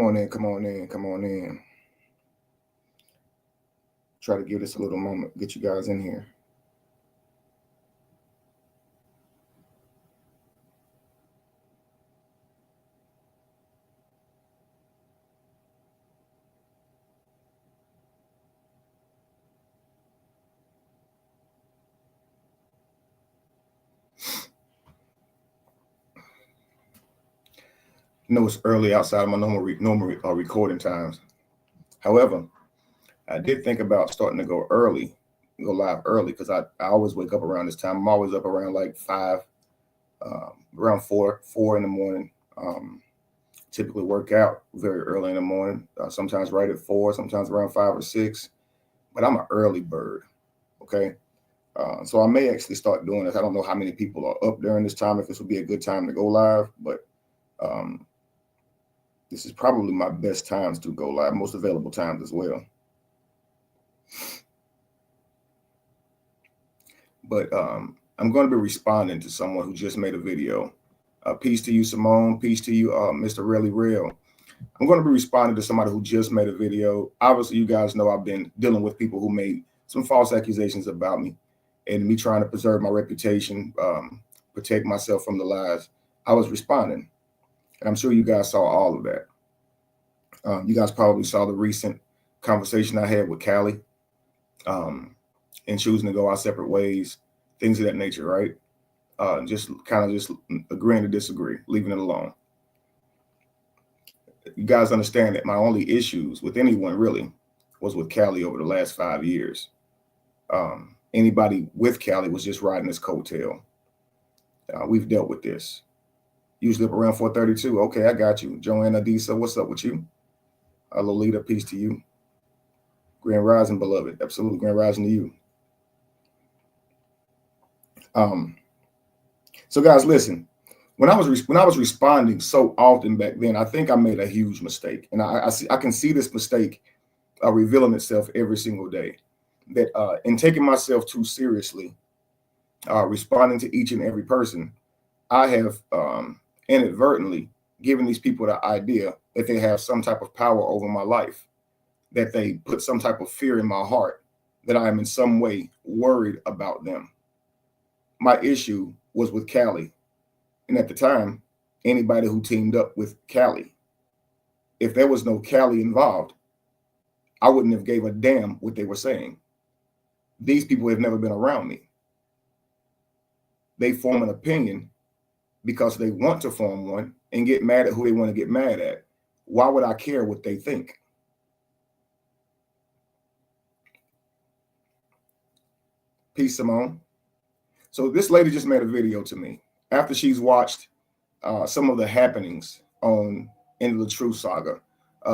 Come on in, come on in, come on in. Try to give this a little moment, get you guys in here. I know it's early outside of my normal recording times. However, I did think about starting to go live early, because I always wake up around this time. I'm always up around like 5, around 4 in the morning. Typically work out very early in the morning, sometimes right at 4, sometimes around 5 or 6. But I'm an early bird, okay? So I may actually start doing this. I don't know how many people are up during this time, if this would be a good time to go live, but this is probably my best times to go live, most available times as well. But I'm going to be responding to someone who just made a video. Peace to you, Simone. Peace to you, Mr. Relly Real. I'm going to be responding to somebody who just made a video. Obviously, you guys know I've been dealing with people who made some false accusations about me, and me trying to preserve my reputation, protect myself from the lies. I was responding, and I'm sure you guys saw all of that. You guys probably saw the recent conversation I had with Callie, and choosing to go our separate ways, things of that nature, right? Just agreeing to disagree, leaving it alone. You guys understand that my only issues with anyone really was with Callie over the last 5 years. Anybody with Callie was just riding this coattail. We've dealt with this. Usually up around 4:32. Okay, I got you. Joanna Adisa, what's up with you? Lolita, peace to you. Grand Rising, beloved. Absolutely, Grand Rising to you. So guys, listen. When I was responding so often back then, I think I made a huge mistake, and I can see this mistake revealing itself every single day. That in taking myself too seriously, responding to each and every person, I have inadvertently given these people the idea that they have some type of power over my life, that they put some type of fear in my heart, that I am in some way worried about them. My issue was with Callie. And at the time, anybody who teamed up with Callie, if there was no Callie involved, I wouldn't have gave a damn what they were saying. These people have never been around me. They form an opinion because they want to form one and get mad at who they want to get mad at. Why would I care what they think? Peace, Simone. So this lady just made a video to me after she's watched some of the happenings on End of the Truth saga.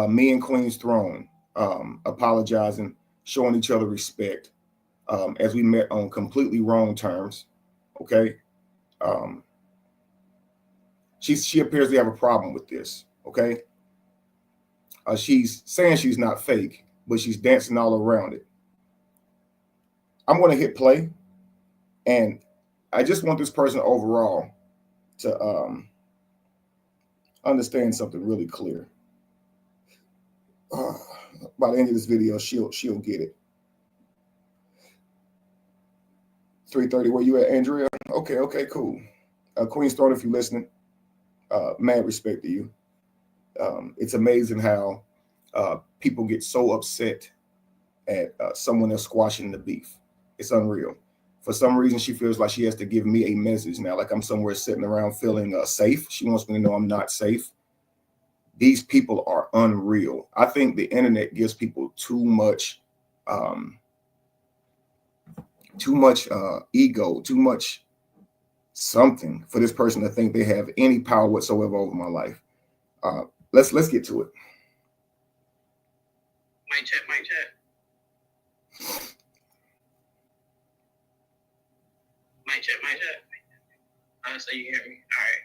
Me and Queen's Throne apologizing, showing each other respect, as we met on completely wrong terms. Okay. She appears to have a problem with this. Okay. She's saying she's not fake, but she's dancing all around it. I'm going to hit play, and I just want this person overall to understand something really clear. By the end of this video, she'll get it. 3:30, where you at, Andrea? Okay, cool. Queen's Throne, if you're listening, mad respect to you. It's amazing how people get so upset at someone else squashing the beef. It's unreal. For some reason, she feels like she has to give me a message now, like I'm somewhere sitting around feeling safe. She wants me to know I'm not safe. These people are unreal. I think the internet gives people too much ego, too much something for this person to think they have any power whatsoever over my life. Let's get to it. Mic check. Mic check. So you hear me? All right.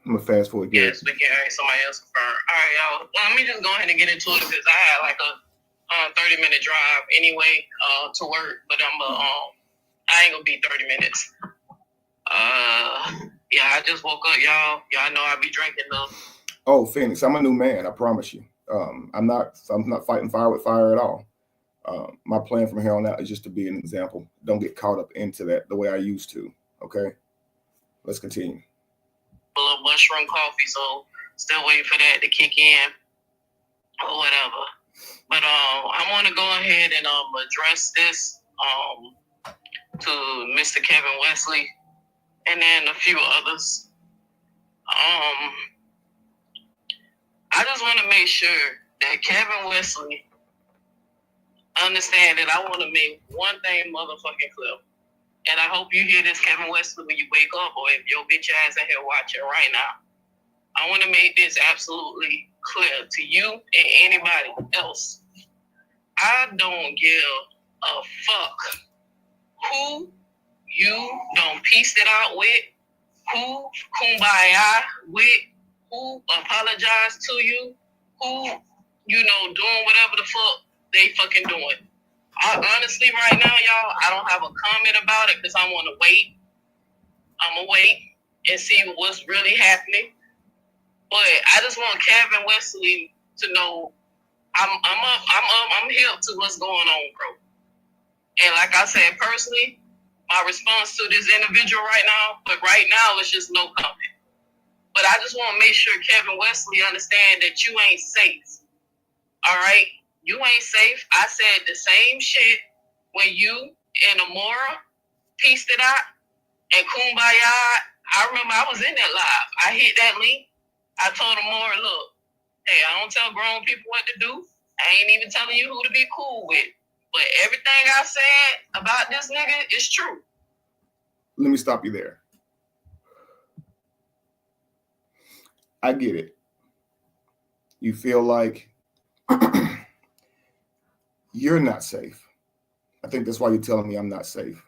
I'm gonna fast forward. Yes, we can. All right, somebody else confirm. All right, y'all. Well, let me just go ahead and get into it, because I had like a 30-minute drive anyway to work, but I'm I ain't gonna be 30 minutes. Yeah, I just woke up, y'all. Y'all know I be drinking though. Oh, Phoenix, I'm a new man. I promise you. I'm not fighting fire with fire at all. My plan from here on out is just to be an example. Don't get caught up into that the way I used to. Okay, let's continue. A little mushroom coffee, so still waiting for that to kick in or whatever. But I want to go ahead and address this to Mr. Kevin Wesley and then a few others. I just want to make sure that Kevin Wesley understand that I want to make one thing motherfucking clear. And I hope you hear this, Kevin Wesley, when you wake up, or if your bitch ass in here watching right now. I want to make this absolutely clear to you and anybody else. I don't give a fuck who you don't piece it out with, who kumbaya with, who apologize to you, who, doing whatever the fuck they fucking doing. Honestly, right now, y'all, I don't have a comment about it because I want to wait. I'm going to wait and see what's really happening. But I just want Kevin Wesley to know I'm hip to what's going on, bro. And like I said, personally, my response to this individual right now is just no comment. But I just want to make sure Kevin Wesley understand that you ain't safe. All right? You ain't safe. I said the same shit when you and Amora pieced it out and Kumbaya. I remember I was in that live. I hit that link. I told Amora, look, hey, I don't tell grown people what to do. I ain't even telling you who to be cool with. But everything I said about this nigga is true. Let me stop you there. I get it. You feel like you're not safe. I think that's why you're telling me I'm not safe.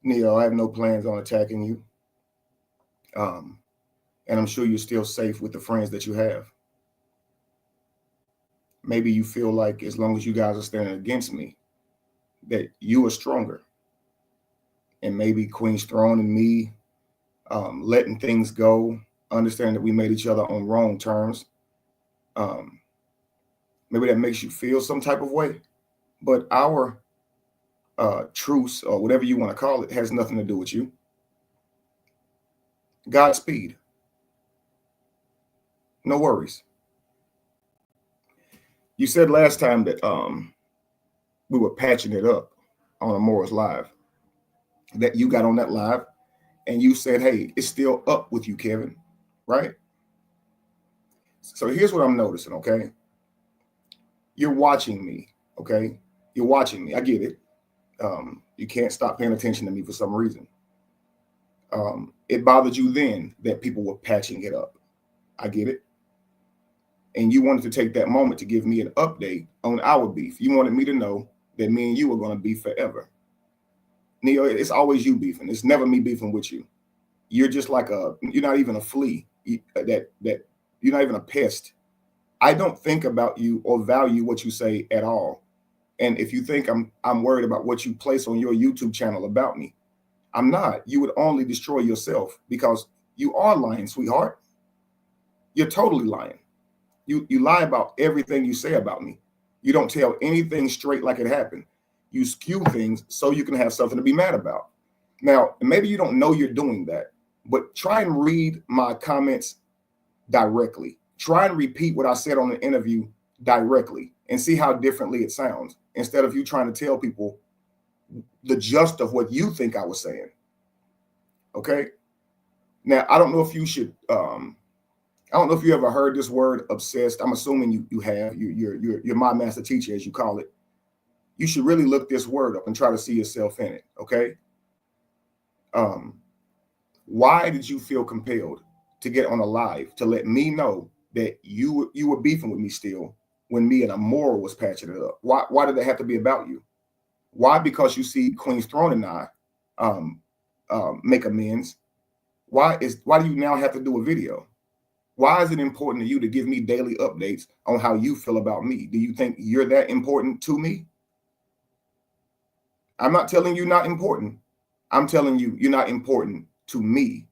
Neo, I have no plans on attacking you. And I'm sure you're still safe with the friends that you have. Maybe you feel like as long as you guys are standing against me, that you are stronger. And maybe Queen's Throne and me letting things go, understanding that we made each other on wrong terms. Maybe that makes you feel some type of way. But our truce, or whatever you want to call it, has nothing to do with you. Godspeed. No worries. You said last time that we were patching it up on Amora's live, that you got on that live and you said, hey, it's still up with you, Kevin, right? So here's what I'm noticing, okay? You're watching me, okay? You're watching me. I get it. You can't stop paying attention to me for some reason. It bothered you then that people were patching it up. I get it. And you wanted to take that moment to give me an update on our beef. You wanted me to know that me and you are going to beef forever. Neo, it's always you beefing. It's never me beefing with you. You're just like you're not even a flea. That you're not even a pest. I don't think about you or value what you say at all. And if you think I'm worried about what you place on your YouTube channel about me, I'm not. You would only destroy yourself because you are lying, sweetheart. You're totally lying. You lie about everything you say about me. You don't tell anything straight like it happened. You skew things so you can have something to be mad about. Now, maybe you don't know you're doing that, but try and read my comments directly. Try and repeat what I said on the interview directly and see how differently it sounds, instead of you trying to tell people the gist of what you think I was saying. Okay? Now, I don't know if you should I don't know if you ever heard this word obsessed. I'm assuming you have. You're my master teacher, as you call it. You should really look this word up and try to see yourself in it, okay? Why did you feel compelled to get on a live to let me know that you were beefing with me still when me and Amora was patching it up? Why did that have to be about you? Why? Because you see Queen's Throne and I make amends. Why do you now have to do a video? Why is it important to you to give me daily updates on how you feel about me? Do you think you're that important to me? I'm not telling you not important. I'm telling you, you're not important to me.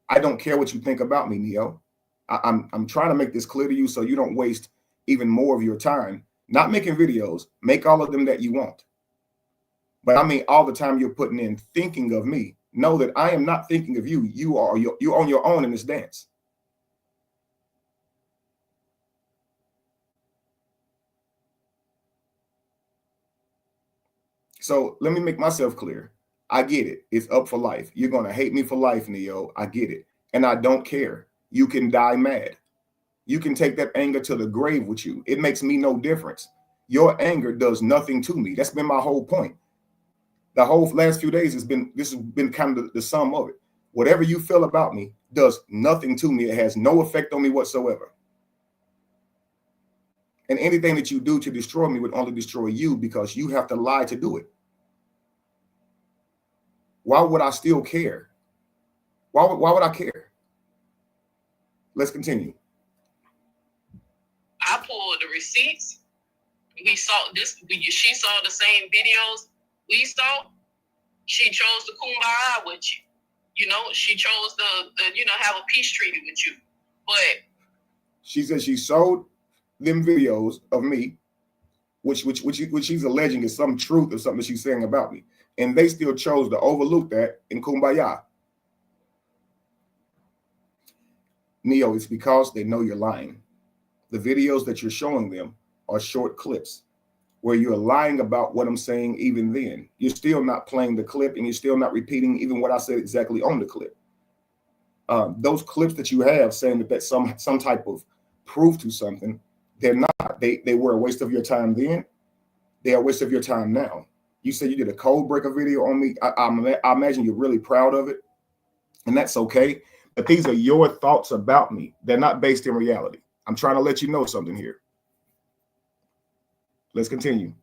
I don't care what you think about me, Neo. I'm trying to make this clear to you so you don't waste even more of your time not making videos. Make all of them that you want. But I mean, all the time you're putting in thinking of me. Know that I am not thinking of you. You're on your own in this dance. So let me make myself clear. I get it. It's up for life. You're going to hate me for life, Neo. I get it. And I don't care. You can die mad. You can take that anger to the grave with you. It makes me no difference. Your anger does nothing to me. That's been my whole point. The whole last few days this has been kind of the sum of it. Whatever you feel about me does nothing to me. It has no effect on me whatsoever. And anything that you do to destroy me would only destroy you because you have to lie to do it. Why would I still care? Why would I care? Let's continue. I pulled the receipts. We saw this. She saw the same videos we saw. She chose the kumbaya with you. You know, she chose the have a peace treaty with you. But she said she sold them videos of me, which she's alleging is some truth or something she's saying about me, and they still chose to overlook that in kumbaya. Neo, it's because they know you're lying. The videos that you're showing them are short clips where you're lying about what I'm saying. Even then, you're still not playing the clip, and you're still not repeating even what I said exactly on the clip. Those clips that you have saying that that's some type of proof to something, they're not. They were a waste of your time then. They are a waste of your time now. You said you did a code breaker video on me. I imagine you're really proud of it, and that's okay. But these are your thoughts about me. They're not based in reality. I'm trying to let you know something here. Let's continue.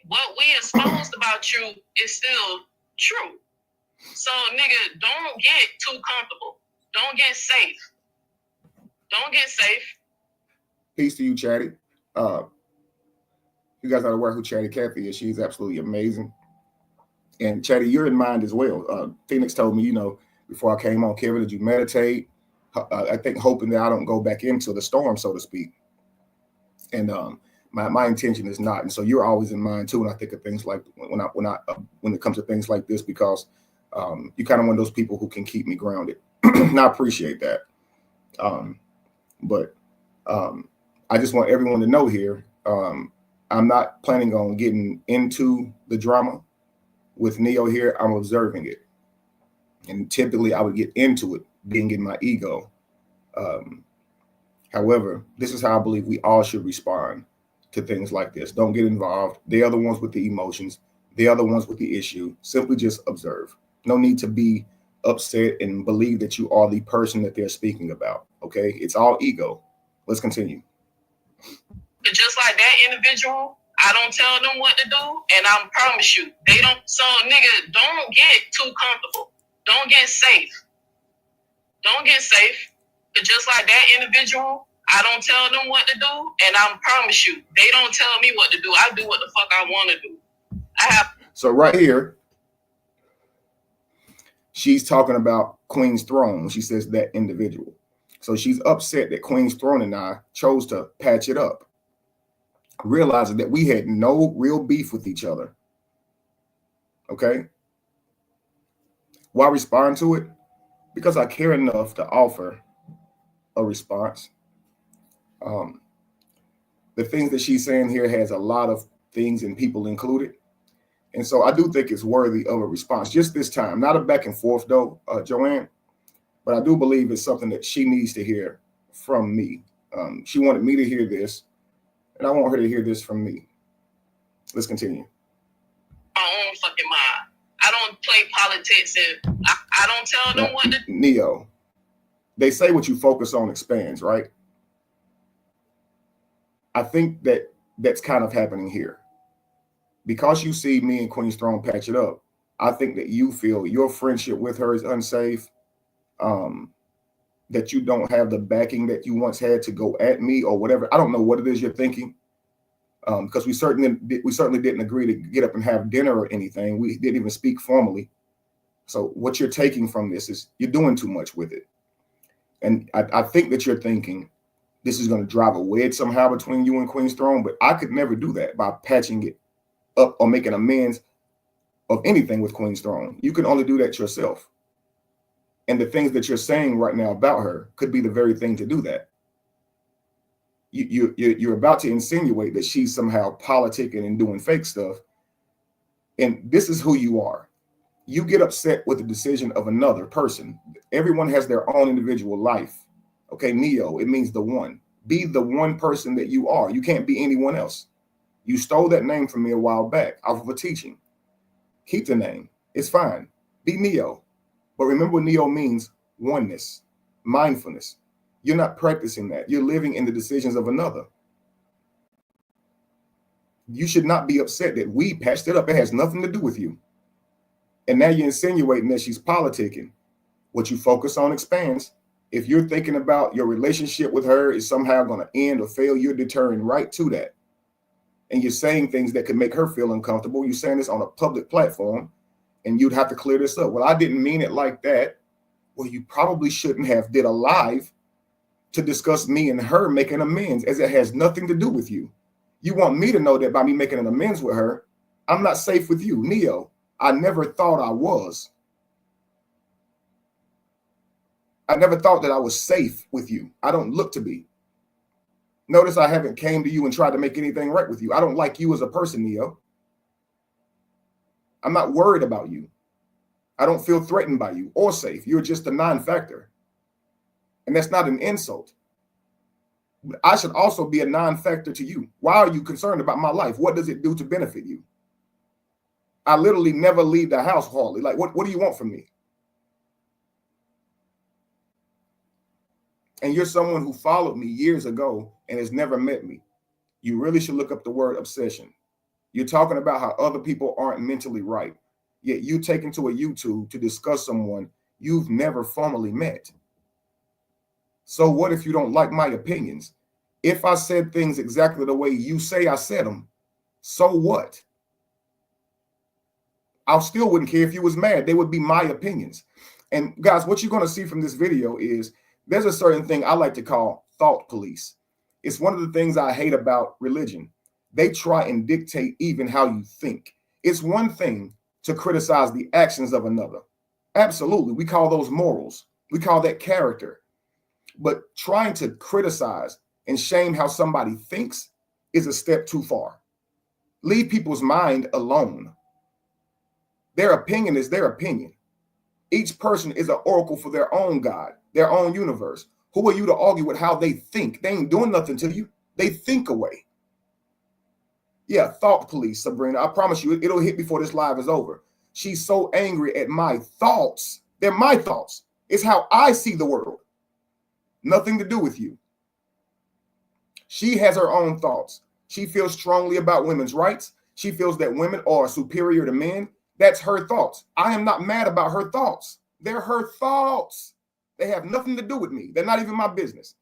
What we exposed about you is still true. So, nigga, don't get too comfortable. Don't get safe. Don't get safe. Peace to you, Chatty. You guys are aware who Chatty Cathy is. She's absolutely amazing. And Chatty, you're in mind as well. Phoenix told me, before I came on, Kevin, did you meditate? I think hoping that I don't go back into the storm, so to speak. And my intention is not. And so you're always in mind too. And I think of things like when it comes to things like this, because you're kind of one of those people who can keep me grounded. And I appreciate that. But I just want everyone to know here, I'm not planning on getting into the drama with Neo here. I'm observing it. And typically I would get into it being in my ego. However, this is how I believe we all should respond to things like this. Don't get involved. They are the ones with the emotions. They are the ones with the issue. Simply just observe. No need to be upset and believe that you are the person that they're speaking about. Okay? It's all ego. Let's continue. Just like that individual, I don't tell them what to do, and I promise you, they don't. So, nigga, don't get too comfortable. Don't get safe. Don't get safe. But just like that individual, I don't tell them what to do, and I promise you, they don't tell me what to do. I do what the fuck I want to do. So right here, she's talking about Queen's Throne. She says that individual. So she's upset that Queen's Throne and I chose to patch it up, realizing that we had no real beef with each other. Okay? Why respond to it? Because I care enough to offer a response. The things that she's saying here has a lot of things and people included. And so I do think it's worthy of a response. Just this time, not a back and forth though, Joanne, but I do believe it's something that she needs to hear from me. She wanted me to hear this, and I want her to hear this from me. Let's continue. My own fucking mind. I don't play politics, and I don't tell them what to do. Neo, they say what you focus on expands, right? I think that that's kind of happening here. Because you see me and Queen's Throne patch it up, I think that you feel your friendship with her is unsafe, that you don't have the backing that you once had to go at me or whatever. I don't know what it is you're thinking, because we certainly didn't agree to get up and have dinner or anything. We didn't even speak formally. So what you're taking from this is you're doing too much with it. And I think that you're thinking this is going to drive a wedge somehow between you and Queen's Throne, but I could never do that by patching it up or making amends of anything with Queen's Throne. You can only do that yourself. And the things that you're saying right now about her could be the very thing to do that. You're about to insinuate that she's somehow politicking and doing fake stuff. And this is who you are. You get upset with the decision of another person. Everyone has their own individual life. Okay, Neo, it means the one. Be the one person that you are. You can't be anyone else. You stole that name from me a while back off of a teaching. Keep the name. It's fine. Be Neo. But remember what Neo means: oneness, mindfulness. You're not practicing that. You're living in the decisions of another. You should not be upset that we patched it up. It has nothing to do with you. And now you're insinuating that she's politicking. What you focus on expands. If you're thinking about your relationship with her is somehow going to end or fail, you're deterring right to that. And you're saying things that could make her feel uncomfortable. You're saying this on a public platform, and you'd have to clear this up. Well, I didn't mean it like that. Well, you probably shouldn't have did a live to discuss me and her making amends, as it has nothing to do with you. You want me to know that by me making an amends with her, I'm not safe with you. Neo, I never thought I was. I never thought that I was safe with you. I don't look to be. Notice I haven't came to you and tried to make anything right with you. I don't like you as a person, Neo. I'm not worried about you. I don't feel threatened by you or safe. You're just a non-factor. And that's not an insult. I should also be a non-factor to you. Why are you concerned about my life? What does it do to benefit you? I literally never leave the house hardly. Like, what do you want from me? And you're someone who followed me years ago and has never met me. You really should look up the word obsession. You're talking about how other people aren't mentally right, yet you take into a YouTube to discuss someone you've never formally met. So what if you don't like my opinions? If I said things exactly the way you say I said them, so what? I still wouldn't care if you was mad. They would be my opinions. And guys, what you're going to see from this video is there's a certain thing I like to call thought police. It's one of the things I hate about religion. They try and dictate even how you think. It's one thing to criticize the actions of another. Absolutely. We call those morals. We call that character. But trying to criticize and shame how somebody thinks is a step too far. Leave people's mind alone. Their opinion is their opinion. Each person is an oracle for their own God, their own universe. Who are you to argue with how they think? They ain't doing nothing to you. They think away. Yeah, thought police, Sabrina. I promise you, it'll hit before this live is over. She's so angry at my thoughts. They're my thoughts. It's how I see the world. Nothing to do with you. She has her own thoughts. She feels strongly about women's rights. She feels that women are superior to men. That's her thoughts. I am not mad about her thoughts. They're her thoughts. They have nothing to do with me. They're not even my business.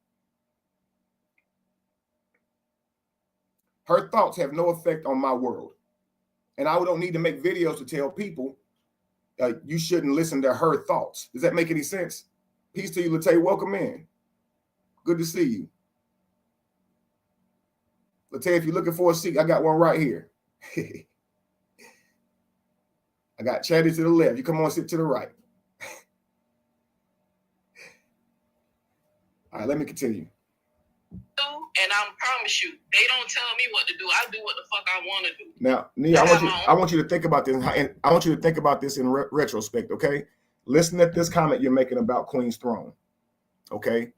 Her thoughts have no effect on my world. And I don't need to make videos to tell people you shouldn't listen to her thoughts. Does that make any sense? Peace to you, Latay. Welcome in. Good to see you. Latay, if you're looking for a seat, I got one right here. I got Chatty to the left. You come on, sit to the right. All right, let me continue. And I promise you, they don't tell me what to do. I do what the fuck I want to do. Now, Nia, I want you to think about this, and I want you to think about this in retrospect, okay? Listen at this comment you're making about Queen's Throne, okay?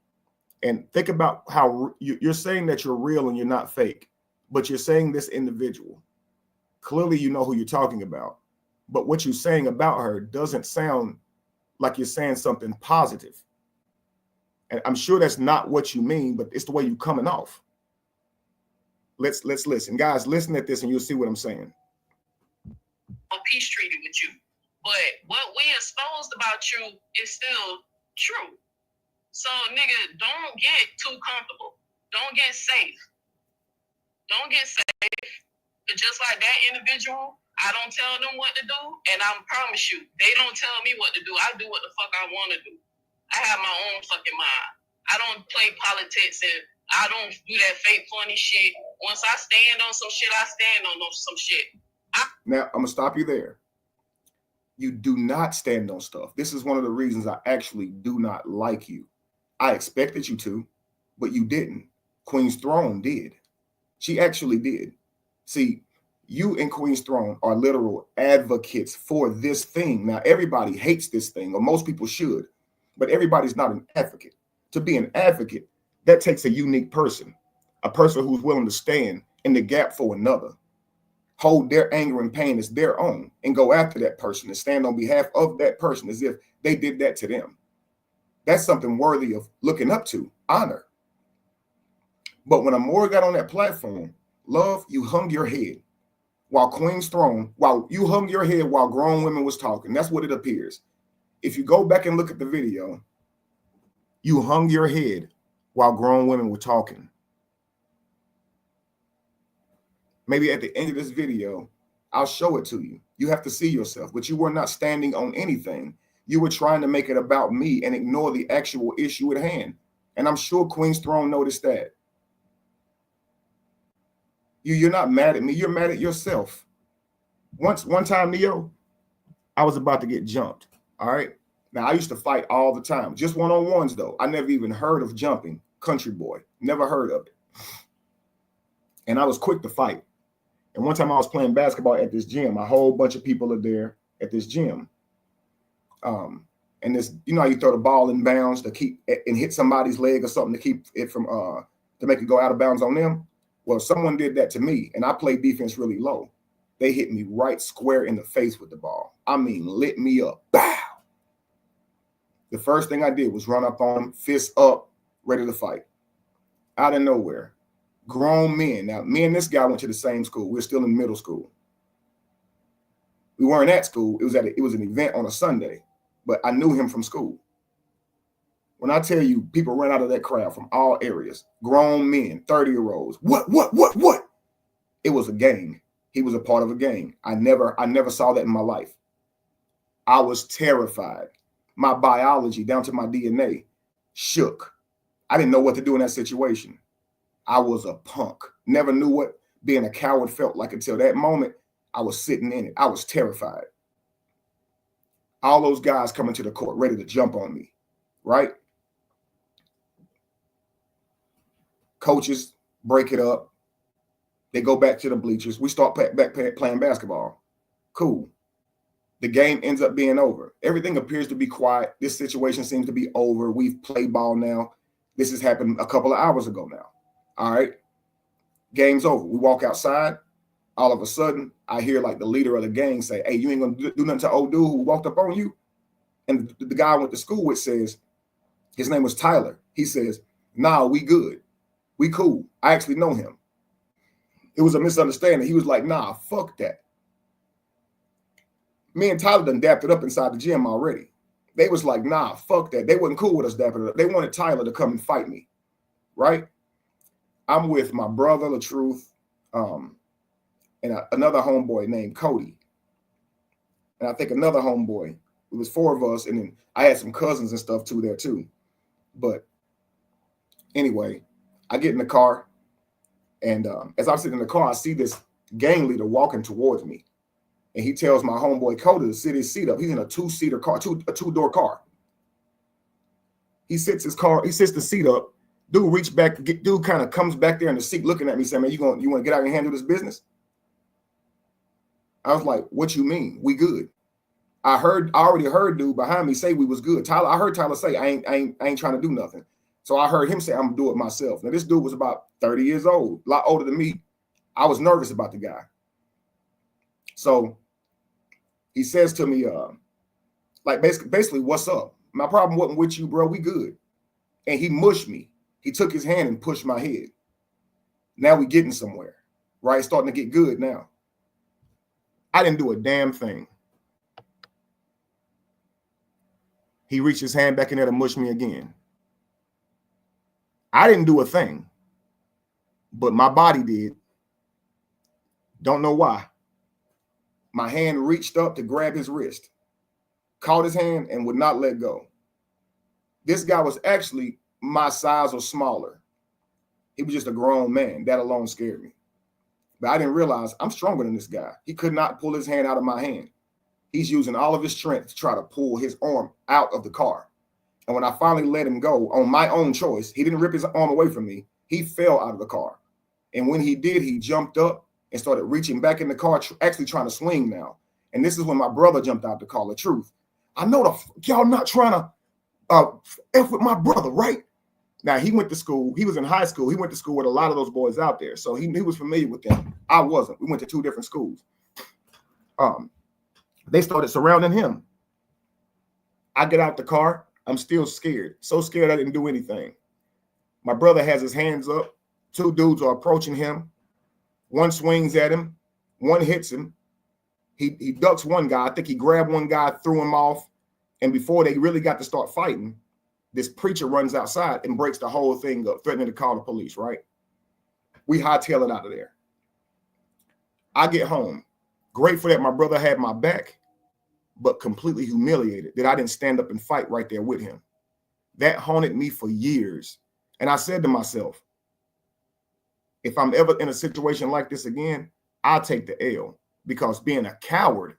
And think about how you're saying that you're real and you're not fake, but you're saying this individual. Clearly, you know who you're talking about. But what you're saying about her doesn't sound like you're saying something positive. And I'm sure that's not what you mean, but it's the way you're coming off. Let's listen. Guys, listen at this and you'll see what I'm saying. A peace treaty with you. But what we exposed about you is still true. So, nigga, don't get too comfortable. Don't get safe. Don't get safe. Just like that individual, I don't tell them what to do, and I promise you, they don't tell me what to do. I do what the fuck I want to do. I have my own fucking mind. I don't play politics, and I don't do that fake funny shit. Once I stand on some shit, I stand on some shit. Now, I'm going to stop you there. You do not stand on stuff. This is one of the reasons I actually do not like you. I expected you to, but you didn't. Queen's Throne did. She actually did. See, you and Queen's Throne are literal advocates for this thing. Now, everybody hates this thing, or most people should, but everybody's not an advocate. To be an advocate, that takes a unique person, a person who's willing to stand in the gap for another, hold their anger and pain as their own, and go after that person and stand on behalf of that person as if they did that to them. That's something worthy of looking up to, honor. But when Amore got on that platform, love, you hung your head while Queen's Throne, while you hung your head while grown women was talking. That's what it appears. If you go back and look at the video, you hung your head while grown women were talking. Maybe at the end of this video, I'll show it to you. You have to see yourself, but you were not standing on anything. You were trying to make it about me and ignore the actual issue at hand. And I'm sure Queen's Throne noticed that. You're not mad at me. You're mad at yourself. One time, Neo, I was about to get jumped. All right. Now, I used to fight all the time, just one-on-ones, though. I never even heard of jumping. Country boy. Never heard of it. And I was quick to fight. And one time I was playing basketball at this gym. A whole bunch of people are there at this gym. And this, you know how you throw the ball in bounds to keep and hit somebody's leg or something to keep it from to make it go out of bounds on them? Well, someone did that to me, and I played defense really low. They hit me right square in the face with the ball. I mean, lit me up. Bow. The first thing I did was run up on them, fist up, ready to fight. Out of nowhere. Grown men. Now, me and this guy went to the same school. We were still in middle school. We weren't at school. It was an event on a Sunday, but I knew him from school. When I tell you, people ran out of that crowd from all areas. Grown men, 30-year-olds. What? It was a gang. He was a part of a gang. I never saw that in my life. I was terrified. My biology, down to my DNA, shook. I didn't know what to do in that situation. I was a punk. Never knew what being a coward felt like until that moment. I was sitting in it. I was terrified. All those guys coming to the court ready to jump on me, right? Coaches break it up. They go back to the bleachers. We start back playing basketball. Cool. The game ends up being over. Everything appears to be quiet. This situation seems to be over. We've played ball now. This has happened a couple of hours ago now. All right. Game's over. We walk outside. All of a sudden, I hear like the leader of the gang say, "Hey, you ain't going to do nothing to old dude who walked up on you?" And the guy I went to school with says, his name was Tyler. He says, "Nah, we good. We cool. I actually know him." It was a misunderstanding. He was like, "Nah, fuck that." Me and Tyler done dapped it up inside the gym already. They was like, "Nah, fuck that." They wasn't cool with us dapping it up. They wanted Tyler to come and fight me, right? I'm with my brother, LaTruth, and another homeboy named Cody. And I think another homeboy. It was four of us, and then I had some cousins and stuff too there too. But anyway, I get in the car, and as I'm sitting in the car, I see this gang leader walking towards me. And he tells my homeboy Cody to sit his seat up. He's in a two-seater car, a two-door car. He sits the seat up. Dude reach back, dude kind of comes back there in the seat looking at me saying, "Man, you want to get out and handle this business?" I was like, "What you mean? We good?" I already heard dude behind me say we was good. I heard Tyler say, I ain't trying to do nothing. So I heard him say, "I'm gonna do it myself." Now this dude was about 30 years old, a lot older than me. I was nervous about the guy. So he says to me, like basically, "What's up? My problem wasn't with you, bro. We good." And he mushed me. He took his hand and pushed my head. Now we getting somewhere, right? Starting to get good now. I didn't do a damn thing. He reached his hand back in there to mush me again. I didn't do a thing, but my body did. Don't know why. My hand reached up to grab his wrist, caught his hand, and would not let go. This guy was actually my size or smaller. He was just a grown man. That alone scared me. But I didn't realize I'm stronger than this guy. He could not pull his hand out of my hand. He's using all of his strength to try to pull his arm out of the car. And when I finally let him go on my own choice, he didn't rip his arm away from me. He fell out of the car. And when he did, he jumped up and started reaching back in the car, actually trying to swing now. And this is when my brother jumped out to call the truth. I know y'all not trying to F with my brother, right? Now, he went to school. He was in high school. He went to school with a lot of those boys out there. So he was familiar with them. I wasn't. We went to 2 different schools. They started surrounding him. I get out the car. I'm still scared. So scared I didn't do anything. My brother has his hands up. 2 dudes are approaching him. One swings at him. One hits him. He ducks one guy. I think he grabbed one guy, threw him off. And before they really got to start fighting, this preacher runs outside and breaks the whole thing up, threatening to call the police, right? We hightail it out of there. I get home, grateful that my brother had my back, but completely humiliated that I didn't stand up and fight right there with him. That haunted me for years. And I said to myself, if I'm ever in a situation like this again, I'll take the L, because being a coward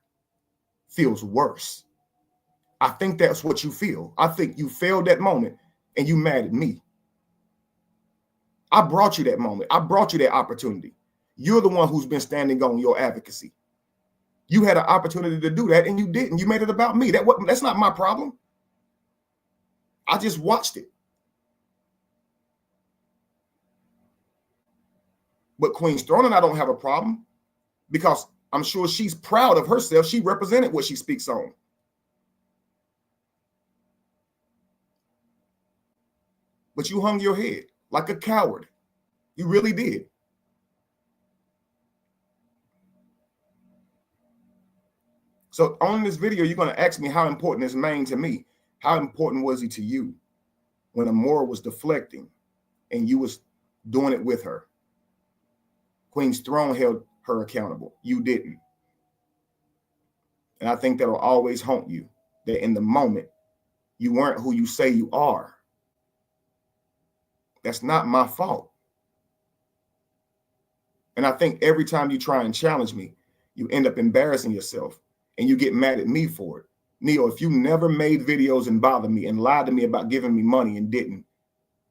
feels worse. I think that's what you feel. I think you failed that moment and you mad at me. I brought you that moment. I brought you that opportunity. You're the one who's been standing on your advocacy. You had an opportunity to do that and you didn't. You made it about me. That's not my problem. I just watched it. But Queen's Throne and I don't have a problem, because I'm sure she's proud of herself. She represented what she speaks on. But you hung your head like a coward. You really did. So on this video, you're going to ask me how important is Maine to me. How important was he to you when Amora was deflecting and you was doing it with her? Queen's Throne held her accountable. You didn't. And I think that'll always haunt you, that in the moment, you weren't who you say you are. That's not my fault. And I think every time you try and challenge me, you end up embarrassing yourself and you get mad at me for it. Neo, if you never made videos and bothered me and lied to me about giving me money and didn't,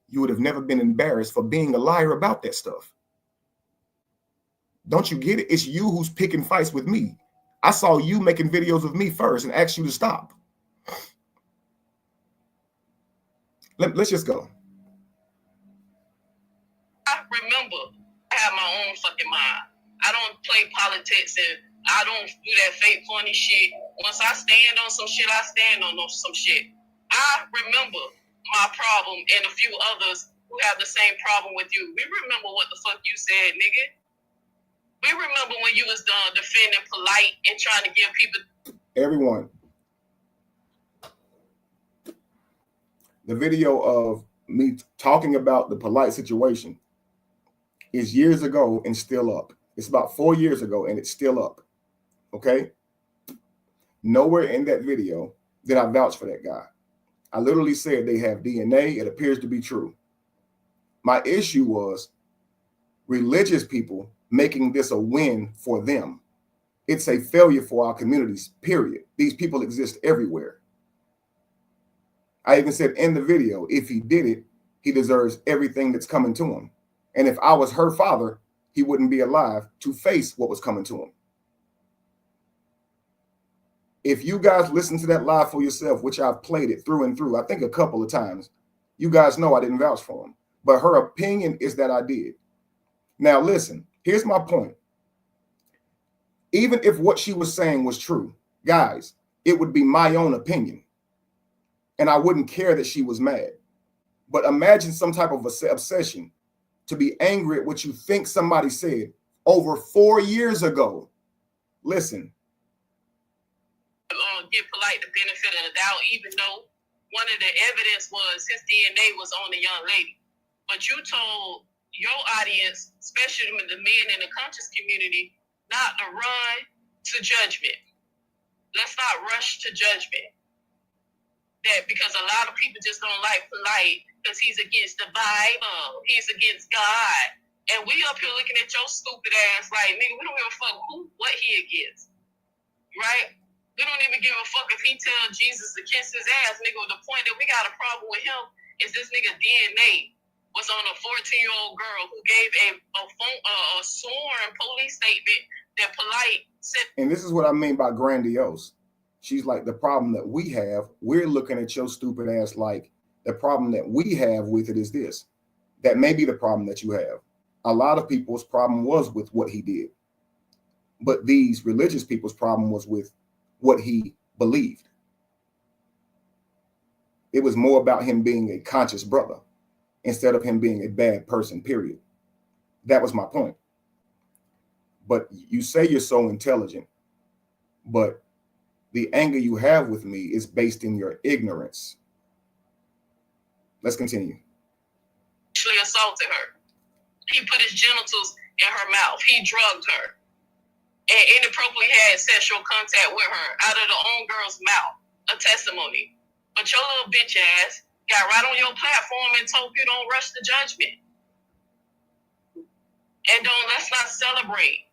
you would have never been embarrassed for being a liar about that stuff. Don't you get it? It's you who's picking fights with me. I saw you making videos of me first and asked you to stop. Let's just go. I remember I have my own fucking mind. I don't play politics and I don't do that fake funny shit. Once I stand on some shit, I stand on some shit. I remember my problem and a few others who have the same problem with you. We remember what the fuck you said, nigga. We remember when you was done defending Polite and trying to give people. Everyone, the video of me talking about the Polite situation is years ago and still up. It's about 4 years ago and it's still up. Okay? Nowhere in that video did I vouch for that guy. I literally said they have DNA. It appears to be true. My issue was religious people making this a win for them. It's a failure for our communities, period. These people exist everywhere. I even said in the video, if he did it, he deserves everything that's coming to him. And if I was her father, he wouldn't be alive to face what was coming to him. If you guys listen to that live for yourself, which I've played it through and through, I think a couple of times, you guys know I didn't vouch for him. But her opinion is that I did. Now, listen, here's my point. Even if what she was saying was true, guys, it would be my own opinion. And I wouldn't care that she was mad. But imagine some type of obsession to be angry at what you think somebody said over 4 years ago. Listen. Give Polite the benefit of the doubt, even though one of the evidence was his DNA was on the young lady. But you told your audience, especially the men in the conscious community, not to run, to judgment. Let's not rush to judgment. That because a lot of people just don't like polite because he's against the Bible, he's against God, and we up here looking at your stupid ass like, nigga, we don't give a fuck what he against, right? We don't even give a fuck if he tell Jesus to kiss his ass, nigga. The point that we got a problem with him is this nigga DNA was on a 14-year-old girl who gave a sworn police statement that polite said. And this is what I mean by grandiose. She's like, the problem that we have, we're looking at your stupid ass like the problem that we have with it is this. That may be the problem that you have. A lot of people's problem was with what he did. But these religious people's problem was with what he believed. It was more about him being a conscious brother instead of him being a bad person, period. That was my point. But you say you're so intelligent, but the anger you have with me is based in your ignorance. Let's continue. Actually assaulted her. He put his genitals in her mouth. He drugged her and inappropriately had sexual contact with her out of the own girl's mouth. A testimony. But your little bitch ass got right on your platform and told you don't rush the judgment. And let's not celebrate.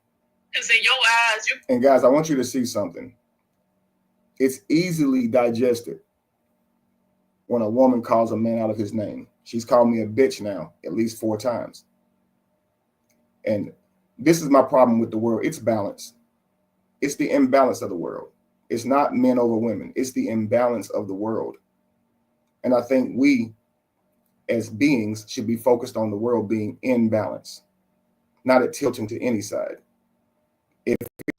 Because in your eyes, And guys, I want you to see something. It's easily digested when a woman calls a man out of his name. She's called me a bitch now at least 4 times. And this is my problem with the world. It's balance. It's the imbalance of the world. It's not men over women. It's the imbalance of the world. And I think we as beings should be focused on the world being in balance, not at tilting to any side. If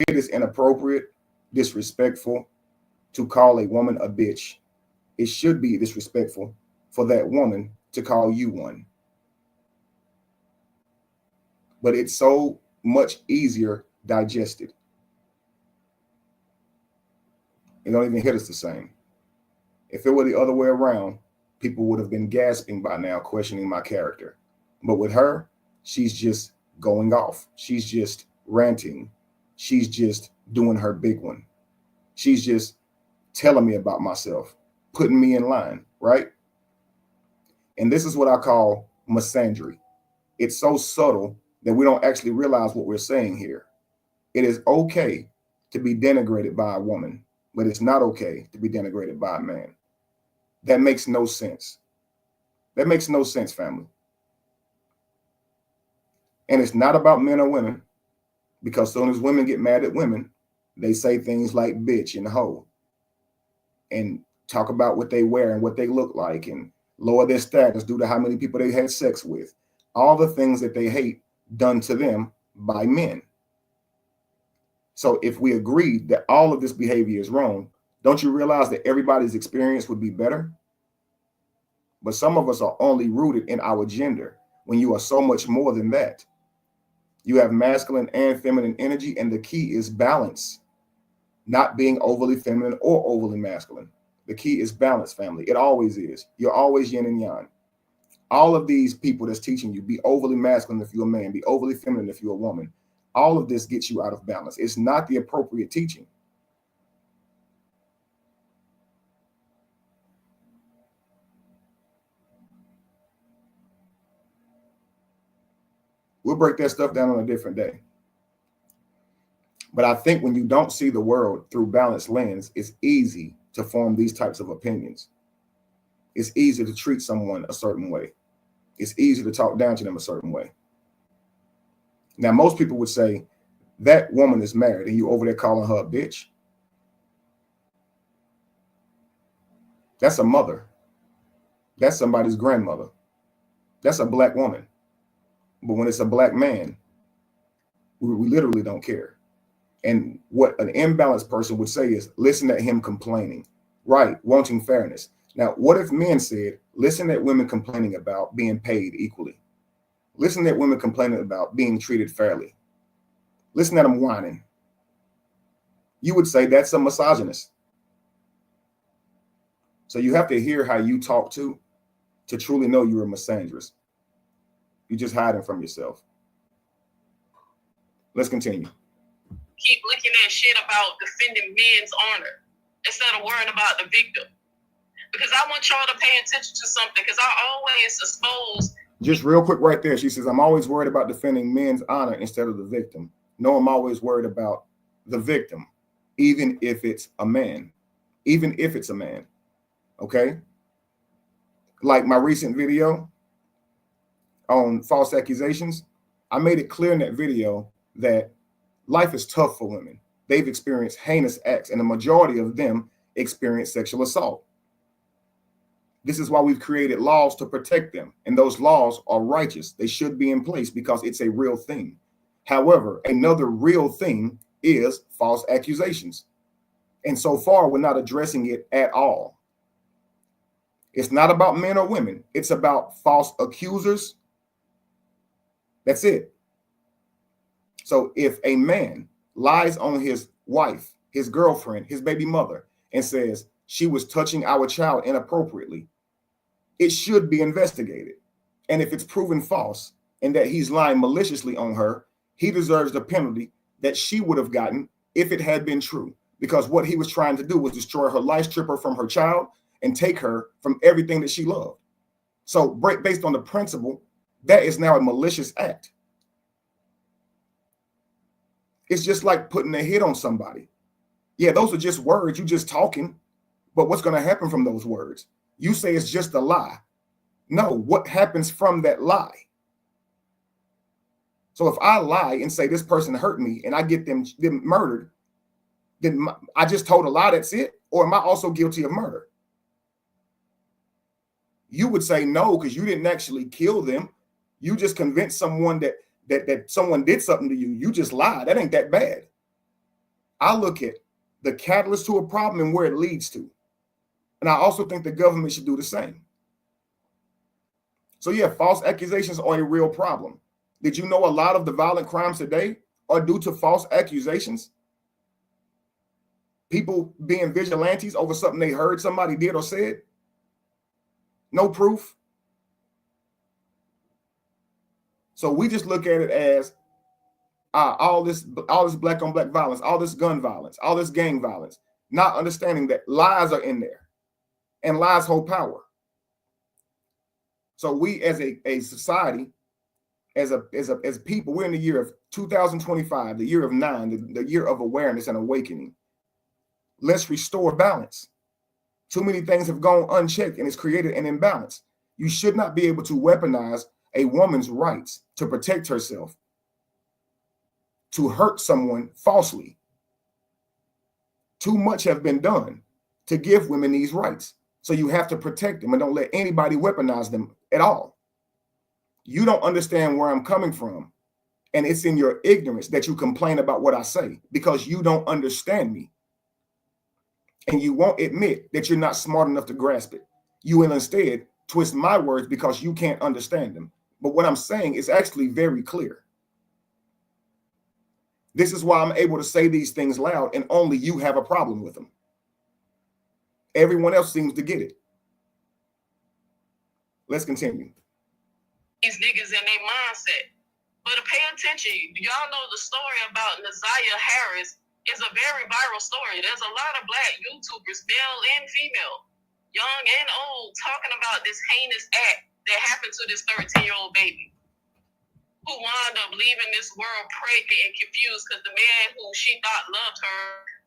it is inappropriate, disrespectful to call a woman a bitch, it should be disrespectful for that woman to call you one. But it's so much easier digested. It don't even hit us the same. If it were the other way around, people would have been gasping by now, questioning my character. But with her, she's just going off. She's just ranting. She's just doing her big one. She's just telling me about myself, putting me in line, right? And this is what I call misandry. It's so subtle that we don't actually realize what we're saying here. It is okay to be denigrated by a woman, but it's not okay to be denigrated by a man. That makes no sense. That makes no sense, family. And it's not about men or women, because as soon as women get mad at women, they say things like bitch and hoe and talk about what they wear and what they look like and lower their status due to how many people they had sex with. All the things that they hate done to them by men. So if we agreed that all of this behavior is wrong, don't you realize that everybody's experience would be better? But some of us are only rooted in our gender when you are so much more than that. You have masculine and feminine energy, and the key is balance, not being overly feminine or overly masculine. The key is balance, family. It always is. You're always yin and yang. All of these people that's teaching you, be overly masculine if you're a man, be overly feminine if you're a woman, all of this gets you out of balance. It's not the appropriate teaching. We'll break that stuff down on a different day. But I think when you don't see the world through balanced lens, it's easy to form these types of opinions. It's easy to treat someone a certain way. It's easy to talk down to them a certain way. Now, most people would say, that woman is married and you over there calling her a bitch. That's a mother. That's somebody's grandmother. That's a black woman. But when it's a black man, we literally don't care. And what an imbalanced person would say is, listen at him complaining, right? Wanting fairness. Now, what if men said, listen at women complaining about being paid equally? Listen at women complaining about being treated fairly. Listen at them whining. You would say that's a misogynist. So you have to hear how you talk to truly know you're a misandrist. You're just hiding from yourself. Let's continue. keep looking at shit about defending men's honor instead of worrying about the victim. Because I want y'all to pay attention to something, because I always expose. Just real quick right there. She says, I'm always worried about defending men's honor instead of the victim. No, I'm always worried about the victim, even if it's a man. Even if it's a man. Okay? Like my recent video on false accusations, I made it clear in that video that life is tough for women. They've experienced heinous acts, and the majority of them experience sexual assault. This is why we've created laws to protect them, and those laws are righteous. They should be in place because it's a real thing. However, another real thing is false accusations. And so far, we're not addressing it at all. It's not about men or women. It's about false accusers. That's it. So if a man lies on his wife, his girlfriend, his baby mother, and says she was touching our child inappropriately, it should be investigated. And if it's proven false and that he's lying maliciously on her, he deserves the penalty that she would have gotten if it had been true. Because what he was trying to do was destroy her life, strip her from her child, and take her from everything that she loved. So based on the principle, that is now a malicious act. It's just like putting a hit on somebody. Yeah, those are just words. You just talking. But what's going to happen from those words? You say it's just a lie. No, what happens from that lie? So if I lie and say this person hurt me and I get them murdered, then I just told a lie, that's it? Or am I also guilty of murder? You would say no, because you didn't actually kill them. You just convinced someone that someone did something to you. You just lied. That ain't that bad. I look at the catalyst to a problem and where it leads to. And I also think the government should do the same. So yeah, false accusations are a real problem. Did you know a lot of the violent crimes today are due to false accusations? People being vigilantes over something they heard somebody did or said. No proof. So we just look at it as all this black on black violence, all this gun violence, all this gang violence, not understanding that lies are in there and lies hold power. So we as a society, as people, we're in the year of 2025, the year of 9, the year of awareness and awakening. Let's restore balance. Too many things have gone unchecked and it's created an imbalance. You should not be able to weaponize a woman's rights to protect herself, to hurt someone falsely. Too much have been done to give women these rights. So you have to protect them and don't let anybody weaponize them at all. You don't understand where I'm coming from. And it's in your ignorance that you complain about what I say, because you don't understand me. And you won't admit that you're not smart enough to grasp it. You will instead twist my words because you can't understand them. But what I'm saying is actually very clear. This is why I'm able to say these things loud, and only you have a problem with them. Everyone else seems to get it. Let's continue. These niggas and their mindset. But to pay attention, y'all know the story about Naziah Harris is a very viral story. There's a lot of black YouTubers, male and female, young and old, talking about this heinous act that happened to this 13-year-old baby who wound up leaving this world pregnant and confused because the man who she thought loved her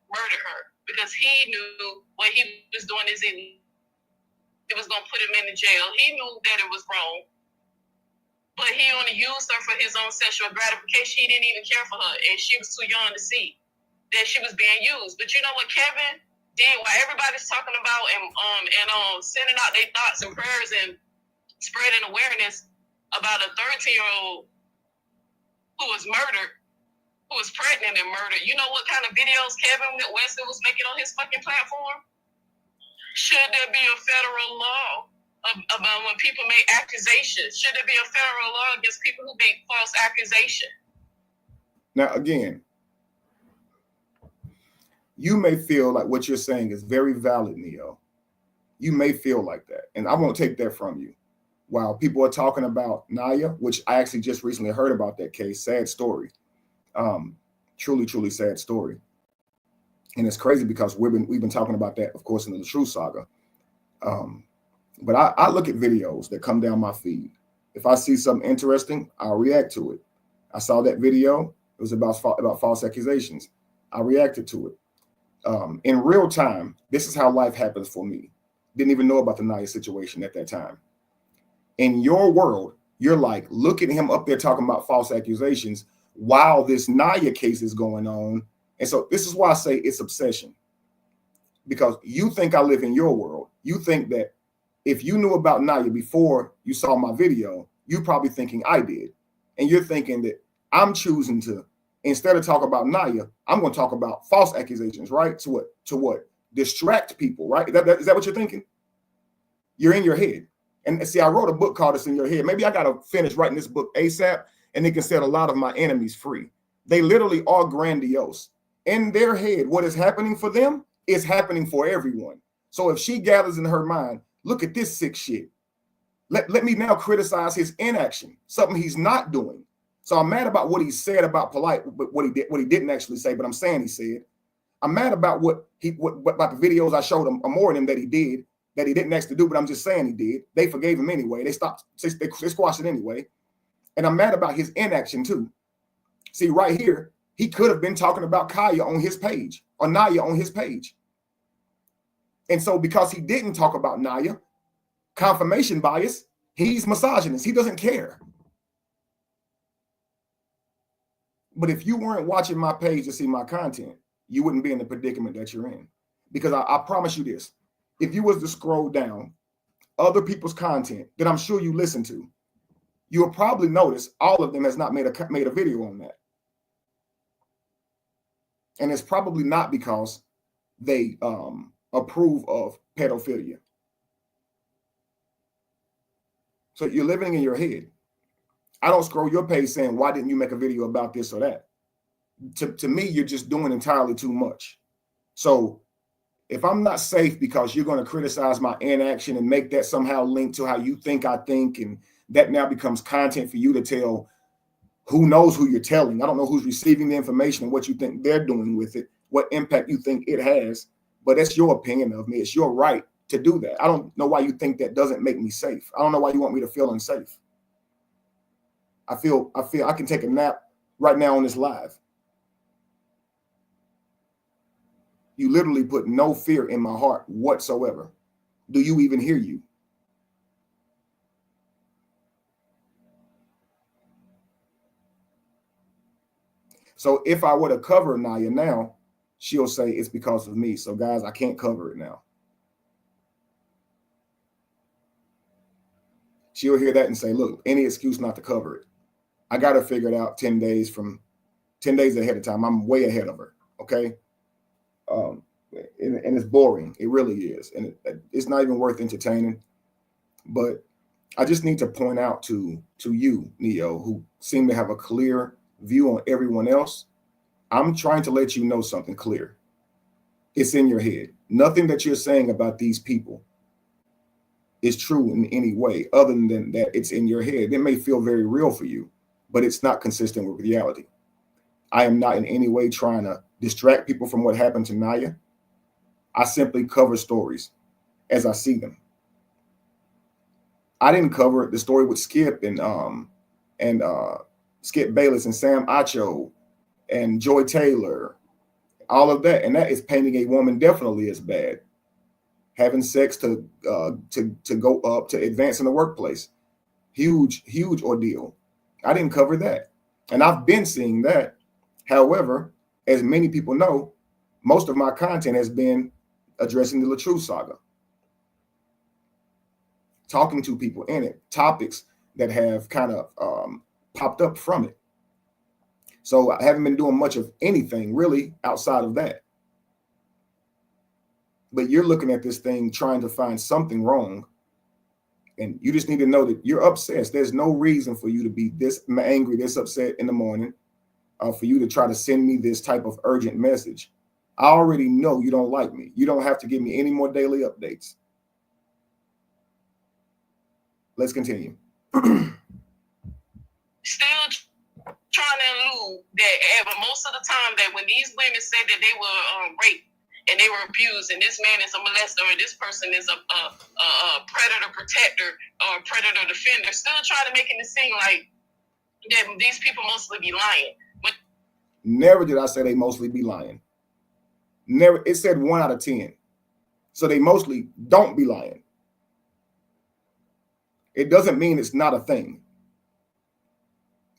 murdered her because he knew what he was doing is it was going to put him in the jail. He knew that it was wrong, but he only used her for his own sexual gratification. He didn't even care for her, and she was too young to see that she was being used. But you know what Kevin did, while everybody's talking about and sending out their thoughts and prayers and spreading awareness about a 13-year-old who was murdered, who was pregnant and murdered. You know what kind of videos Kevin Weston was making on his fucking platform? Should there be a federal law about when people make accusations? Should there be a federal law against people who make false accusations? Now, again, you may feel like what you're saying is very valid, Neo. You may feel like that, and I won't take that from you. While people are talking about Naya, which I actually just recently heard about that case, sad story. Truly, truly sad story. And it's crazy because we've been talking about that, of course, in the True Saga. But I look at videos that come down my feed. If I see something interesting, I'll react to it. I saw that video. It was about false accusations. I reacted to it. In real time, this is how life happens for me. Didn't even know about the Naya situation at that time. In your world, you're like, look at him up there talking about false accusations while this Naya case is going on. And so this is why I say it's obsession. Because you think I live in your world. You think that if you knew about Naya before you saw my video, you're probably thinking I did. And you're thinking that I'm choosing to, instead of talk about Naya, I'm going to talk about false accusations, right? To what? Distract people, right? Is that what you're thinking? You're in your head. And see, I wrote a book called It's in Your Head. Maybe I got to finish writing this book ASAP, and it can set a lot of my enemies free. They literally are grandiose. In their head, what is happening for them is happening for everyone. So if she gathers in her mind, look at this sick shit. Let me now criticize his inaction, something he's not doing. So I'm mad about what he said about Polite, but what he didn't actually say, but I'm saying he said. I'm mad about what about the videos I showed him, more of them that he did, that he didn't actually do, but I'm just saying he did. They forgave him anyway. They squashed it anyway. And I'm mad about his inaction too. See, right here, he could have been talking about Kaya on his page or Naya on his page. And so because he didn't talk about Naya, confirmation bias, he's misogynist. He doesn't care. But if you weren't watching my page to see my content, you wouldn't be in the predicament that you're in. Because I promise you this, if you was to scroll down other people's content that I'm sure you listen to, you'll probably notice all of them has not made a video on that. And it's probably not because they approve of pedophilia. So you're living in your head. I don't scroll your page saying, why didn't you make a video about this or that? To me, you're just doing entirely too much. So if I'm not safe because you're going to criticize my inaction and make that somehow linked to how you think I think, and that now becomes content for you to tell, who knows who you're telling. I don't know who's receiving the information and what you think they're doing with it, what impact you think it has, but that's your opinion of me. It's your right to do that. I don't know why you think that doesn't make me safe. I don't know why you want me to feel unsafe. I feel I can take a nap right now on this live. You literally put no fear in my heart whatsoever. Do you even hear you? So if I were to cover Naya now, she'll say it's because of me. So guys, I can't cover it now. She'll hear that and say, look, any excuse not to cover it. I got to figure it out 10 days ahead of time. I'm way ahead of her. Okay. And it's boring. It really is. And it's not even worth entertaining. But I just need to point out to you, Neo, who seem to have a clear view on everyone else. I'm trying to let you know something clear. It's in your head. Nothing that you're saying about these people is true in any way other than that it's in your head. It may feel very real for you, but it's not consistent with reality. I am not in any way trying to distract people from what happened to Naya. I simply cover stories as I see them. I didn't cover the story with Skip and Skip Bayless and Sam Acho and Joy Taylor, all of that. And that is painting a woman definitely as bad. Having sex to go up, to advance in the workplace. Huge, huge ordeal. I didn't cover that. And I've been seeing that. However, as many people know, most of my content has been addressing the LaTrue saga. Talking to people in it, topics that have kind of popped up from it. So I haven't been doing much of anything really outside of that. But you're looking at this thing trying to find something wrong. And you just need to know that you're upset. There's no reason for you to be this angry, this upset in the morning, for you to try to send me this type of urgent message. I already know you don't like me. You don't have to give me any more daily updates. Let's continue. Still trying to that most of the time that when these women say that they were raped and they were abused, and this man is a molester, or this person is a predator protector or predator defender, still trying to make it seem like that these people mostly be lying. But never did I say they mostly be lying. Never. It said 1 out of 10. So they mostly don't be lying. It doesn't mean it's not a thing.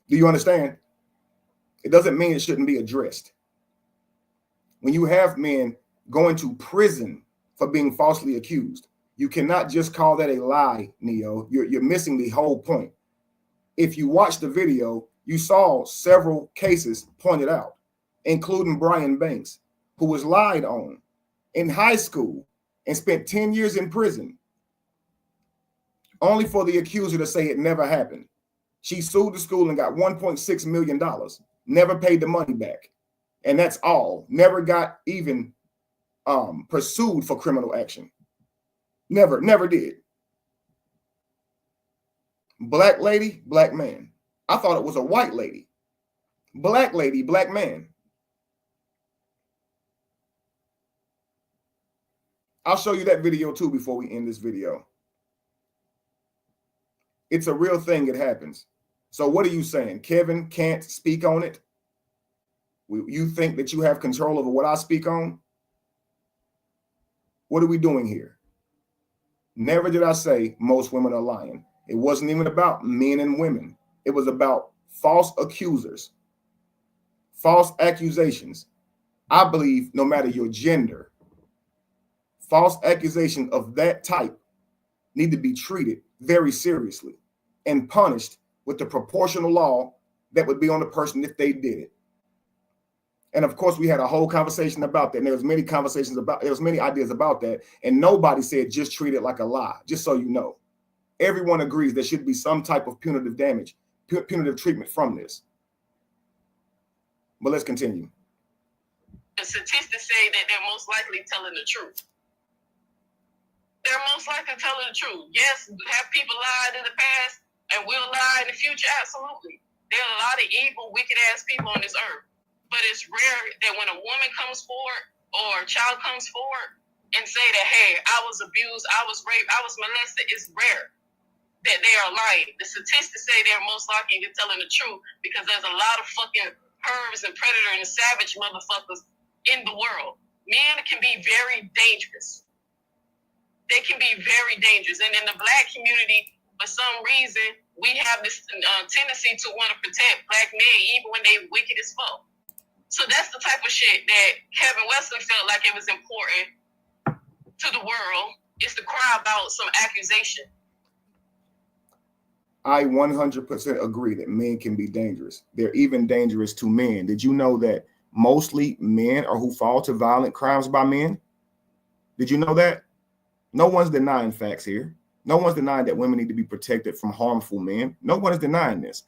Do you understand? It doesn't mean it shouldn't be addressed. When you have men going to prison for being falsely accused, you cannot just call that a lie, Neo. You're missing the whole point. If you watch the video, you saw several cases pointed out, including Brian Banks, who was lied on in high school and spent 10 years in prison, only for the accuser to say it never happened. She sued the school and got $1.6 million, never paid the money back. And that's all. Never got even pursued for criminal action. Never did. Black lady, black man. I thought it was a white lady. Black lady, black man. I'll show you that video too before we end this video. It's a real thing. It happens. So what are you saying? Kevin can't speak on it? You think that you have control over what I speak on? What are we doing here? Never did I say most women are lying. It wasn't even about men and women. It was about false accusers, false accusations. I believe no matter your gender, false accusations of that type need to be treated very seriously and punished with the proportional law that would be on the person if they did it. And of course, we had a whole conversation about that. And there was many ideas about that. And nobody said just treat it like a lie, just so you know. Everyone agrees there should be some type of punitive damage, punitive treatment from this. But let's continue. The statistics say that they're most likely telling the truth. They're most likely telling the truth. Yes, have people lied in the past and will lie in the future? Absolutely. There are a lot of evil, wicked-ass people on this earth. But it's rare that when a woman comes forward or a child comes forward and say that, hey, I was abused, I was raped, I was molested, it's rare that they are lying. The statistics say they're most likely to telling the truth because there's a lot of fucking pervs and predator and savage motherfuckers in the world. Men can be very dangerous. They can be very dangerous. And in the black community, for some reason, we have this tendency to want to protect black men even when they wicked as fuck. So that's the type of shit that Kevin Wesley felt like it was important to the world, is to cry about some accusation. I 100% agree that men can be dangerous. They're even dangerous to men. Did you know that mostly men are who fall to violent crimes by men? Did you know that? No one's denying facts here. No one's denying that women need to be protected from harmful men. No one is denying this.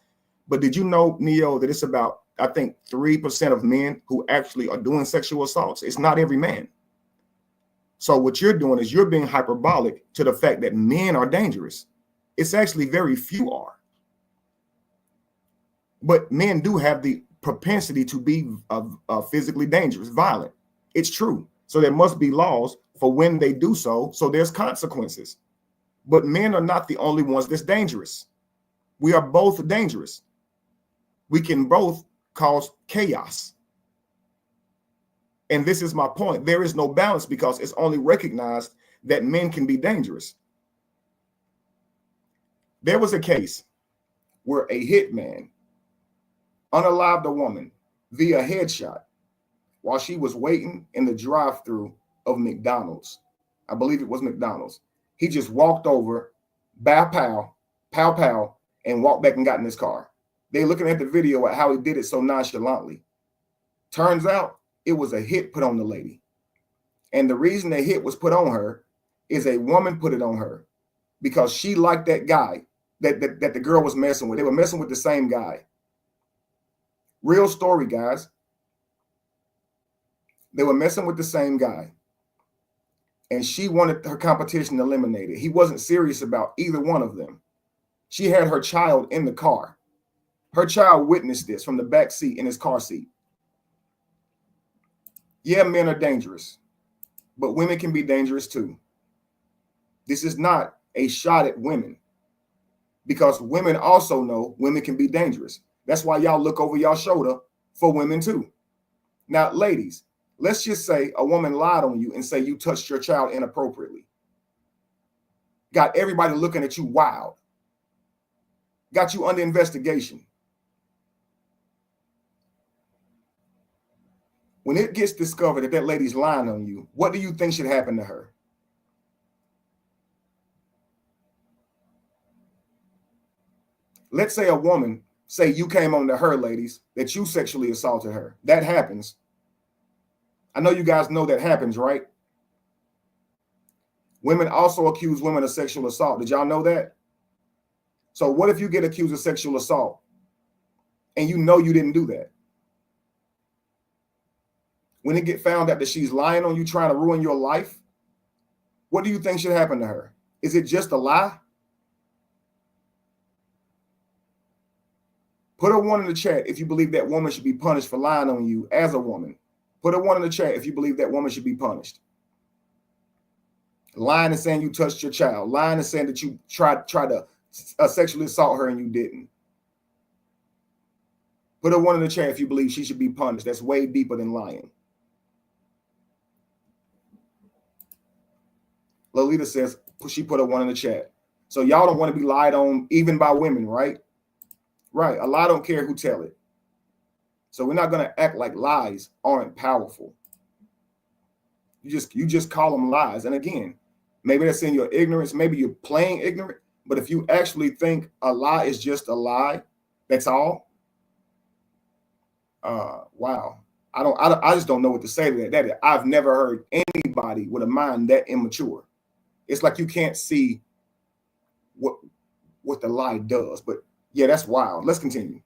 But did you know, Neo, that it's about, I think, 3% of men who actually are doing sexual assaults? It's not every man. So what you're doing is you're being hyperbolic to the fact that men are dangerous. It's actually very few are. But men do have the propensity to be physically dangerous, violent. It's true. So there must be laws for when they do so. So there's consequences. But men are not the only ones that's dangerous. We are both dangerous. We can both cause chaos. And this is my point. There is no balance because it's only recognized that men can be dangerous. There was a case where a hitman unalived a woman via headshot while she was waiting in the drive-thru of McDonald's. I believe it was McDonald's. He just walked over, pow, and walked back and got in his car. They're looking at the video at how he did it so nonchalantly. Turns out it was a hit put on the lady. And the reason the hit was put on her is a woman put it on her because she liked that guy that the girl was messing with. They were messing with the same guy. Real story, guys. They were messing with the same guy. And she wanted her competition eliminated. He wasn't serious about either one of them. She had her child in the car. Her child witnessed this from the back seat in his car seat. Yeah, men are dangerous, but women can be dangerous too. This is not a shot at women, because women also know women can be dangerous. That's why y'all look over y'all shoulder for women too. Now, ladies, let's just say a woman lied on you and say you touched your child inappropriately. Got everybody looking at you wild. Got you under investigation. When it gets discovered that that lady's lying on you, what do you think should happen to her? Let's say a woman, say you came on to her, ladies, that you sexually assaulted her. That happens. I know you guys know that happens, right? Women also accuse women of sexual assault. Did y'all know that? So what if you get accused of sexual assault and you know you didn't do that? When it get found out that she's lying on you, trying to ruin your life, what do you think should happen to her? Is it just a lie? Put a 1 in the chat if you believe that woman should be punished for lying on you as a woman. Put a 1 in the chat if you believe that woman should be punished. Lying and saying you touched your child. Lying and saying that you tried to sexually assault her and you didn't. Put a 1 in the chat if you believe she should be punished. That's way deeper than lying. Lolita says she put a 1 in the chat. So y'all don't want to be lied on even by women, right? Right. A lie don't care who tell it. So we're not going to act like lies aren't powerful. You just call them lies. And again, maybe that's in your ignorance. Maybe you're playing ignorant. But if you actually think a lie is just a lie, that's all. Wow. I just don't know what to say to that. I've never heard anybody with a mind that immature. It's like you can't see what the lie does. But yeah, that's wild. Let's continue.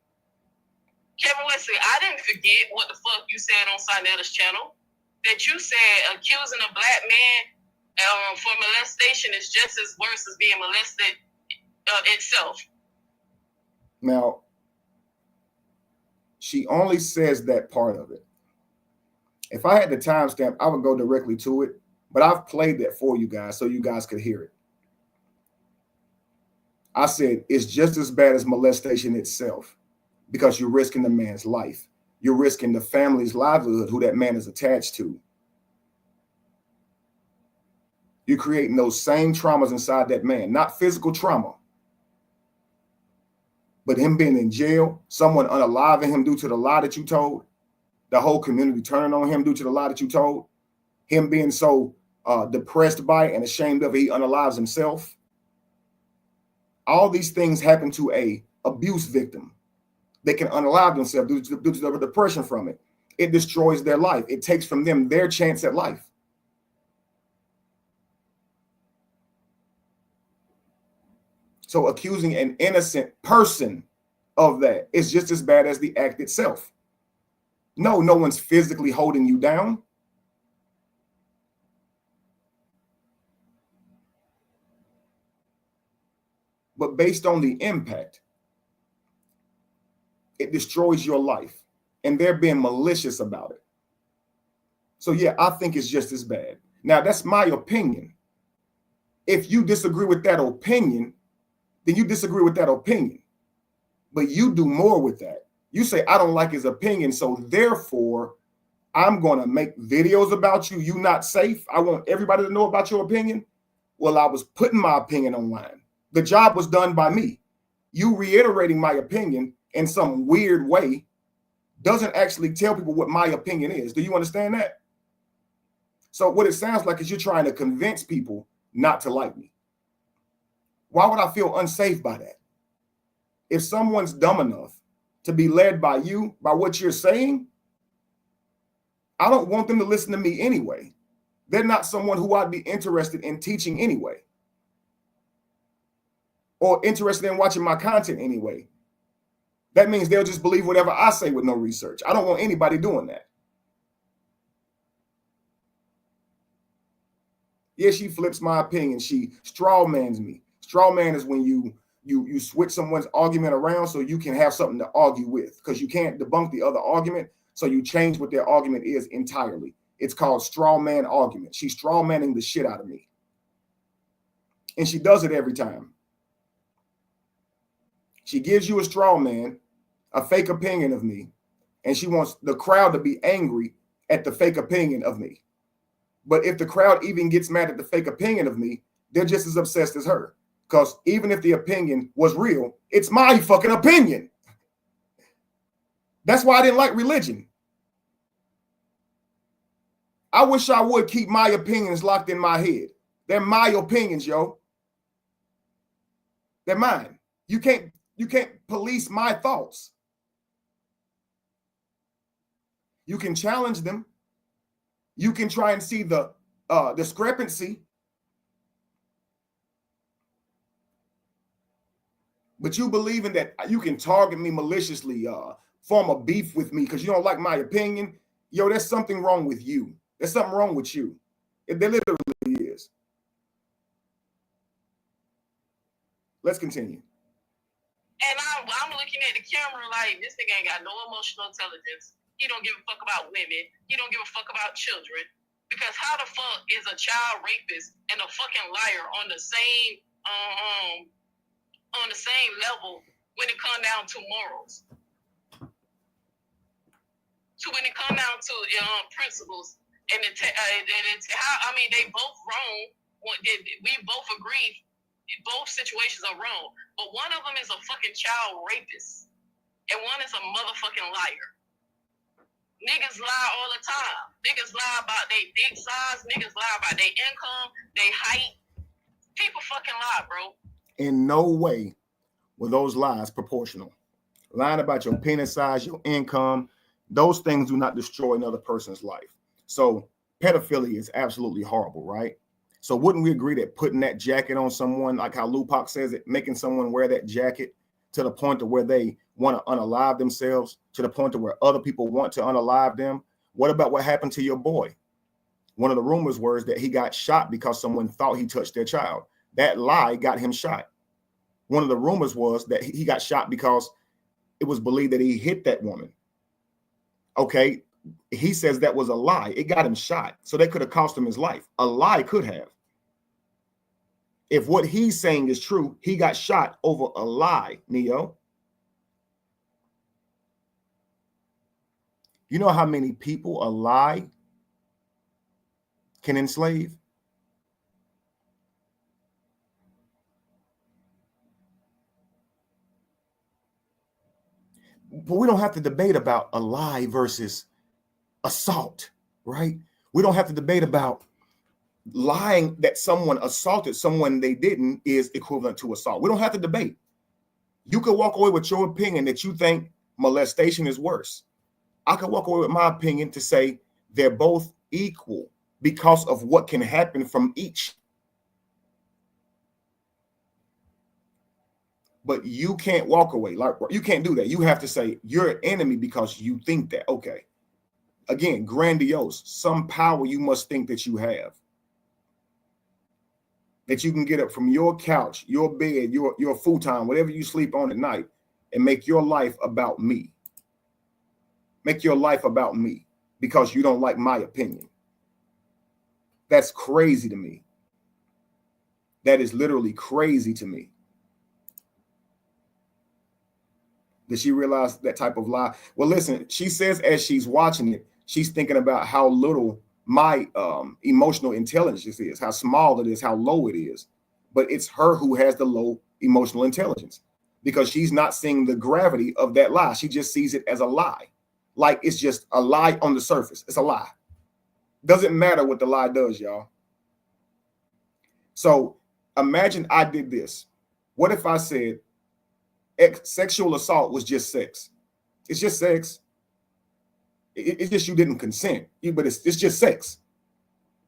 Kevin Wesley, I didn't forget what the fuck you said on Sinetta's channel. That you said accusing a black man for molestation is just as worse as being molested itself. Now, she only says that part of it. If I had the timestamp, I would go directly to it, but I've played that for you guys so you guys could hear it. I said it's just as bad as molestation itself, because you're risking the man's life. You're risking the family's livelihood, who that man is attached to. You're creating those same traumas inside that man, not physical trauma, but him being in jail, someone unaliving him due to the lie that you told, the whole community turning on him due to the lie that you told, him being so depressed by it and ashamed of it, he unalives himself. All these things happen to a abuse victim. They can unalive themselves due to the depression from it. It destroys their life. It takes from them their chance at life. So accusing an innocent person of that is just as bad as the act itself. No one's physically holding you down. But based on the impact, it destroys your life, and they're being malicious about it. So yeah, I think it's just as bad. Now, that's my opinion. If you disagree with that opinion, then you disagree with that opinion. But you do more with that. You say, I don't like his opinion, so therefore, I'm going to make videos about you. You not safe. I want everybody to know about your opinion. Well, I was putting my opinion online. The job was done by me. You reiterating my opinion in some weird way doesn't actually tell people what my opinion is. Do you understand that? So what it sounds like is you're trying to convince people not to like me. Why would I feel unsafe by that? If someone's dumb enough to be led by you, by what you're saying, I don't want them to listen to me anyway. They're not someone who I'd be interested in teaching anyway, or interested in watching my content anyway. That means they'll just believe whatever I say with no research. I don't want anybody doing that. Yeah, she flips my opinion. She straw mans me. Straw man is when you you switch someone's argument around so you can have something to argue with, because you can't debunk the other argument. So you change what their argument is entirely. It's called straw man argument. She's straw manning the shit out of me. And she does it every time. She gives you a straw man, a fake opinion of me, and she wants the crowd to be angry at the fake opinion of me. But if the crowd even gets mad at the fake opinion of me, they're just as obsessed as her. Because even if the opinion was real, it's my fucking opinion. That's why I didn't like religion. I wish I would keep my opinions locked in my head. They're my opinions, yo. They're mine. You can't police my thoughts. You can challenge them. You can try and see the discrepancy. But you believe in that you can target me maliciously, form a beef with me because you don't like my opinion. Yo, there's something wrong with you. There's something wrong with you. There literally is. Let's continue. And I'm looking at the camera like, this nigga ain't got no emotional intelligence. He don't give a fuck about women. He don't give a fuck about children. Because how the fuck is a child rapist and a fucking liar on the same level when it comes down to morals? So when it comes down to principles and they both wrong. We both agree both situations are wrong, but one of them is a fucking child rapist and one is a motherfucking liar. Niggas lie all the time. Niggas lie about their dick size. Niggas lie about their income, their height. People fucking lie, bro. In no way were those lies proportional. Lying about your penis size, your income, those things do not destroy another person's life. So pedophilia is absolutely horrible, right? So wouldn't we agree that putting that jacket on someone, like how Lupac says it, making someone wear that jacket to the point to where they want to unalive themselves, to the point to where other people want to unalive them? What about what happened to your boy? One of the rumors was that he got shot because someone thought he touched their child. That lie got him shot. One of the rumors was that he got shot because it was believed that he hit that woman. Okay, he says that was a lie. It got him shot. So that could have cost him his life. A lie could have. If what he's saying is true, he got shot over a lie, Neo. You know how many people a lie can enslave? But we don't have to debate about a lie versus assault, right? We don't have to debate about lying that someone assaulted someone they didn't is equivalent to assault. We don't have to debate. You could walk away with your opinion that you think molestation is worse. I could walk away with my opinion to say they're both equal because of what can happen from each. But you can't walk away. Like, you can't do that. You have to say you're an enemy because you think that. Okay. Again, grandiose. Some power you must think that you have. That you can get up from your couch, your bed, your futon, whatever you sleep on at night, and make your life about me. Make your life about me because you don't like my opinion. That's crazy to me. That is literally crazy to me. Did she realize that type of lie? Well, listen, she says as she's watching it, she's thinking about how little my emotional intelligence is, how small it is, how low it is. But it's her who has the low emotional intelligence because she's not seeing the gravity of that lie. She just sees it as a lie. Like it's just a lie on the surface. It's a lie. Doesn't matter what the lie does, y'all. So imagine I did this. What if I said sexual assault was just sex? It's just sex. It's just you didn't consent. But it's just sex.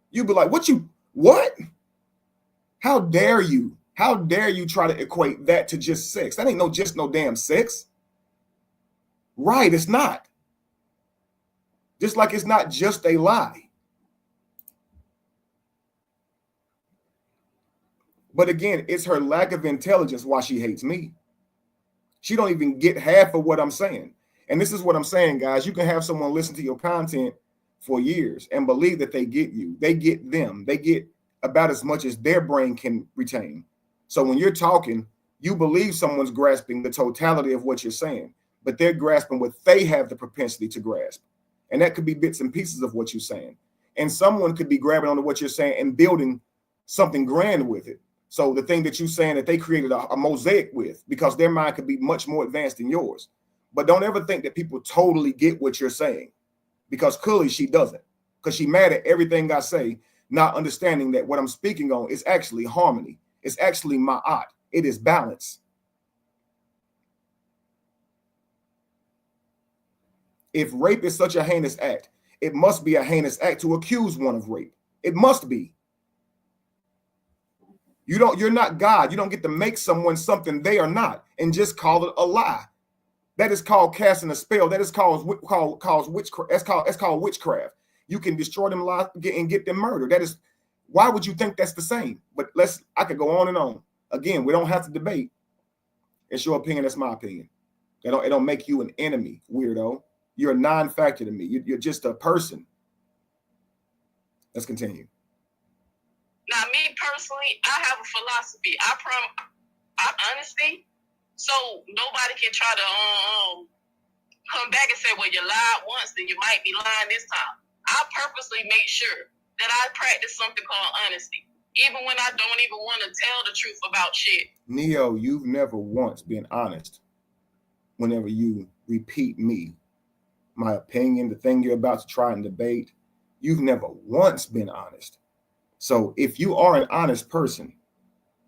You'd be like, what? How dare you? How dare you try to equate that to just sex? That ain't just no damn sex. Right, it's not. Just like it's not just a lie. But again, it's her lack of intelligence why she hates me. She don't even get half of what I'm saying. And this is what I'm saying, guys. You can have someone listen to your content for years and believe that they get you. They get them. They get about as much as their brain can retain. So when you're talking, you believe someone's grasping the totality of what you're saying, but they're grasping what they have the propensity to grasp. And that could be bits and pieces of what you're saying. And someone could be grabbing onto what you're saying and building something grand with it. So the thing that you're saying that they created a mosaic with, because their mind could be much more advanced than yours. But don't ever think that people totally get what you're saying, because clearly she doesn't, because she's mad at everything I say, not understanding that what I'm speaking on is actually harmony. It's actually ma'at. It is balance. If rape is such a heinous act, it must be a heinous act to accuse one of rape. It must be. You're not God. You don't get to make someone something they are not and just call it a lie. That is called casting a spell. That is called witchcraft. That's called witchcraft. You can destroy them and get them murdered. That is, why would you think that's the same? But I could go on and on. Again, we don't have to debate. It's your opinion. That's my opinion. It don't make you an enemy, weirdo. You're a non-factor to me. You're just a person. Let's continue. Now, me personally, I have a philosophy. I'm honesty. So nobody can try to come back and say, well, you lied once, then you might be lying this time. I purposely make sure that I practice something called honesty, even when I don't even want to tell the truth about shit. Neo, you've never once been honest whenever you repeat me, my opinion, the thing you're about to try and debate. You've never once been honest. So if you are an honest person,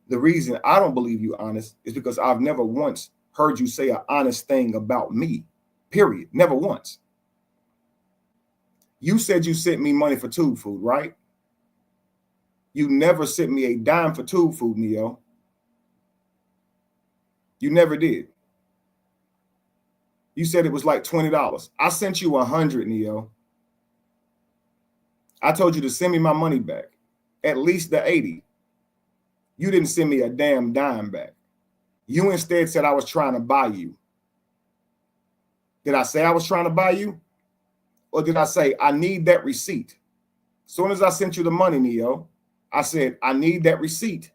the reason I don't believe you honest is because I've never once heard you say an honest thing about me, period. Never once. You said you sent me money for tube food, right? You never sent me a dime for tube food, Neo. You never did. You said it was like $20. I sent you $100, Neo. I told you to send me my money back, at least the 80. You didn't send me a damn dime back. You instead said I was trying to buy you. Did I say I was trying to buy you? Or did I say I need that receipt? As soon as I sent you the money, Neo, I said I need that receipt.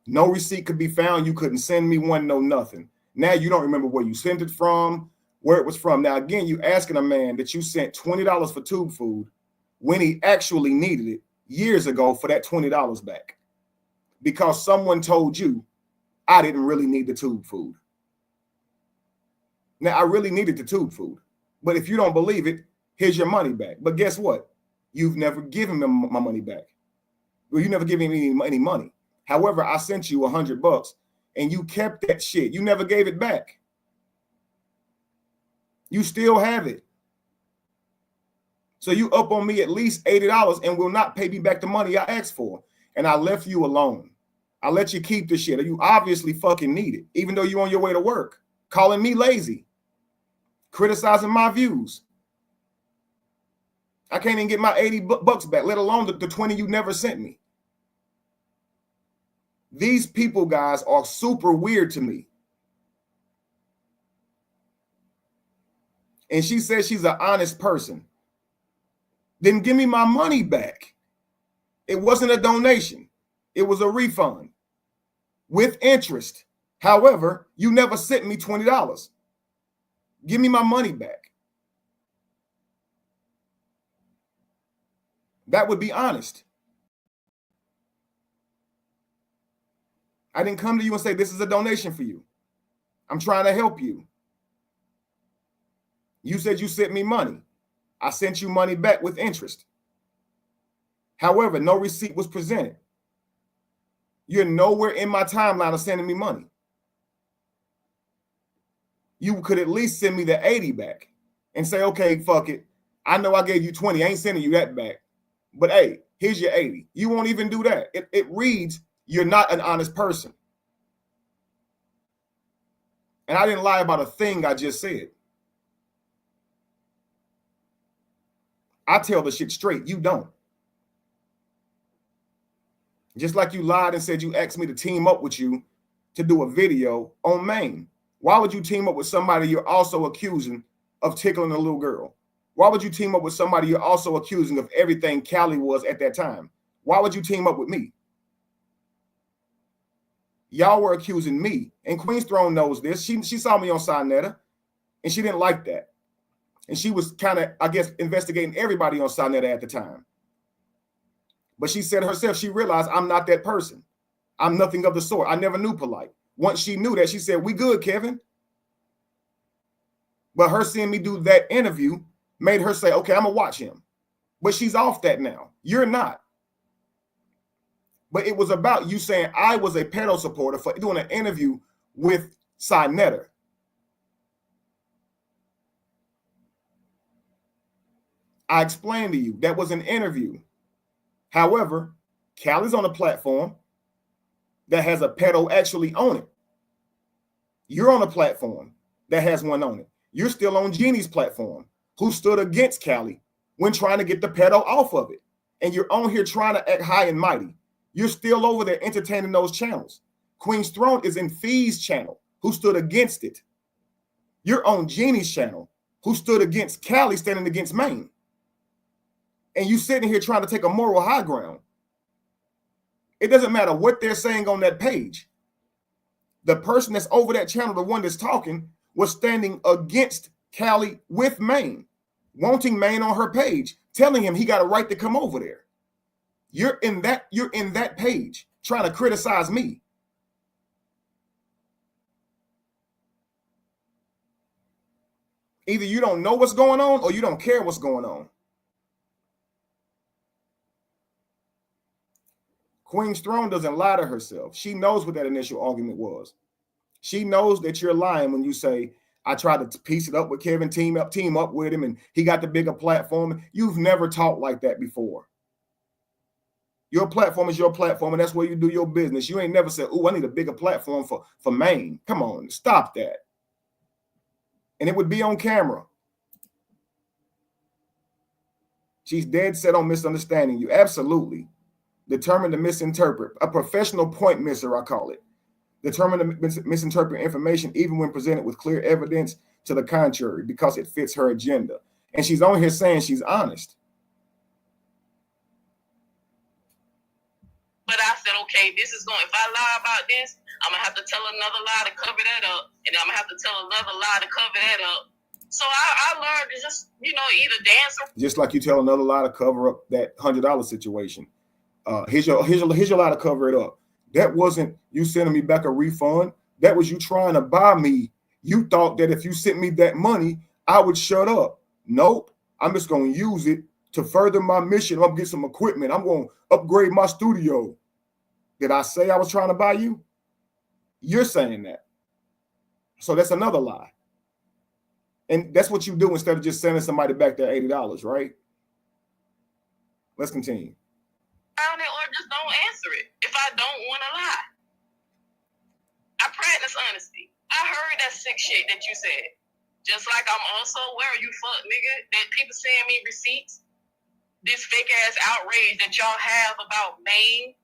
No receipt could be found. You couldn't send me one, no nothing. Now you don't remember where you sent it from, where it was from. Now, again, you asking a man that you sent $20 for tube food when he actually needed it years ago for that $20 back, because someone told you I didn't really need the tube food. Now, I really needed the tube food, but if you don't believe it, here's your money back. But guess what? You've never given me my money back. Well, you never given me any money. However, I sent you $100 and you kept that shit. You never gave it back. You still have it. So you up on me at least $80 and will not pay me back the money I asked for. And I left you alone. I let you keep the shit. You obviously fucking need it, even though you're on your way to work, calling me lazy, criticizing my views. I can't even get my $80 back, let alone the 20 you never sent me. These people, guys, are super weird to me. And she says she's an honest person. Then give me my money back. It wasn't a donation. It was a refund with interest. However, you never sent me $20. Give me my money back. That would be honest. I didn't come to you and say, this is a donation for you. I'm trying to help you. You said you sent me money. I sent you money back with interest. However, no receipt was presented. You're nowhere in my timeline of sending me money. You could at least send me the 80 back and say, okay, fuck it. I know I gave you 20. I ain't sending you that back. But hey, here's your 80. You won't even do that. It reads, you're not an honest person. And I didn't lie about a thing I just said. I tell the shit straight. You don't. Just like you lied and said you asked me to team up with you to do a video on Maine. Why would you team up with somebody you're also accusing of tickling a little girl? Why would you team up with somebody you're also accusing of everything Callie was at that time? Why would you team up with me? Y'all were accusing me, and Queen's Throne knows this. She saw me on Sinetta, and she didn't like that. And she was kind of, I guess, investigating everybody on Sinetta at the time. But she said herself, she realized I'm not that person. I'm nothing of the sort. I never knew Polite. Once she knew that, she said, we good, Kevin. But her seeing me do that interview made her say, okay, I'm going to watch him. But she's off that now. You're not. But it was about you saying I was a pedo supporter for doing an interview with Sinetta. I explained to you that was an interview. However, Callie's on a platform that has a pedo actually on it. You're on a platform that has one on it. You're still on Jeannie's platform, who stood against Callie when trying to get the pedo off of it. And you're on here trying to act high and mighty. You're still over there entertaining those channels. Queen's Throne is in Fee's channel, who stood against it. You're on Jeannie's channel, who stood against Callie standing against Maine. And you sitting here trying to take a moral high ground. It doesn't matter what they're saying on that page. The person that's over that channel, the one that's talking, was standing against Callie with Maine, wanting Maine on her page, telling him he got a right to come over there. You're in that page trying to criticize me. Either you don't know what's going on or you don't care what's going on. Queen's Throne doesn't lie to herself. She knows what that initial argument was. She knows that you're lying when you say, I tried to piece it up with Kevin, team up with him, and he got the bigger platform. You've never talked like that before. Your platform is your platform, and that's where you do your business. You ain't never said, oh, I need a bigger platform for Maine. Come on, stop that. And it would be on camera. She's dead set on misunderstanding you. Absolutely. Determined to misinterpret. A professional point misser, I call it. Determined to misinterpret information even when presented with clear evidence to the contrary because it fits her agenda. And she's on here saying she's honest. But I said, okay, this is going, if I lie about this, I'm going to have to tell another lie to cover that up. And I'm going to have to tell another lie to cover that up. So I learned to just, either dance or... Just like you tell another lie to cover up that $100 situation. Here's your lie to cover it up. That wasn't you sending me back a refund. That was you trying to buy me. You thought that if you sent me that money, I would shut up. Nope. I'm just going to use it to further my mission. I'm going to get some equipment. I'm going to upgrade my studio. Did I say I was trying to buy you? You're saying that. So that's another lie. And that's what you do instead of just sending somebody back their $80, right? Let's continue. Or just don't answer it if I don't want to lie. I practice honesty. I heard that sick shit that you said. Just like I'm also aware, you fuck nigga, that people send me receipts. This fake ass outrage that y'all have about Maine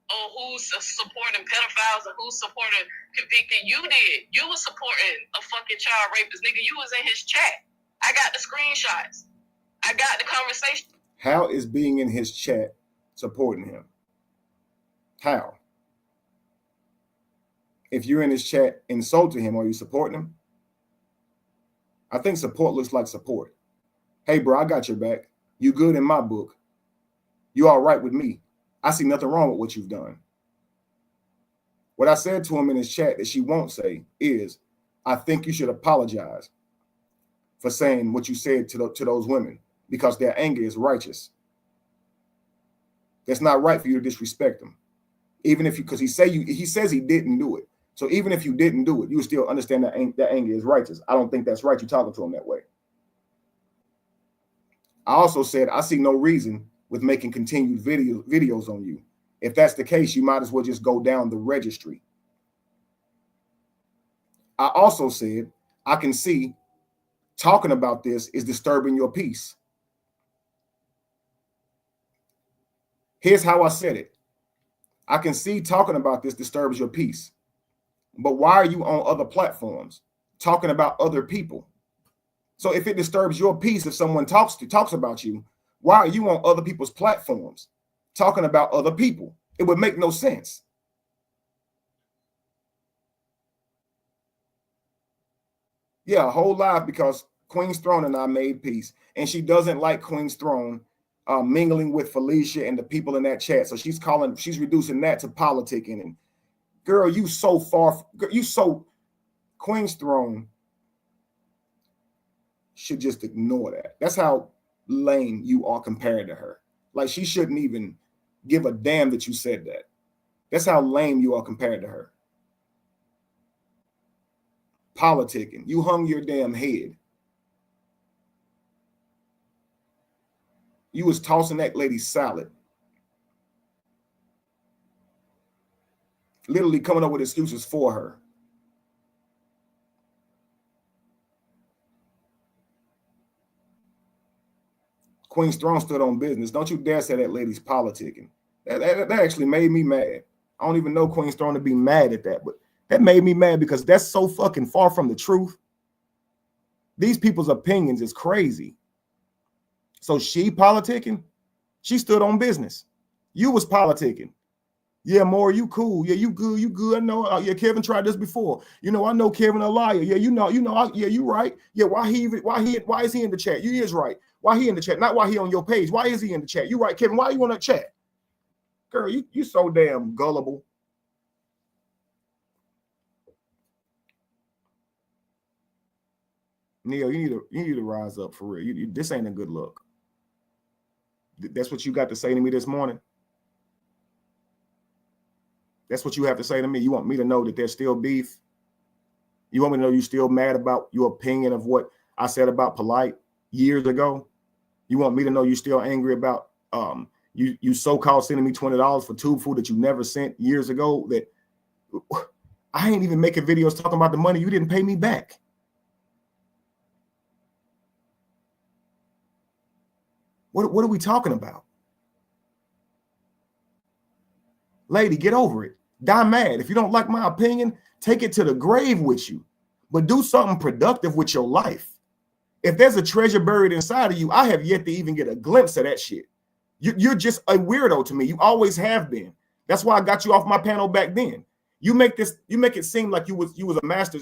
or who's supporting pedophiles or who's supporting convicted. You did. You was supporting a fucking child rapist. Nigga, you was in his chat. I got the screenshots. I got the conversation. How is being in his chat supporting him? How? If you're in his chat insulting him, are you supporting him? I think support looks like support. Hey, bro, I got your back. You good in my book. You all right with me. I see nothing wrong with what you've done. What I said to him in his chat that she won't say is, I think you should apologize for saying what you said to those women because their anger is righteous. That's not right for you to disrespect them. Even if because he says he didn't do it. So even if you didn't do it, you still understand that anger is righteous. I don't think that's right. You're talking to him that way. I also said, I see no reason with making continued videos on you. If that's the case, you might as well just go down the registry. I also said, I can see talking about this is disturbing your peace. Here's how I said it. I can see talking about this disturbs your peace. But why are you on other platforms talking about other people? So if it disturbs your peace, if someone talks about you, why are you on other people's platforms talking about other people? It would make no sense. Yeah, a whole life because Queen's Throne and I made peace. And she doesn't like Queen's Throne mingling with Felicia and the people in that chat. So she's reducing that to politicking. And girl, you so far, Queen's Throne should just ignore that. That's how lame you are compared to her. Like, she shouldn't even give a damn that you said that. That's how lame you are compared to her. Politicking. You hung your damn head. You was tossing that lady salad. Literally coming up with excuses for her. Queen's Throne stood on business. Don't you dare say that lady's politicking. That actually made me mad. I don't even know Queen's Throne to be mad at that, but that made me mad because that's so fucking far from the truth. These people's opinions is crazy. So she politicking? She stood on business. You was politicking. Yeah, More, you cool. Yeah, you good. I know. Yeah, Kevin tried this before. You know, I know Kevin a liar. Yeah, yeah, you right. Yeah, why is he in the chat? You is right. Why he in the chat? Not why he on your page. Why is he in the chat? You right, Kevin. Why you on that chat? Girl, you so damn gullible. Neil, you need to rise up for real. This ain't a good look. That's what you got to say to me this morning. That's what you have to say to me. You want me to know that there's still beef? You want me to know you're still mad about your opinion of what I said about Polite years ago? You want me to know you're still angry about you so-called sending me $20 for tube food that you never sent years ago? That I ain't even making videos talking about the money you didn't pay me back. What are we talking about? Lady, get over it. Die mad. If you don't like my opinion, take it to the grave with you. But do something productive with your life. If there's a treasure buried inside of you, I have yet to even get a glimpse of that shit. You're just a weirdo to me. You always have been. That's why I got you off my panel back then. You make it seem like you was a master.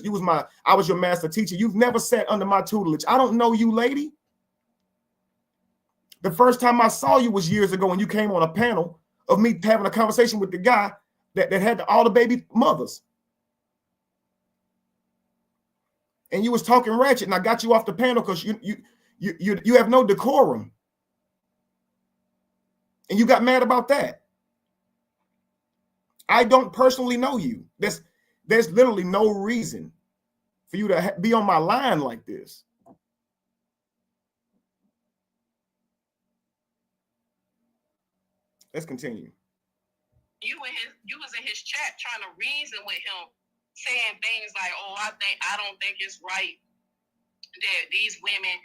I was your master teacher. You've never sat under my tutelage. I don't know you, lady. The first time I saw you was years ago when you came on a panel of me having a conversation with the guy that had all the baby mothers. And you was talking ratchet, and I got you off the panel because you have no decorum. And you got mad about that. I don't personally know you. There's literally no reason for you to be on my line like this. Let's continue. You was in his chat trying to reason with him, saying things like, "Oh, I don't think it's right that these women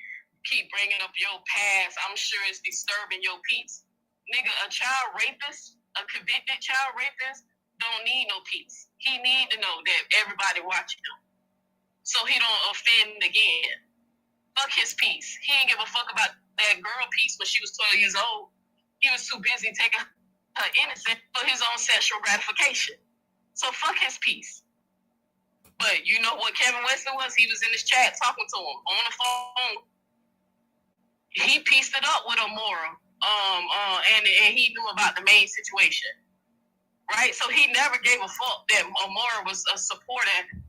keep bringing up your past. I'm sure it's disturbing your peace." Nigga, a child rapist, a convicted child rapist, don't need no peace. He need to know that everybody watching him, so he don't offend again. Fuck his peace. He ain't give a fuck about that girl peace when she was 12 years old. He was too busy taking her innocent for his own sexual gratification. So fuck his peace. But you know what Kevin Wesley was? He was in his chat talking to him on the phone. He pieced it up with Amora. And he knew about the main situation. Right? So he never gave a fuck that Amora was a supporter.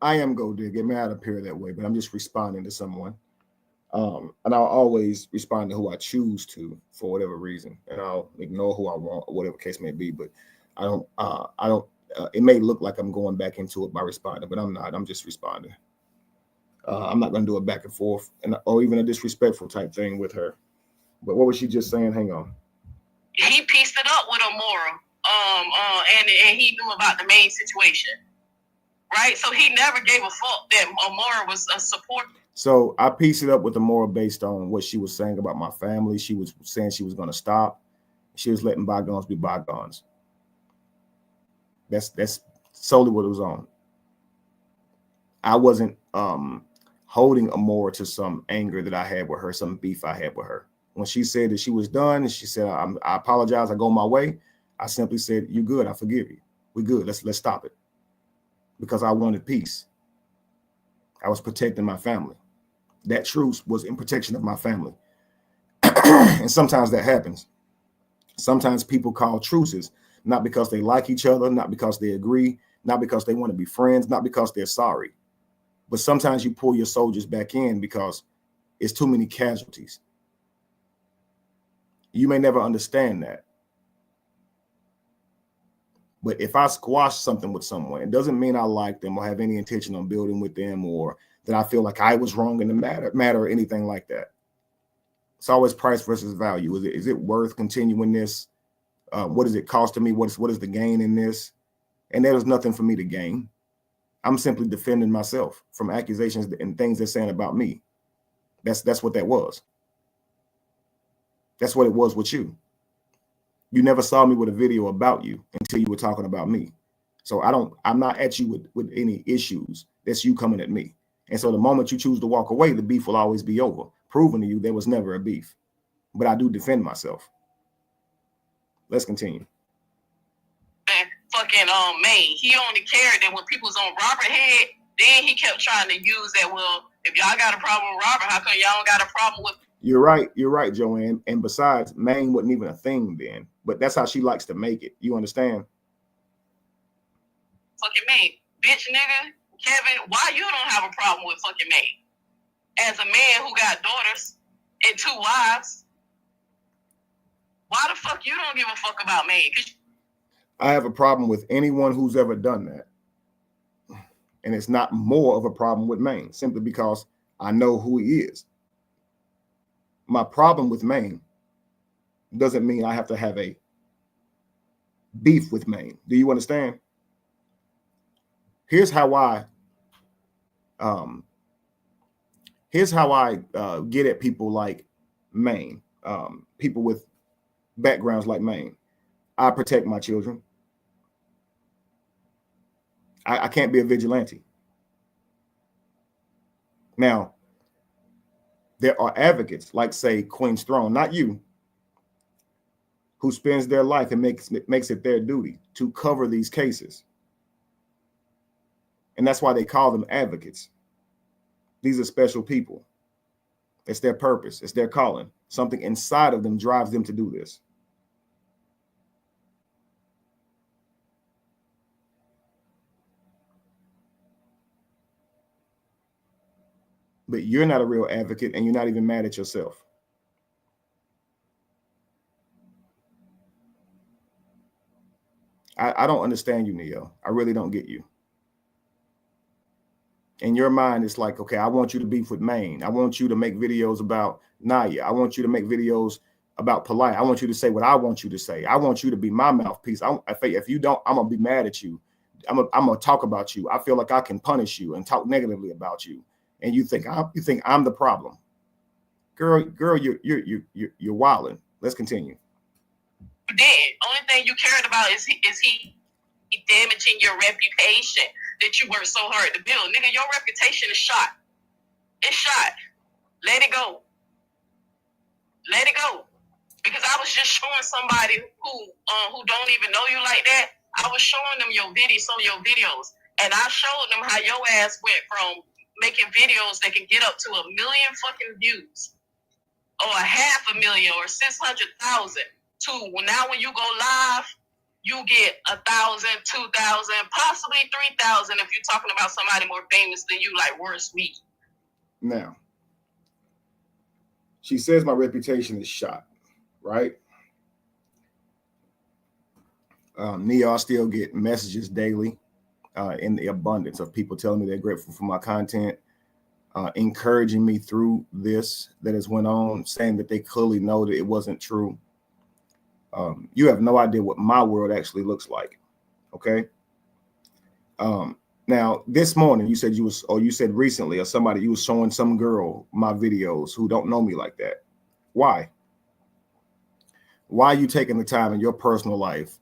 I am Go Dig. It may not appear that way, but I'm just responding to someone. And I'll always respond to who I choose to for whatever reason. And I'll ignore who I want, or whatever case may be. But I don't, it may look like I'm going back into it by responding, but I'm not. I'm just responding. I'm not going to do a back and forth or even a disrespectful type thing with her. But what was she just saying? Hang on. He pieced it up with Amora. And he knew about the main situation. Right? So he never gave a fuck that Amora was a supporter. So I pieced it up with Amora based on what she was saying about my family. She was saying she was going to stop. She was letting bygones be bygones. That's solely what it was on. I wasn't holding more to some anger that I had with her, some beef I had with her. When she said that she was done and she said, I apologize, I go my way, I simply said, you good, I forgive you. We good, let's stop it. Because I wanted peace. I was protecting my family. That truce was in protection of my family. And sometimes that happens. Sometimes people call truces, not because they like each other, not because they agree, not because they want to be friends, not because they're sorry. But sometimes you pull your soldiers back in because it's too many casualties. You may never understand that. But if I squash something with someone, it doesn't mean I like them or have any intention on building with them or that I feel like I was wrong in the matter or anything like that. It's always price versus value. Is it worth continuing this? What does it cost to me? What is the gain in this? And there was nothing for me to gain. I'm simply defending myself from accusations and things they're saying about me. That's what that was. That's what it was with you. You never saw me with a video about you until you were talking about me. So I'm not at you with any issues. That's you coming at me. And so the moment you choose to walk away, the beef will always be over, proving to you there was never a beef. But I do defend myself. Let's continue. Fucking Maine, he only cared that when people was on Robert head, then he kept trying to use that. Well, if y'all got a problem with Robert, how come y'all don't got a problem with? You're right, Joanne. And besides, Maine wasn't even a thing then. But that's how she likes to make it. You understand? Fucking Maine, bitch, nigga, Kevin. Why you don't have a problem with fucking Maine? As a man who got daughters and 2 wives, why the fuck you don't give a fuck about Maine? I have a problem with anyone who's ever done that. And it's not more of a problem with Maine, simply because I know who he is. My problem with Maine doesn't mean I have to have a beef with Maine. Do you understand? Here's how I get at people like Maine, people with backgrounds like Maine. I protect my children. I can't be a vigilante. Now, there are advocates like, say, Queen's Throne, not you, who spends their life and makes it their duty to cover these cases. And that's why they call them advocates. These are special people. It's their purpose. It's their calling. Something inside of them drives them to do this. But you're not a real advocate and you're not even mad at yourself. I don't understand you, Neo. I really don't get you. In your mind, it's like, okay, I want you to beef with Maine. I want you to make videos about Naya. I want you to make videos about Polite. I want you to say what I want you to say. I want you to be my mouthpiece. If you don't, I'm going to be mad at you. I'm going to talk about you. I feel like I can punish you and talk negatively about you. And you think I'm the problem. Girl, you're wilding. Let's continue. You did. Only thing you cared about is he damaging your reputation that you worked so hard to build. Nigga, your reputation is shot. It's shot. Let it go. Let it go. Because I was just showing somebody who don't even know you like that. I was showing them some of your videos. And I showed them how your ass went from making videos that can get up to 1 million fucking views or 500,000 or 600,000 to now when you go live, you get 1,000, 2,000, possibly 3,000 if you're talking about somebody more famous than you, like Worst Week. Now, she says my reputation is shot, right? Neo, I still get messages daily in the abundance of people telling me they're grateful for my content, encouraging me through this that has went on, saying that they clearly know that it wasn't true. You have no idea what my world actually looks like. Okay. Now this morning you said recently, or somebody, you was showing some girl my videos who don't know me like that. Why? Why are you taking the time in your personal life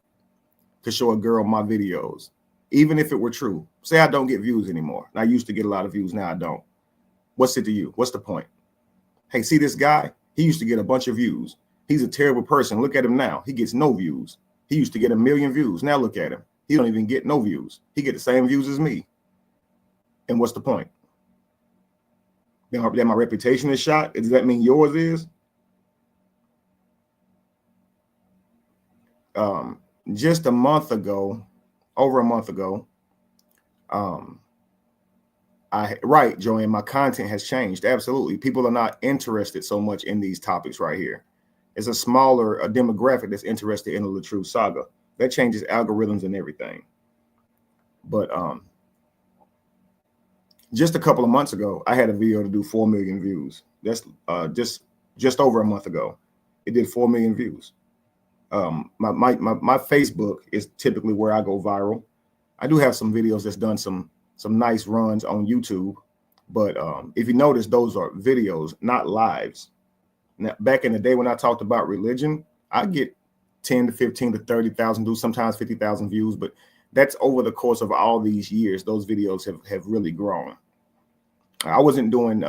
to show a girl my videos, even if it were true. Say I don't get views anymore. I used to get a lot of views. Now I don't. What's it to you? What's the point? Hey, see this guy? He used to get a bunch of views. He's a terrible person. Look at him now. He gets no views. He used to get 1 million views. Now look at him. He don't even get no views. He get the same views as me. And what's the point? That my reputation is shot? Does that mean yours is? Just a month ago, over a month ago, right, Joanne, my content has changed. Absolutely. People are not interested so much in these topics right here. It's a smaller demographic that's interested in the LaTruth saga. That changes algorithms and everything. But just a couple of months ago, I had a video to do 4 million views. That's just over a month ago. It did 4 million views. My Facebook is typically where I go viral. I do have some videos that's done some nice runs on YouTube, but if you notice, those are videos, not lives. Now, back in the day when I talked about religion, I get 10 to 15 to 30,000 views, sometimes 50,000 views, but that's over the course of all these years. Those videos have really grown. I wasn't doing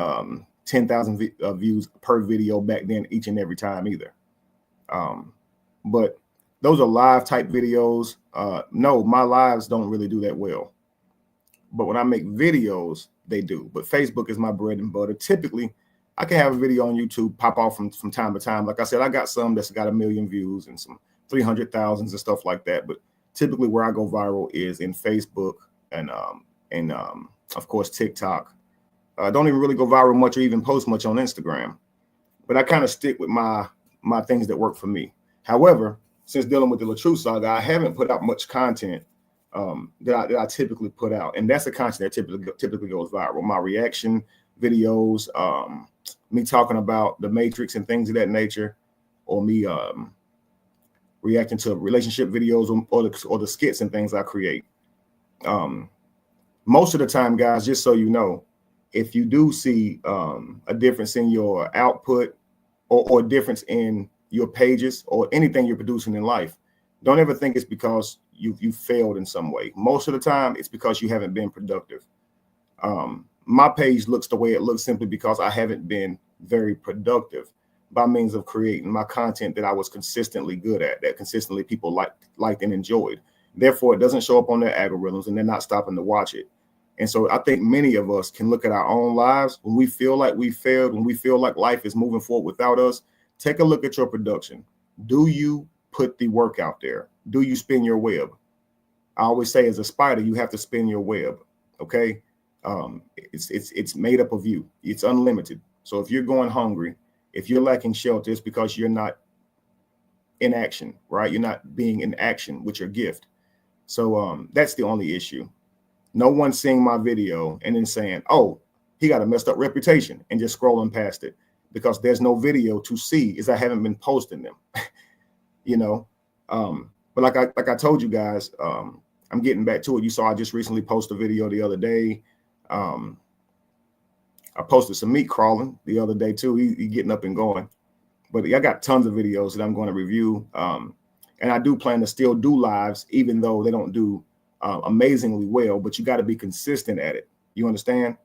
10,000 views per video back then, each and every time either. But those are live type videos. No, my lives don't really do that well. But when I make videos, they do. But Facebook is my bread and butter. Typically, I can have a video on YouTube pop off from time to time. Like I said, I got some that's got 1 million views and some 300,000 and stuff like that. But typically where I go viral is in Facebook and of course, TikTok. I don't even really go viral much or even post much on Instagram. But I kind of stick with my things that work for me. However, since dealing with the LaTruth saga, I haven't put out much content that I typically put out, and that's the content that typically goes viral. My reaction videos, me talking about the Matrix and things of that nature, or me reacting to relationship videos or the skits and things I create. Most of the time, guys, just so you know, if you do see a difference in your output or a difference in your pages or anything you're producing in life, don't ever think it's because you failed in some way. Most of the time, it's because you haven't been productive. My page looks the way it looks simply because I haven't been very productive by means of creating my content that I was consistently good at, that consistently people liked and enjoyed. Therefore, it doesn't show up on their algorithms and they're not stopping to watch it. And so I think many of us can look at our own lives when we feel like we failed, when we feel like life is moving forward without us. Take a look at your production. Do you put the work out there? Do you spin your web? I always say, as a spider, you have to spin your web. Okay, it's made up of you. It's unlimited. So if you're going hungry, if you're lacking shelter, it's because you're not in action, right? You're not being in action with your gift. So that's the only issue. No one seeing my video and then saying, "Oh, he got a messed up reputation," and just scrolling past it, because there's no video to see, is I haven't been posting them. You know, but like I told you guys, I'm getting back to it. You saw I just recently posted a video the other day. I posted some meat crawling the other day too. He getting up and going. But I got tons of videos that I'm going to review. And I do plan to still do lives, even though they don't do amazingly well, but you got to be consistent at it. You understand?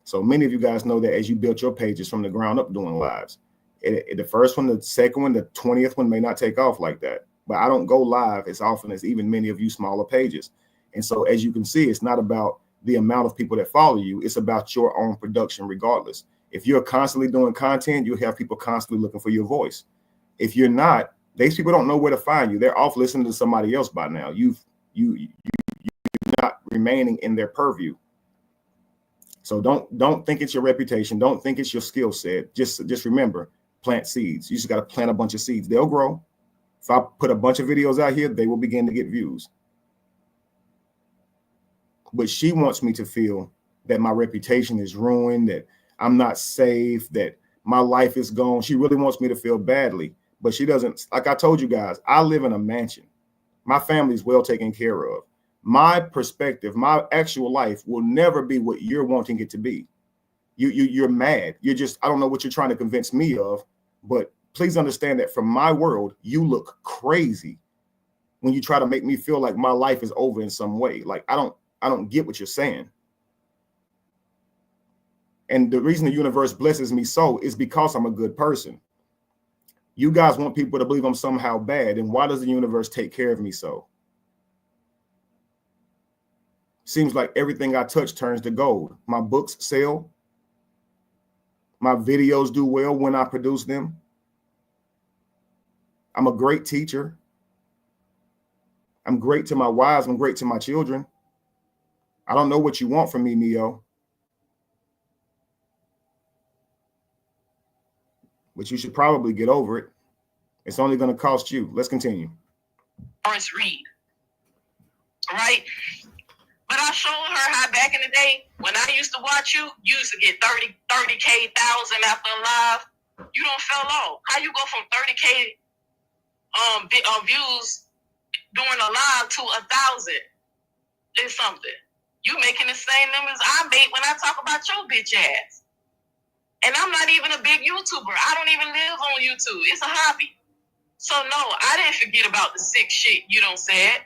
So many of you guys know that as you built your pages from the ground up doing lives, the first one, the second one, the 20th one may not take off like that. But I don't go live as often as even many of you smaller pages. And so as you can see, it's not about the amount of people that follow you. It's about your own production regardless. If you're constantly doing content, you'll have people constantly looking for your voice. If you're not, these people don't know where to find you. They're off listening to somebody else by now. You're not remaining in their purview. So don't think it's your reputation. Don't think it's your skill set. Just remember, plant seeds. You just got to plant a bunch of seeds. They'll grow. If I put a bunch of videos out here, they will begin to get views. But she wants me to feel that my reputation is ruined, that I'm not safe, that my life is gone. She really wants me to feel badly, but she doesn't. Like I told you guys, I live in a mansion. My family's well taken care of. My perspective, my actual life will never be what you're wanting it to be. You're mad. You're just, I don't know what you're trying to convince me of, but please understand that from my world, you look crazy. when you try to make me feel like my life is over in some way. Like, I don't get what you're saying. And the reason the universe blesses me so is because I'm a good person. You guys want people to believe I'm somehow bad. And why does the universe take care of me so? Seems like everything I touch turns to gold. My books sell. My videos do well when I produce them. I'm a great teacher. I'm great to my wives. I'm great to my children. I don't know what you want from me, Neo. But you should probably get over it. It's only going to cost you. Let's continue. Horace Reed, right? But I showed her how back in the day, when I used to watch you, you used to get 30K thousand after a live. You don't fell off. How you go from 30K views doing a live to 1,000 is something. You making the same numbers I made when I talk about your bitch ass. And I'm not even a big YouTuber. I don't even live on YouTube. It's a hobby. So no, I didn't forget about the sick shit you don't say it.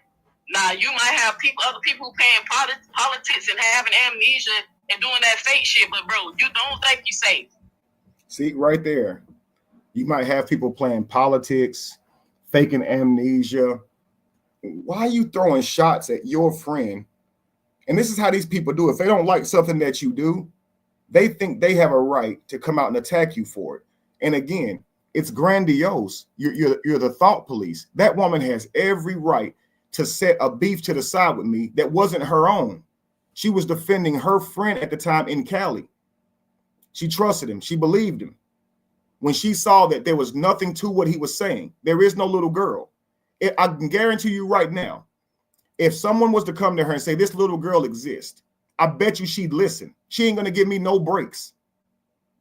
Now you might have other people who paying politics and having amnesia and doing that fake shit, but bro, you don't think you safe. See, right there. You might have people playing politics, faking amnesia. Why are you throwing shots at your friend? And this is how these people do. If they don't like something that you do, they think they have a right to come out and attack you for it. And again, it's grandiose. You're the thought police. That woman has every right to set a beef to the side with me that wasn't her own. She was defending her friend at the time in Cali. She trusted him. She believed him. When she saw that there was nothing to what he was saying, there is no little girl. I can guarantee you right now, if someone was to come to her and say, this little girl exists, I bet you she'd listen. She ain't going to give me no breaks.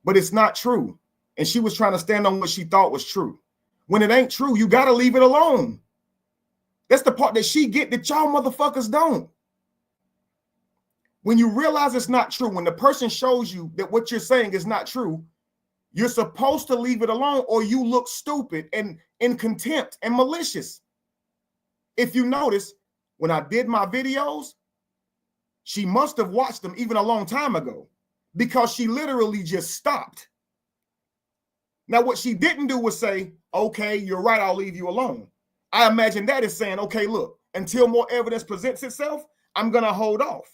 But it's not true. And she was trying to stand on what she thought was true. When it ain't true, you got to leave it alone. That's the part that she get that y'all motherfuckers don't. When you realize it's not true, when the person shows you that what you're saying is not true, you're supposed to leave it alone or you look stupid and in contempt and malicious. If you notice, when I did my videos, she must have watched them even a long time ago because she literally just stopped. Now, what she didn't do was say, okay, you're right, I'll leave you alone. I imagine that is saying, okay, look, until more evidence presents itself, I'm going to hold off.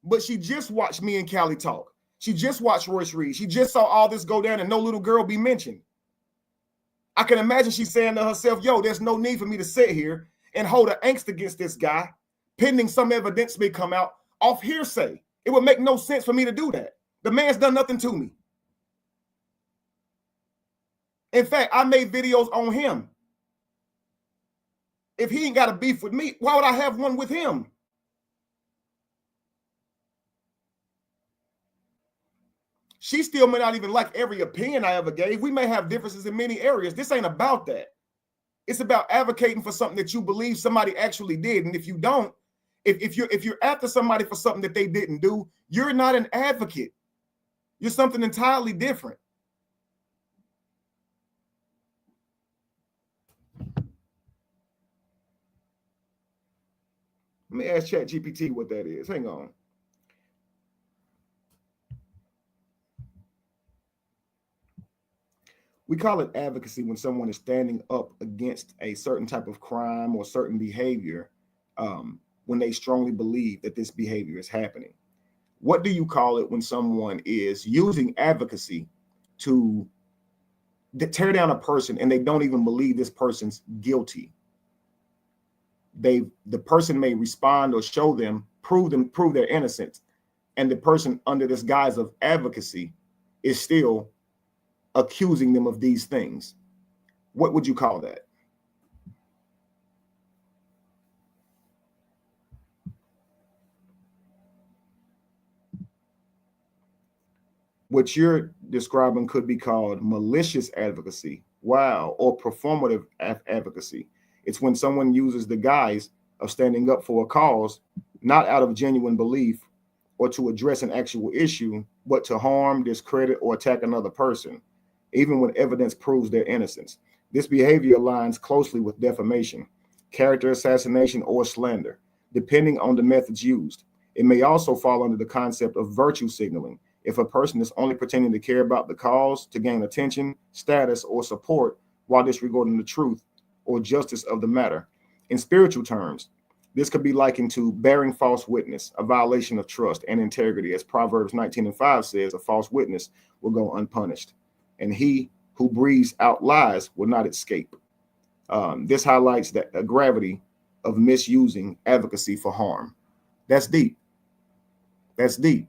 But she just watched me and Callie talk. She just watched Royce Reed. She just saw all this go down and no little girl be mentioned. I can imagine she's saying to herself, yo, there's no need for me to sit here and hold an angst against this guy, pending some evidence may come out off hearsay. It would make no sense for me to do that. The man's done nothing to me. In fact, I made videos on him. If he ain't got a beef with me, why would I have one with him? She still may not even like every opinion I ever gave. We may have differences in many areas. This ain't about that. It's about advocating for something that you believe somebody actually did. And if you don't, if you're after somebody for something that they didn't do, you're not an advocate. You're something entirely different. Let me ask ChatGPT what that is. Hang on. We call it advocacy when someone is standing up against a certain type of crime or certain behavior when they strongly believe that this behavior is happening. What do you call it when someone is using advocacy to tear down a person and they don't even believe this person's guilty? The person may respond or show them, prove their innocence, and the person under this guise of advocacy is still accusing them of these things. What would you call that? What you're describing could be called malicious advocacy. Wow. Or performative advocacy. It's when someone uses the guise of standing up for a cause, not out of genuine belief or to address an actual issue, but to harm, discredit, or attack another person, even when evidence proves their innocence. This behavior aligns closely with defamation, character assassination, or slander, depending on the methods used. It may also fall under the concept of virtue signaling if a person is only pretending to care about the cause to gain attention, status, or support while disregarding the truth or justice of the matter. In spiritual terms, this could be likened to bearing false witness, a violation of trust and integrity. As Proverbs 19:5 says, a false witness will go unpunished, and he who breathes out lies will not escape. This highlights the gravity of misusing advocacy for harm. That's deep. That's deep.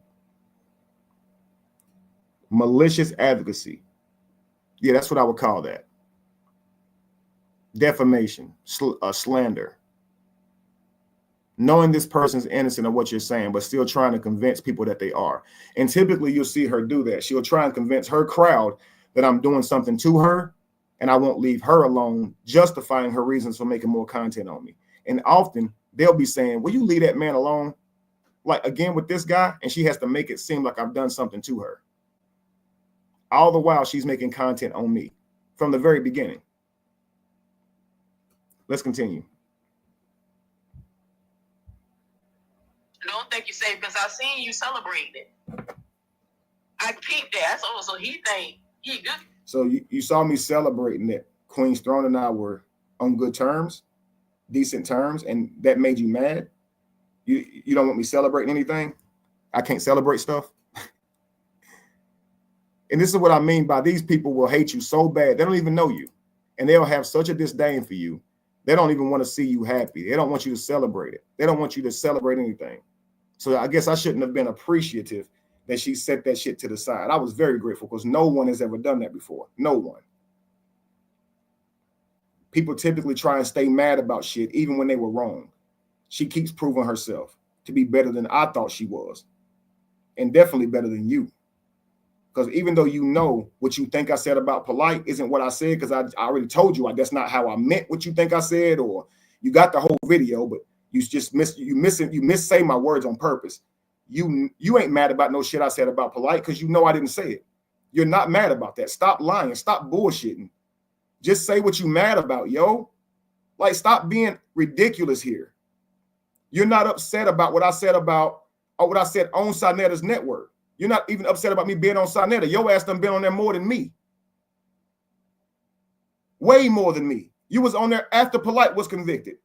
Malicious advocacy. Yeah, that's what I would call that. Defamation, slander. Knowing this person's innocent of what you're saying, but still trying to convince people that they are. And typically you'll see her do that. She'll try and convince her crowd that I'm doing something to her, and I won't leave her alone, justifying her reasons for making more content on me. And often they'll be saying, will you leave that man alone? Like again with this guy, and she has to make it seem like I've done something to her. All the while she's making content on me from the very beginning. Let's continue. I don't think you safe because I seen you celebrating it. I peeped that. So he think he good. So you saw me celebrating that Queen's Throne and I were on good terms, decent terms, and that made you mad? You don't want me celebrating anything? I can't celebrate stuff? And this is what I mean by these people will hate you so bad. They don't even know you. And they'll have such a disdain for you. They don't even want to see you happy. They don't want you to celebrate it. They don't want you to celebrate anything. So I guess I shouldn't have been appreciative that she set that shit to the side. I was very grateful because no one has ever done that before. No one. People typically try and stay mad about shit even when they were wrong. She keeps proving herself to be better than I thought she was, and definitely better than you. Because even though you know what you think I said about Polite isn't what I said, because I already told you that's not how I meant what you think I said, or you got the whole video, but you just missay my words on purpose. You ain't mad about no shit I said about Polite because you know I didn't say it. You're not mad about that. Stop lying. Stop bullshitting. Just say what you mad about, yo. Like, stop being ridiculous here. You're not upset about what I said about, or what I said on Sanetta's network. You're not even upset about me being on Sanetta. Your ass done been on there more than me. Way more than me. You was on there after Polite was convicted.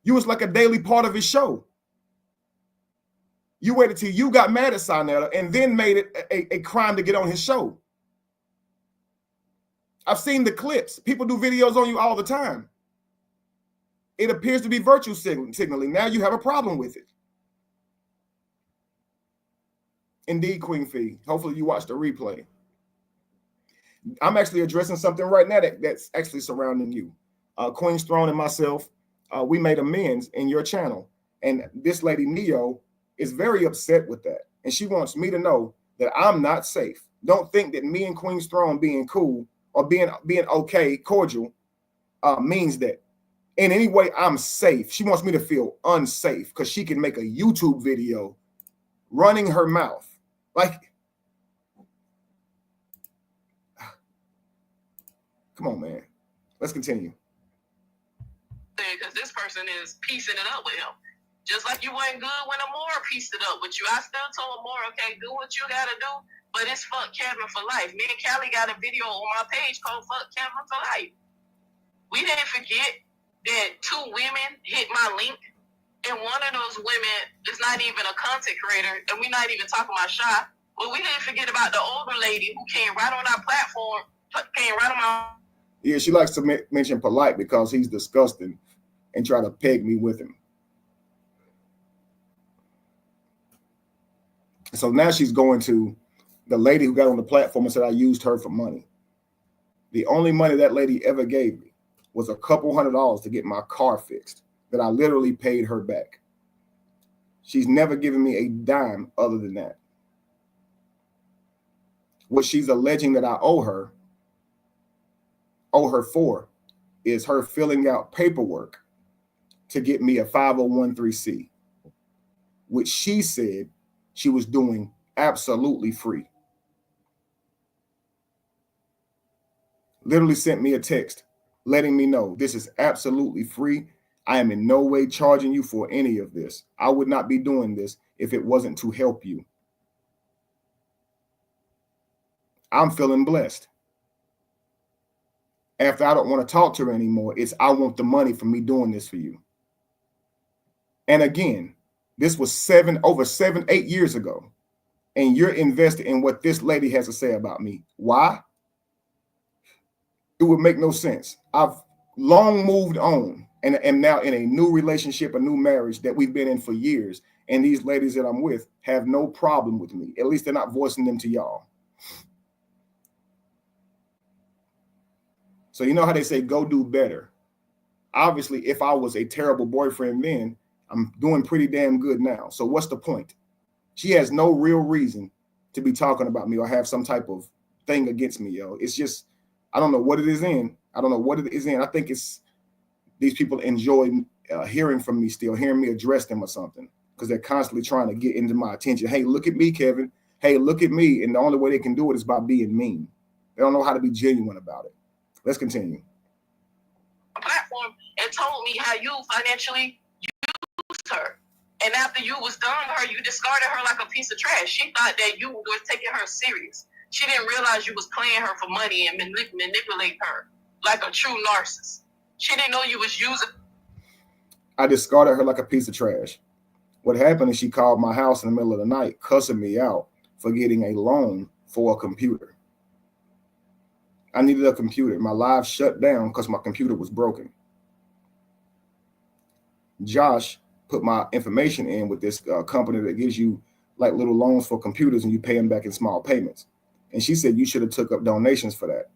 You was like a daily part of his show. You waited till you got mad at Sanetta and then made it a crime to get on his show. I've seen the clips. People do videos on you all the time. It appears to be virtue signaling. Now you have a problem with it. Indeed, Queen Fee. Hopefully you watched the replay. I'm actually addressing something right now that's actually surrounding you. Queen's Throne and myself, we made amends in your channel. And this lady, Neo, is very upset with that. And she wants me to know that I'm not safe. Don't think that me and Queen's Throne being cool or being okay, cordial, means that in any way I'm safe. She wants me to feel unsafe because she can make a YouTube video running her mouth. Like, come on, man. Let's continue. Because this person is piecing it up with him. Just like you weren't good when Amora pieced it up with you. I still told Amora, okay, do what you gotta do, but it's fuck Kevin for life. Me and Callie got a video on my page called Fuck Kevin for Life. We didn't forget that 2 women hit my link, and one of those women is not even a content creator, and we're not even talking about Shy. But we didn't forget about the older lady who came right on our platform, came right on my... Yeah, she likes to mention Polite because he's disgusting and try to peg me with him. So now she's going to the lady who got on the platform and said I used her for money. The only money that lady ever gave me was a couple $100 to get my car fixed that I literally paid her back. She's never given me a dime other than that. What she's alleging that I owe her for is her filling out paperwork to get me a 501(c)(3), which she said she was doing absolutely free. Literally sent me a text letting me know this is absolutely free. I am in no way charging you for any of this. I would not be doing this if it wasn't to help you. I'm feeling blessed. After I don't want to talk to her anymore, it's I want the money for me doing this for you. And again, this was over 8 years ago. And you're invested in what this lady has to say about me. Why? It would make no sense. I've long moved on and am now in a new relationship, a new marriage that we've been in for years. And these ladies that I'm with have no problem with me. At least they're not voicing them to y'all. So you know how they say, go do better. Obviously, if I was a terrible boyfriend then, I'm doing pretty damn good now. So what's the point? She has no real reason to be talking about me or have some type of thing against me, yo. It's just, I don't know what it is in. I don't know what it is in. I think it's these people enjoy hearing from me still, hearing me address them or something, because they're constantly trying to get into my attention. Hey, look at me, Kevin. Hey, look at me. And the only way they can do it is by being mean. They don't know how to be genuine about it. Let's continue. Platform and told me how you financially used her. And after you was done with her, you discarded her like a piece of trash. She thought that you was taking her serious. She didn't realize you was playing her for money and manipulate her like a true narcissist. She didn't know you was using. I discarded her like a piece of trash. What happened is she called my house in the middle of the night, cussing me out for getting a loan for a computer. I needed a computer. My live shut down because my computer was broken. Josh put my information in with this company that gives you like little loans for computers and you pay them back in small payments. And she said, you should have took up donations for that.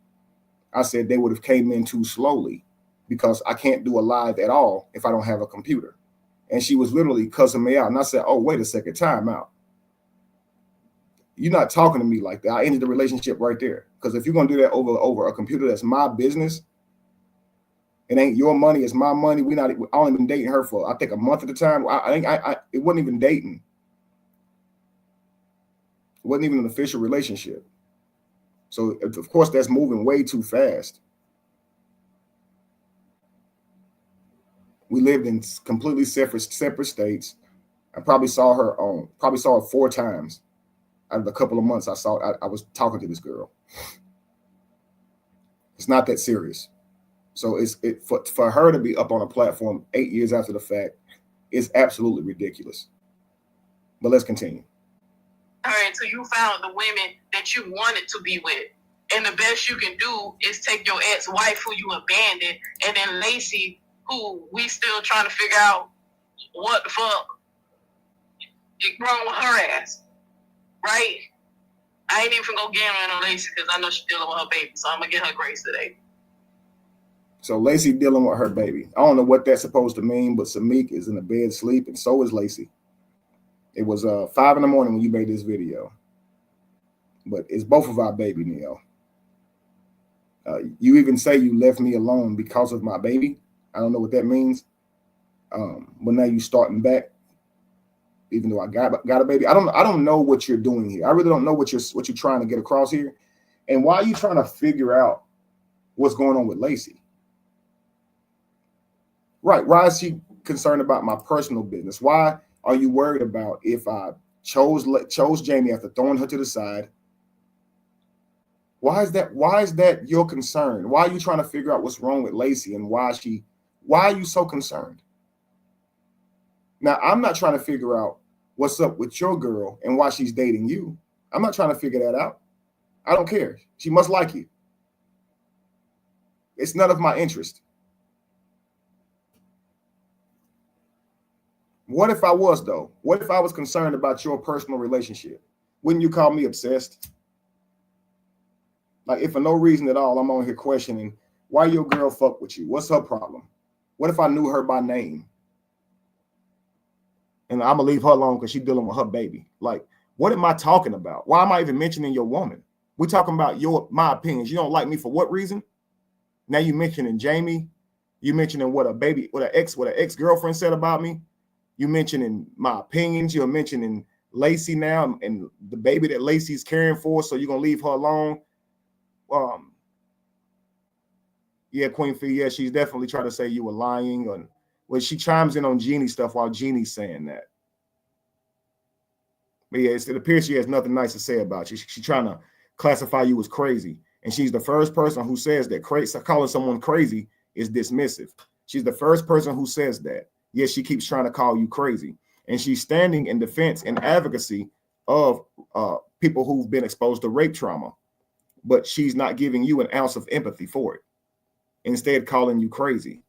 I said they would have came in too slowly because I can't do a live at all if I don't have a computer. And she was literally cussing me out. And I said, oh, wait a second, time out. You're not talking to me like that. I ended the relationship right there. Because if you're going to do that over a computer that's my business, it ain't your money, it's my money. I only been dating her for, I think, a month at a time. It wasn't even dating. It wasn't even an official relationship. So, of course, that's moving way too fast. We lived in completely separate states. I probably saw her 4 times out of a couple of months. I was talking to this girl. It's not that serious. So for her to be up on a platform 8 years after the fact is absolutely ridiculous. But let's continue. Her until you found the women that you wanted to be with. And the best you can do is take your ex-wife who you abandoned, and then Lacey, who we still trying to figure out what the fuck is wrong with her ass. Right? I ain't even gonna gambling on Lacey because I know she's dealing with her baby, so I'm gonna get her grace today. So Lacey dealing with her baby. I don't know what that's supposed to mean, but Samik is in the bed sleep, and so is Lacey. It was 5 a.m. when you made this video. But it's both of our baby, Neo. You even say you left me alone because of my baby. I don't know what that means. But now you starting back, even though I got a baby. I don't know what you're doing here. I really don't know what you're trying to get across here. And why are you trying to figure out what's going on with Lacey? Right. Why is she concerned about my personal business? Why are you worried about if I chose Jamie after throwing her to the side? Why is that your concern? Why are you trying to figure out what's wrong with Lacey and why are you so concerned? Now, I'm not trying to figure out what's up with your girl and why she's dating you. I'm not trying to figure that out. I don't care. She must like you. It's none of my interest. What if I was, though? What if I was concerned about your personal relationship? Wouldn't you call me obsessed? Like, if for no reason at all, I'm on here questioning why your girl fuck with you. What's her problem? What if I knew her by name? And I'm going to leave her alone because she's dealing with her baby. Like, what am I talking about? Why am I even mentioning your woman? We're talking about my opinions. You don't like me for what reason? Now you mentioning Jamie. You mentioning what an ex-girlfriend said about me. You mentioning my opinions. You're mentioning Lacey now and the baby that Lacey's caring for. So you're going to leave her alone. Yeah, Queen Fee, yeah, she's definitely trying to say you were lying. Or, well, she chimes in on Jeannie stuff while Jeannie's saying that. But yeah, it appears she has nothing nice to say about you. She's trying to classify you as crazy. And she's the first person who says that calling someone crazy is dismissive. She's the first person who says that. Yes, she keeps trying to call you crazy. And she's standing in defense and advocacy of people who've been exposed to rape trauma. But she's not giving you an ounce of empathy for it. Instead, calling you crazy,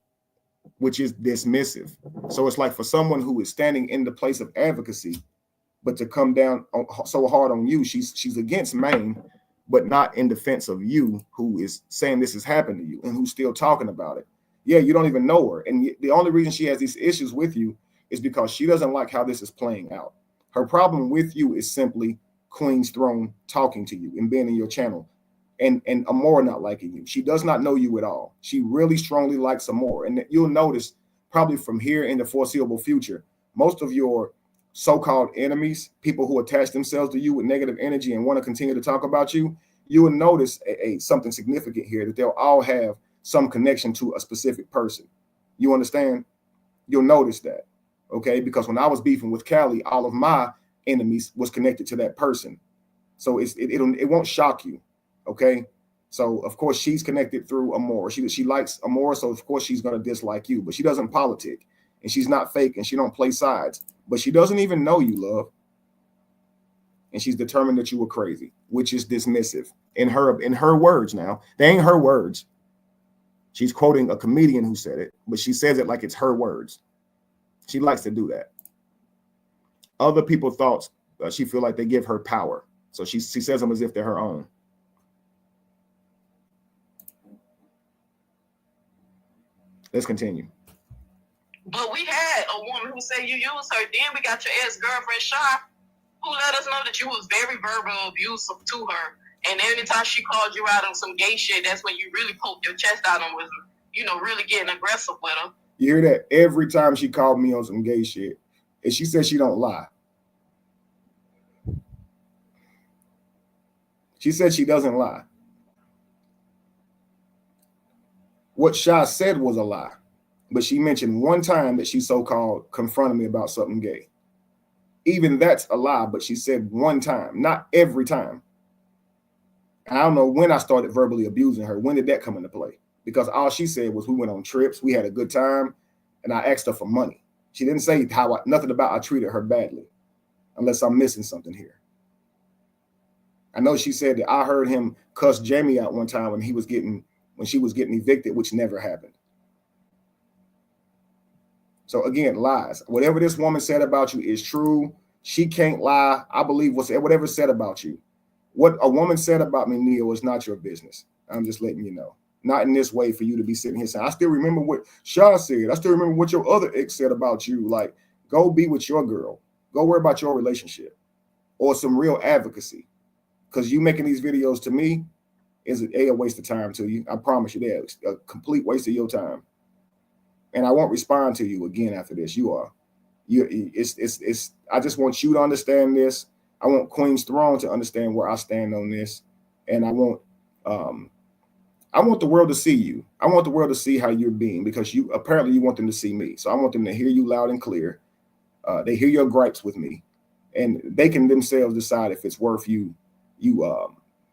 which is dismissive. So it's like for someone who is standing in the place of advocacy, but to come down so hard on you, she's against Maine, but not in defense of you, who is saying this has happened to you and who's still talking about it. Yeah, you don't even know her. And the only reason she has these issues with you is because she doesn't like how this is playing out. Her problem with you is simply Queen's Throne talking to you and being in your channel, and Amora not liking you. She does not know you at all. She really strongly likes Amora. And you'll notice probably from here in the foreseeable future, most of your so-called enemies, people who attach themselves to you with negative energy and want to continue to talk about you, you will notice something significant here, that they'll all have some connection to a specific person. You understand? You'll notice that, okay? Because when I was beefing with Callie, all of my enemies was connected to that person. So it won't shock you, okay? So of course she's connected through Amora. She likes Amora, so of course she's gonna dislike you, but she doesn't politic, and she's not fake, and she don't play sides. But she doesn't even know you, love. And she's determined that you were crazy, which is dismissive in her words. Now, they ain't her words. She's quoting a comedian who said it, but she says it like it's her words. She likes to do that. Other people's thoughts, she feel like they give her power. So she says them as if they're her own. Let's continue. But we had a woman who said you used her. Then we got your ex-girlfriend, Shy, who let us know that you was very verbal abusive to her. And anytime she called you out on some gay shit, that's when you really poked your chest out and was, really getting aggressive with her. You hear that? Every time she called me on some gay shit. And she said she don't lie. She said she doesn't lie. What Shy said was a lie. But she mentioned one time that she so-called confronted me about something gay. Even that's a lie, but she said one time, not every time. I don't know when I started verbally abusing her. When did that come into play? Because all she said was we went on trips, we had a good time, and I asked her for money. She didn't say nothing about I treated her badly, unless I'm missing something here. I know she said that I heard him cuss Jamie out one time when she was getting evicted, which never happened. So again, lies. Whatever this woman said about you is true. She can't lie. I believe whatever said about you. What a woman said about me, Neil, is not your business. I'm just letting you know. Not in this way for you to be sitting here saying, I still remember what Shaw said. I still remember what your other ex said about you. Like, go be with your girl. Go worry about your relationship or some real advocacy. Because you making these videos to me is a waste of time to you. I promise you that. It's a complete waste of your time. And I won't respond to you again after this. I just want you to understand this. I want Queen's Throne to understand where I stand on this. And I want the world to see you. I want the world to see how you're being, because you want them to see me. So I want them to hear you loud and clear. They hear your gripes with me, and they can themselves decide if it's worth you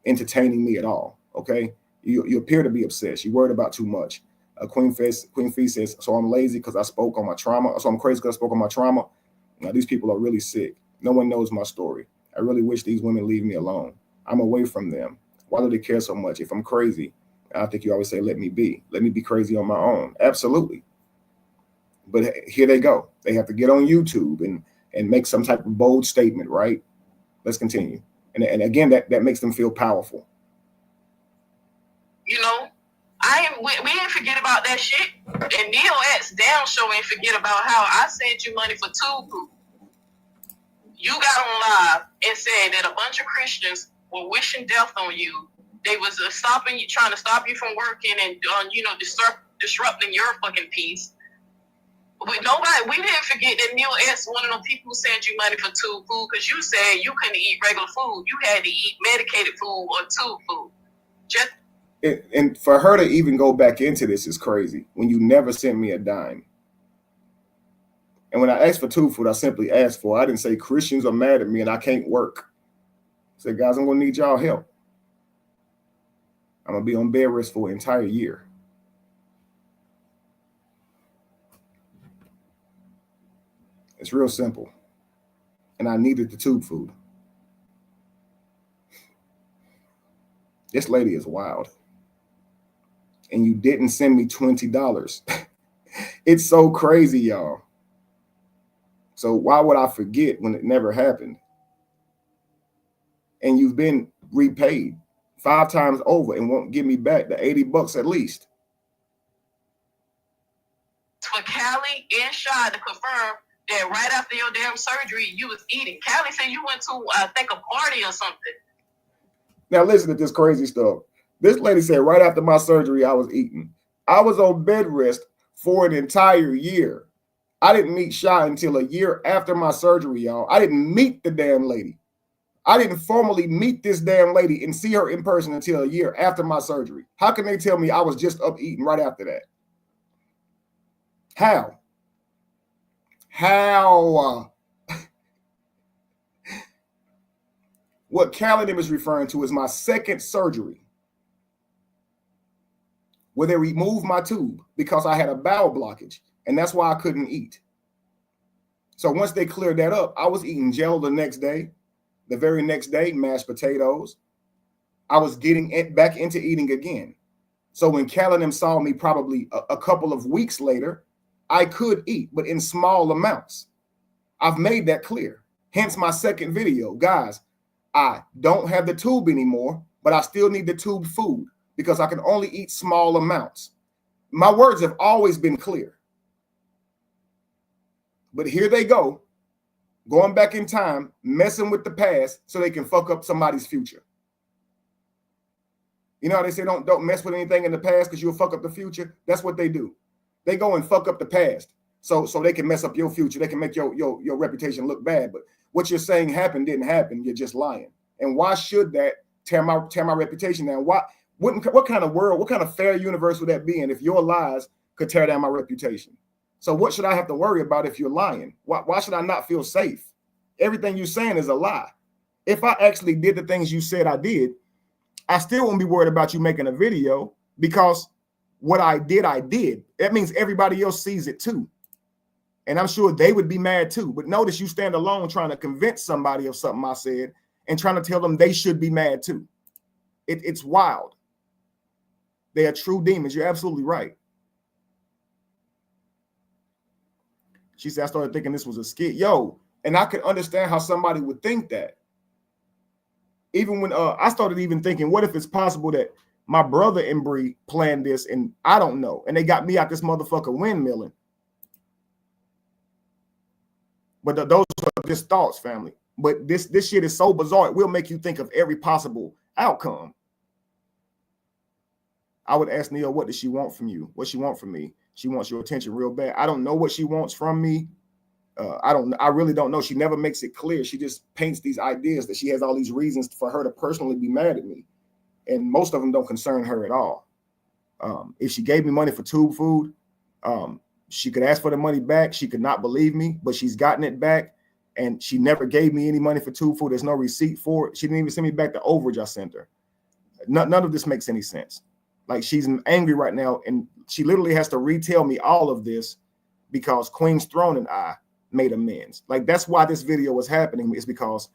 entertaining me at all. Okay. You appear to be obsessed. You're worried about too much. Queen Fee says, so I'm lazy because I spoke on my trauma. So I'm crazy because I spoke on my trauma. Now, these people are really sick. No one knows my story. I really wish these women leave me alone. I'm away from them. Why do they care so much? If I'm crazy, I think you always say, let me be. Let me be crazy on my own. Absolutely. But here they go. They have to get on YouTube and make some type of bold statement, right? Let's continue. And again, that makes them feel powerful. We ain't forget about that shit. And Neil X Down Show ain't forget about how I sent you money for Tubu. You got on live and said that a bunch of Christians were wishing death on you. They was trying to stop you from working and disrupting your fucking peace. We didn't forget that Neil X, one of them people who sent you money for tube food, because you said you couldn't eat regular food. You had to eat medicated food or tube food. And for her to even go back into this is crazy when you never sent me a dime. And when I asked for tube food, I simply asked for it. I didn't say Christians are mad at me and I can't work. I said, guys, I'm going to need y'all help. I'm going to be on bed rest for an entire year. It's real simple. And I needed the tube food. This lady is wild. And you didn't send me $20. It's so crazy, y'all. So why would I forget when it never happened? And you've been repaid 5 times over and won't give me back the $80 at least. For Callie and Shaw to confirm that right after your damn surgery, you was eating. Callie said you went to, I think, a party or something. Now listen to this crazy stuff. This lady said right after my surgery, I was eating. I was on bed rest for an entire year. I didn't meet Shy until a year after my surgery, y'all. I didn't meet the damn lady. I didn't formally meet this damn lady and see her in person until a year after my surgery. How can they tell me I was just up eating right after that? How? What Calendar is referring to is my second surgery, where they removed my tube because I had a bowel blockage, and that's why I couldn't eat. So once they cleared that up, I was eating Jello the next day. The very next day, mashed potatoes. I was getting back into eating again. So when Calendar saw me probably a couple of weeks later, I could eat, but in small amounts. I've made that clear. Hence my second video. Guys, I don't have the tube anymore, but I still need the tube food because I can only eat small amounts. My words have always been clear. But here they go, going back in time, messing with the past so they can fuck up somebody's future. You know how they say don't mess with anything in the past because you'll fuck up the future? That's what they do. They go and fuck up the past so they can mess up your future. They can make your reputation look bad. But what you're saying happened didn't happen. You're just lying. And why should that tear my reputation down? What kind of world, what kind of fair universe would that be in if your lies could tear down my reputation? So what should I have to worry about if you're lying? Why should I not feel safe? Everything you're saying is a lie. If I actually did the things you said I did, I still won't be worried about you making a video because what I did. That means everybody else sees it too. And I'm sure they would be mad too. But notice you stand alone trying to convince somebody of something I said and trying to tell them they should be mad too. It's wild. They are true demons. You're absolutely right. She said, I started thinking this was a skit. Yo, and I could understand how somebody would think that. Even when I started even thinking, what if it's possible that my brother and Bree planned this and I don't know, and they got me out this motherfucker windmilling. But those are just thoughts, family. But this shit is so bizarre, it will make you think of every possible outcome. I would ask Neil, what does she want from you? What she want from me? She wants your attention real bad. I don't know what she wants from me. I really don't know. She never makes it clear. She just paints these ideas that she has all these reasons for her to personally be mad at me. And most of them don't concern her at all. If she gave me money for tube food, she could ask for the money back. She could not believe me, but she's gotten it back. And she never gave me any money for tube food. There's no receipt for it. She didn't even send me back the overage I sent her. None of this makes any sense. Like, she's angry right now, and she literally has to retell me all of this because Queen's Throne and I made amends. Like, that's why this video was happening, is because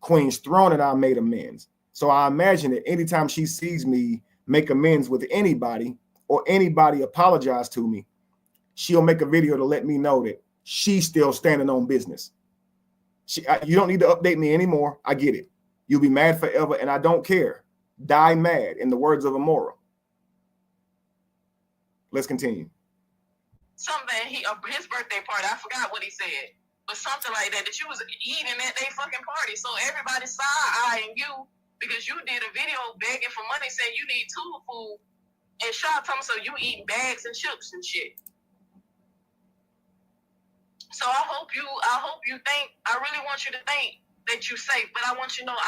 Queen's Throne and I made amends. So I imagine that anytime she sees me make amends with anybody or anybody apologize to me, she'll make a video to let me know that she's still standing on business. You don't need to update me anymore. I get it. You'll be mad forever, and I don't care. Die mad, in the words of Amora. Let's continue. Something his birthday party, I forgot what he said, but something like that you was eating at their fucking party. So everybody side-eyeing you because you did a video begging for money saying you need tube food, and Shaw told me so you eat bags and chips and shit. So I hope you think, I really want you to think that you safe, but I want you to know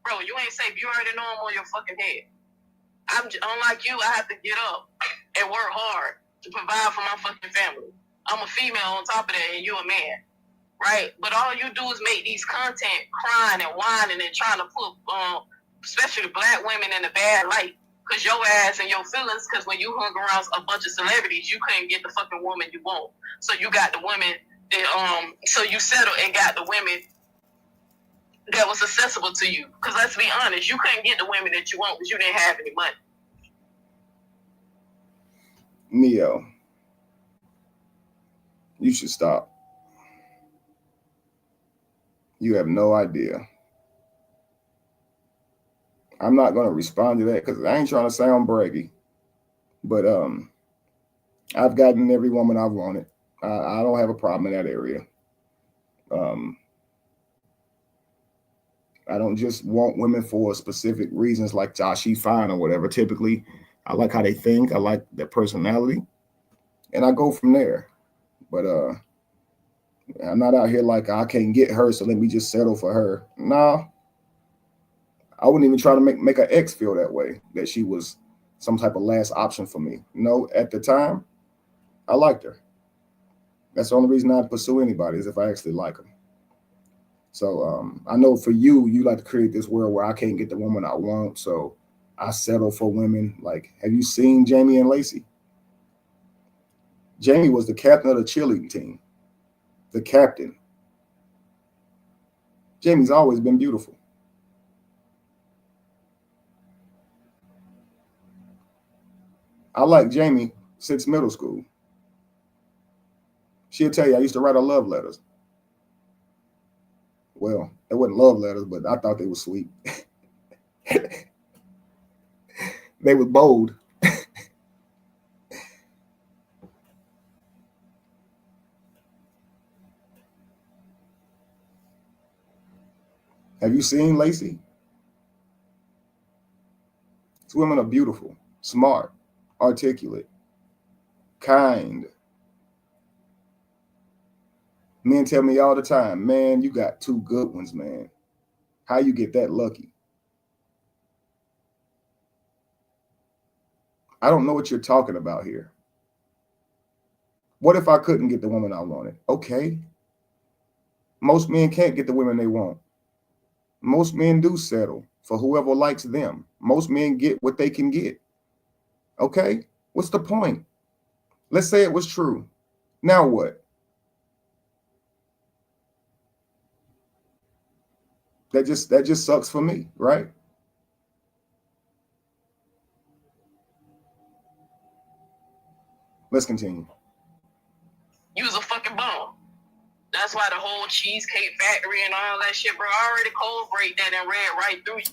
bro, you ain't safe. You already know I'm on your fucking head. Unlike you, I have to get up and work hard to provide for my fucking family. I'm a female on top of that, and you a man, right? But all you do is make these content crying and whining and trying to put, especially black women, in a bad light. Because your ass and your feelings, because when you hung around a bunch of celebrities, you couldn't get the fucking woman you want. So you got the women that, so you settled and got the women that was accessible to you. Because let's be honest, you couldn't get the women that you want because you didn't have any money. Neo, you should stop. You have no idea. I'm not going to respond to that because I ain't trying to sound braggy, but I've gotten every woman I've wanted. I don't have a problem in that area. I don't just want women for specific reasons like she fine or whatever. Typically, I like how they think. I like their personality, and I go from there. But I'm not out here like I can't get her, so let me just settle for her. Nah. I wouldn't even try to make an ex feel that way, that she was some type of last option for me. No, at the time, I liked her. That's the only reason I'd pursue anybody is if I actually like them. So I know for you, you like to create this world where I can't get the woman I want, so I settle for women. Like, have you seen Jamie and Lacey? Jamie was the captain of the cheerleading team. The captain. Jamie's always been beautiful. I like Jamie since middle school. She'll tell you I used to write her love letters. Well, it wasn't love letters, but I thought they were sweet. They were bold. Have you seen Lacey? These women are beautiful, smart, articulate, kind. Men tell me all the time, man, you got two good ones, man. How you get that lucky? I don't know what you're talking about here. What if I couldn't get the woman I wanted? Okay. Most men can't get the women they want. Most men do settle for whoever likes them. Most men get what they can get. Okay. What's the point? Let's say it was true. Now what? That just sucks for me, right? Let's continue. You was a fucking bum. That's why the whole Cheesecake Factory and all that shit, bro, I already cold break that and read right through you.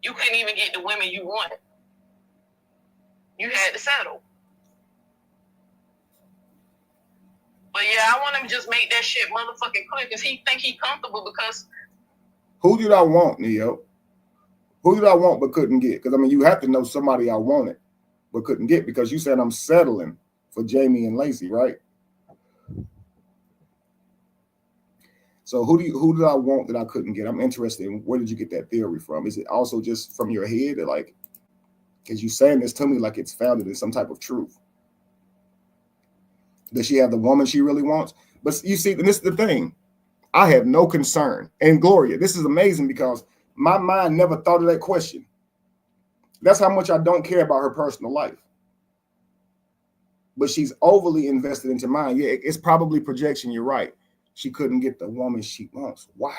You couldn't even get the women you wanted. You had to settle. But yeah, I want him to just make that shit motherfucking clear because he think he comfortable because... Who did I want, Neo? Who did I want but couldn't get? Because, I mean, you have to know somebody I wanted but couldn't get because you said I'm settling for Jamie and Lacey, right? So who did I want that I couldn't get? I'm interested in where did you get that theory from? Is it also just from your head? Or like, because you're saying this to me like it's founded in some type of truth. Does she have the woman she really wants? But you see, and this is the thing. I have no concern. And Gloria, this is amazing because my mind never thought of that question. That's how much I don't care about her personal life. But she's overly invested into mine. Yeah, it's probably projection. You're right. She couldn't get the woman she wants. Wow.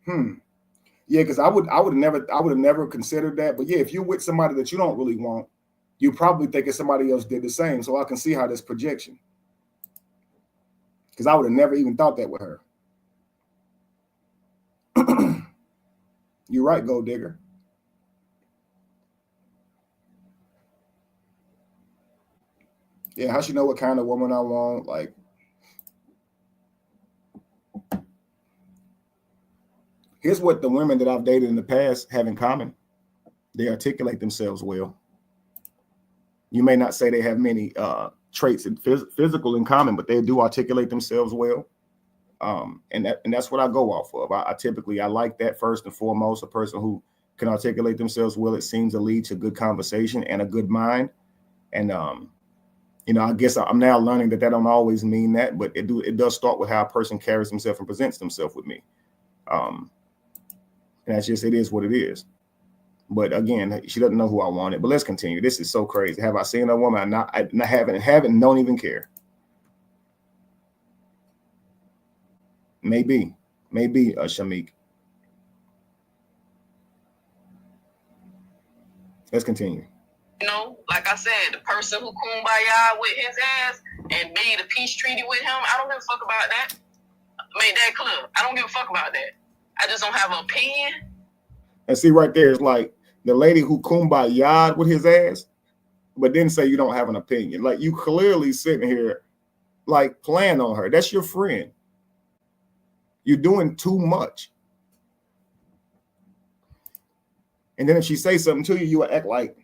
Yeah, because I would have never considered that. But yeah, if you're with somebody that you don't really want, you probably think somebody else did the same. So I can see how this projection. Because I would have never even thought that with her. You're right, Gold Digger. Yeah, how she know what kind of woman I want? Like, here's what the women that I've dated in the past have in common. They articulate themselves well. You may not say they have many traits and physical in common, but they do articulate themselves well. And that's what I go off of. I typically like that first and foremost, a person who can articulate themselves well, it seems to lead to good conversation and a good mind. And you know, I guess I'm now learning that don't always mean that, but it does start with how a person carries himself and presents themselves with me. And that's just, it is what it is. But again, she doesn't know who I wanted. But let's continue. This is so crazy. Have I seen a woman? I haven't, don't even care. Maybe, Shamik. Let's continue. You know, like I said, the person who kumbaya with his ass and made a peace treaty with him, I don't give a fuck about that. Made that clear. I don't give a fuck about that. I just don't have an opinion. And see right there, it's like the lady who kumbaya with his ass, but didn't say you don't have an opinion. Like, you clearly sitting here like playing on her. That's your friend. You're doing too much. And then if she say something to you, you act like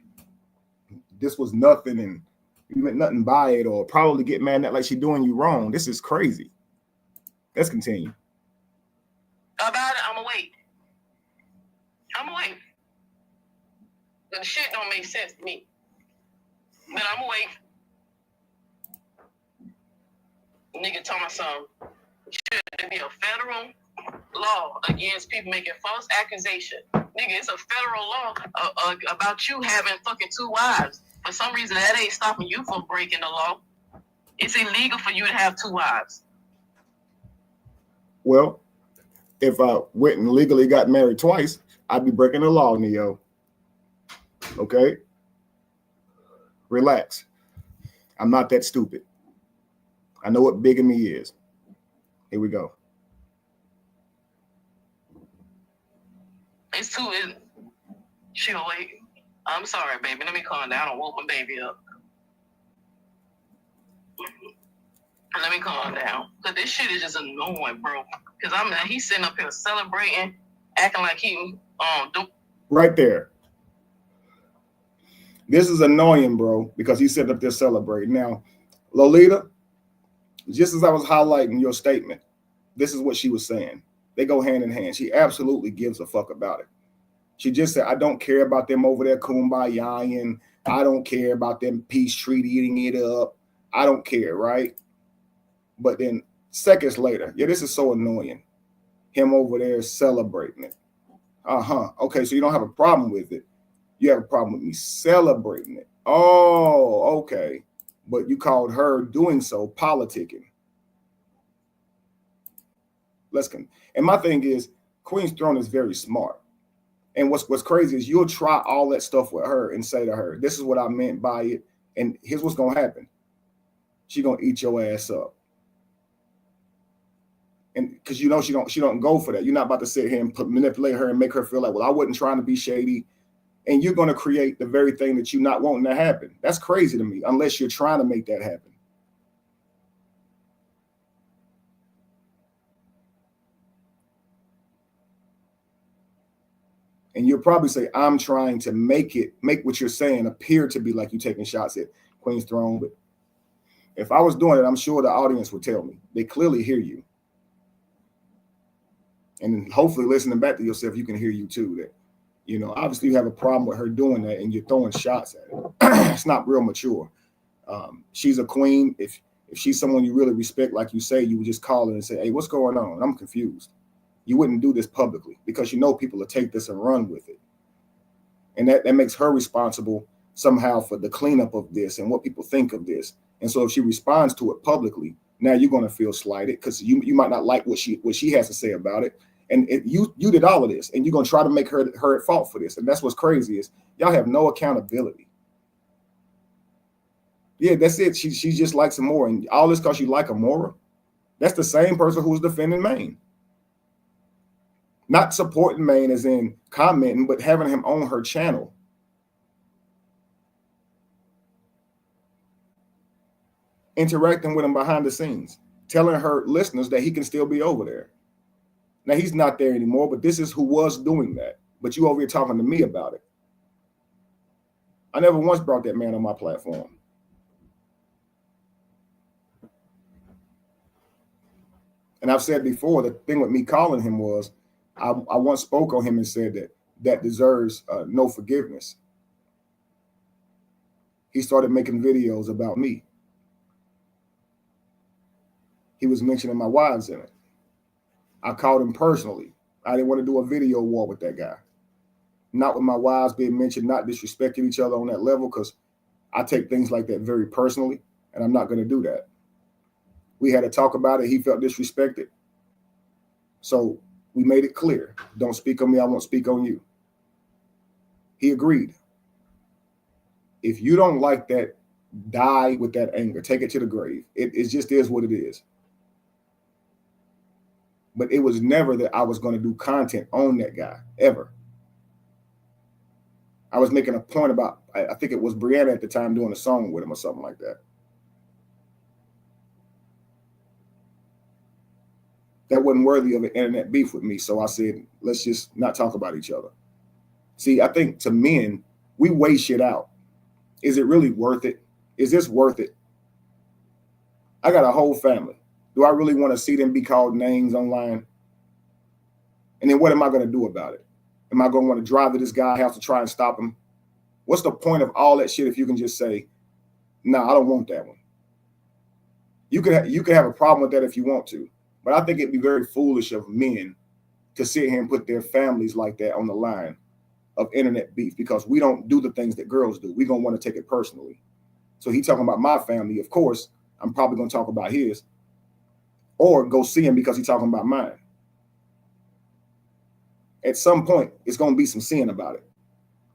this was nothing and you meant nothing by it, or probably get mad at like she doing you wrong. This is crazy. Let's continue. About it, I'ma wait. But the shit don't make sense to me. But I'ma wait. Nigga told my son, should there be a federal law against people making false accusation? Nigga, it's a federal law about you having fucking 2 wives. For some reason, that ain't stopping you from breaking the law. It's illegal for you to have 2 wives. Well, if I went and legally got married twice, I'd be breaking the law, Neo. Okay? Relax. I'm not that stupid. I know what bigamy is. Here we go. It's too. She'll wait. I'm sorry, baby. Let me calm down. I don't woke my baby up. Let me calm down. Cause this shit is just annoying, bro. Cause he's sitting up here celebrating, acting like he right there. This is annoying, bro, because he's sitting up there celebrating. Now, Lolita, just as I was highlighting your statement, this is what she was saying. They go hand in hand. She absolutely gives a fuck about it. She just said, I don't care about them over there kumbayaing. I don't care about them peace treaty eating it up. I don't care, right? But then seconds later, yeah, this is so annoying. Him over there celebrating it. Okay, so you don't have a problem with it. You have a problem with me celebrating it. Oh, okay. But you called her doing so politicking. And my thing is, Queen's Throne is very smart. And what's crazy is you'll try all that stuff with her and say to her, this is what I meant by it. And here's what's going to happen. She's going to eat your ass up. And because you know she don't go for that. You're not about to sit here and manipulate her and make her feel like, well, I wasn't trying to be shady. And you're going to create the very thing that you're not wanting to happen. That's crazy to me, unless you're trying to make that happen. And you'll probably say, I'm trying to make what you're saying appear to be like you taking shots at Queen's Throne. But if I was doing it, I'm sure the audience would tell me. They clearly hear you. And hopefully listening back to yourself, you can hear you too. That, you know, obviously you have a problem with her doing that and you're throwing shots at it. It's not real mature. She's a queen. If she's someone you really respect, like you say, you would just call her and say, hey, what's going on? I'm confused. You wouldn't do this publicly because you know people will take this and run with it. And that makes her responsible somehow for the cleanup of this and what people think of this. And so if she responds to it publicly, now you're going to feel slighted because you might not like what she has to say about it. And you did all of this and you're going to try to make her at fault for this. And that's what's crazy is y'all have no accountability. Yeah, that's it. She just likes Amora. And all this because you like Amora. That's the same person who's defending Maine. Not supporting Maine as in commenting, but having him on her channel. Interacting with him behind the scenes. Telling her listeners that he can still be over there. Now, he's not there anymore, but this is who was doing that. But you over here talking to me about it. I never once brought that man on my platform. And I've said before, the thing with me calling him was, I once spoke on him and said that that deserves no forgiveness. He started making videos about me. He was mentioning my wives in it. I called him personally. I didn't want to do a video war with that guy. Not with my wives being mentioned, not disrespecting each other on that level, because I take things like that very personally, and I'm not going to do that. We had a talk about it. He felt disrespected. So we made it clear. Don't speak on me. I won't speak on you. He agreed. If you don't like that, die with that anger. Take it to the grave. It just is what it is. But it was never that I was going to do content on that guy, ever. I was making a point about, I think it was Brianna at the time doing a song with him or something like that. That wasn't worthy of an internet beef with me. So I said, let's just not talk about each other. See, I think to men, we weigh shit out. Is it really worth it? Is this worth it? I got a whole family. Do I really want to see them be called names online? And then what am I going to do about it? Am I going to want to drive to this guy's house to try and stop him? What's the point of all that shit if you can just say, no, I don't want that one? You could have a problem with that if you want to. But I think it'd be very foolish of men to sit here and put their families like that on the line of internet beef, because we don't do the things that girls do. We're going to want to take it personally. So he talking about my family. Of course, I'm probably going to talk about his, or go see him because he's talking about mine. At some point, it's going to be some sin about it.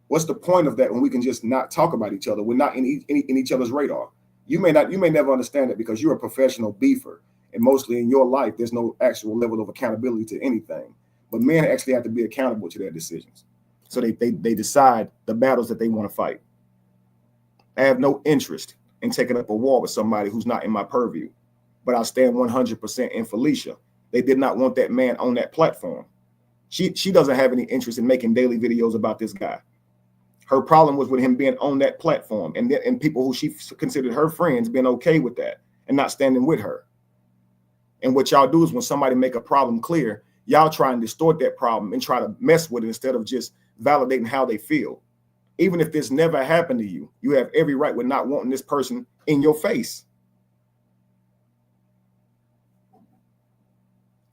What's the point of that when we can just not talk about each other? We're not in each other's radar. You may never understand it because you're a professional beefer. And mostly in your life, there's no actual level of accountability to anything. But men actually have to be accountable to their decisions. So they decide the battles that they want to fight. I have no interest in taking up a war with somebody who's not in my purview. But I stand 100% in Felicia. They did not want that man on that platform. She doesn't have any interest in making daily videos about this guy. Her problem was with him being on that platform, and people who she considered her friends being okay with that and not standing with her. And what y'all do is when somebody make a problem clear, y'all try and distort that problem and try to mess with it instead of just validating how they feel. Even if this never happened to you, you have every right with not wanting this person in your face.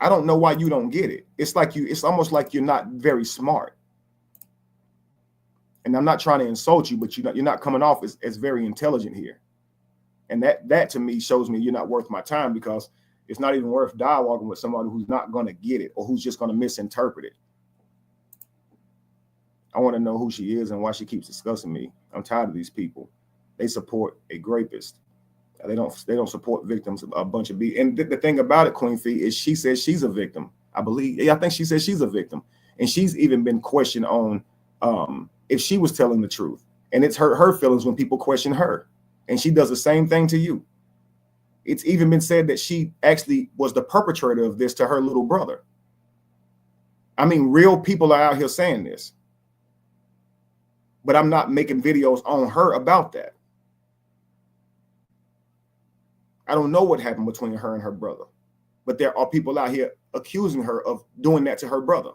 I don't know why you don't get it. It's almost like you're not very smart. And I'm not trying to insult you, but you're not coming off as very intelligent here. And that to me shows me you're not worth my time, because it's not even worth dialoguing with somebody who's not going to get it or who's just going to misinterpret it. I want to know who she is and why she keeps discussing me. I'm tired of these people. They support a rapist. They don't support victims of a bunch of beat. And the thing about it, Queen Fee, is she says she's a victim. I think she says she's a victim. And she's even been questioned on if she was telling the truth. And it's her feelings when people question her. And she does the same thing to you. It's even been said that she actually was the perpetrator of this to her little brother. I mean, real people are out here saying this. But I'm not making videos on her about that. I don't know what happened between her and her brother, but there are people out here accusing her of doing that to her brother.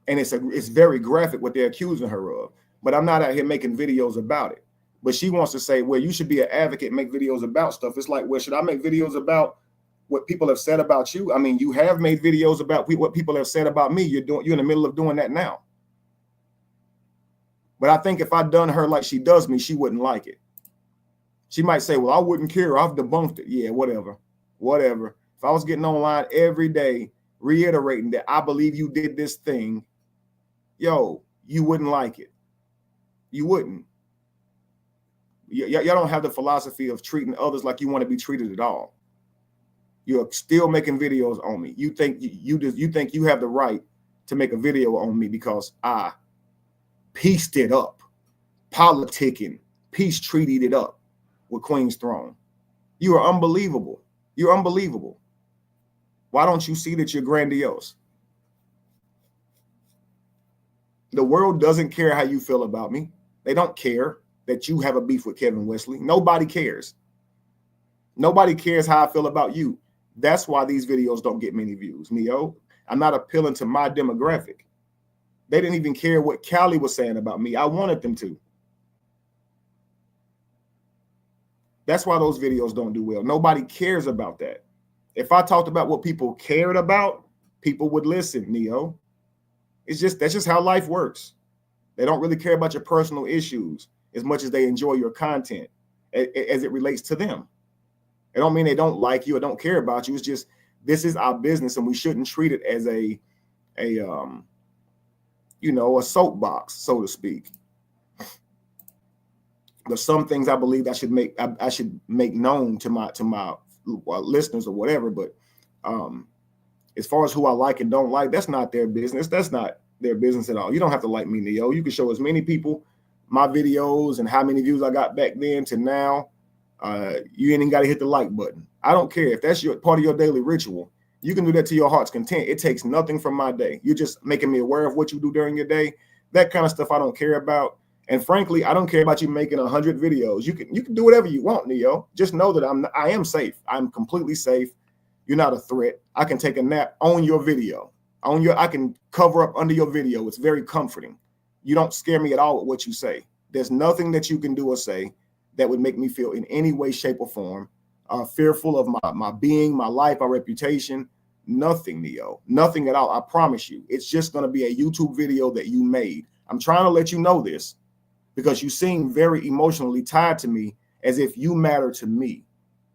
And it's very graphic what they're accusing her of, but I'm not out here making videos about it. But she wants to say, well, you should be an advocate and make videos about stuff. It's like, well, should I make videos about what people have said about you? I mean, you have made videos about what people have said about me. You're in the middle of doing that now. But I think if I'd done her like she does me, she wouldn't like it. She might say, well, I wouldn't care. I've debunked it. Yeah, whatever. If I was getting online every day, reiterating that I believe you did this thing, yo, you wouldn't like it. You wouldn't. Y'all don't have the philosophy of treating others like you want to be treated at all. You're still making videos on me. You think you have the right to make a video on me because I pieced it up, politicking, peace treated it up with Queen's Throne. You are unbelievable. You're unbelievable. Why don't you see that you're grandiose? The world doesn't care how you feel about me. They don't care that you have a beef with Kevin Wesley. Nobody cares. Nobody cares how I feel about you. That's why these videos don't get many views. Neo, I'm not appealing to my demographic. They didn't even care what Cali was saying about me. I wanted them to. That's why those videos don't do well. Nobody cares about that. If I talked about what people cared about, people would listen, Neo. That's just how life works. They don't really care about your personal issues as much as they enjoy your content as it relates to them. It don't mean they don't like you or don't care about you. It's just, this is our business and we shouldn't treat it as a soapbox, so to speak. There's some things I believe I should make known to my listeners or whatever, but as far as who I like and don't like, that's not their business. That's not their business at all. You don't have to like me, Neo. You can show as many people my videos and how many views I got back then to now. You ain't even got to hit the like button. I don't care if that's part of your daily ritual. You can do that to your heart's content. It takes nothing from my day. You're just making me aware of what you do during your day. That kind of stuff I don't care about. And frankly, I don't care about you making 100 videos. You can do whatever you want, Neo. Just know that I am safe. I'm completely safe. You're not a threat. I can take a nap on your video. I can cover up under your video. It's very comforting. You don't scare me at all with what you say. There's nothing that you can do or say that would make me feel in any way, shape, or form fearful of my being, my life, my reputation. Nothing, Neo. Nothing at all. I promise you. It's just going to be a YouTube video that you made. I'm trying to let you know this because you seem very emotionally tied to me as if you matter to me.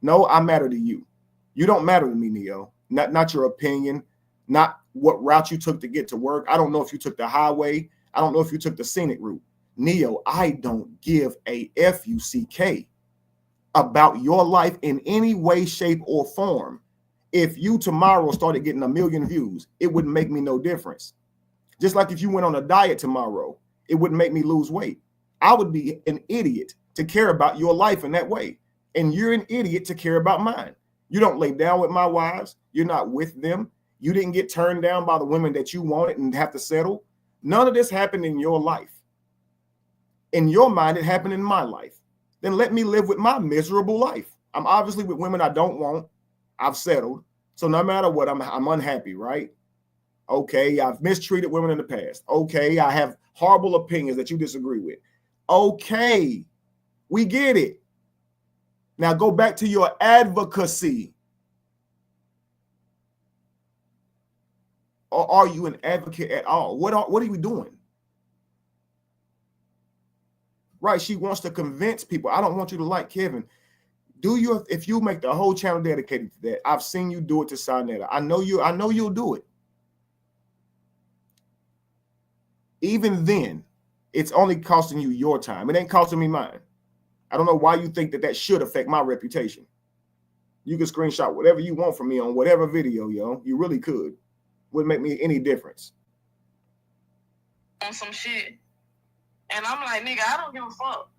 No, I matter to you. You don't matter to me, Neo. Not your opinion, not what route you took to get to work. I don't know if you took the highway. I don't know if you took the scenic route. Neo, I don't give a fuck about your life in any way, shape, or form. If you tomorrow started getting 1 million views, it wouldn't make me no difference. Just like if you went on a diet tomorrow, it wouldn't make me lose weight. I would be an idiot to care about your life in that way. And you're an idiot to care about mine. You don't lay down with my wives. You're not with them. You didn't get turned down by the women that you wanted and have to settle. None of this happened in your life. In your mind, it happened in my life. Then let me live with my miserable life. I'm obviously with women I don't want. I've settled. So no matter what, I'm unhappy, right? Okay, I've mistreated women in the past. Okay, I have horrible opinions that you disagree with. Okay, we get it. Now go back to your advocacy. Or are you an advocate at all? What are you doing? Right, she wants to convince people. I don't want you to like Kevin. If you make the whole channel dedicated to that, I've seen you do it to Sarnetta. I know you'll do it. Even then, it's only costing you your time. It ain't costing me mine. I don't know why you think that should affect my reputation. You can screenshot whatever you want from me on whatever video, yo. You really could. Wouldn't make me any difference. On some shit. And I'm like, nigga, I don't give a fuck.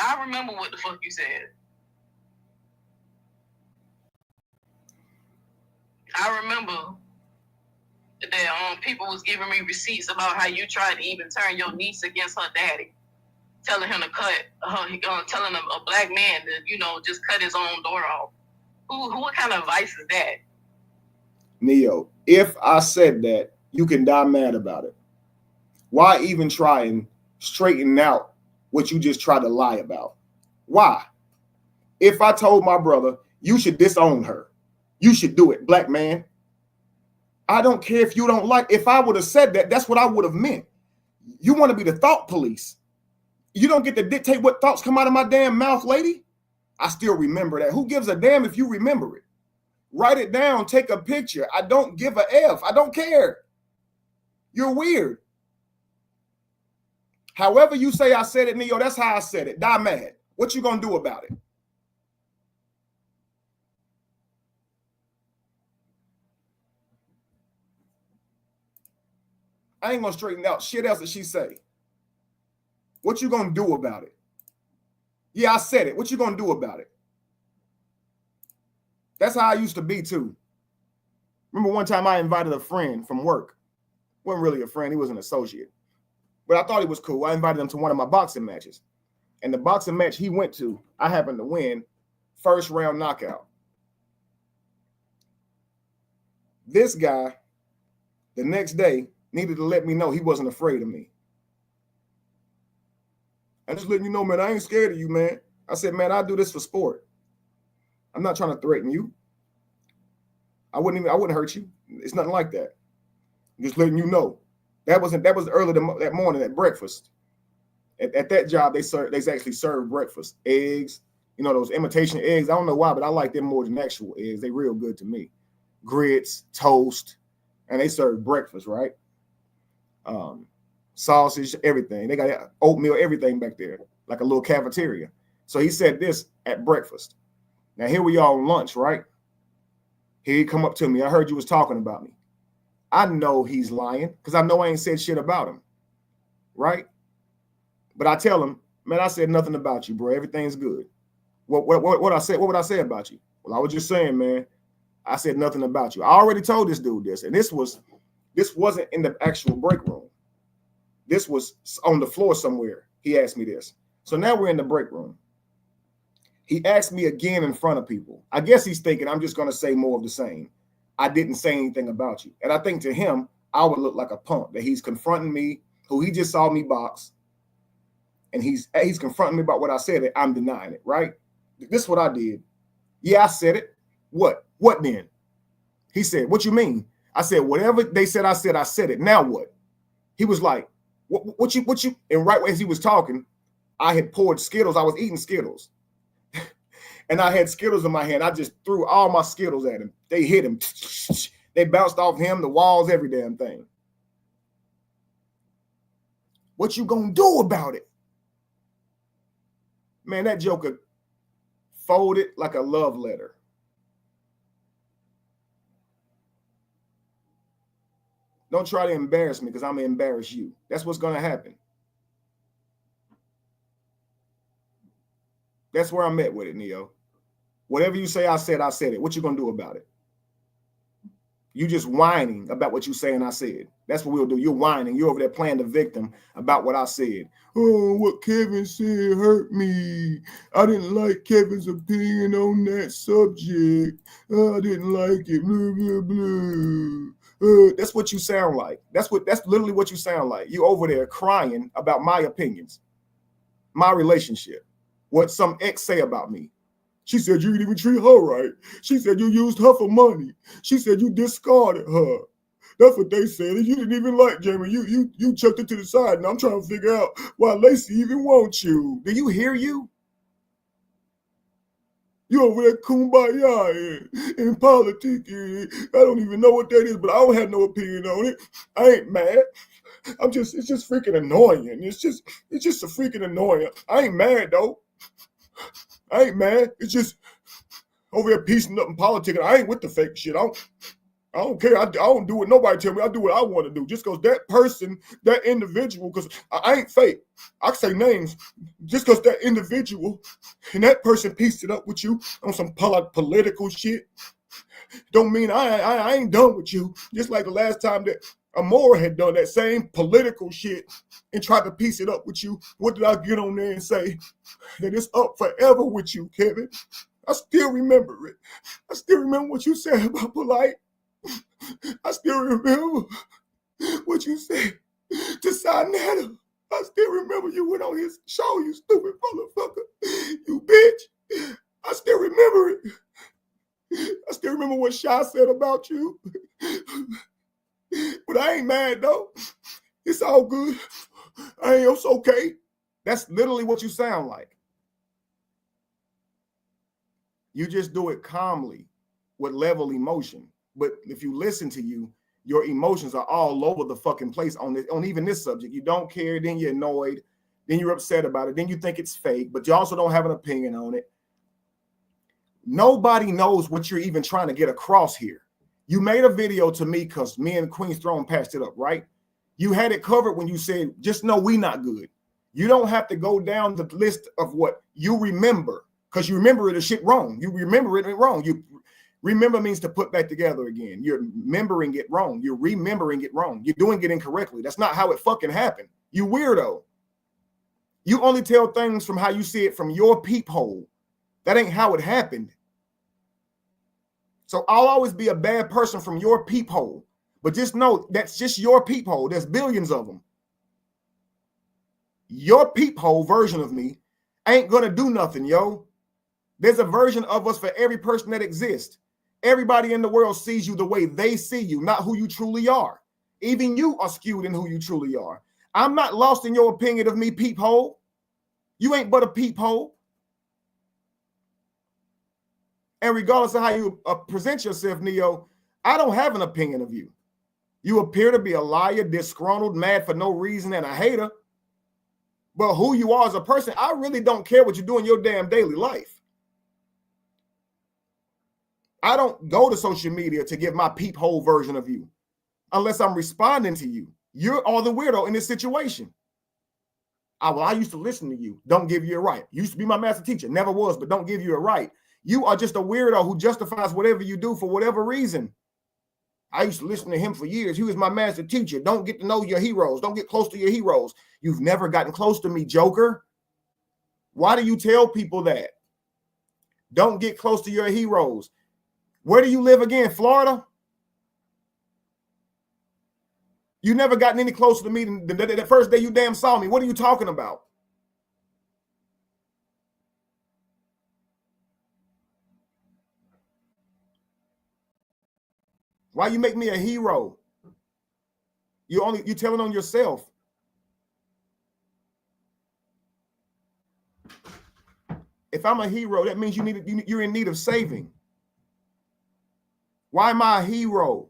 I remember what the fuck you said. I remember that people was giving me receipts about how you tried to even turn your niece against her daddy, telling him to cut her, telling a black man to, just cut his own daughter off. What kind of advice is that? Neo, if I said that, you can die mad about it. Why even try and straighten out what you just tried to lie about? Why? If I told my brother, you should disown her, you should do it, black man. I don't care if you don't like. If I would have said that, that's what I would have meant. You want to be the thought police. You don't get to dictate what thoughts come out of my damn mouth, lady. I still remember that. Who gives a damn if you remember it? Write it down. Take a picture. I don't give a F. I don't care. You're weird. However you say I said it, Neo, that's how I said it. Die mad. What you gonna do about it? I ain't gonna straighten out shit else that she say. What you gonna do about it? Yeah, I said it. What you gonna do about it? That's how I used to be too. Remember one time I invited a friend from work. Wasn't really a friend, he was an associate. But I thought he was cool. I invited him to one of my boxing matches. And the boxing match he went to, I happened to win, first round knockout. This guy the next day needed to let me know he wasn't afraid of me. I'm just letting you know, man, I ain't scared of you, man. I said, man, I do this for sport. I'm not trying to threaten you. I wouldn't hurt you. It's nothing like that. I'm just letting you know. That was early that morning at breakfast. At that job, they actually serve breakfast, eggs, you know, those imitation eggs. I don't know why, but I like them more than actual eggs. They real good to me. Grits, toast, and they serve breakfast, right? Sausage, everything. They got oatmeal, everything back there, like a little cafeteria. So he said this at breakfast. Now here we are on lunch, right? Here he come up to me. I heard you was talking about me. I know he's lying because I know I ain't said shit about him, right? But I tell him, man, I said nothing about you, bro. Everything's good. What I said? What would I say about you? Well, I was just saying, man, I said nothing about you. I already told this dude this, and this wasn't in the actual break room. This was on the floor somewhere. He asked me this. So now we're in the break room. He asked me again in front of people. I guess he's thinking I'm just going to say more of the same. I didn't say anything about you. And I think to him, I would look like a punk, that he's confronting me, who he just saw me box. And he's confronting me about what I said, and I'm denying it, right? This is what I did. Yeah, I said it. What? What then? He said, what you mean? I said, whatever they said, I said it. Now what? He was like, what you, and right as he was talking, I had poured Skittles. I was eating Skittles. And I had Skittles in my hand. I just threw all my Skittles at him. They hit him. They bounced off him, the walls, every damn thing. What you gonna do about it? Man, that joker folded like a love letter. Don't try to embarrass me because I'm going to embarrass you. That's what's going to happen. That's where I'm at with it, Neo. Whatever you say, I said it. What you going to do about it? You just whining about what you saying I said. That's what we'll do. You're whining. You're over there playing the victim about what I said. Oh, what Kevin said hurt me. I didn't like Kevin's opinion on that subject. I didn't like it. Blah, blah, blah. That's what you sound like. That's literally what you sound like. You over there crying about my opinions, my relationship, what some ex say about me. She said you didn't even treat her right. She said you used her for money. She said you discarded her. That's what they said. You didn't even like Jamie. You chucked it to the side. And I'm trying to figure out why Lacey even wants you. Do you hear you? You over there kumbaya in politics. I don't even know what that is, but I don't have no opinion on it. I ain't mad. It's just freaking annoying. It's just a freaking annoying. I ain't mad though. I ain't mad. It's just over there piecing up in politics. I ain't with the fake shit. I don't care. I don't do what nobody tell me. I do what I want to do. Just because that person, that individual, because I ain't fake. I say names. Just because that individual and that person pieced it up with you on some political shit, don't mean I ain't done with you. Just like the last time that Amora had done that same political shit and tried to piece it up with you. What did I get on there and say? That it's up forever with you, Kevin. I still remember it. I still remember what you said about Polite. I still remember what you said to Sinetta. I still remember you went on his show, you stupid motherfucker. You bitch. I still remember it. I still remember what Shy said about you. But I ain't mad though. It's all good. It's okay. That's literally what you sound like. You just do it calmly with level emotion. But if you listen to you, your emotions are all over the fucking place on even this subject. You don't care, then you're annoyed, then you're upset about it, then you think it's fake, but you also don't have an opinion on it. Nobody knows what you're even trying to get across here. You made a video to me because me and Queen's Throne passed it up, right? You had it covered when you said, just know we not good. You don't have to go down the list of what you remember because you remember the shit wrong. You remember it wrong. You remember means to put back together again. You're remembering it wrong. You're remembering it wrong. You're doing it incorrectly. That's not how it fucking happened. You weirdo. You only tell things from how you see it from your peephole. That ain't how it happened. So I'll always be a bad person from your peephole. But just know that's just your peephole. There's billions of them. Your peephole version of me ain't gonna do nothing, yo. There's a version of us for every person that exists. Everybody in the world sees you the way they see you, not who you truly are. Even you are skewed in who you truly are. I'm not lost in your opinion of me, peephole. You ain't but a peephole. And regardless of how you present yourself, Neo, I don't have an opinion of you. You appear to be a liar, disgruntled, mad for no reason, and a hater. But who you are as a person, I really don't care what you do in your damn daily life. I don't go to social media to give my peephole version of you unless I'm responding to you. You're all the weirdo in this situation. I used to listen to you. Don't give you a right. Used to be my master teacher. Never was, but don't give you a right. You are just a weirdo who justifies whatever you do for whatever reason. I used to listen to him for years. He was my master teacher. Don't get to know your heroes. Don't get close to your heroes. You've never gotten close to me, Joker. Why do you tell people that? Don't get close to your heroes. Where do you live again? Florida? You never gotten any closer to me than the first day you damn saw me. What are you talking about? Why you make me a hero? You telling on yourself. If I'm a hero, that means you're in need of saving. Why am I a hero?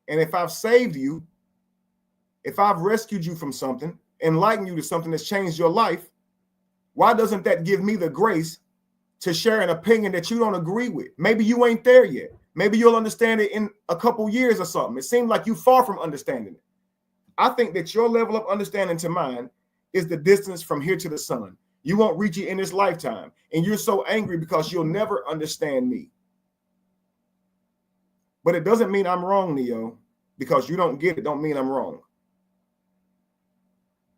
And if I've saved you, if I've rescued you from something, enlightened you to something that's changed your life, why doesn't that give me the grace to share an opinion that you don't agree with? Maybe you ain't there yet. Maybe you'll understand it in a couple years or something. It seems like you're far from understanding it. I think that your level of understanding to mine is the distance from here to the sun. You won't reach it in this lifetime. And you're so angry because you'll never understand me. But it doesn't mean I'm wrong, Neo. Because you don't get it, don't mean I'm wrong.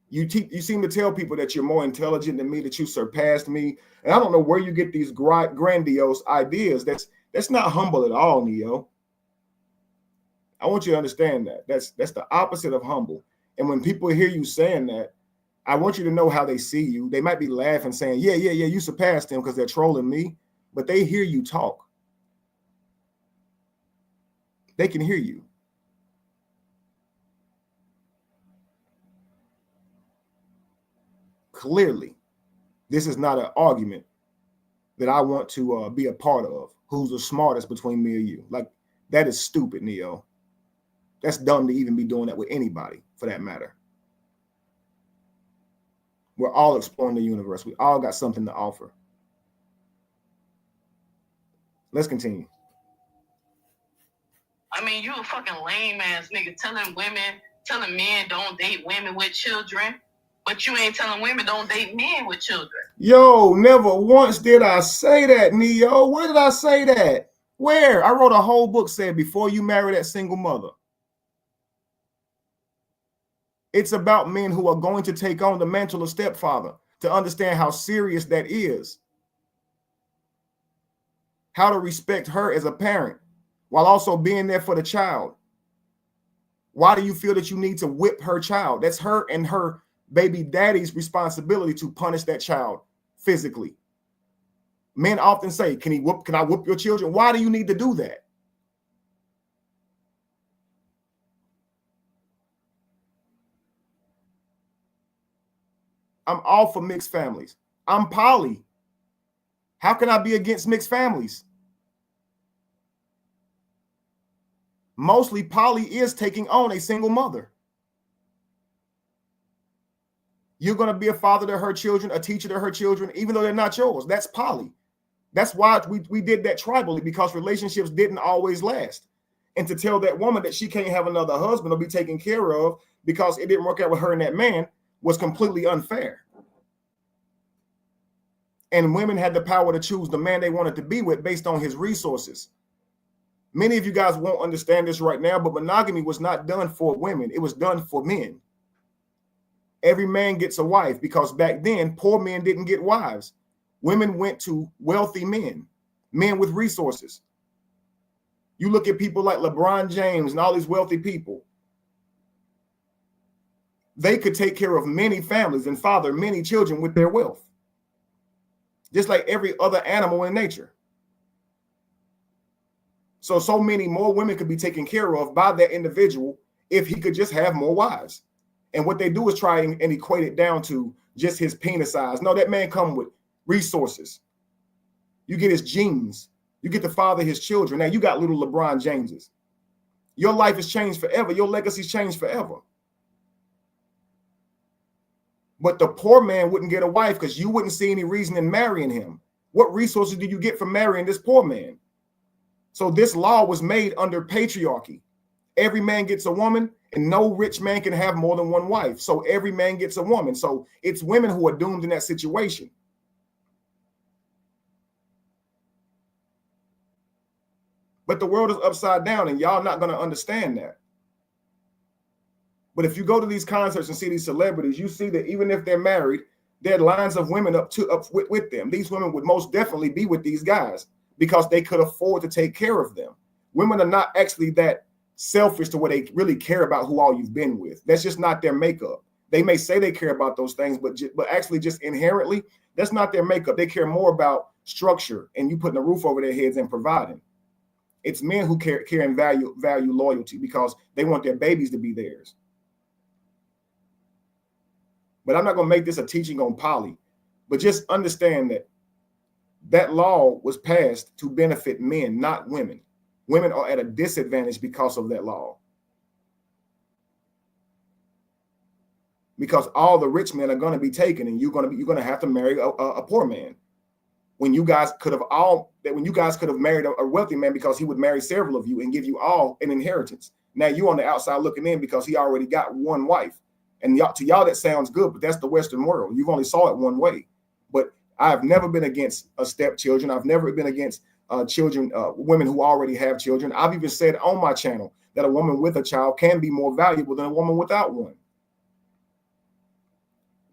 You seem to tell people that you're more intelligent than me, that you surpassed me. And I don't know where you get these grandiose ideas. That's not humble at all, Neo. I want you to understand that. That's the opposite of humble. And when people hear you saying that, I want you to know how they see you. They might be laughing, saying, yeah, you surpassed them because they're trolling me. But they hear you talk. They can hear you. Clearly, this is not an argument that I want to be a part of. Who's the smartest between me and you? Like, that is stupid, Neo. That's dumb to even be doing that with anybody, for that matter. We're all exploring the universe. We all got something to offer. Let's continue. I mean, you a fucking lame ass nigga telling men don't date women with children, but you ain't telling women don't date men with children. Yo, never once did I say that, Neo. Where did I say that? Where? I wrote a whole book saying before you marry that single mother. It's about men who are going to take on the mantle of stepfather, to understand how serious that is. How to respect her as a parent while also being there for the child. Why do you feel that you need to whip her child? That's her and her baby daddy's responsibility to punish that child physically. Men often say, can I whoop your children? Why do you need to do that? I'm all for mixed families. I'm poly. How can I be against mixed families? Mostly poly is taking on a single mother. You're going to be a father to her children, a teacher to her children, even though they're not yours. That's poly. That's why we did that tribally, because relationships didn't always last. And to tell that woman that she can't have another husband or be taken care of because it didn't work out with her and that man was completely unfair. And women had the power to choose the man they wanted to be with based on his resources. Many of you guys won't understand this right now, but monogamy was not done for women. It was done for men. every man gets a wife, because back then poor men didn't get wives. Women went to wealthy men, men with resources. You look at people like LeBron James and all these wealthy people. They could take care of many families and father many children with their wealth, just like every other animal in nature. So many more women could be taken care of by that individual if he could just have more wives. And what they do is try and equate it down to just his penis size. No, that man come with resources. You get his genes. You get to father his children. Now you got little LeBron Jameses. Your life has changed forever. Your legacy's changed forever. But the poor man wouldn't get a wife because you wouldn't see any reason in marrying him. What resources do you get from marrying this poor man? So this law was made under patriarchy. Every man gets a woman, and no rich man can have more than one wife. So every man gets a woman. So it's women who are doomed in that situation. But the world is upside down, and y'all not going to understand that. But if you go to these concerts and see these celebrities, you see that even if they're married, there are lines of women up with them. These women would most definitely be with these guys because they could afford to take care of them. Women are not actually that selfish to where they really care about who all you've been with. That's just not their makeup. They may say they care about those things, but actually just inherently, that's not their makeup. They care more about structure and you putting a roof over their heads and providing. It's men who care and value loyalty because they want their babies to be theirs. But I'm not going to make this a teaching on poly, but just understand that that law was passed to benefit men, not women. Women are at a disadvantage because of that law. Because all the rich men are going to be taken, and you're going to have to marry a poor man. When you guys could have married a wealthy man because he would marry several of you and give you all an inheritance. Now you're on the outside looking in because he already got one wife. And to y'all that sounds good, but that's the Western world. You've only saw it one way. But I've never been against stepchildren. I've never been against children, women who already have children. I've even said on my channel that a woman with a child can be more valuable than a woman without one.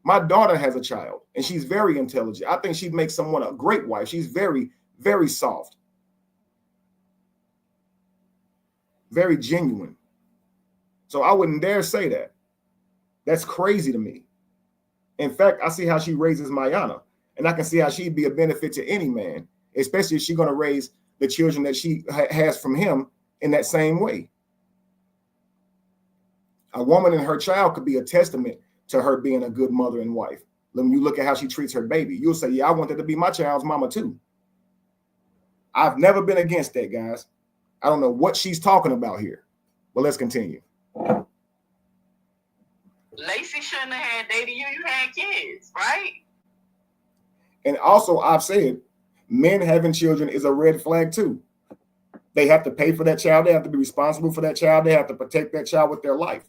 My daughter has a child, and she's very intelligent. I think she'd make someone a great wife. She's very, very soft, very genuine. So I wouldn't dare say that. That's crazy to me. In fact, I see how she raises Mayana, and I can see how she'd be a benefit to any man, especially if she's going to raise the children that she has from him in that same way. A woman and her child could be a testament to her being a good mother and wife. When you look at how she treats her baby, you'll say, yeah, I want that to be my child's mama too. I've never been against that, guys. I don't know what she's talking about here, but let's continue. Lacey shouldn't have had dated you. You had kids, right? And also, I've said men having children is a red flag too. They have to pay for that child. They have to be responsible for that child. They have to protect that child with their life.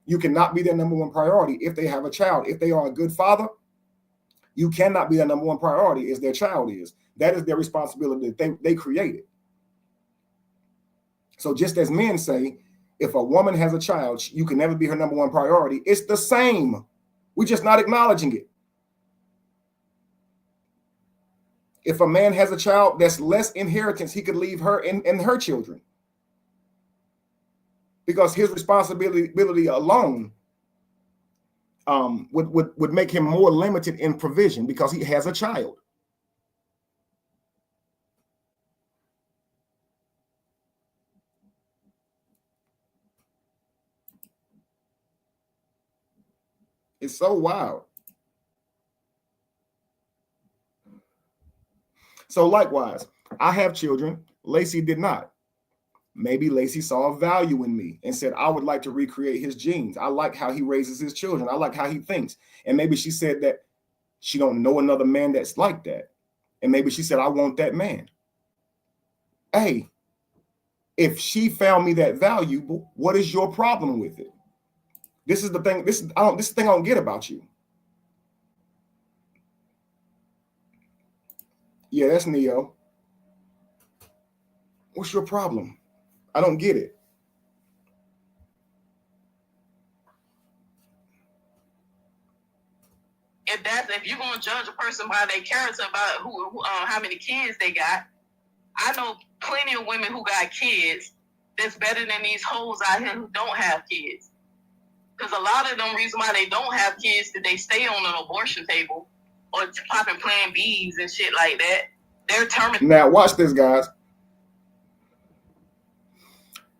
You cannot be their number one priority if they have a child. If they are a good father, you cannot be their number one priority as their child is. That is their responsibility that they created. So just as men say, if a woman has a child, you can never be her number one priority. It's the same. We're just not acknowledging it. If a man has a child, that's less inheritance he could leave her and her children. Because his responsibility alone would make him more limited in provision because he has a child. It's so wild. So likewise, I have children. Lacey did not. Maybe Lacey saw a value in me and said, I would like to recreate his genes. I like how he raises his children. I like how he thinks. And maybe she said that she don't know another man that's like that. And maybe she said, I want that man. Hey, if she found me that valuable, what is your problem with it? This is the thing. This is the thing I don't get about you. Yeah, that's Neo. What's your problem? I don't get it. if you're gonna judge a person by their character, about how many kids they got, I know plenty of women who got kids that's better than these hoes out here who don't have kids. Because a lot of them reason why they don't have kids that they stay on an abortion table or popping Plan Bs and shit like that. They're terminating. Now watch this, guys.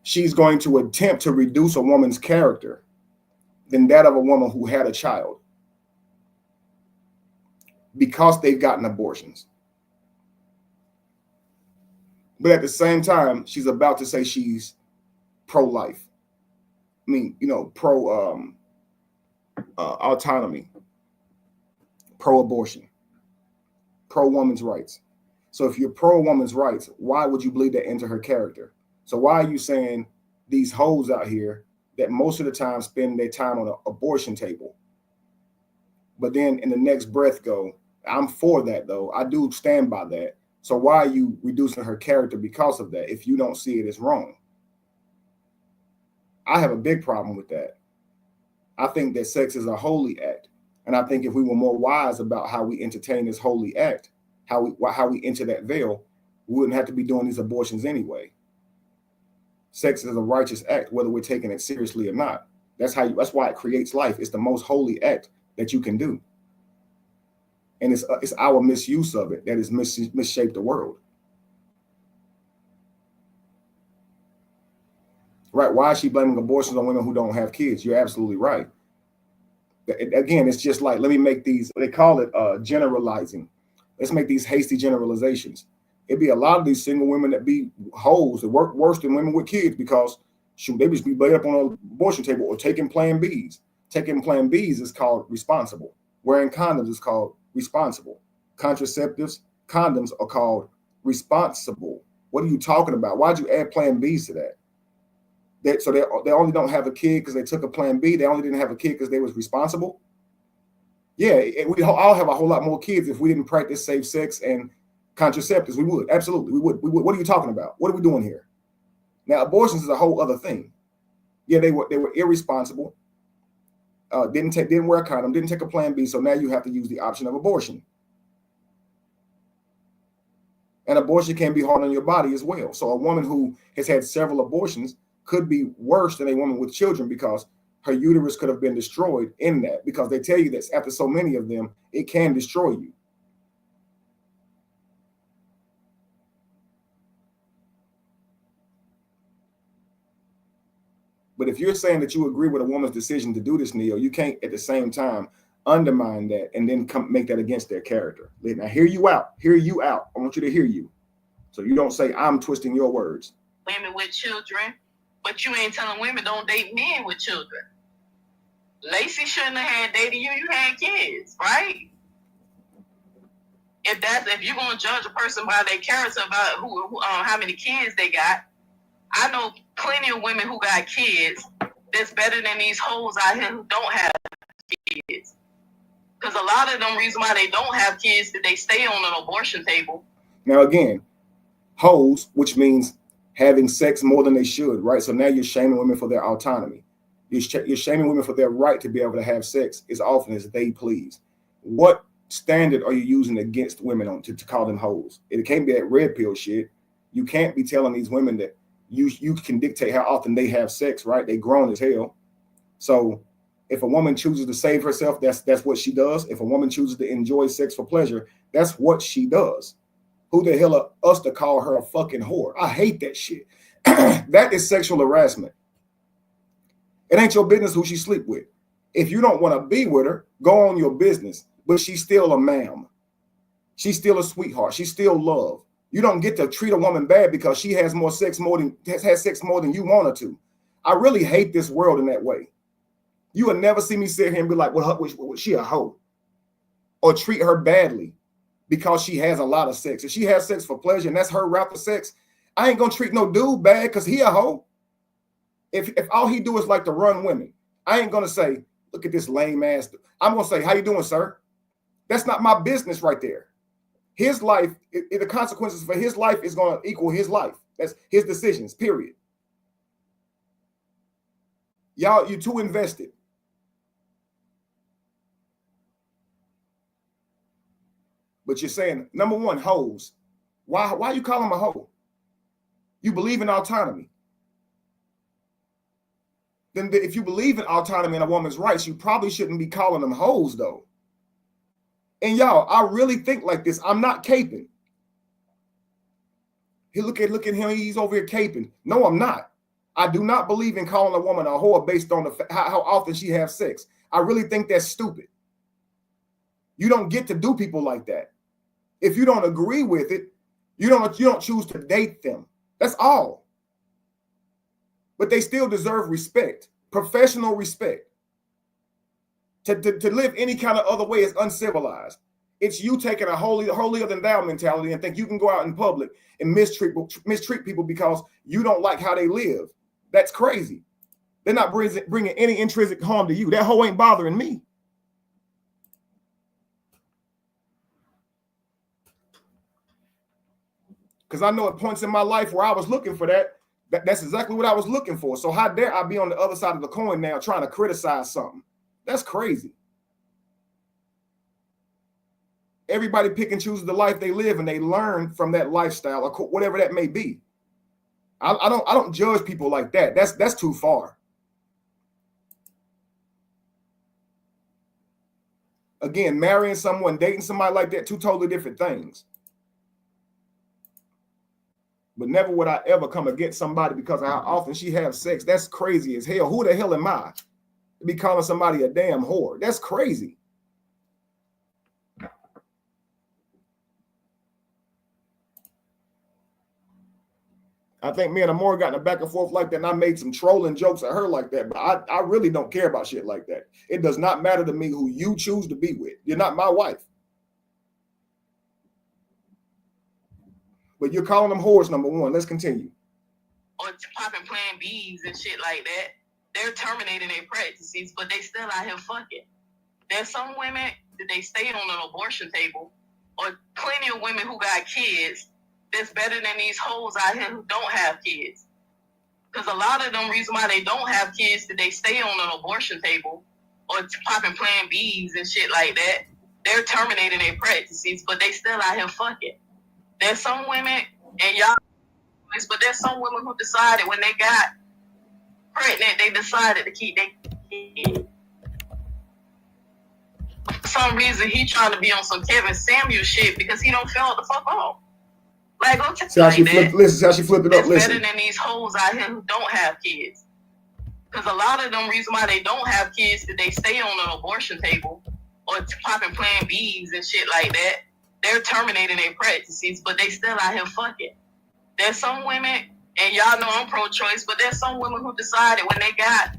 She's going to attempt to reduce a woman's character than that of a woman who had a child because they've gotten abortions. But at the same time, she's about to say she's pro-life. I mean, you know, autonomy, pro-abortion, pro-woman's rights. So if you're pro-woman's rights, why would you bleed that into her character? So why are you saying these hoes out here that most of the time spend their time on an abortion table, but then in the next breath go, I'm for that though. I do stand by that. So why are you reducing her character because of that if you don't see it as wrong? I have a big problem with that. I think that sex is a holy act. And I think if we were more wise about how we entertain this holy act, how we enter that veil, we wouldn't have to be doing these abortions anyway. Sex is a righteous act, whether we're taking it seriously or not. That's why it creates life. It's the most holy act that you can do. And it's our misuse of it that has misshaped the world. Right? Why is she blaming abortions on women who don't have kids? You're absolutely right. Again, it's just like, let me make these, they call it generalizing. Let's make these hasty generalizations. It'd be a lot of these single women that be hoes that work worse than women with kids because shoot, they just be laid up on an abortion table or taking Plan Bs. Taking Plan Bs is called responsible. Wearing condoms is called responsible. Contraceptives, condoms are called responsible. What are you talking about? Why'd you add Plan Bs to that? So they only don't have a kid because they took a Plan B. They only didn't have a kid because they was responsible. Yeah, we all have a whole lot more kids if we didn't practice safe sex and contraceptives. We would, absolutely, we would. What are you talking about? What are we doing here? Now, abortions is a whole other thing. Yeah, they were irresponsible. Didn't wear a condom, didn't take a Plan B. So now you have to use the option of abortion. And abortion can be hard on your body as well. So a woman who has had several abortions could be worse than a woman with children because her uterus could have been destroyed in that, because they tell you that after so many of them, it can destroy you. But if you're saying that you agree with a woman's decision to do this, Neil, you can't at the same time undermine that and then make that against their character. Now, hear you out. I want you to hear you. So you don't say I'm twisting your words. Women with children, but you ain't telling women don't date men with children. Lacey shouldn't have had dated you. You had kids, right? If you're gonna judge a person by their character, about how many kids they got, I know plenty of women who got kids that's better than these hoes out here who don't have kids. Because a lot of them reason why they don't have kids that they stay on an abortion table. Now again, hoes, which means having sex more than they should, right? So now you're shaming women for their autonomy. You're shaming women for their right to be able to have sex as often as they please. What standard are you using against women to call them hoes? It can't be that red pill shit. You can't be telling these women that you can dictate how often they have sex, right? They grown as hell. So if a woman chooses to save herself, that's what she does. If a woman chooses to enjoy sex for pleasure, that's what she does. Who the hell are us to call her a fucking whore? I hate that shit. That is sexual harassment. It ain't your business who she sleep with. If you don't want to be with her, go on your business. But she's still a ma'am. She's still a sweetheart. She's still love. You don't get to treat a woman bad because she has sex more than you want her to. I really hate this world in that way. You will never see me sit here and be like, well, she a hoe, or treat her badly because she has a lot of sex. If she has sex for pleasure and that's her route to sex, I ain't gonna treat no dude bad because he a hoe. If all he do is like to run women, I ain't gonna say, look at this lame ass. I'm gonna say, how you doing, sir? That's not my business right there. His life, the consequences for his life is gonna equal his life. That's his decisions, period. Y'all, you too invested. But you're saying, number one, hoes. Why you call them a hoe? You believe in autonomy. Then if you believe in autonomy and a woman's rights, you probably shouldn't be calling them hoes, though. And y'all, I really think like this. I'm not caping. Look at him. He's over here caping. No, I'm not. I do not believe in calling a woman a whore based on how often she has sex. I really think that's stupid. You don't get to do people like that. If you don't agree with it, you don't choose to date them. That's all. But they still deserve respect, professional respect. To live any kind of other way is uncivilized. It's you taking a holier than thou mentality and think you can go out in public and mistreat people because you don't like how they live. That's crazy. They're not bringing any intrinsic harm to you. That hoe ain't bothering me. Because I know at points in my life where I was looking for that's exactly what I was looking for. So how dare I be on the other side of the coin now trying to criticize something? That's crazy. Everybody pick and chooses the life they live, and they learn from that lifestyle, or whatever that may be. I don't judge people like that. That's too far. Again, marrying someone, dating somebody like that, two totally different things. But never would I ever come against somebody because of how often she has sex. That's crazy as hell. Who the hell am I to be calling somebody a damn whore? That's crazy. I think me and Amora got in a back and forth like that, and I made some trolling jokes at her like that. But I really don't care about shit like that. It does not matter to me who you choose to be with. You're not my wife. But you're calling them whores, number one. Let's continue. Or popping Plan Bs and shit like that. They're terminating their pregnancies, but they still out here fucking. There's some women that they stay on an abortion table, or plenty of women who got kids that's better than these hoes out here who don't have kids. Because a lot of them reason why they don't have kids that they stay on an abortion table or popping Plan Bs and shit like that. They're terminating their pregnancies, but they still out here fucking. There's some women, and y'all, but there's some women who decided when they got pregnant, they decided to keep their kids. For some reason, he trying to be on some Kevin Samuel shit because he don't feel the fuck off. Like, go to see how she flipped. Listen, how she flipped it up. Listen. Better than these hoes out here who don't have kids. Because a lot of them reason why they don't have kids that they stay on an abortion table or popping Plan Bs and shit like that. They're terminating their pregnancies, but they still out here fucking. There's some women, and y'all know I'm pro-choice, but there's some women who decided when they got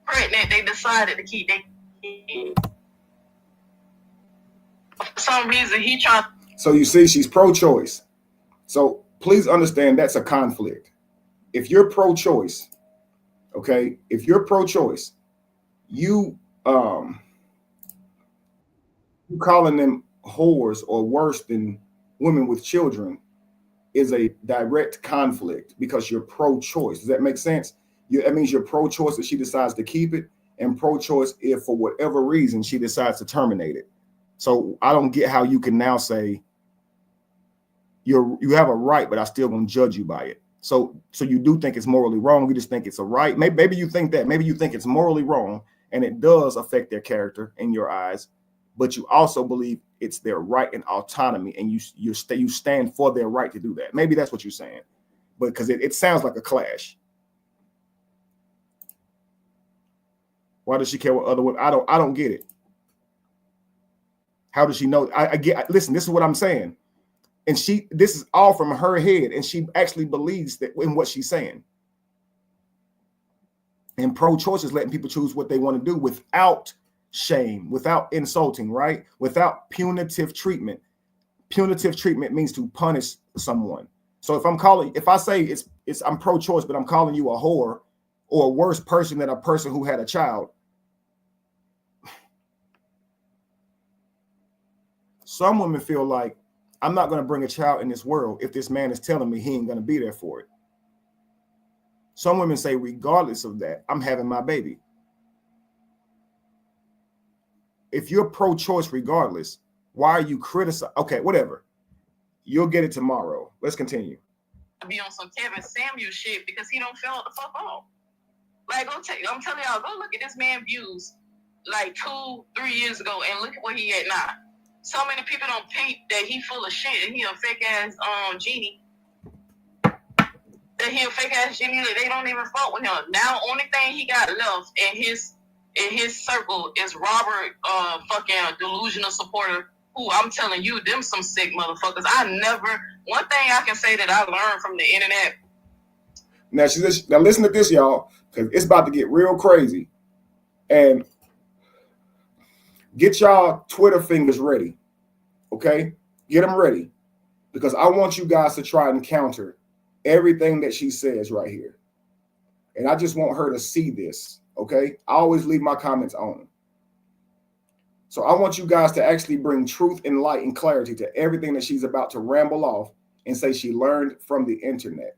pregnant, they decided to keep their kids. For some reason, he tried. So you see, she's pro-choice. So please understand that's a conflict. If you're pro-choice, okay, if you're pro-choice, you calling them whores or worse than women with children is a direct conflict because you're pro-choice. Does that make sense? That means you're pro-choice if she decides to keep it, and pro-choice if for whatever reason she decides to terminate it. So I don't get how you can now say you have a right, but I still gonna judge you by it. So you do think it's morally wrong. You just think it's a right. Maybe you think that. Maybe you think it's morally wrong, and it does affect their character in your eyes. But you also believe it's their right and autonomy, and you stand for their right to do that. Maybe that's what you're saying, but because it sounds like a clash. Why does she care what other women? I don't get it. How does she know? Listen, this is what I'm saying. And this is all from her head, and she actually believes that in what she's saying. And pro-choice is letting people choose what they want to do without shame, without insulting, right? Without punitive treatment. Punitive treatment means to punish someone. So if I say I'm pro-choice, but I'm calling you a whore or a worse person than a person who had a child. Some women feel like, I'm not going to bring a child in this world if this man is telling me he ain't going to be there for it. Some women say, regardless of that, I'm having my baby. If you're pro-choice regardless, Why are you criticizing? Okay, whatever. You'll get it tomorrow. Let's continue. Be on some Kevin Samuel shit because he don't feel the fuck off. Like, I'm telling y'all, go look at this man views like 2-3 years ago and look at where he at now. So many people don't peep that he full of shit and he a fake ass genie. That he a fake ass genie that they don't even fuck with him. Now, only thing he got left in his circle is Robert, fucking delusional supporter. Who I'm telling you, them some sick motherfuckers. One thing I can say that I learned from the internet. Now listen to this, y'all, because it's about to get real crazy. And get y'all Twitter fingers ready, okay? Get them ready, because I want you guys to try and counter everything that she says right here. And I just want her to see this, okay? I always leave my comments on. So I want you guys to actually bring truth and light and clarity to everything that she's about to ramble off and say she learned from the internet.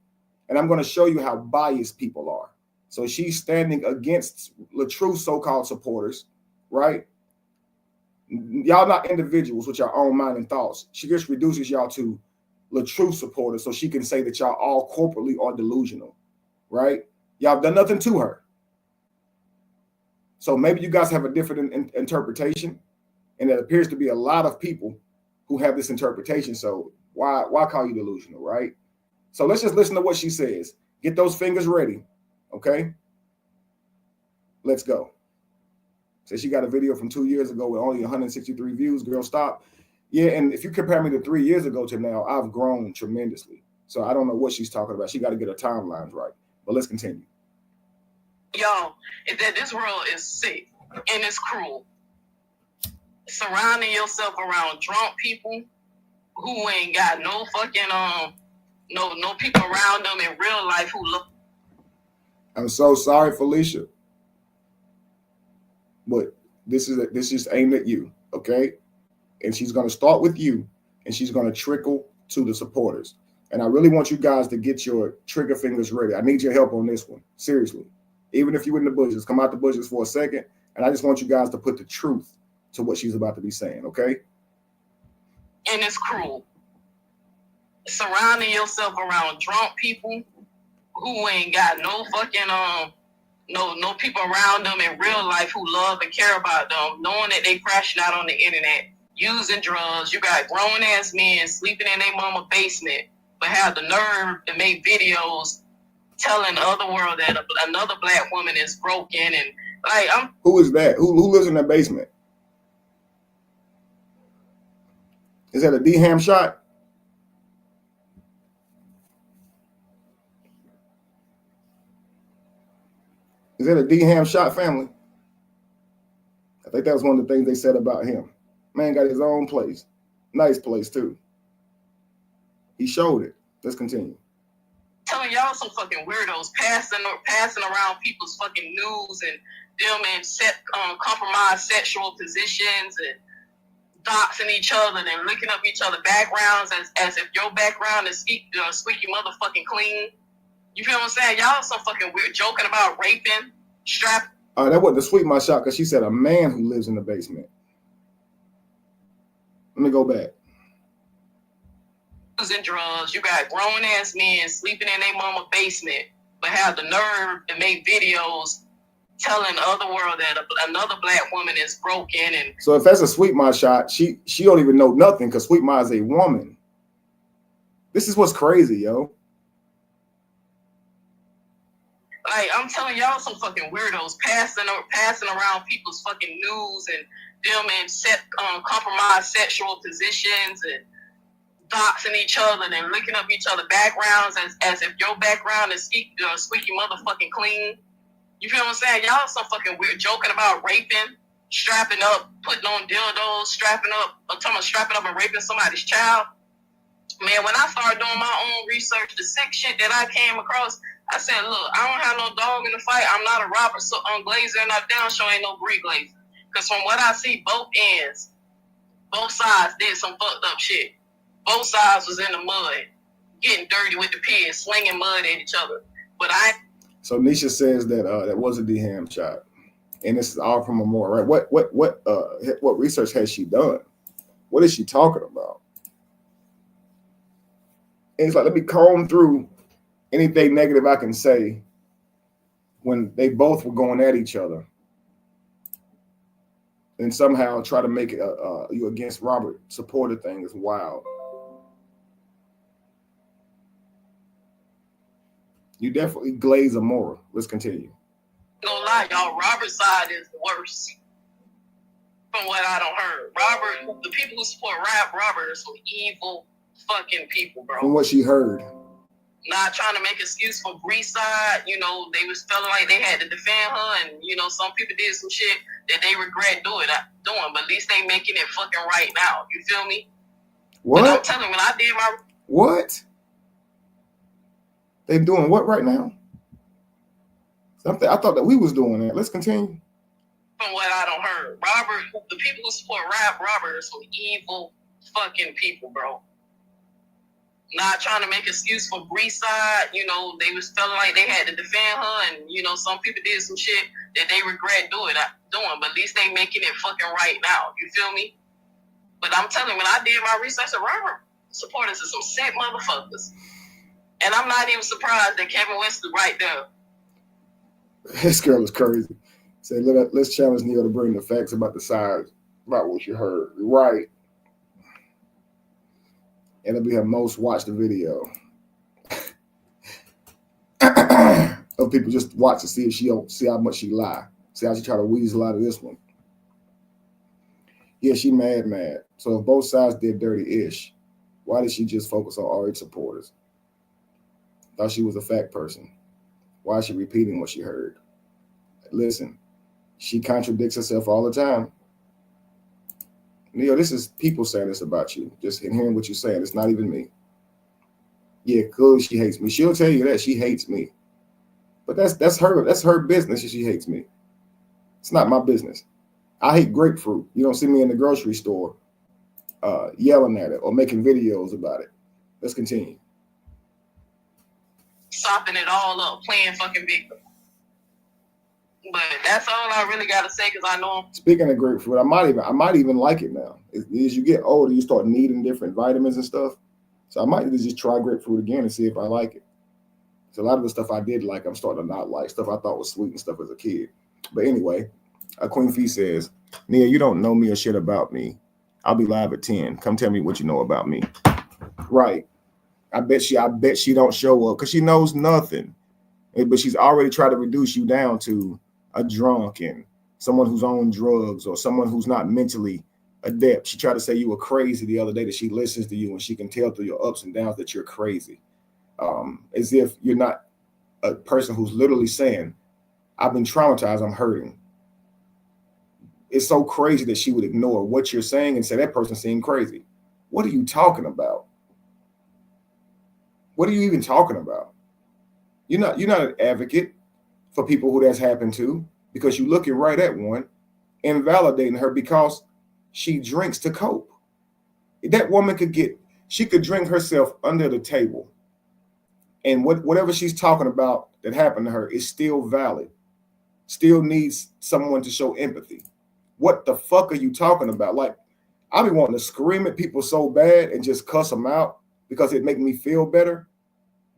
And I'm going to show you how biased people are. So she's standing against the true so-called supporters, right? Y'all not individuals with your own mind and thoughts. She just reduces y'all to the true supporters so she can say that y'all all corporately are delusional, right? Y'all done nothing to her. So maybe you guys have a different interpretation, and there appears to be a lot of people who have this interpretation. So why call you delusional, right? So let's just listen to what she says. Get those fingers ready, okay? Let's go. Says she got a video from 2 years ago with only 163 views. Girl, stop. Yeah, and if you compare me to 3 years ago to now, I've grown tremendously. So I don't know what she's talking about. She got to get her timelines right. But let's continue. Y'all, is that this world is sick and it's cruel. Surrounding yourself around drunk people who ain't got no fucking no people around them in real life who look. I'm so sorry, Felicia, but this is aimed at you, okay? And she's going to start with you, and she's going to trickle to the supporters. And I really want you guys to get your trigger fingers ready. I need your help on this one, seriously. Even if you're in the bushes, come out the bushes for a second, and I just want you guys to put the truth to what she's about to be saying, okay? And it's cruel. Surrounding yourself around drunk people who ain't got no fucking no people around them in real life who love and care about them, knowing that they crashing out on the internet, using drugs. You got grown ass men sleeping in their mama basement, but have the nerve to make videos telling the other world that another black woman is broken. And like, who is that? Who lives in that basement? Is that a D-Ham shot? Is that a D-Ham shot, family? I think that was one of the things they said about him. Man got his own place. Nice place, too. He showed it. Let's continue. Telling y'all some fucking weirdos passing around people's fucking news and them in compromised sexual positions and doxing each other and looking up each other backgrounds as if your background is squeaky motherfucking clean. You feel what I'm saying? Y'all some fucking weird, joking about raping, strapping. That wasn't the sweet my shot, because she said a man who lives in the basement. Let me go back. Using drugs. You got grown ass men sleeping in their mama basement, but have the nerve to make videos telling the other world that another black woman is broken. And so if that's a sweet my shot, she don't even know nothing, because sweet my is a woman. This is what's crazy, yo. Like, I'm telling y'all some fucking weirdos passing around people's fucking news and them in compromised sexual positions and doxing each other and looking up each other backgrounds as if your background is squeaky motherfucking clean. You feel what I'm saying? Y'all some fucking weird, joking about raping, strapping up, putting on dildos, strapping up and raping somebody's child. Man, when I started doing my own research, the sick shit that I came across, I said, look, I don't have no dog in the fight. I'm not a Robert Glazer, and not down show ain't no Brie Glazer. Because from what I see, both ends, both sides did some fucked up shit. Both sides was in the mud, getting dirty with the pigs, slinging mud at each other. But So Nisha says that that was a D-Ham shot, and this is all from Amore, right? What research has she done? What is she talking about? And it's like, let me comb through anything negative I can say when they both were going at each other, and somehow try to make it you against Robert supporter thing is wild. You definitely glaze a moral. Let's continue. No lie, y'all. Robert's side is the worst. From what I don't heard, Robert, the people who support Robert are some evil fucking people, bro. From what she heard. Not trying to make excuse for Bree's side. You know, they was feeling like they had to defend her, and you know, some people did some shit that they regret doing, but at least they making it fucking right now. You feel me? What? But I'm telling you, when I did my what? They doing what right now? Something I thought that we was doing that. Let's continue. From what I don't heard, Robert, the people who support Robert are some evil fucking people, bro. Not trying to make excuse for Bree's side. You know, they was feeling like they had to defend her, and you know, some people did some shit that they regret doing, but at least they making it fucking right now. You feel me? But I'm telling you, when I did my research, Robert supporters are some sick motherfuckers. And I'm not even surprised that Kevin West is right there. This girl is crazy. Say, let's challenge Neil to bring the facts about the sides, about what you heard. Right. And it'll be her most watched video. Of people just watch to see if she don't see how much she lie. See how she try to weasel out of this one. Yeah, she mad. So if both sides did dirty-ish, why did she just focus on RH supporters? Thought she was a fact person. Why is she repeating what she heard? Listen, she contradicts herself all the time. Neil, this is people saying this about you. Just hearing what you're saying. It's not even me. Yeah, clearly she hates me. She'll tell you that she hates me. But that's her business if she hates me. It's not my business. I hate grapefruit. You don't see me in the grocery store yelling at it or making videos about it. Let's continue. Sopping it all up, playing fucking victim. But that's all I really gotta say, because I know. Speaking of grapefruit, I might even like it now. As you get older, you start needing different vitamins and stuff. So I might just try grapefruit again and see if I like it. So a lot of the stuff I did like, I'm starting to not like. Stuff I thought was sweet and stuff as a kid. But anyway, Queen Fee says, Nia, you don't know me or shit about me. I'll be live at 10. Come tell me what you know about me. Right. I bet she don't show up because she knows nothing. But she's already tried to reduce you down to a drunk and someone who's on drugs or someone who's not mentally adept. She tried to say you were crazy the other day, that she listens to you and she can tell through your ups and downs that you're crazy. As if you're not a person who's literally saying, I've been traumatized, I'm hurting. It's so crazy that she would ignore what you're saying and say that person seemed crazy. What are you talking about? What are you even talking about? You're not an advocate for people who that's happened to, because you're looking right at one, invalidating her because she drinks to cope. That woman could drink herself under the table, and whatever she's talking about that happened to her is still valid, still needs someone to show empathy. What the fuck are you talking about? Like, I be wanting to scream at people so bad and just cuss them out because it make me feel better,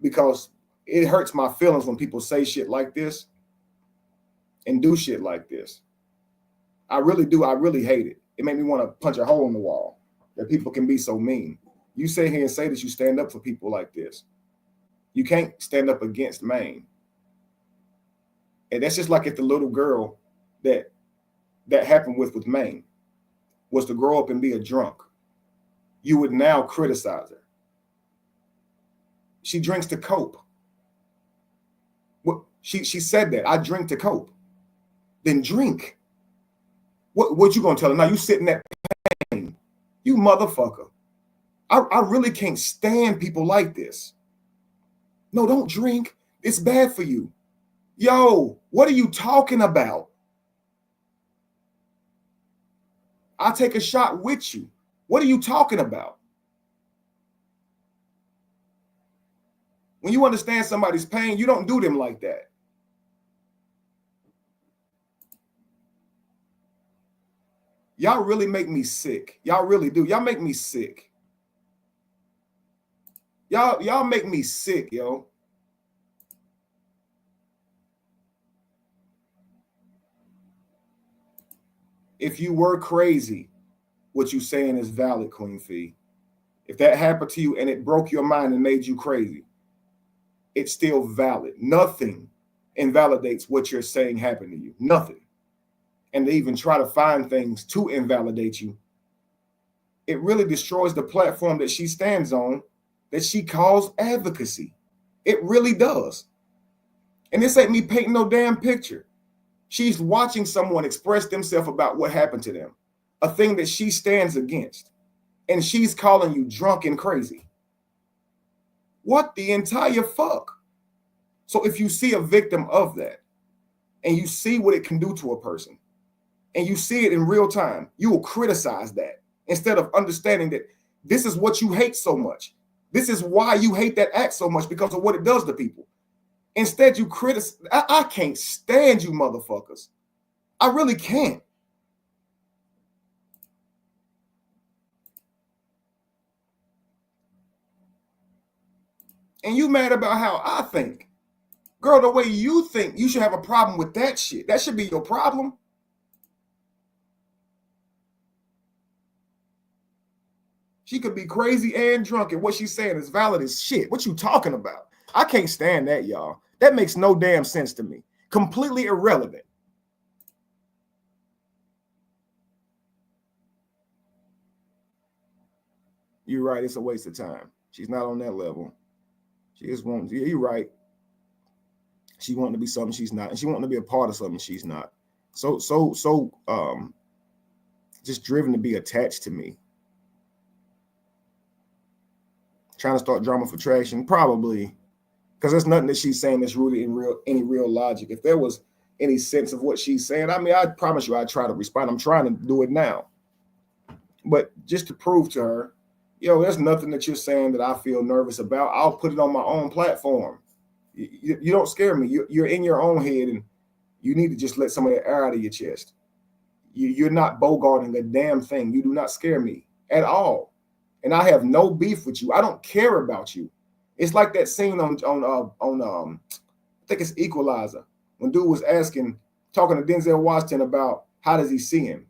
because it hurts my feelings when people say shit like this and do shit like this. I really do. I really hate it. It made me want to punch a hole in the wall that people can be so mean. You sit here and say that you stand up for people like this. You can't stand up against Maine. And that's just like if the little girl that happened with Maine was to grow up and be a drunk. You would now criticize her. She drinks to cope. She said that. I drink to cope. Then drink. What you gonna tell her? Now you sitting at pain. You motherfucker. I really can't stand people like this. No, don't drink. It's bad for you. Yo, what are you talking about? I'll take a shot with you. What are you talking about? When you understand somebody's pain, you don't do them like that. Y'all really make me sick. Y'all really do. Y'all make me sick. Y'all make me sick, yo. If you were crazy, what you saying is valid, Queen Fee. If that happened to you and it broke your mind and made you crazy, it's still valid. Nothing invalidates what you're saying happened to you. Nothing. And they even try to find things to invalidate you. It really destroys the platform that she stands on, that she calls advocacy. It really does. And this ain't me painting no damn picture. She's watching someone express themselves about what happened to them, a thing that she stands against, and she's calling you drunk and crazy. What the entire fuck? So if you see a victim of that, and you see what it can do to a person, and you see it in real time, you will criticize that instead of understanding that this is what you hate so much. This is why you hate that act so much, because of what it does to people. Instead, you criticize. I can't stand you motherfuckers. I really can't. And you mad about how I think. Girl, the way you think, you should have a problem with that shit. That should be your problem. She could be crazy and drunk, and what she's saying is valid as shit. What you talking about? I can't stand that, y'all. That makes no damn sense to me. Completely irrelevant. You're right. It's a waste of time. She's not on that level. She just wants. You're right. She wanting to be something she's not, and she wanting to be a part of something she's not. So, just driven to be attached to me. Trying to start drama for traction, probably, because there's nothing that she's saying that's rooted in any real logic. If there was any sense of what she's saying, I mean, I promise you, I'd try to respond. I'm trying to do it now, but just to prove to her, yo, there's nothing that you're saying that I feel nervous about. I'll put it on my own platform. You don't scare me. You're in your own head, and you need to just let some of that air out of your chest. You're not bogarting a damn thing. You do not scare me at all. And I have no beef with you. I don't care about you. It's like that scene on I think it's Equalizer, when dude was talking to Denzel Washington about how does he see him.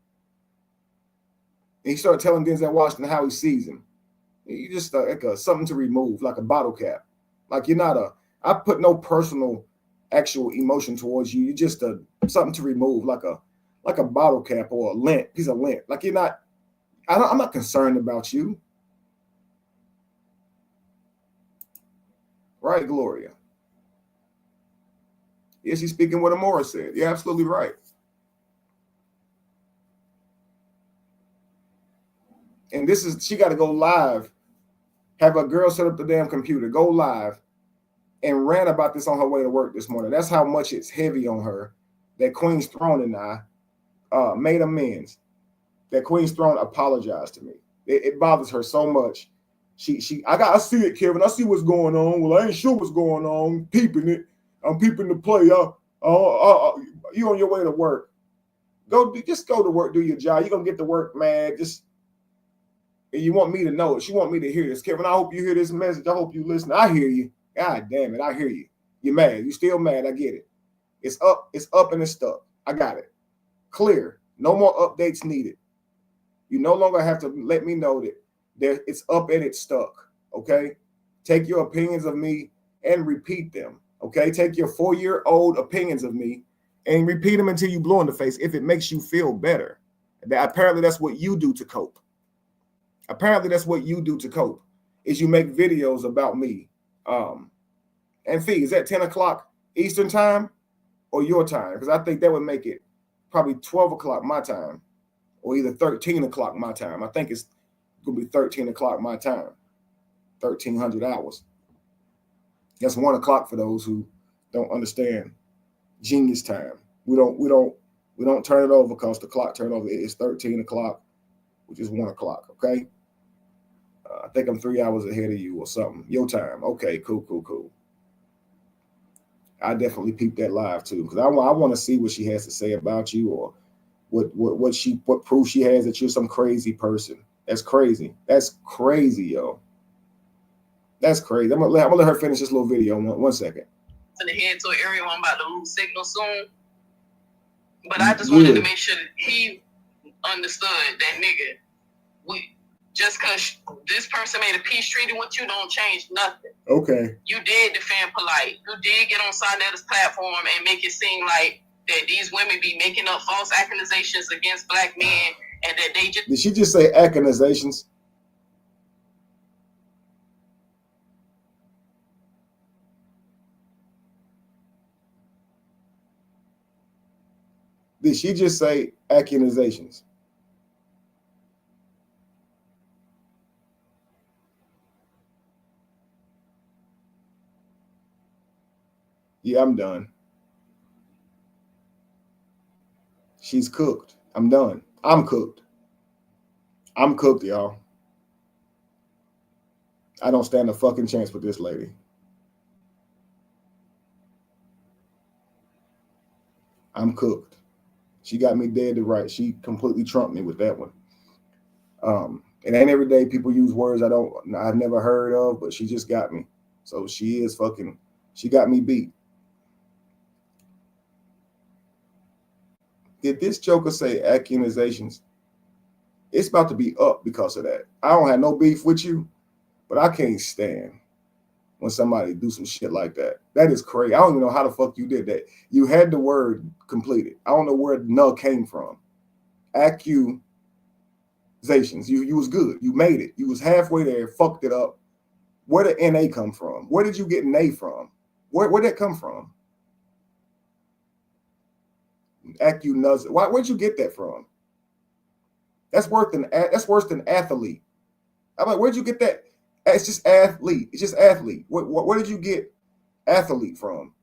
And he started telling Denzel Washington how he sees him. You just like something to remove, like a bottle cap. Like you're not I put no personal, actual emotion towards you. You're just something to remove, like a bottle cap or a piece of lint. Like you're not. I'm not concerned about you. Right, Gloria? Yeah, she's speaking what Amora said. You're absolutely right. And she got to go live, have a girl set up the damn computer, go live, and ran about this on her way to work this morning. That's how much it's heavy on her that Queen's Throne and I made amends. That Queen's Throne apologized to me. It bothers her so much. I see it, Kevin. I see what's going on. Well, I ain't sure what's going on. Peeping it. I'm peeping the play. You on your way to work. Just go to work, do your job. You're gonna get to work, man. And you want me to know it. You want me to hear this. Kevin, I hope you hear this message. I hope you listen. I hear you. God damn it, I hear you. You're mad. You're still mad. I get it. It's up and it's stuck. I got it. Clear. No more updates needed. You no longer have to let me know that it's up and it's stuck. Okay? Take your opinions of me and repeat them. Okay? Take your 4-year-old opinions of me and repeat them until you blow in the face if it makes you feel better. Apparently, that's what you do to cope. Is you make videos about me. And Fee, is that 10 o'clock Eastern time or your time? Because I think that would make it probably 12 o'clock my time or either 13 o'clock my time. I think it's going to be 13 o'clock my time, 1300 hours. That's 1 o'clock for those who don't understand genius time. We don't turn it over because the clock turned over. It's 13 o'clock, which is 1 o'clock, okay? I think I'm 3 hours ahead of you or something. Your time. Okay, cool. I definitely peeped that live too because I want to see what she has to say about you or what proof she has that you're some crazy person. That's crazy. That's crazy, yo. That's crazy. I'm gonna let her finish this little video. One second. To the head to an area where I'm about to lose signal soon. But I just wanted to make sure that he understood that nigga, just because this person made a peace treaty with you don't change nothing. Okay. You did defend Polite. You did get on Sonetta's platform and make it seem like that these women be making up false accusations against black men and that they just... Did she just say accusations? Did she just say accusations? Yeah, I'm done. She's cooked. I'm done. I'm cooked. I'm cooked, y'all. I don't stand a fucking chance with this lady. I'm cooked. She got me dead to right. She completely trumped me with that one. It ain't every day people use words I've never heard of, but she just got me. So she got me beat. Did this joker say accusations? It's about to be up because of that. I don't have no beef with you, but I can't stand when somebody do some shit like that. That is crazy. I don't even know how the fuck you did that. You had the word completed. I don't know where null came from. Accusations. You was good. You made it. You was halfway there, fucked it up. Where did NA come from? Where did you get NA from? Where did that come from? Where'd you get that from? That's worse than athlete. I'm like, where'd you get that? It's just athlete. It's just athlete. Where did you get athlete from?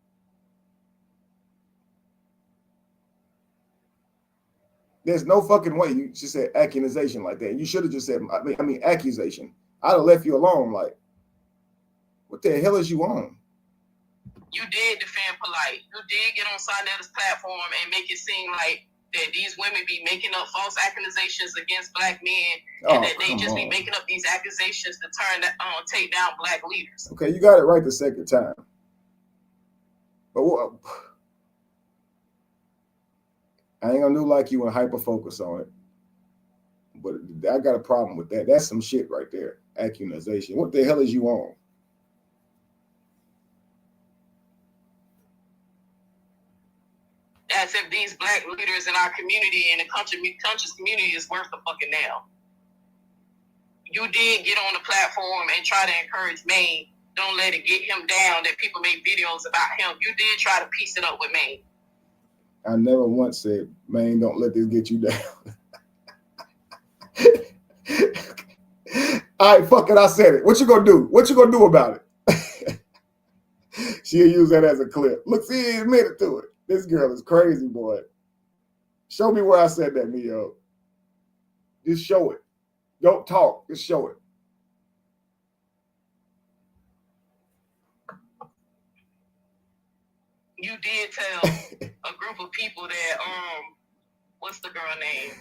There's no fucking way you just said accusation like that. You should have just said, I mean, accusation. I'd have left you alone. Like, what the hell is you on? You did defend Polite. You did get on Sonetta's platform and make it seem like that these women be making up false accusations against black men and that they just be making up these accusations to take down black leaders. Okay, you got it right the second time. But what? I ain't gonna do like you and hyper focus on it. But I got a problem with that. That's some shit right there. Accusation. What the hell is you on? As if these black leaders in our community and the conscious community is worth a fucking nail. You did get on the platform and try to encourage Maine. Don't let it get him down that people make videos about him. You did try to piece it up with Maine. I never once said, Maine, don't let this get you down. All right, fuck it, I said it. What you gonna do? What you gonna do about it? She'll use that as a clip. Look, see, he admitted to it. This girl is crazy, boy. Show me where I said that, Mio. Just show it. Don't talk. Just show it. You did tell a group of people that, what's the girl name?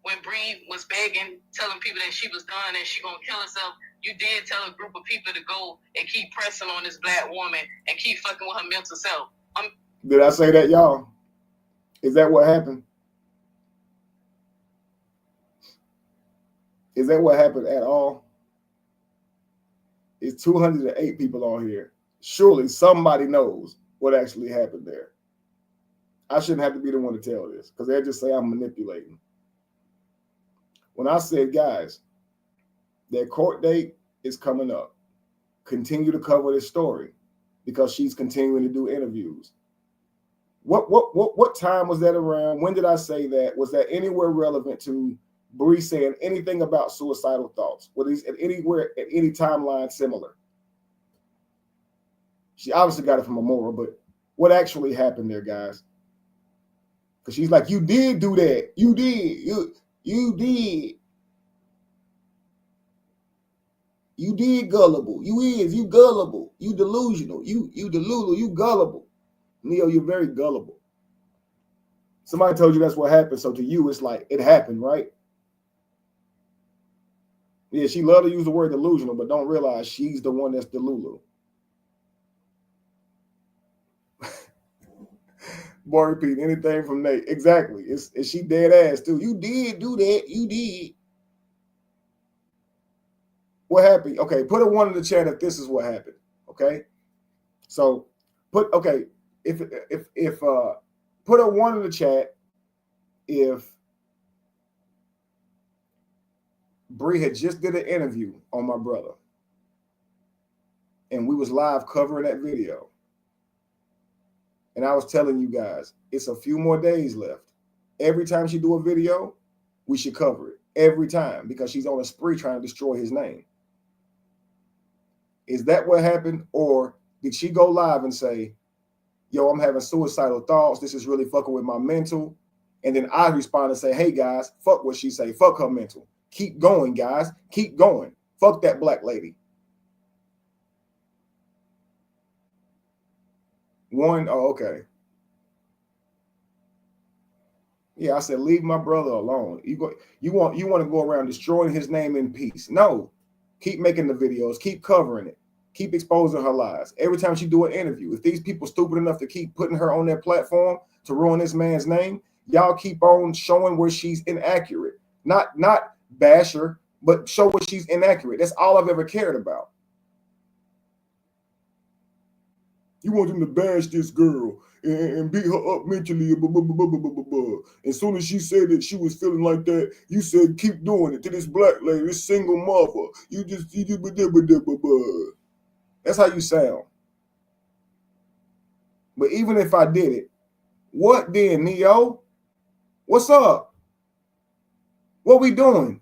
When Bree was begging, telling people that she was done and she gonna kill herself, you did tell a group of people to go and keep pressing on this black woman and keep fucking with her mental self. Did I say that, y'all? Is that what happened? Is that what happened at all? It's 208 people on here. Surely somebody knows what actually happened there. I shouldn't have to be the one to tell this because they'll just say I'm manipulating. When I said, guys, their court date is coming up. Continue to cover this story because she's continuing to do interviews. What time was that around? When did I say that? Was that anywhere relevant to Bree saying anything about suicidal thoughts? Was these at any timeline similar? She obviously got it from Amora, but what actually happened there, guys? Because she's like, you did do that. You did. You did. You did gullible. You gullible. You delusional. You delulu. You gullible. Neo, you're very gullible. Somebody told you that's what happened. So to you, it's like it happened, right? Yeah, she love to use the word delusional, but don't realize she's the one that's delulu. Boy, repeat anything from Nate. Exactly. Is she dead ass too? You did do that. You did. What happened? Okay, put a 1 in the chat if this is what happened. Okay. So put if put a 1 in the chat if Bree had just did an interview on my brother and we was live covering that video. And I was telling you guys, it's a few more days left. Every time she do a video, we should cover it. Every time, because she's on a spree trying to destroy his name. Is that what happened? Or did she go live and say, yo, I'm having suicidal thoughts. This is really fucking with my mental. And then I respond and say, hey, guys, fuck what she say. Fuck her mental. Keep going, guys. Keep going. Fuck that black lady. 1, oh, okay. Yeah, I said, leave my brother alone. You want to go around destroying his name in peace. No. Keep making the videos. Keep covering it. Keep exposing her lies. Every time she do an interview, if these people stupid enough to keep putting her on their platform to ruin this man's name, y'all keep on showing where she's inaccurate. Not bash her, but show where she's inaccurate. That's all I've ever cared about. You want them to bash this girl and beat her up mentally. As soon as she said that she was feeling like that, you said, keep doing it to this black lady, this single mother. That's how you sound. But even if I did it, what then, Neo? What's up? What we doing?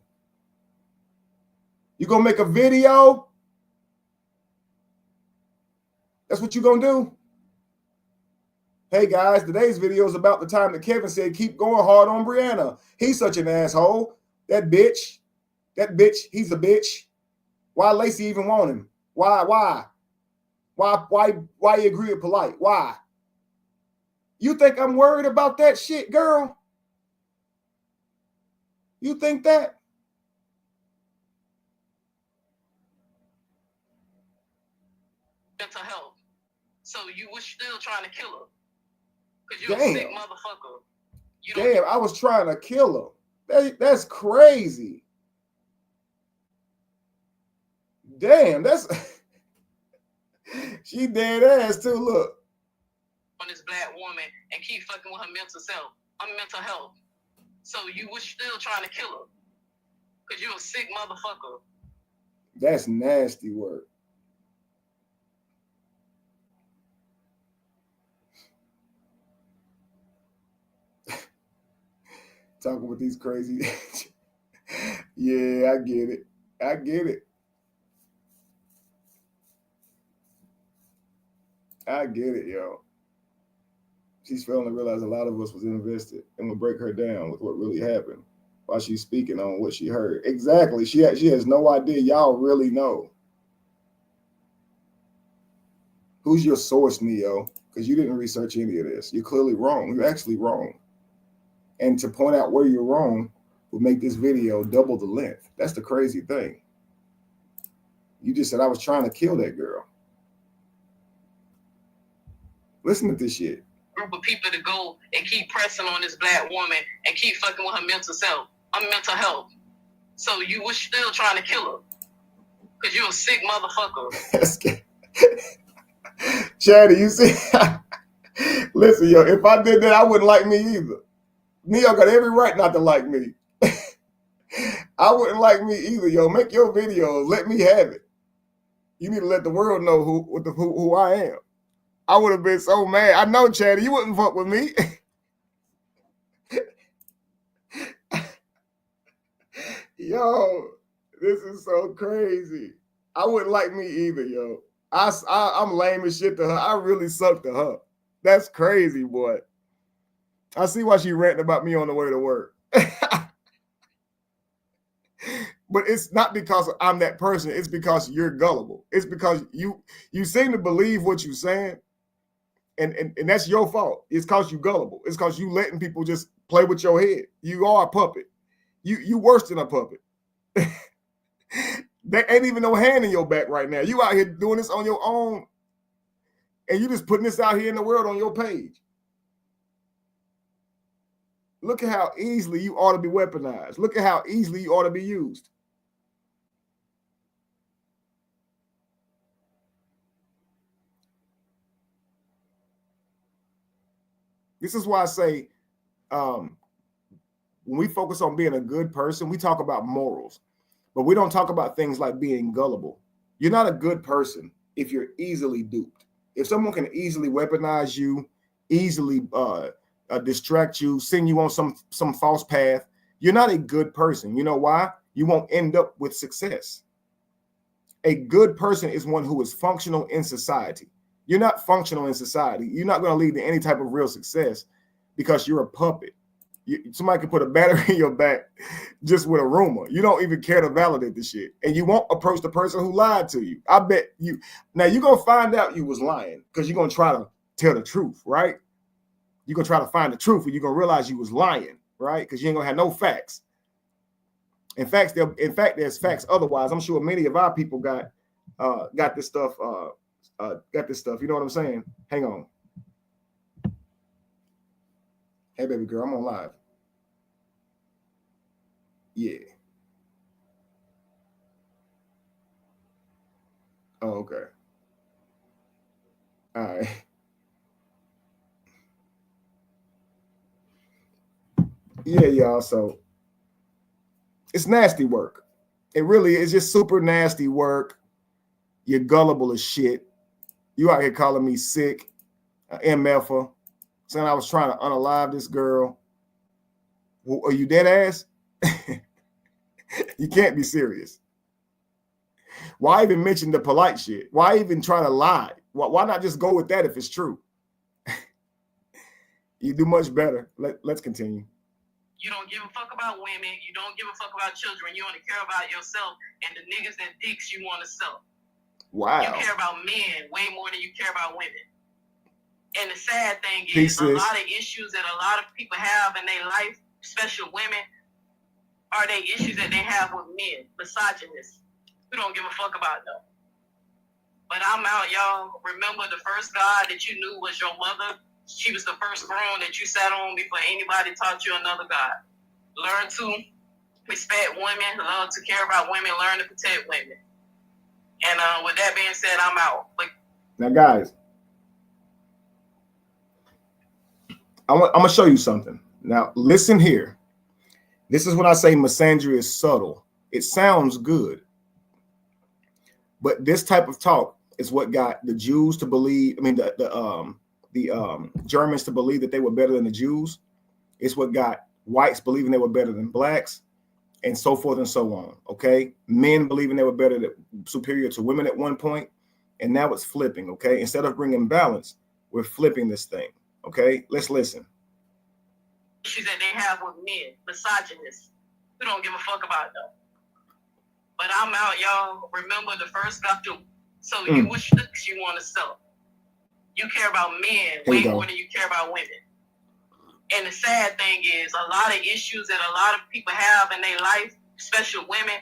You gonna make a video? That's what you gonna do? Hey guys, today's video is about the time that Kevin said keep going hard on Brianna. He's such an asshole. That bitch, he's a bitch. Why Lacey even want him? Why you agree with Polite? Why? You think I'm worried about that shit, girl? You think that? Mental health. So you was still trying to kill her. Because you're a sick motherfucker. Damn, I was trying to kill her. That's crazy. Damn, that's she dead ass too. Look. On this black woman and keep fucking with her mental health. So you was still trying to kill her. Because you're a sick motherfucker. That's nasty work. Talking with these crazy. Yeah, I get it. I get it. I get it, yo. She's failing to realize a lot of us was invested and would break her down with what really happened while she's speaking on what she heard. Exactly. She has no idea. Y'all really know. Who's your source, Neo? Because you didn't research any of this. You're clearly wrong. You're actually wrong. And to point out where you're wrong would make this video double the length. That's the crazy thing. You just said I was trying to kill that girl. Listen to this shit. Group of people to go and keep pressing on this black woman and keep fucking with her mental health. So you was still trying to kill her. Because you're a sick motherfucker. Chatty, you see? Listen, yo, if I did that, I wouldn't like me either. Neo got every right not to like me. I wouldn't like me either, yo. Make your videos. Let me have it. You need to let the world know who I am. I would have been so mad. I know, Chatty, you wouldn't fuck with me. Yo, this is so crazy. I wouldn't like me either, yo. I'm lame as shit to her. I really suck to her. That's crazy, boy. I see why she ranting about me on the way to work. But it's not because I'm that person. It's because you're gullible. It's because you seem to believe what you're saying. And that's your fault. It's because you gullible. It's because you letting people just play with your head. You are a puppet. You worse than a puppet. There ain't even no hand in your back right now. You out here doing this on your own, and you just putting this out here in the world on your page. Look at how easily you ought to be weaponized. Look at how easily you ought to be used. This is why I say, when we focus on being a good person, we talk about morals, but we don't talk about things like being gullible. You're not a good person if you're easily duped. If someone can easily weaponize you, easily distract you, send you on some false path, you're not a good person. You know why? You won't end up with success. A good person is one who is functional in society. You're not functional in society. You're not going to lead to any type of real success because you're a puppet. Somebody can put a battery in your back just with a rumor. You don't even care to validate the shit. And you won't approach the person who lied to you. I bet you. Now, you're going to find out you was lying because you're going to try to tell the truth, right? You're going to try to find the truth and you're going to realize you was lying, right? Because you ain't going to have no facts. In fact, there's facts otherwise. I'm sure many of our people got this stuff. You know what I'm saying? Hang on. Hey, baby girl, I'm on live. Yeah. Oh, okay. All right. Yeah, y'all. So it's nasty work. It really is just super nasty work. You're gullible as shit. You out here calling me sick, MFer, saying I was trying to unalive this girl. Well, are you dead ass? You can't be serious. Why even mention the polite shit? Why even try to lie? Why not just go with that if it's true? You do much better. Let's continue. You don't give a fuck about women. You don't give a fuck about children. You only care about yourself and the niggas and dicks you want to sell. Wow. You care about men way more than you care about women. And the sad thing is, a lot of issues that a lot of people have in their life, especially women, are they issues that they have with men, misogynists, who don't give a fuck about them. But I'm out, y'all. Remember the first God that you knew was your mother? She was the first throne that you sat on before anybody taught you another God. Learn to respect women, love to care about women, learn to protect women. And with that being said, I'm out. Now, guys, I'm going to show you something. Now, listen here. This is when I say misandry is subtle. It sounds good. But this type of talk is what got the Jews to believe, the Germans to believe that they were better than the Jews. It's what got whites believing they were better than blacks, and so forth and so on. Okay, men believing they were superior to women at one point, and now it's flipping. Okay, instead of bringing balance, we're flipping this thing. Okay, let's listen. Issues that they have with men, misogynists, who don't give a fuck about them. But I'm out, y'all. Remember the first God. So you which looks you want to sell. You care about men way more than you care about women. And the sad thing is, a lot of issues that a lot of people have in their life, especially women,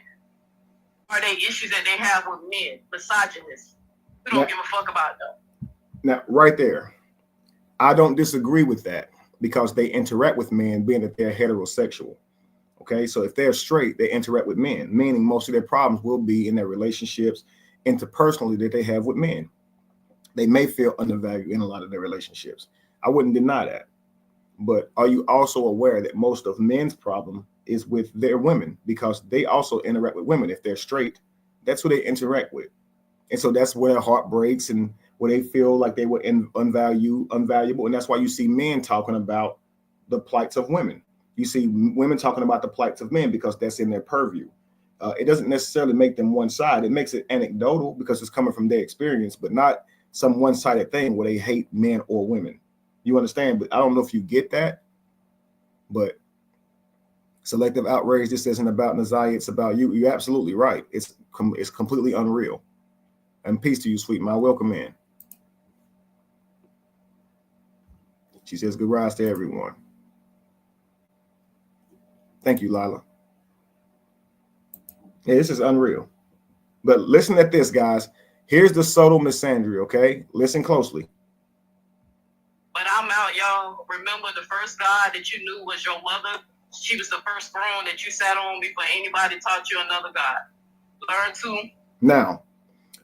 are they issues that they have with men, misogynists, who don't give a fuck about them. Now, right there, I don't disagree with that because they interact with men, being that they're heterosexual. Okay, so if they're straight, they interact with men, meaning most of their problems will be in their relationships interpersonally that they have with men. They may feel undervalued in a lot of their relationships. I wouldn't deny that. But are you also aware that most of men's problem is with their women because they also interact with women? If they're straight, that's who they interact with. And so that's where their heart breaks and where they feel like they were unvaluable. And that's why you see men talking about the plights of women. You see women talking about the plights of men because that's in their purview. It doesn't necessarily make them one side. It makes it anecdotal because it's coming from their experience, but not some one-sided thing where they hate men or women. You understand? But I don't know if you get that. But selective outrage, this isn't about Naziah, it's about you. You're absolutely right. It's completely unreal. And peace to you, sweet my welcome in. She says, good rise to everyone. Thank you, Lila. Yeah, this is unreal. But listen at this, guys. Here's the subtle misandry, okay? Listen closely. But I'm out, y'all. Remember, the first God that you knew was your mother. She was the first throne that you sat on before anybody taught you another God. Learn to. Now,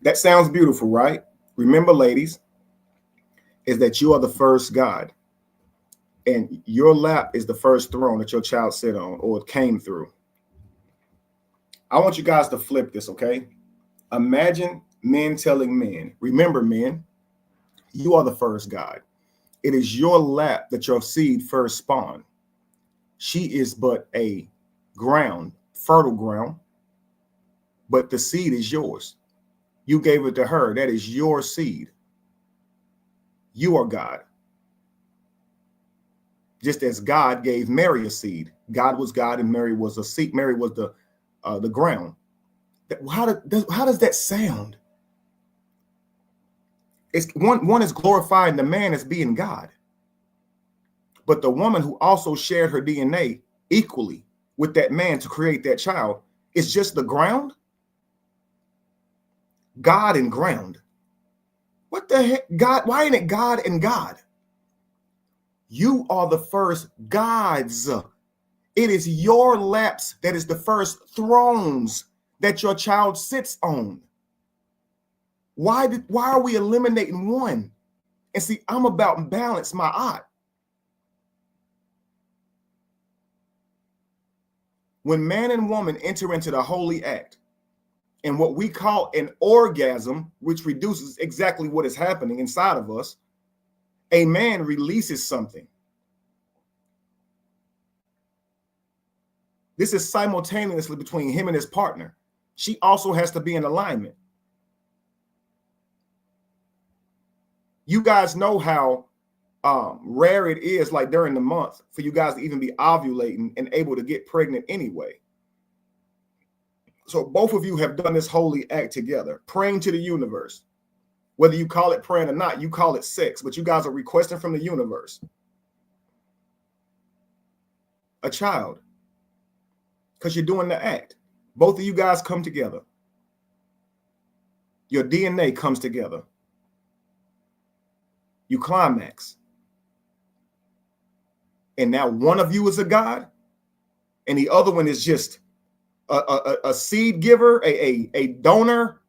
that sounds beautiful, right? Remember, ladies, is that you are the first God. And your lap is the first throne that your child sit on or came through. I want you guys to flip this, okay? Imagine men telling men, remember, men, you are the first God. It is your lap that your seed first spawned. She is but a ground, fertile ground, but the seed is yours. You gave it to her. That is your seed. You are God. Just as God gave Mary a seed. God was God and Mary was a seed. Mary was the ground. How does that sound? It's one is glorifying the man as being God. But the woman who also shared her DNA equally with that man to create that child is just the ground. God and ground. What the heck? God, why ain't it God and God? You are the first gods. It is your laps that is the first thrones that your child sits on. Why are we eliminating one? And see, I'm about balance, my eye. When man and woman enter into the holy act, and what we call an orgasm, which reduces exactly what is happening inside of us, a man releases something. This is simultaneously between him and his partner. She also has to be in alignment. You guys know how rare it is, like during the month, for you guys to even be ovulating and able to get pregnant anyway. So both of you have done this holy act together, praying to the universe. Whether you call it praying or not, you call it sex, but you guys are requesting from the universe a child because you're doing the act. Both of you guys come together. Your DNA comes together. You climax. And now one of you is a God and the other one is just a seed giver, a donor,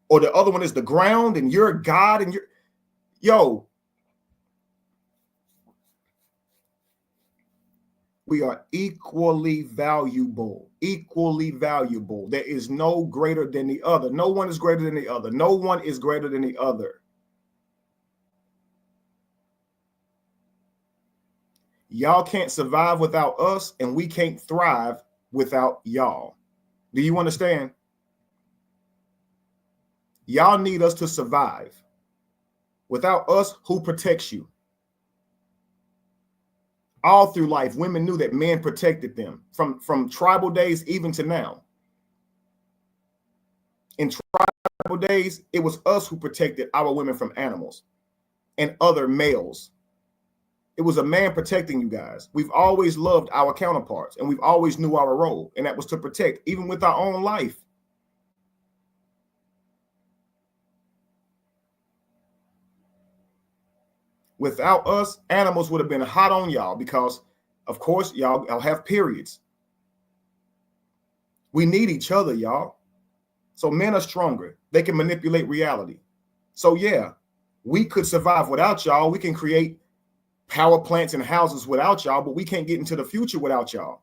or the other one is the ground and you're God and yo, we are equally valuable, equally valuable. There is no greater than the other. No one is greater than the other. No one is greater than the other. Y'all can't survive without us, and we can't thrive without y'all. Do you understand? Y'all need us to survive. Without us, who protects you? All through life, women knew that men protected them from tribal days even to now. In tribal days, it was us who protected our women from animals and other males. It was a man protecting you guys. We've always loved our counterparts and we've always knew our role, and that was to protect, even with our own life. Without us, animals would have been hot on y'all because, of course, y'all have periods. We need each other, y'all. So men are stronger. They can manipulate reality. So yeah, we could survive without y'all. We can create power plants and houses without y'all, but we can't get into the future without y'all.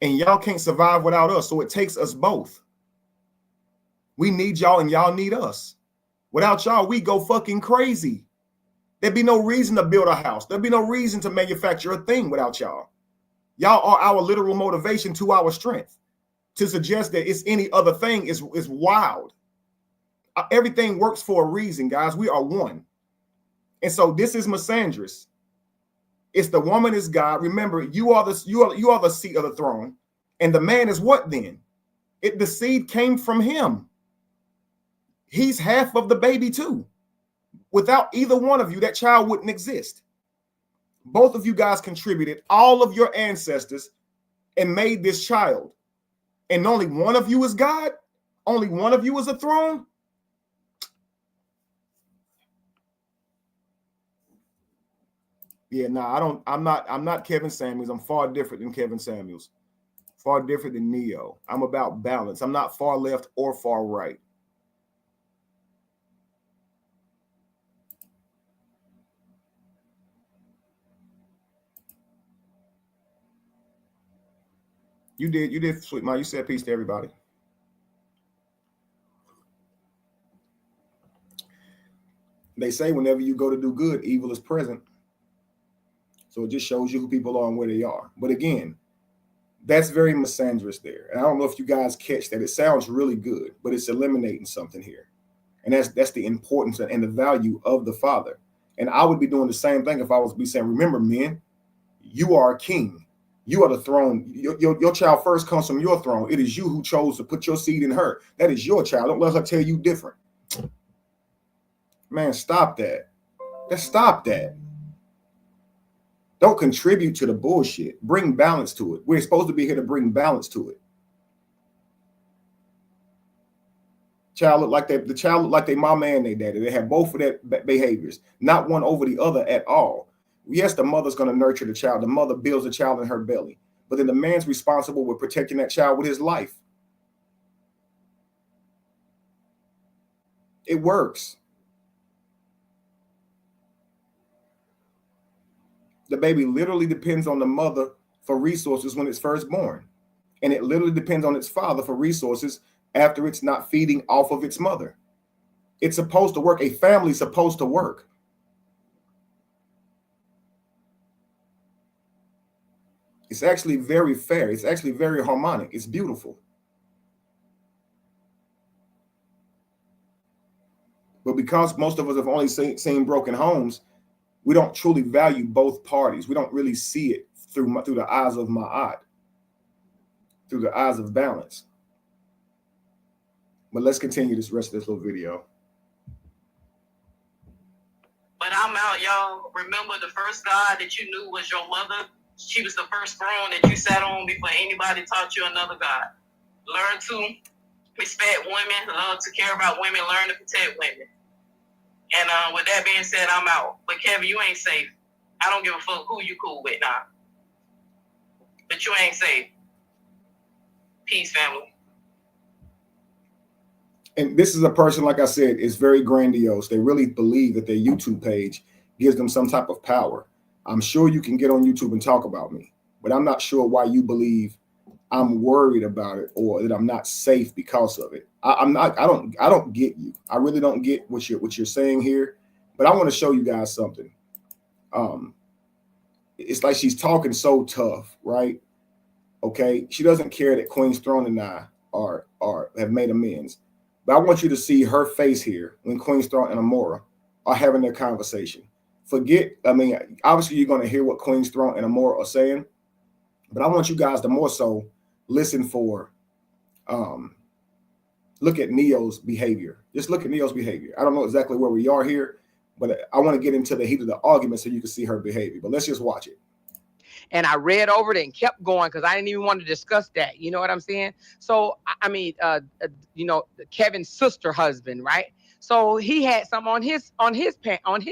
And y'all can't survive without us. So it takes us both. We need y'all and y'all need us. Without y'all, we go fucking crazy. There'd be no reason to build a house. There'd be no reason to manufacture a thing without y'all. Y'all are our literal motivation to our strength. To suggest that it's any other thing is wild. Everything works for a reason, guys. We are one. And so this is misandrous. It's the woman is God. Remember, you are the seat of the throne. And the man is what then? The seed came from him. He's half of the baby too. Without either one of you, that child wouldn't exist. Both of you guys contributed, all of your ancestors, and made this child. And only one of you is God? Only one of you is a throne? Yeah, no, I'm not Kevin Samuels. I'm far different than Kevin Samuels. Far different than Neo. I'm about balance. I'm not far left or far right. You did, Sweet Ma. You said peace to everybody. They say whenever you go to do good, evil is present. So it just shows you who people are and where they are. But again, that's very misandrous there. And I don't know if you guys catch that. It sounds really good, but it's eliminating something here. And that's the importance and the value of the Father. And I would be doing the same thing if I was be saying, remember, men, you are a king. You are the throne. Your child first comes from your throne. It is you who chose to put your seed in her. That is your child. Don't let her tell you different. Man, stop that. Let's stop that. Don't contribute to the bullshit. Bring balance to it. We're supposed to be here to bring balance to it. Child look like the child look like their mama and their daddy. They have both of their behaviors, not one over the other at all. Yes, the mother's going to nurture the child. The mother builds the child in her belly. But then the man's responsible with protecting that child with his life. It works. The baby literally depends on the mother for resources when it's first born. And it literally depends on its father for resources after it's not feeding off of its mother. It's supposed to work. A family's supposed to work. It's actually very fair. It's actually very harmonic. It's beautiful. But because most of us have only seen broken homes, we don't truly value both parties. We don't really see it through the eyes of Ma'at, through the eyes of balance. But let's continue this rest of this little video. But I'm out, y'all. Remember, the first God that you knew was your mother. She was the first throne that you sat on before anybody taught you another God. Learn to respect women, love to care about women, learn to protect women. And with that being said, I'm out. But Kevin, you ain't safe. I don't give a fuck who you cool with now. But you ain't safe. Peace, family. And this is a person, like I said, is very grandiose. They really believe that their YouTube page gives them some type of power. I'm sure you can get on YouTube and talk about me, but I'm not sure why you believe I'm worried about it or that I'm not safe because of it. I don't get you. I really don't get what you're saying here, but I want to show you guys something. It's like she's talking so tough, right? Okay. She doesn't care that Queen's Throne and I have made amends. But I want you to see her face here when Queen's Throne and Amora are having their conversation. Obviously you're going to hear what Queen's Throne and Amora are saying, but I want you guys to more so listen for, look at Neo's behavior. Just look at Neo's behavior. I don't know exactly where we are here, but I want to get into the heat of the argument so you can see her behavior. But let's just watch it. And I read over it and kept going because I didn't even want to discuss that. You know what I'm saying? So, Kevin's sister husband, right? So he had some on his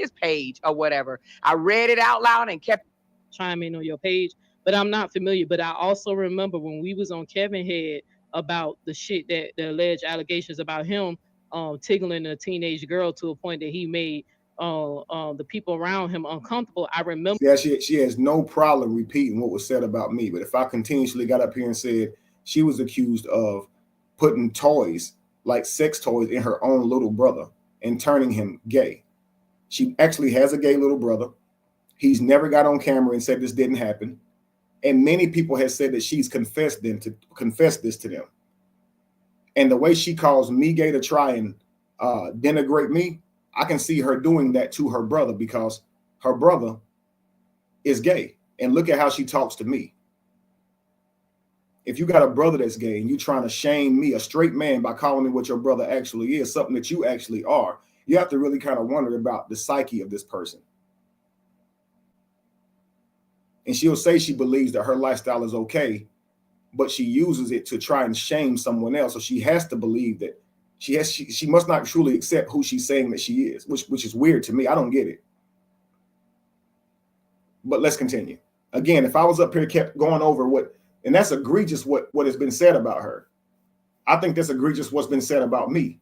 page or whatever. I read it out loud and kept chime in on your page, but I'm not familiar. But I also remember when we was on Kevin Head about the shit that the alleged allegations about him tickling a teenage girl to a point that he made the people around him uncomfortable. I remember. Yeah, she has no problem repeating what was said about me. But if I continuously got up here and said she was accused of putting toys like sex toys in her own little brother and turning him gay. She actually has a gay little brother. He's never got on camera and said this didn't happen. And many people have said that she's confessed this to them. And the way she calls me gay to try and denigrate me, I can see her doing that to her brother because her brother is gay. And look at how she talks to me. If you got a brother that's gay and you trying to shame me, a straight man, by calling me what your brother actually is, something that you actually are, you have to really kind of wonder about the psyche of this person. And she'll say she believes that her lifestyle is okay, but she uses it to try and shame someone else. So she has to believe that she must not truly accept who she's saying that she is, which is weird to me. I don't get it. But let's continue. Again, if I was up here kept going over what, and that's egregious what has been said about her. I think that's egregious what's been said about me.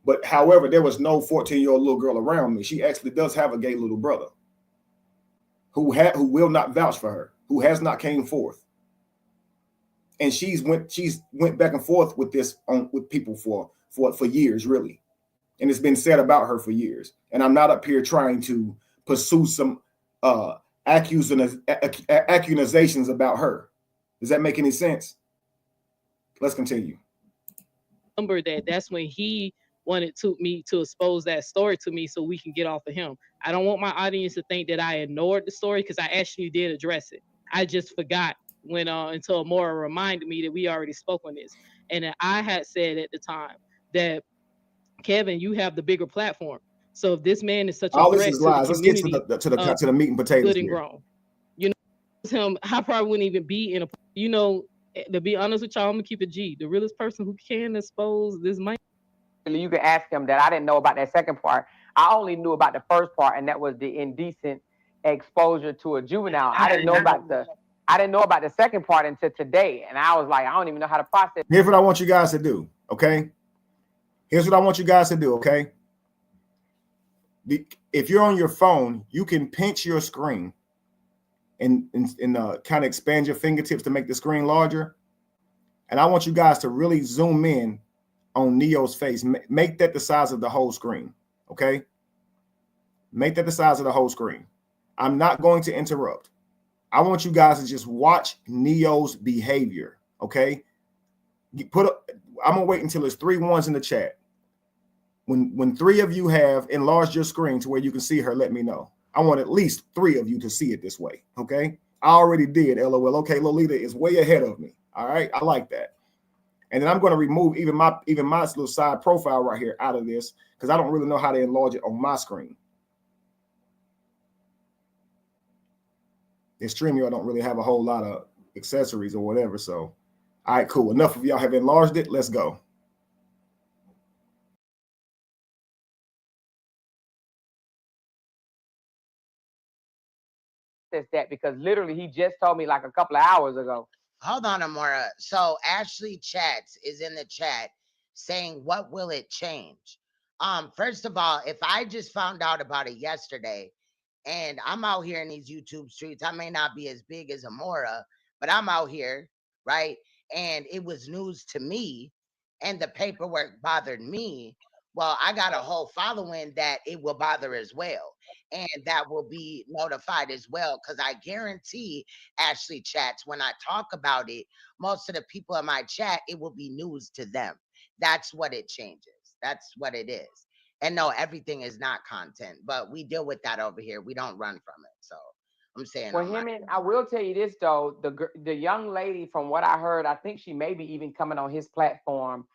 But however, there was no 14-year-old little girl around me. She actually does have a gay little brother who will not vouch for her, who has not came forth. And she's went back and forth with this with people for years, really. And it's been said about her for years. And I'm not up here trying to pursue some accusations about her. Does that make any sense? Let's continue. Remember that's when he wanted me to expose that story to me so we can get off of him. I don't want my audience to think that I ignored the story, because I actually did address it. I just forgot when until Amora reminded me that we already spoke on this. And I had said at the time that, Kevin, you have the bigger platform. So if this man is such a threat to the lies. Let's get community, to the meat and potatoes good and grown, you know, him, I probably wouldn't even be in a, you know, to be honest with y'all, I'm gonna keep it G. The realest person who can expose this man. You can ask him that. I didn't know about that second part. I only knew about the first part, and that was the indecent exposure to a juvenile. I didn't know about the second part until today, and I was like, I don't even know how to process. Here's what I want you guys to do, okay? Here's what I want you guys to do, okay? If you're on your phone, you can pinch your screen and kind of expand your fingertips to make the screen larger. And I want you guys to really zoom in on Neo's face. Make that the size of the whole screen, okay? Make that the size of the whole screen. I'm not going to interrupt. I want you guys to just watch Neo's behavior, okay? I'm gonna wait until there's 3 ones in the chat. When 3 of you have enlarged your screen to where you can see her, let me know. I want at least 3 of you to see it this way, okay? I already did, LOL. Okay, Lolita is way ahead of me. All right, I like that. And then I'm going to remove even my little side profile right here out of this, because I don't really know how to enlarge it on my screen. In StreamYard, I don't really have a whole lot of accessories or whatever. So, all right, cool. Enough of y'all have enlarged it. Let's go. That because literally he just told me like a couple of hours ago. Hold on, Amora. So Ashley Chats is in the chat saying, what will it change? First of all, if I just found out about it yesterday and I'm out here in these YouTube streets, I may not be as big as Amora, but I'm out here, right? And it was news to me and the paperwork bothered me. Well, I got a whole following that it will bother as well. And that will be notified as well, because I guarantee Ashley Chats, when I talk about it, most of the people in my chat, it will be news to them. That's what it changes. That's what it is. And no, everything is not content, but we deal with that over here. We don't run from it. So I'm saying, well, I will tell you this though, the young lady, from what I heard, I think she may be even coming on his platform,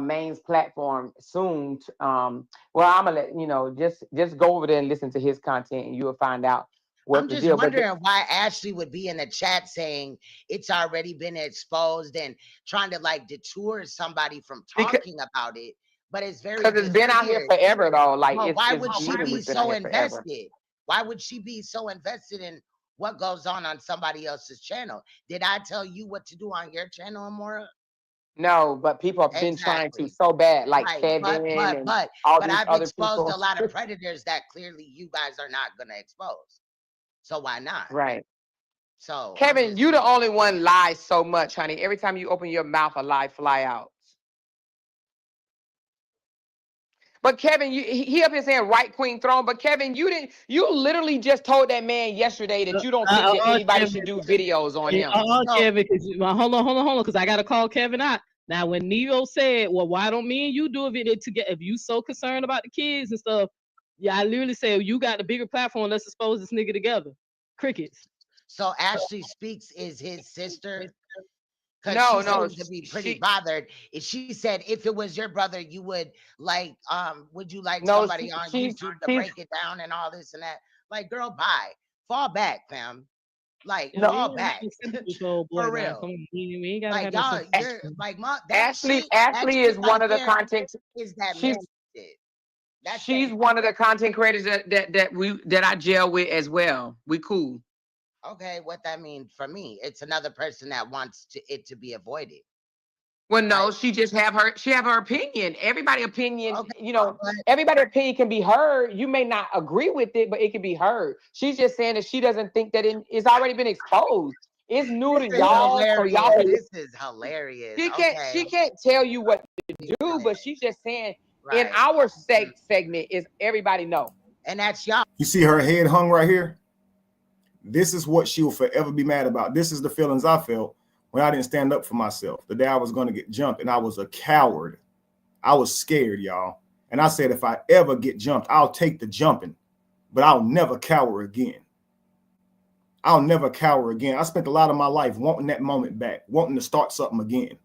Main's platform soon. Well, I'm gonna let you know. Just go over there and listen to his content, and you will find out what I'm the just deal. wondering why Ashley would be in the chat saying it's already been exposed and trying to like detour somebody from talking about it. But it's very because it's been out here forever though. Like, well, why would she be so invested? Forever. Why would she be so invested in what goes on somebody else's channel? Did I tell you what to do on your channel, Amora? No, but people have been trying to so bad, like right. Kevin but I've exposed a lot of predators that clearly you guys are not going to expose. So why not? Right. So Kevin, you the only one lies so much, honey. Every time you open your mouth, a lie fly out. But Kevin, he up here saying right queen throne. But Kevin, you literally just told that man yesterday that you don't think that anybody should do videos on him. Kevin, hold on, because I gotta call Kevin out. Now, when Neo said, well, why don't me and you do a video together? If you so concerned about the kids and stuff, yeah, I literally said, you got the bigger platform, let's expose this nigga together. Crickets. So Ashley Speaks is his sister. Because No, she no, seemed to be pretty she bothered. If she said if it was your brother, you would would you like no, somebody on she's YouTube to she's break it down and all this and that? Like, girl, bye. Fall back, fam. Like, no. We fall ain't back. gotta be sympathy for old boy For now. real. Come on, we ain't gotta Like, have no y'all, sympathy. you're like, that Ashley shit, that Ashley shit is right one of the there content. is that She's man shit. That's she's that. one of the content creators that I gel with as well. We cool. Okay, what that means for me, it's another person that wants it to be avoided. Well, no, Right. she have her opinion. Everybody opinion, Okay, but everybody opinion can be heard. You may not agree with it, but it can be heard. She's just saying that she doesn't think that it's already been exposed. It's new to this is y'all, so y'all hilarious. This is hilarious. she Okay. can't tell you what to do, but Hilarious. she's just saying in Right. our segment is everybody know. And that's y'all. You see her head hung right here? This is what she'll forever be mad about. This is the feelings I felt when I didn't stand up for myself. The day I was going to get jumped, and I was a coward. I was scared, y'all. And I said, if I ever get jumped, I'll take the jumping, but I'll never cower again. I'll never cower again. I spent a lot of my life wanting that moment back, wanting to start something again,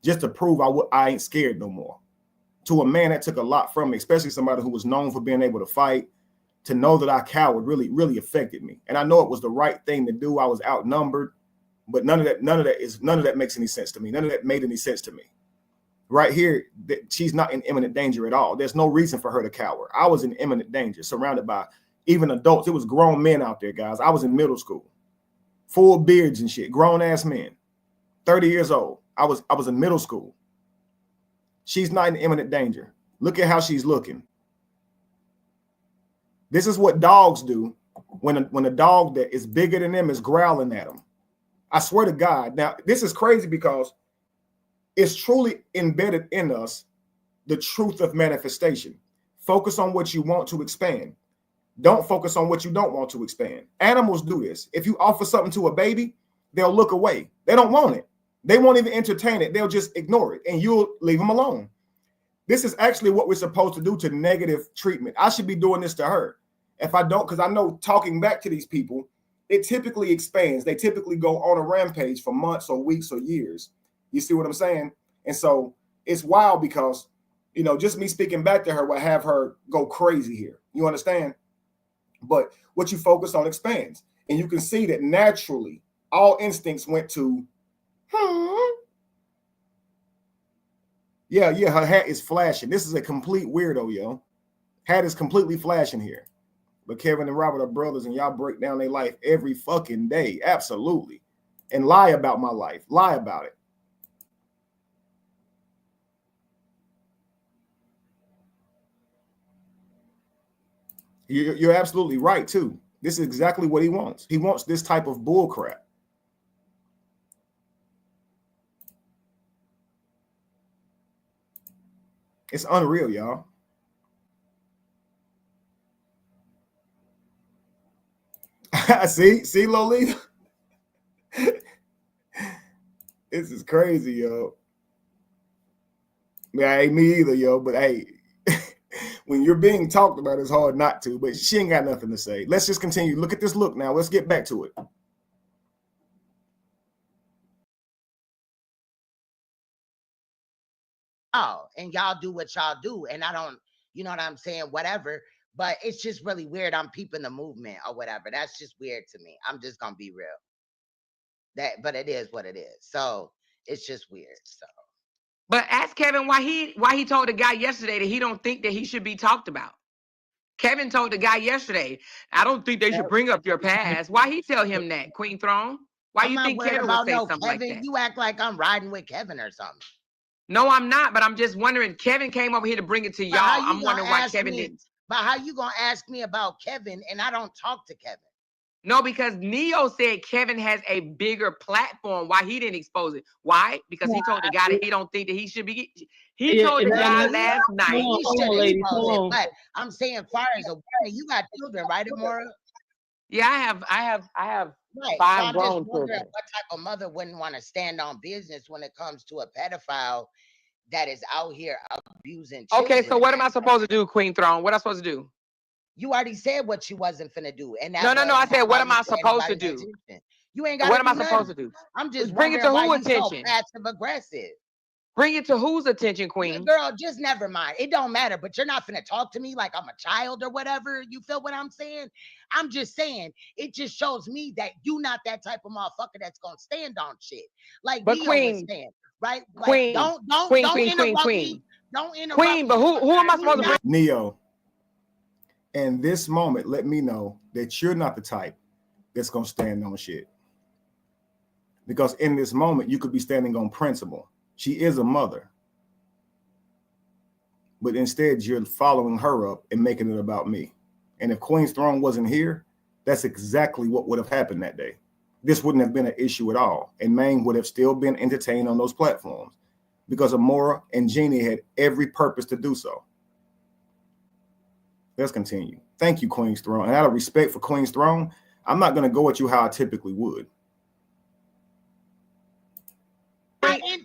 just to prove I ain't scared no more. To a man that took a lot from me, especially somebody who was known for being able to fight. To know that I cowered really affected me. And I know it was the right thing to do. I was outnumbered, but none of that makes any sense to me. None of that made any sense to me. Right here, that she's not in imminent danger at all. There's no reason for her to cower. I was in imminent danger, surrounded by even adults. It was grown men out there, guys. I was in middle school, full beards and shit, grown ass men, 30 years old. I was in middle school. She's not in imminent danger. Look at how she's looking. This is what dogs do when a dog that is bigger than them is growling at them. I swear to God. Now, this is crazy because it's truly embedded in us, the truth of manifestation. Focus on what you want to expand. Don't focus on what you don't want to expand. Animals do this. If you offer something to a baby, they'll look away. They don't want it. They won't even entertain it. They'll just ignore it, and you'll leave them alone. This is actually what we're supposed to do to negative treatment. I should be doing this to her. If I don't, because I know talking back to these people, it typically expands. They typically go on a rampage for months or weeks or years. You see what I'm saying? And so it's wild because, just me speaking back to her will have her go crazy here. You understand? But what you focus on expands. And you can see that naturally all instincts went to, Yeah, her hat is flashing. This is a complete weirdo, yo. Hat is completely flashing here. But Kevin and Robert are brothers, and y'all break down their life every fucking day. Absolutely. And lie about my life. Lie about it. You're absolutely right, too. This is exactly what he wants. He wants this type of bull crap. It's unreal, y'all. See, Lolita? This is crazy, yo. Yeah, ain't me either, yo. But hey, when you're being talked about, it's hard not to. But she ain't got nothing to say. Let's just continue. Look at this look now. Let's get back to it. Oh, and y'all do what y'all do. And I don't, you know what I'm saying? Whatever. But it's just really weird. I'm peeping the movement or whatever. That's just weird to me. I'm just gonna be real. But it is what it is. So it's just weird. So But ask Kevin why he told the guy yesterday that he don't think that he should be talked about. Kevin told the guy yesterday, I don't think they should bring up your past. Why he tell him that, Queen Throne? Why I'm you not think worried Kevin would about say no something Kevin. like that? You act like I'm riding with Kevin or something. No, I'm not, but I'm just wondering. Kevin came over here to bring it to y'all. I'm wondering why Kevin didn't. But how you gonna ask me about Kevin and I don't talk to Kevin? No, because Neo said Kevin has a bigger platform. Why he didn't expose it? Why? Because he told the guy that he don't think that he should be. He told the guy last night. Hold on, lady. But I'm saying, far as a woman, you got children, right, Amora? Yeah, I have right. 5 so grown children. What type of mother wouldn't want to stand on business when it comes to a pedophile that is out here abusing children? Okay, so what am I supposed to do, Queen Throne? What am I supposed to do? You already said what you wasn't finna do, and no. I said, what am I supposed to do? You ain't got What to am I do supposed nothing. to do? I'm just Bring it wondering to why who you so attention? passive aggressive. Bring it to whose attention, Queen? Girl, just never mind. It don't matter, but you're not finna talk to me like I'm a child or whatever. You feel what I'm saying? I'm just saying, it just shows me that you not that type of motherfucker that's gonna stand on shit. Like But Neo was Queen, saying, right? Like, Queen, don't interrupt me. Don't interrupt Queen, me. but who am I supposed to bring? Neo, in this moment, let me know that you're not the type that's gonna stand on shit. Because in this moment, you could be standing on principle. She is a mother. But instead, you're following her up and making it about me. And if Queen's Throne wasn't here, that's exactly what would have happened that day. This wouldn't have been an issue at all. And Maine would have still been entertained on those platforms because Amora and Jeannie had every purpose to do so. Let's continue. Thank you, Queen's Throne. And out of respect for Queen's Throne, I'm not going to go at you how I typically would.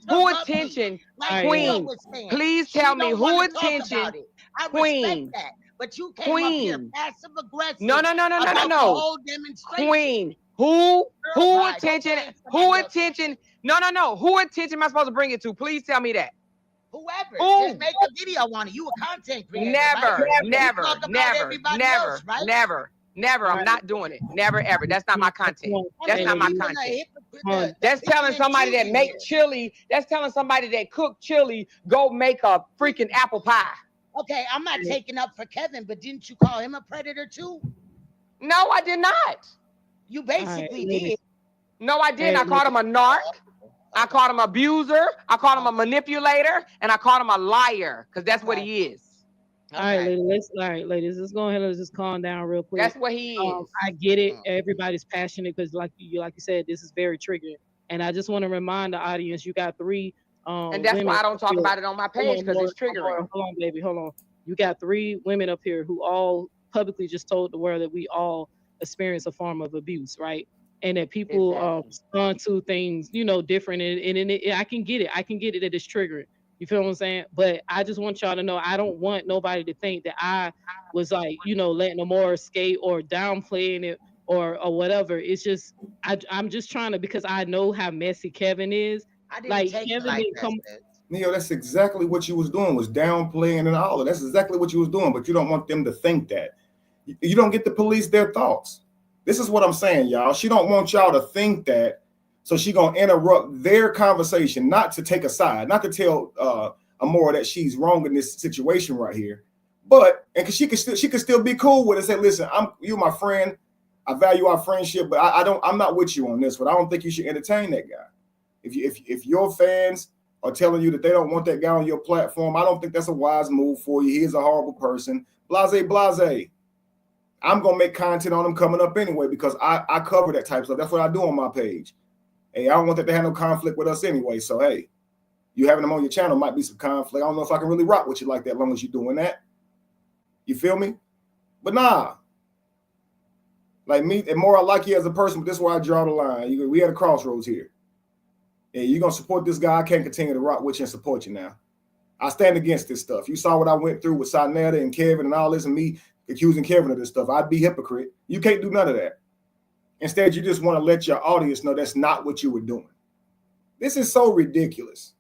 Who attention? Like Queen, was saying, please tell me who attention? I Queen, respect that, but you came up here Queen. passive aggressive. No. The whole demonstration. Queen, who pride. attention? Don't Who say somebody attention? No. Who attention am I supposed to bring it to? Please tell me that. Whoever, Who? just make a video on it. You a content creator, Never, right? never, Talk about never, everybody never, else, right? never. I'm not doing it. Never, ever. That's not my content. That's not my content. That's telling somebody that make chili. That's telling somebody that cook chili, go make a freaking apple pie. Okay, I'm not taking up for Kevin, but didn't you call him a predator too? No, I did not. You basically did. No, I didn't. I called him a narc. I called him an abuser. I called him a manipulator, and I called him a liar because that's what he is. All right, ladies, let's go ahead and just calm down real quick. That's what he is. I get it. Everybody's passionate because, like you said, this is very triggering. And I just want to remind the audience, you got 3. And that's why I don't talk about it on my page because it's triggering. Hold on, baby. Hold on. You got 3 women up here who all publicly just told the world that we all experience a form of abuse, right? And that people respond to things, different. And I can get it. I can get it that it's triggering. You feel what I'm saying? But I just want y'all to know, I don't want nobody to think that I was like, letting Amora skate or downplaying it or whatever. It's just, I'm just trying to, because I know how messy Kevin is. I didn't take Kevin didn't come. Neo, that's exactly what you was doing, was downplaying and all of that. That's exactly what you was doing, but you don't want them to think that. You don't get to police their thoughts. This is what I'm saying, y'all. She don't want y'all to think that, so she gonna interrupt their conversation, not to take a side, not to tell Amora that she's wrong in this situation right here, but and she could still be cool with it and say, listen, you're my friend, I value our friendship, but I'm not with you on this, but I don't think you should entertain that guy. If your fans are telling you that they don't want that guy on your platform, I don't think that's a wise move for you. He is a horrible person. Blase. I'm gonna make content on him coming up anyway because I cover that type of stuff. That's what I do on my page. Hey, I don't want that to have no conflict with us anyway. So hey, you having them on your channel might be some conflict. I don't know if I can really rock with you like that as long as you're doing that. You feel me? But nah. Like me, and more I like you as a person, but this is where I draw the line. We at a crossroads here. Yeah, you're gonna support this guy. I can't continue to rock with you and support you now. I stand against this stuff. You saw what I went through with Sanetta and Kevin and all this, and me accusing Kevin of this stuff. I'd be hypocrite. You can't do none of that. Instead, you just want to let your audience know that's not what you were doing. This is so ridiculous.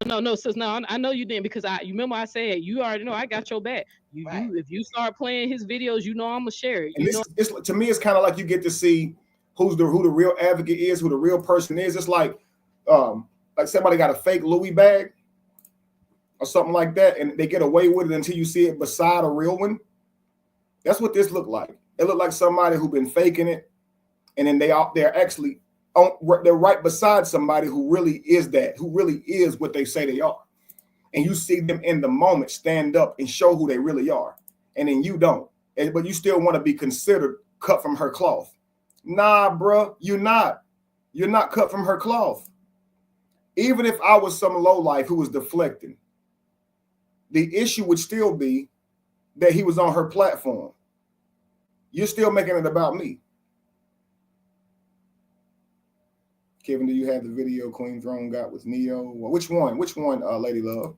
No, sis. No, I know you didn't because you remember I said you already know I got your back. You if you start playing his videos, I'm gonna share it. And to me, it's kind of like you get to see who the real advocate is, who the real person is. It's like somebody got a fake Louis bag or something like that, and they get away with it until you see it beside a real one. That's what this looked like. It looked like somebody who been faking it, and then they're actually they're right beside somebody who really is what they say they are. And you see them in the moment stand up and show who they really are, and then you don't. But you still want to be considered cut from her cloth. Nah, bro, you're not. You're not cut from her cloth. Even if I was some lowlife who was deflecting, the issue would still be that he was on her platform. You're still making it about me. Kevin, do you have the video Queen Throne got with Neo? Well, which one, Lady Love?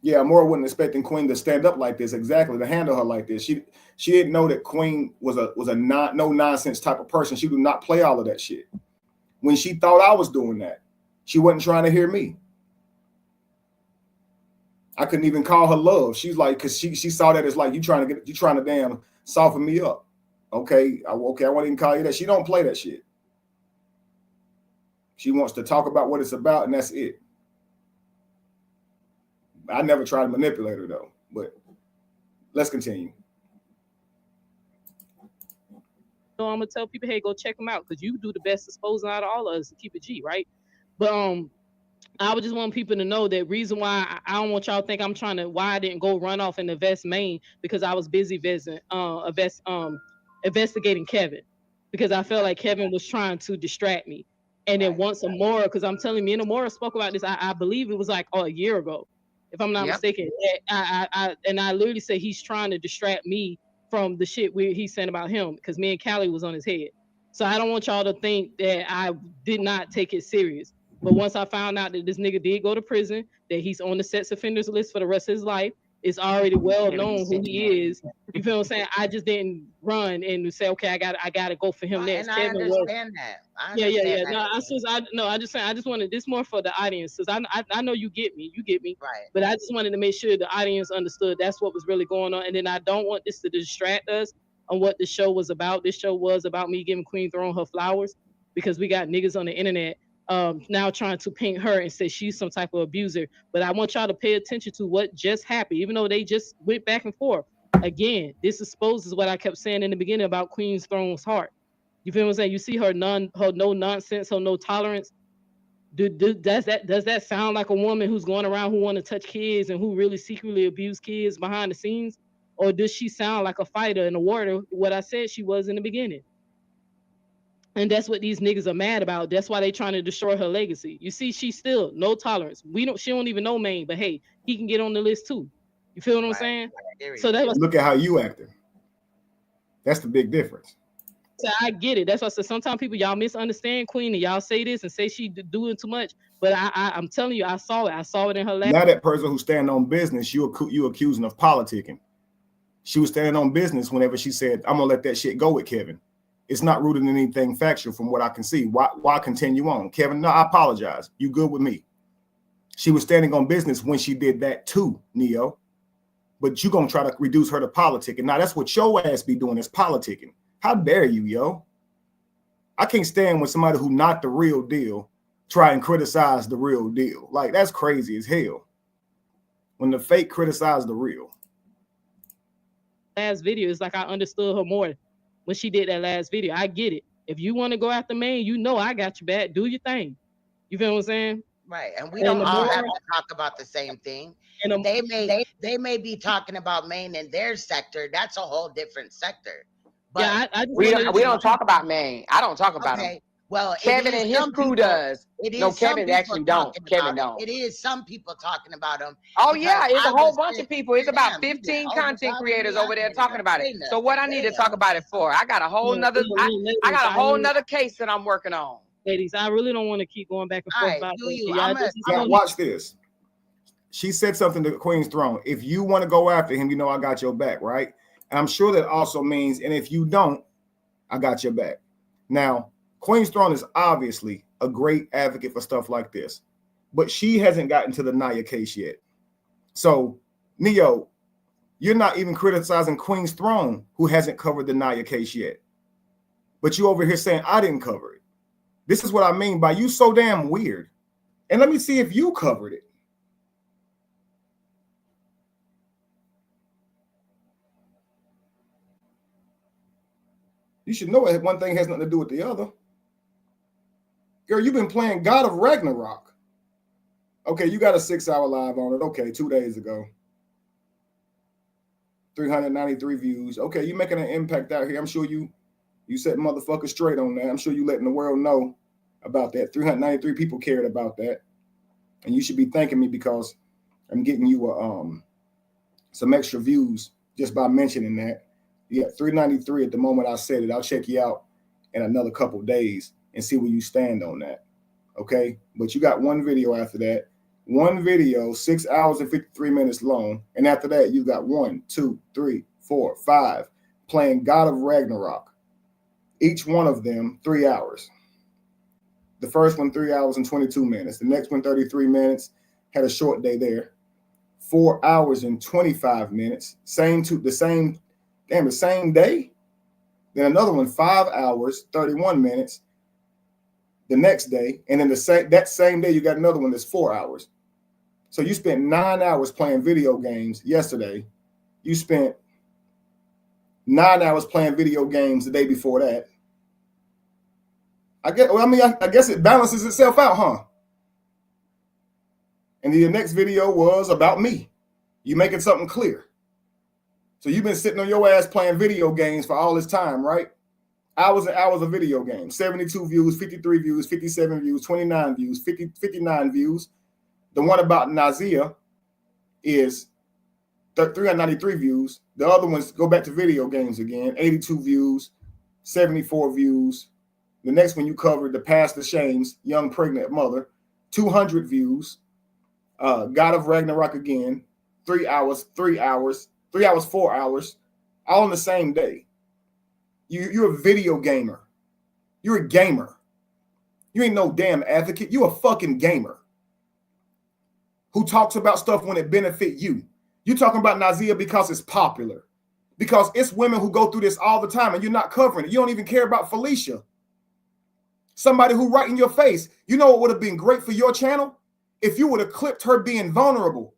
Yeah, Amora wasn't expecting Queen to stand up like this, exactly, to handle her like this. She didn't know that Queen was a no nonsense type of person. She would not play all of that shit. When she thought I was doing that, she wasn't trying to hear me. I couldn't even call her love. She's like, because she saw that as like you trying to damn soften me up. Okay, I won't even call you that. She don't play that shit. She wants to talk about what it's about, and that's it. I never tried to manipulate her though, but let's continue. So I'm gonna tell people, hey, go check them out because you do the best disposing out of all of us to keep it G, right? But I would just want people to know that reason why I don't want y'all to think I'm trying to why I didn't go run off and invest Maine because I was busy investigating Kevin because I felt like Kevin was trying to distract me. And then once Amora, because I'm telling me, and Amora spoke about this, I believe it was like a year ago, if I'm not mistaken. I literally said he's trying to distract me from the shit he's saying about him because me and Callie was on his head. So I don't want y'all to think that I did not take it serious. But once I found out that this nigga did go to prison, that he's on the sex offenders list for the rest of his life, it's already well known who he is. You feel what I'm saying? I just didn't run and say, okay, I gotta go for him next. And I understand that. Yeah. No, I just wanted this more for the audience because I know you get me. Right. But I just wanted to make sure the audience understood that's what was really going on. And then I don't want this to distract us on what the show was about. This show was about me giving Queen Throne her flowers because we got niggas on the internet now trying to paint her and say she's some type of abuser. But I want y'all to pay attention to what just happened, even though they just went back and forth. Again, this exposes what I kept saying in the beginning about Queen's Throne's heart. You feel what I'm saying? You see her no nonsense, her no tolerance. Does that sound like a woman who's going around who want to touch kids and who really secretly abuse kids behind the scenes? Or does she sound like a fighter and a warrior, what I said she was in the beginning? And that's what these niggas are mad about. That's why they trying to destroy her legacy. You see, she's still no tolerance. She don't even know Maine, but hey, he can get on the list too. You feel what I'm saying? So that was look at how you acting. That's the big difference. So I get it. That's why I said sometimes people y'all misunderstand Queen and y'all say this and say she doing too much. But I'm telling you, I saw it. I saw it in her last. Now that person who's standing on business, you accusing of politicking. She was standing on business whenever she said, "I'm gonna let that shit go with Kevin." It's not rooted in anything factual from what I can see. Why continue on? Kevin, no, I apologize. You good with me? She was standing on business when she did that too, Neo. But you gonna try to reduce her to politicking. Now that's what your ass be doing is politicking. How dare you, yo? I can't stand when somebody who not the real deal try and criticize the real deal. Like that's crazy as hell. When the fake criticize the real. Last video, it's like I understood her more when she did that last video. I get it. If you want to go after Maine, you know I got your back. Do your thing. You feel what I'm saying? Right. And we don't all have to talk about the same thing. And they may be talking about Maine in their sector. That's a whole different sector. But yeah, we don't talk about Maine. I don't talk about him. Well, Kevin and his crew does. No, Kevin actually don't. Kevin don't. It is some people talking about him. Oh yeah, it's a whole bunch of people. It's about 15 content creators over there talking about it. So what I need to talk about it for? I got a whole nother. I got a whole nother case that I'm working on. Ladies, I really don't want to keep going back and forth about this. Watch this. She said something to Queen's Throne. If you want to go after him, you know I got your back, right? And I'm sure that also means, and if you don't, I got your back. Now, Queen's Throne is obviously a great advocate for stuff like this, but she hasn't gotten to the Naya case yet. So, Neo, you're not even criticizing Queen's Throne, who hasn't covered the Naya case yet. But you over here saying, I didn't cover it. This is what I mean by you so damn weird. And let me see if you covered it. You should know that one thing has nothing to do with the other. Girl, you've been playing God of Ragnarok. Okay, you got a 6-hour live on it. Okay, 2 days ago. 393 views. Okay, you making an impact out here. I'm sure you set motherfuckers straight on that. I'm sure you letting the world know about that. 393 people cared about that. And you should be thanking me because I'm getting you some extra views just by mentioning that. Yeah, 393 at the moment I said it. I'll check you out in another couple days and see where you stand on that. Okay, but you got one video after that. one video, 6 hours and 53 minutes long. And after that, you got 1, 2, 3, 4, 5 playing God of Ragnarok. Each one of them 3 hours. The first one, 3 hours and 22 minutes. The next one, 33 minutes. Had a short day there. 4 hours and 25 minutes. The same day. Then another one, 5 hours, 31 minutes. The next day, and then that same day, you got another one that's 4 hours. So you spent 9 hours playing video games yesterday. You spent 9 hours playing video games the day before that. I guess it balances itself out, huh? And the next video was about me. You making something clear. So you've been sitting on your ass playing video games for all this time, right? Hours and hours of video games. 72 views, 53 views, 57 views, 29 views, 59 views. The one about Nazia is 393 views. The other ones go back to video games again. 82 views, 74 views. The next one you covered, the Past the Shames, young pregnant mother, 200 views. God of Ragnarok again, 3 hours, 4 hours, all in the same day. You're a video gamer. You're a gamer. You ain't no damn advocate. You a fucking gamer who talks about stuff when it benefit you. You talking about Nazia because it's popular, because it's women who go through this all the time and you're not covering it. You don't even care about Felicia. Somebody who right in your face. You know what would have been great for your channel? If you would have clipped her being vulnerable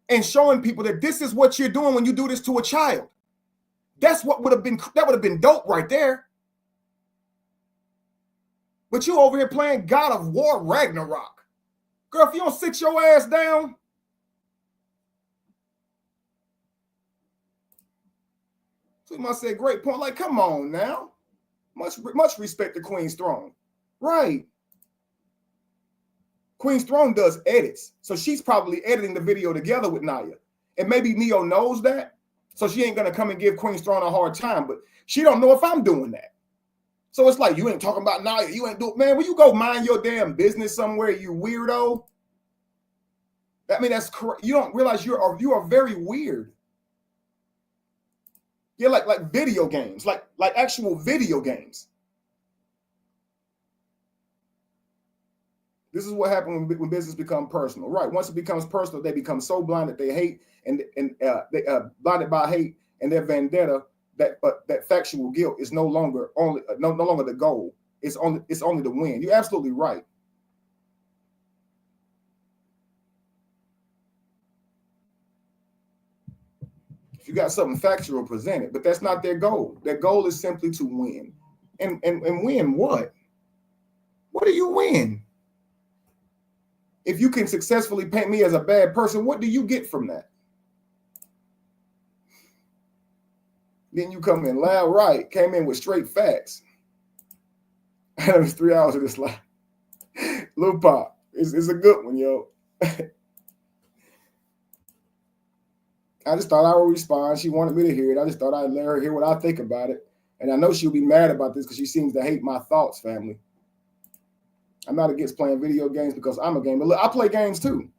and showing people that this is what you're doing when you do this to a child. That would have been dope right there. But you over here playing God of War Ragnarok. Girl, if you don't sit your ass down. Somebody said, great point. Like, come on now. Much respect to Queen's Throne. Right. Queen's Throne does edits. So she's probably editing the video together with Naya. And maybe Neo knows that. So she ain't going to come and give Queen's Throne a hard time. But she don't know if I'm doing that. So it's like, you ain't talking about Naya. You ain't doing, man, will you go mind your damn business somewhere, you weirdo? I mean, that's correct. You don't realize you are very weird. You're like video games, like actual video games. This is what happens when business becomes personal, right? Once it becomes personal, they become so blind that they hate and they blinded by hate and their vendetta that factual guilt is no longer the goal. It's only the win. You're absolutely right. If you got something factual, present it, but that's not their goal. Their goal is simply to win. And win what? What do you win? If you can successfully paint me as a bad person, what do you get from that? Then you come in loud, right? Came in with straight facts. That was 3 hours of this life. Lil Pop, it's a good one, yo. I just thought I would respond. She wanted me to hear it. I just thought I'd let her hear what I think about it. And I know she'll be mad about this because she seems to hate my thoughts, family. I'm not against playing video games because I'm a gamer. Look, I play games too.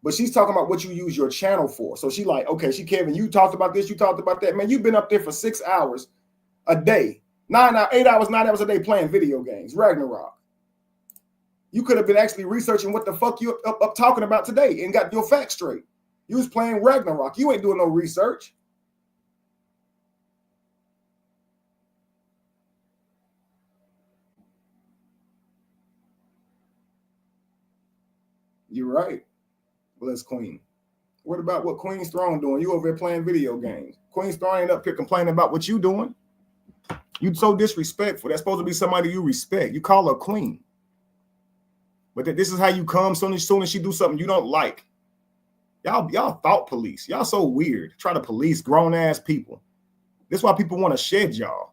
But she's talking about what you use your channel for. So she like, okay, Kevin, you talked about this, you talked about that. Man, you've been up there for 6 hours a day. 9 hours a day playing video games. Ragnarok. You could have been actually researching what the fuck you up talking about today and got your facts straight. You was playing Ragnarok. You ain't doing no research. You're right. Bless Queen. What about what Queen's Throne doing? You over there playing video games. Queen's Throne ain't up here complaining about what you doing. You so disrespectful. That's supposed to be somebody you respect. You call her queen. But this is how you come soon as she do something you don't like. Y'all thought police. Y'all so weird. Try to police grown ass people. This is why people want to shed y'all.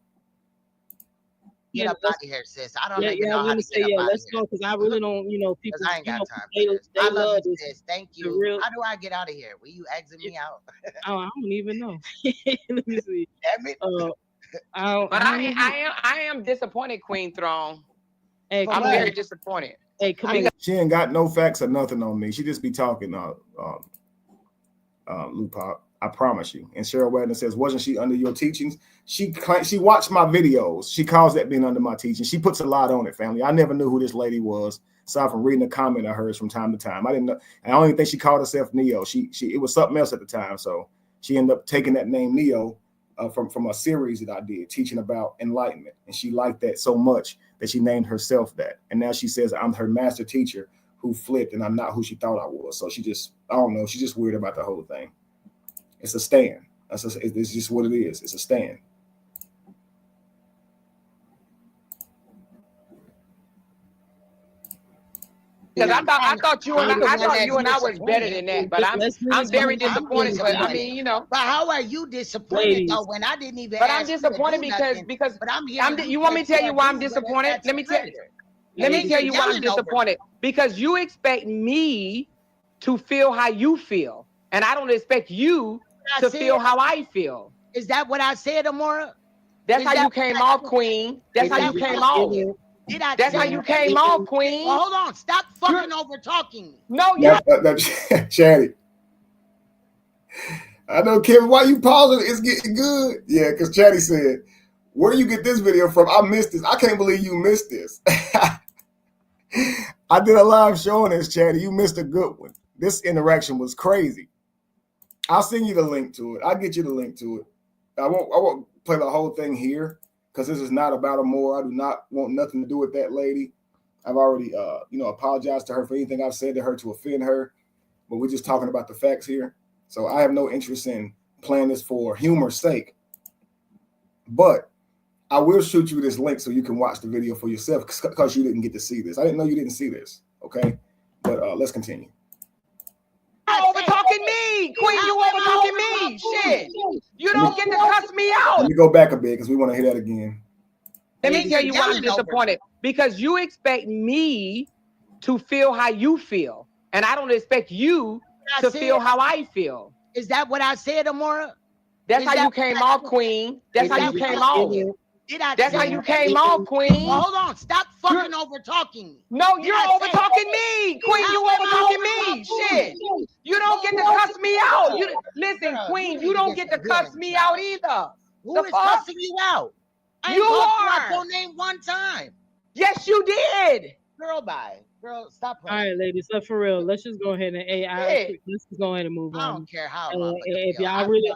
Get up out of here, sis. I don't even know I'm how gonna to say, get up out let's of here. go, because I really don't, people. I ain't got time They for this. I love you, this. sis. Thank you. How do I get out of here? Will you exit me out? Oh, I don't even know. Let me see. Damn it. I am disappointed, Queen Throne. Hey, I'm what? very disappointed. Hey, come here. She ain't got no facts or nothing on me. She just be talking, Lupop. I promise you. And Cheryl Wagner says, wasn't she under your teachings? She watched my videos. She calls that being under my teaching. She puts a lot on it, family. I never knew who this lady was, aside from reading a comment of hers from time to time. I didn't know. And I don't even think she called herself Neo. It was something else at the time. So she ended up taking that name Neo from a series that I did teaching about enlightenment. And she liked that so much that she named herself that. And now she says I'm her master teacher who flipped and I'm not who she thought I was. So she just, I don't know. She's just weird about the whole thing. It's a stand. It's just what it is. It's a stand. Because I thought you and I was better than that, but I'm very disappointed. But I mean, you know. But how are you disappointed though when I didn't even? But I'm disappointed because But you want me to tell you why I'm disappointed? Let me tell you why I'm disappointed. Because you expect me to feel how you feel, and I don't expect you to feel how I feel. Is that what I said, Amora? That's how you came off, Queen. That's how you came off. That's how you came off, Queen. Well, hold on. Stop fucking over talking me. No, you. Chatty. I know, Kevin, why you pausing? It's getting good. Yeah, because Chatty said, where you get this video from? I missed this. I can't believe you missed this. I did a live show on this, Chatty. You missed a good one. This interaction was crazy. I'll send you the link to it. I'll get you the link to it. I won't play the whole thing here because this is not about Amora. I do not want nothing to do with that lady. I've already, apologized to her for anything I've said to her to offend her, but we're just talking about the facts here. So I have no interest in playing this for humor's sake, but I will shoot you this link so you can watch the video for yourself because you didn't get to see this. I didn't know you didn't see this. Okay, but let's continue. You over talking me, Queen. You over talking me. Shit. You don't get to cuss me out. Let me go back a bit because we want to hear that again. Let me tell you why I'm disappointed. Because you expect me to feel how you feel, and I don't expect you to feel how I feel. Is that what I said, Amora? That's how you came off, Queen. That's how you came off. That's how you came off, Queen. Well, hold on. Stop fucking over talking me. No, you're over talking me, Queen. You over talking me. Shit. You don't get to cuss me out. Listen, Queen. You don't get to cuss me out either. Who is cussing you out? I You ain't are. your name one time. Yes, you did. Girl, bye. Girl, stop All playing. right, ladies. So for real, let's just go ahead and let's just go ahead and move I on. don't care how. If y'all I really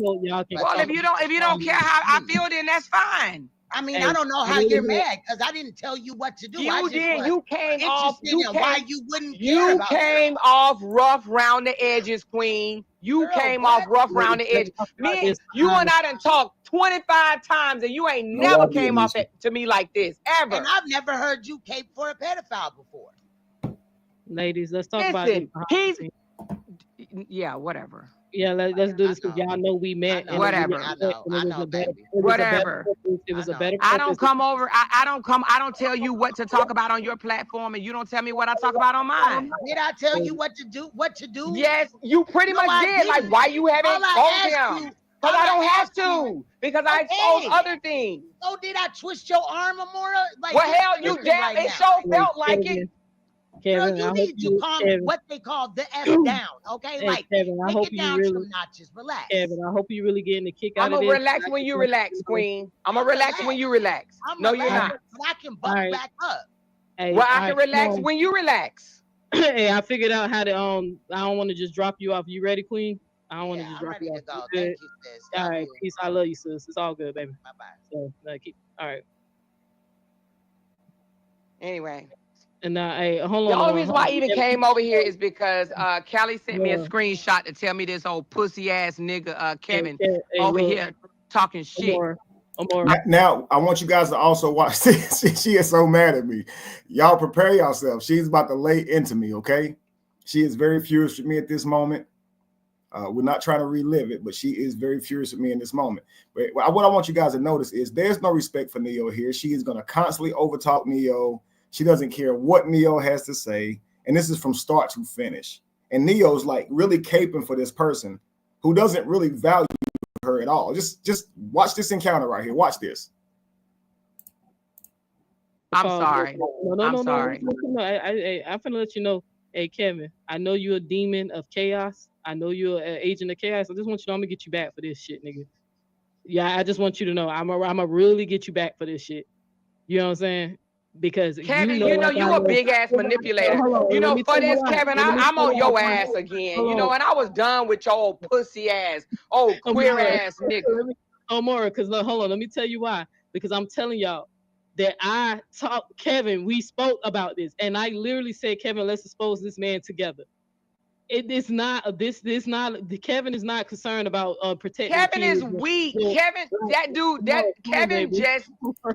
hope y'all can. Well, if you don't care how I feel, then that's fine. I mean, I don't know how you're mad because I didn't tell you what to do. You did. You came off. Why you wouldn't care You about came off rough round the edges, Queen. You Girl, came what? off rough round the edges. Me, you and I done talked 25 times, and you ain't never came off to me like this ever. And I've never heard you cape for a pedophile before. Ladies, let's talk about Listen, it. Yeah, whatever. Yeah, let's do this because y'all know we met. I know, Whatever. I know, baby. Whatever. It was a better. I don't come over. I don't tell you what to talk about on your platform, and you don't tell me what I talk about on mine. Did I tell you what to do? Yes, you pretty much I did. didn't. Like, why you haven't All I exposed asked him? you- Because all I don't I have asked you- to. Because I exposed Okay. other things. So did I twist your arm, Amora? Like, Well, you're hell, you tripping damn. right It now. sure felt like it. Girl, Kevin, you I hope need to calm Kevin, what they call the F down, okay? hey, Like, Kevin, I take hope it you down really, some notches. Relax. Kevin, I hope you really getting the kick out I'm of going this. to relax when you relax, Queen. I'm going to relax when you relax. No, you're not. But I can buck Alright. back up. Hey, Well, I all can right, relax come when you relax. on. Hey, I figured out how to I don't want to just drop you off. You ready, Queen? I don't want to Yeah, just I'm drop ready you to off. go. You Thank good? you, sis. All Love right, you. peace. I love you, sis. It's all good, baby. Bye-bye. So keep all right. Anyway. And hey, hold The on. only reason why I even came over here is because Callie sent me a Yeah. screenshot to tell me this old pussy ass nigga Kevin Hey, over look, here talking shit. Amor. Now, I want you guys to also watch this. She is so mad at me. Y'all prepare yourselves. She's about to lay into me, okay? She is very furious with me at this moment. We're not trying to relive it, but she is very furious with me in this moment. But what I want you guys to notice is there's no respect for Neo here. She is going to constantly overtalk Neo. She doesn't care what Neo has to say. And this is from start to finish. And Neo's like really caping for this person who doesn't really value her at all. Just watch this encounter right here. Watch this. I'm Because sorry. no. I'm sorry. I'm finna let you know. Hey, Kevin, I know you're a demon of chaos. I know you're an agent of chaos. I just want you to know I'm gonna get you back for this shit, nigga. Yeah, I just want you to know I'm a really get you back for this shit. You know what I'm saying? Because Kevin, you know, like I you a know. big ass manipulator. Hold on, let me For tell you this, why. Kevin, Let me I'm tell on you your why. ass again. Hold on. And I was done with your old pussy ass, old queer ass nigga. Omora, because hold on, let me tell you why. Because I'm telling y'all that I talked Kevin, we spoke about this, and I literally said, Kevin, let's expose this man together. It is not this not Kevin is not concerned about protecting Kevin is kids. weak. Well, Kevin, that dude, that Kevin just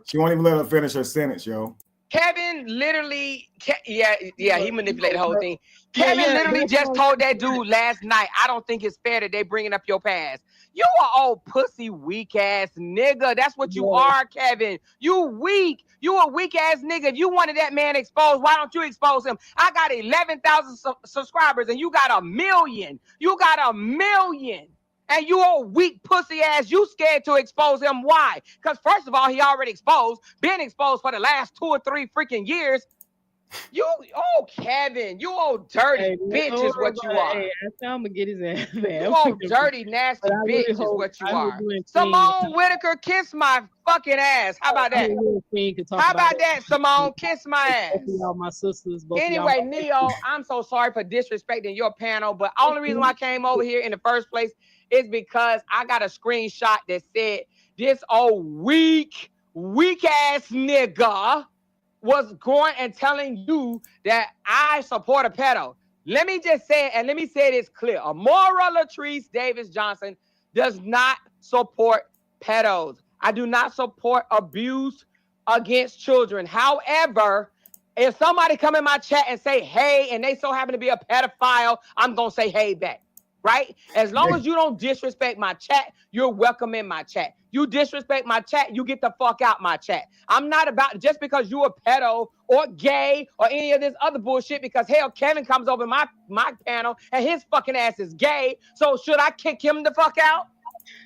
She won't even let her finish her sentence, yo. Kevin literally, he manipulated the whole thing. Yeah, Kevin yeah, literally that's just what told that dude last night, I don't think it's fair that they bringing up your past. You a old pussy weak ass nigga. That's what you Yeah. are, Kevin. You weak. You a weak ass nigga. If you wanted that man exposed, why don't you expose him? I got 11,000 subscribers and you got 1 million. You got 1 million. And you old weak pussy ass, you scared to expose him. Why? Because first of all, he already exposed, been exposed for the last 2 or 3 freaking years. Kevin, you old dirty bitch is what you are. Hey, I'm gonna get his ass, man. You old dirty, nasty bitch is what you are. Simone Whitaker, kiss my fucking ass. How about that? How about that, Simone? Kiss my ass. My sisters, Anyway, Neo, I'm so sorry for disrespecting your panel, but only reason why I came over here in the first place is because I got a screenshot that said this old weak ass nigga was going and telling you that I support a pedo. Let me just say it, and let me say this clear. Amora Latrice Davis Johnson does not support pedos. I do not support abuse against children. However, if somebody come in my chat and say, hey, and they so happen to be a pedophile, I'm going to say, hey, back. Right? As long as you don't disrespect my chat, you're welcome in my chat. You disrespect my chat, you get the fuck out my chat. I'm not about, just because you a pedo or gay or any of this other bullshit, because hell, Kevin comes over my panel and his fucking ass is gay. So should I kick him the fuck out?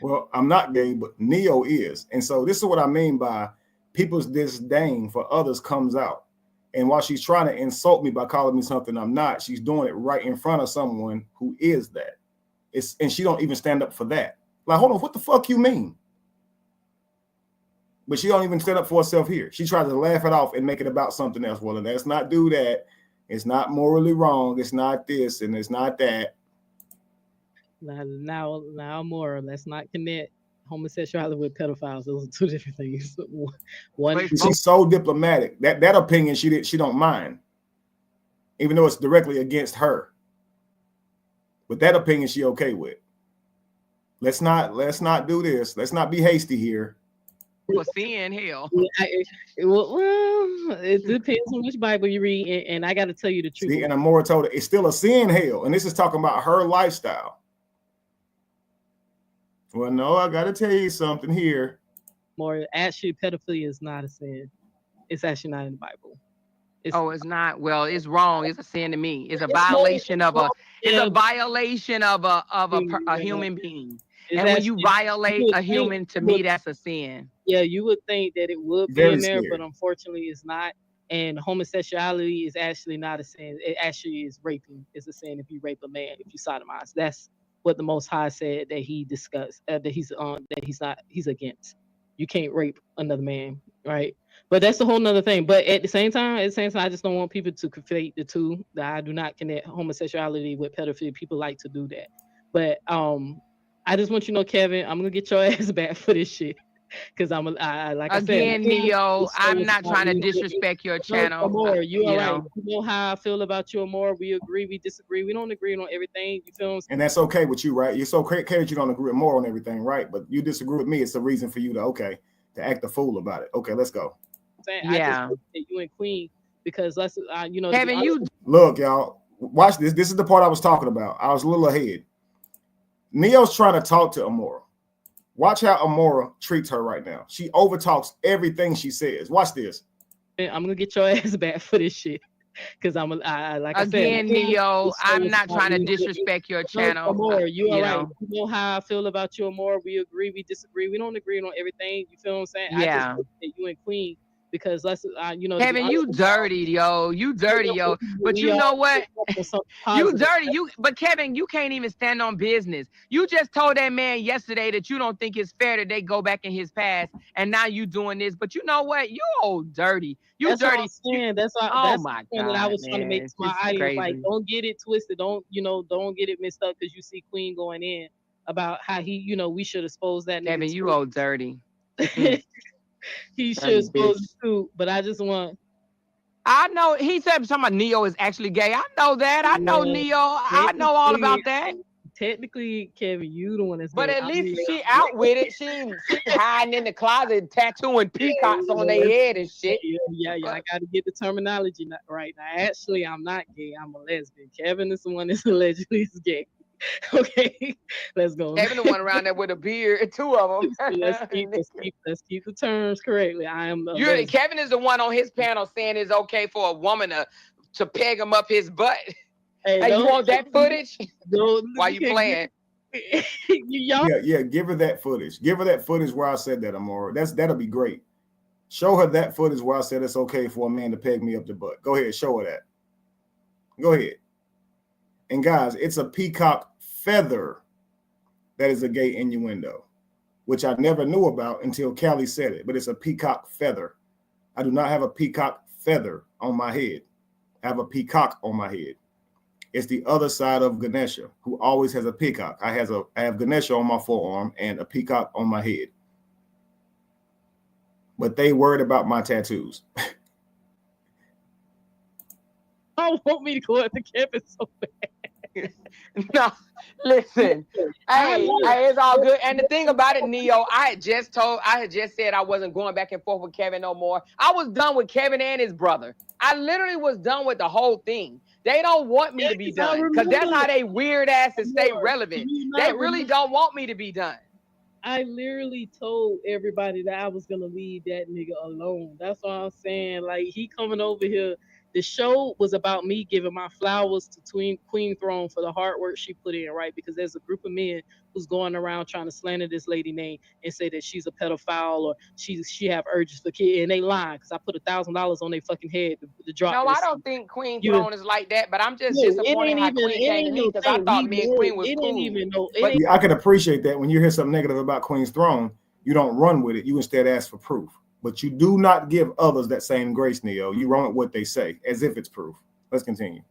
Well, I'm not gay, but Neo is. And so this is what I mean by people's disdain for others comes out. And while she's trying to insult me by calling me something I'm not, she's doing it right in front of someone who is that. And she don't even stand up for that. Like, hold on, what the fuck you mean? But she don't even stand up for herself here. She tries to laugh it off and make it about something else. Well, let's not do that. It's not morally wrong. It's not this and it's not that. Now more. Let's not connect homosexuality with pedophiles. Those are 2 different things. One, she's so diplomatic. That opinion she don't mind, even though it's directly against her. But that opinion she okay with. Let's not do this. Let's not be hasty here. For sin, hell. It depends on which Bible you read, and I got to tell you the truth. See, and Amora told her it's still a sin, hell, and this is talking about her lifestyle. Well, no, I got to tell you something here. More actually, pedophilia is not a sin. It's actually not in the Bible. It's not. Well, it's wrong. It's a sin to me. It's a violation of a. It's a violation of a human being. And when you violate a human, to me, that's a sin. Yeah, you would think that it would be in there, but unfortunately, it's not. And homosexuality is actually not a sin. It actually is raping. It's a sin if you rape a man, if you sodomize. That's what the Most High said that he discussed. That he's against. You can't rape another man, right? But that's a whole nother thing. But at the same time, I just don't want people to conflate the two. That I do not connect homosexuality with pedophilia. People like to do that. But I just want you to know, Kevin, I'm gonna get your ass back for this shit. Because like I said, again, Neo, I'm not trying to disrespect your channel. Amora, you all right. You know how I feel about you, Amora. We agree, we disagree. We don't agree on everything. You feel me? And that's okay with you, right? You're so okay that you don't agree with more on everything, right? But you disagree with me. It's a reason for you to act a fool about it. Okay, let's go. Yeah. I just you and Queen, because let's Kevin, you look, y'all. Watch this. This is the part I was talking about. I was a little ahead. Neo's trying to talk to Amora. Watch how Amora treats her right now. She overtalks everything she says. Watch this. I'm gonna get your ass back for this shit. Because like I said, again, Neo, I'm not trying to disrespect your channel. Amora, you all right. You know how I feel about you, Amora. We agree, we disagree. We don't agree on everything. You feel what I'm saying? Yeah. I just you and Queen, because let's you know, Kevin, you dirty, yo. You dirty, yo. But you know what? You dirty. But Kevin, you can't even stand on business. You just told that man yesterday that you don't think it's fair that they go back in his past, and now you doing this. But you know what? You old dirty. You That's dirty. what I'm saying. That's why. Oh That's my the point that I God, was trying to make man. to my This is audience. Like, crazy. don't get it twisted. Don't get it mixed up because you see Queen going in about how he, we should expose that nigga. Kevin, you too. old dirty. He Dirty should expose bitch. it too. But I just want. I know he said something about Neo is actually gay. I know that. I know Yeah, Neo. I know all about that. Technically, Kevin, you the one that's But gay. at least she out with it. She hiding in the closet, tattooing peacocks on their head and shit. Yeah, I got to get the terminology right now. Actually, I'm not gay. I'm a lesbian. Kevin is the one that's allegedly is gay. Okay, let's go. Kevin the one around there with a beard, two of them. let's keep the terms correctly. I am. Kevin is the one on his panel saying it's okay for a woman to peg him up his butt. Hey, you want that footage? Why you playing? Yeah, give her that footage. Give her that footage where I said that, Amora. That'll be great. Show her that footage where I said it's okay for a man to peg me up the butt. Go ahead, show her that. Go ahead. And guys, it's a peacock feather that is a gay innuendo, which I never knew about until Callie said it, but it's a peacock feather. I do not have a peacock feather on my head. I have a peacock on my head. It's the other side of Ganesha, who always has a peacock. I have Ganesha on my forearm and a peacock on my head. But they worried about my tattoos. I want me to go at the Kevin so bad. No, listen. Hey, it's all good. And the thing about it, Neo, I had just said I wasn't going back and forth with Kevin no more. I was done with Kevin and his brother. I literally was done with the whole thing. They don't want me to be done because that's how they weird asses stay relevant. They really don't want me to be done. I literally told everybody that I was gonna leave that nigga alone. That's what I'm saying. Like, he coming over here. The show was about me giving my flowers to Queen Throne for the hard work she put in, right? Because there's a group of men who's going around trying to slander this lady name and say that she's a pedophile or she have urges for kids, and they lying because I put $1,000 on their fucking head to drop. No, I don't think Queen Throne is like that, but I'm just disappointed how Queen came to me because I thought me and Queen was cool. I can appreciate that when you hear something negative about Queen's Throne, you don't run with it. You instead ask for proof. But you do not give others that same grace, Neo. You run with what they say as if it's proof. Let's continue.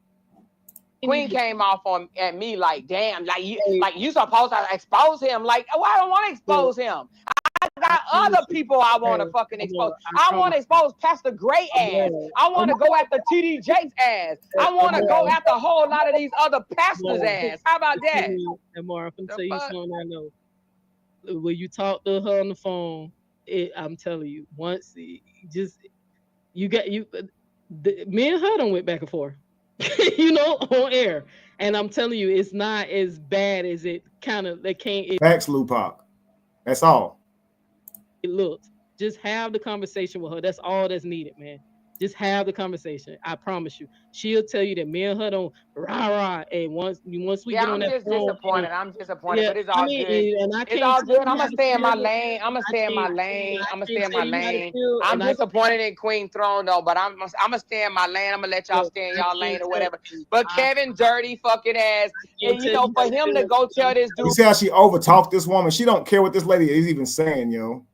Queen came off at me like, damn, like you supposed to expose him. Like, oh, I don't want to expose him. I got other people I want to fucking expose. I want to expose Pastor Gray ass. I want to go after TD Jakes ass. I want to go after a whole lot of these other pastors ass. How about that? And more, I'm gonna tell you something I know. When you talk to her on the phone, I'm telling you, once me and her done went back and forth, on air. And I'm telling you, it's not as bad as it kind of Facts, Lupac. That's all. It looks. Just have the conversation with her. That's all that's needed, man. Just have the conversation. I promise you. She'll tell you that me and her don't rah. And once we get on that phone, I'm disappointed, but it's all good. It's all good. I'm gonna stay in my lane. I'm disappointed in Queen Throne though, but I'm gonna stay in my lane. I'm gonna let y'all stay in y'all lane or whatever. But Kevin, dirty fucking ass, and for him to go tell this dude. You see how she overtalked this woman? She don't care what this lady is even saying, yo.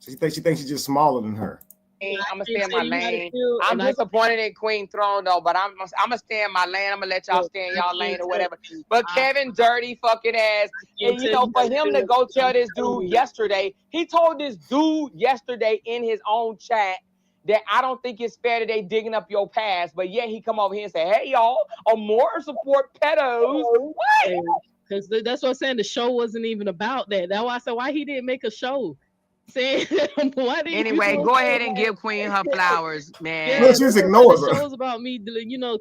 She thinks she's just smaller than her. I'm gonna stay in my lane. I'm disappointed in Queen Throne though, but I'm gonna stay in my lane. I'm gonna let y'all stay in y'all lane or whatever. But Kevin, dirty fucking ass, and for him to go tell this dude yesterday, he told this dude yesterday in his own chat that I don't think it's fair that they digging up your past, but yet he come over here and say, "Hey y'all, more support pedos." What? Because that's what I'm saying. The show wasn't even about that. That's why I said why he didn't make a show. Anyway, go ahead and give Queen her flowers, man. Yeah, just ignore the show is about me,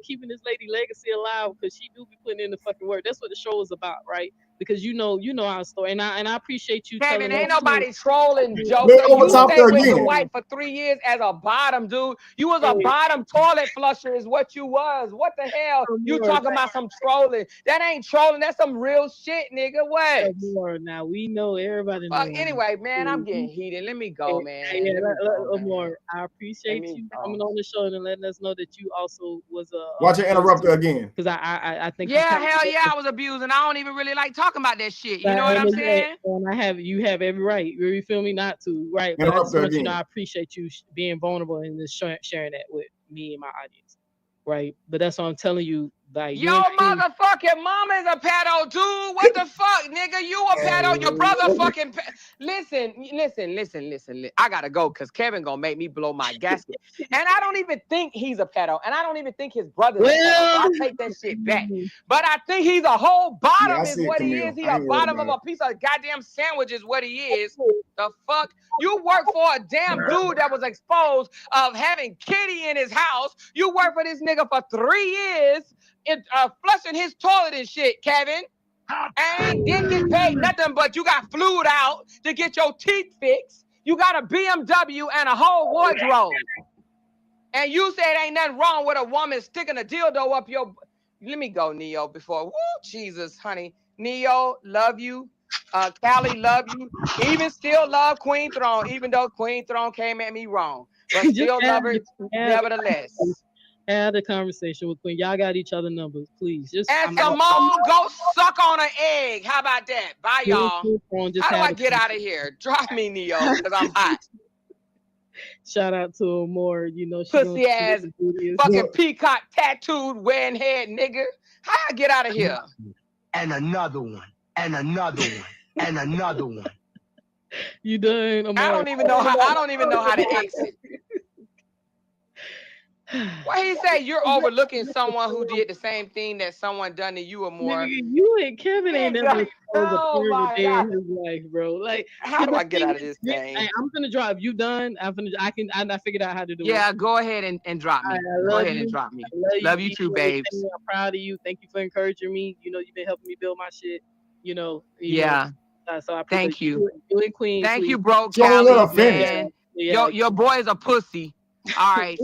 keeping this lady legacy alive because she do be putting in the fucking work. That's what the show is about, right? because you know our story, and I appreciate you telling Kevin, ain't us. nobody trolling, Man, Joker. over You top stayed there with your again. wife for 3 years as a bottom, dude. You was a bottom toilet flusher is what you was. What the hell? You talking about some trolling. That ain't trolling. That's some real shit, nigga. What? More now, we know everybody knows. Anyway, man, I'm getting heated. Let me go, man. Yeah, Let me go, man. more. I appreciate you coming on the show and letting us know that you also was a. Watch it interrupt her again. Because I think. Yeah, hell yeah, I was abused, and I don't even really like talking about that shit. You know what I'm saying? And you have every right. You feel me? Not to, right? But I just want you to know I appreciate you being vulnerable and just sharing that with me and my audience, right? But that's what I'm telling you. Like, yo, motherfucking mama is a pedo, dude. What the fuck, nigga? You a pedo? Your brother fucking. Listen. I gotta go because Kevin gonna make me blow my gasket, and I don't even think he's a pedo, and I don't even think his brother's a pedo. So I take that shit back. But I think he's a whole bottom, is what he is. He a bottom of a piece of goddamn sandwich, is what he is. The fuck? You work for a damn dude that was exposed of having Kitty in his house. You work for this nigga for 3 years. Flushing his toilet and shit, Kevin, and didn't get paid nothing, but you got flued out to get your teeth fixed. You got a BMW and a whole wardrobe, and you said ain't nothing wrong with a woman sticking a dildo up your. Let me go, Neo. Before, woo, Jesus, honey, Neo, love you. Callie, love you. Even still love Queen Throne, even though Queen Throne came at me wrong, but still love her nevertheless. Have a conversation with Queen. Y'all got each other numbers, please. And Simone, go suck on an egg. How about that? Bye, y'all. How do I get out of here? Drop me, Neo, because I'm hot. Shout out to Amore. You know, pussy ass, fucking peacock tattooed, wearing head nigga. How I get out of here? And another one. And another one. And another one. You done? Amore. I don't even know how to exit. Why he say you're overlooking someone who did the same thing that someone done to you or more? Nigga, you and Kevin ain't never exposed a day in his life, bro. Like, how do I get out of this thing? I'm gonna drive. You done? I figured out how to do it. Yeah, go ahead and drop me. Go ahead and drop me. Love you too, babes. I'm proud of you. Thank you for encouraging me. You know, you've been helping me build my shit. You know. Yeah. So I thank you. You and Queen. Thank you, bro. Callie, man. Your boy is a pussy. All right.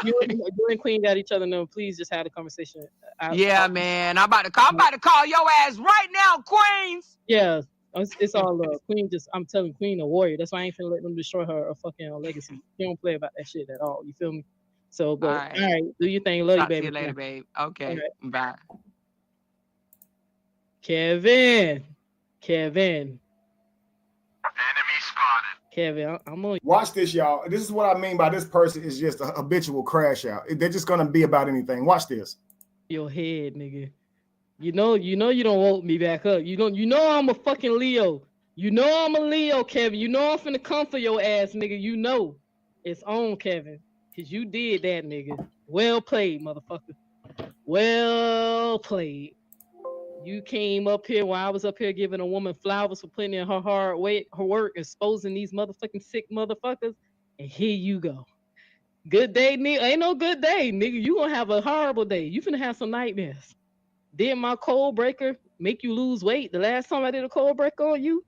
You and Queen got each other know. Please just have a conversation. Man. I'm about to call your ass right now, Queens. Yeah. It's all love. Queen I'm telling Queen a warrior. That's why I ain't finna let them destroy her fucking legacy. She don't play about that shit at all. You feel me? So, but all right. Do your thing. Love you, baby. See you later, babe. Okay. Right. Bye. Kevin. Enemy spotted. Kevin, I'm on. Watch this, y'all. This is what I mean by this person is just a habitual crash out. They're just gonna be about anything. Watch this. Your head, nigga. You know you don't want me back up. You know I'm a fucking Leo. You know I'm a Leo, Kevin. You know I'm finna come for your ass, nigga. You know it's on, Kevin. Cause you did that, nigga. Well played, motherfucker. Well played. You came up here while I was up here giving a woman flowers for putting in her hard work, exposing these motherfucking sick motherfuckers. And here you go. Good day, nigga. Ain't no good day, nigga. You gonna have a horrible day. You finna have some nightmares. Did my cold breaker make you lose weight the last time I did a cold breaker on you?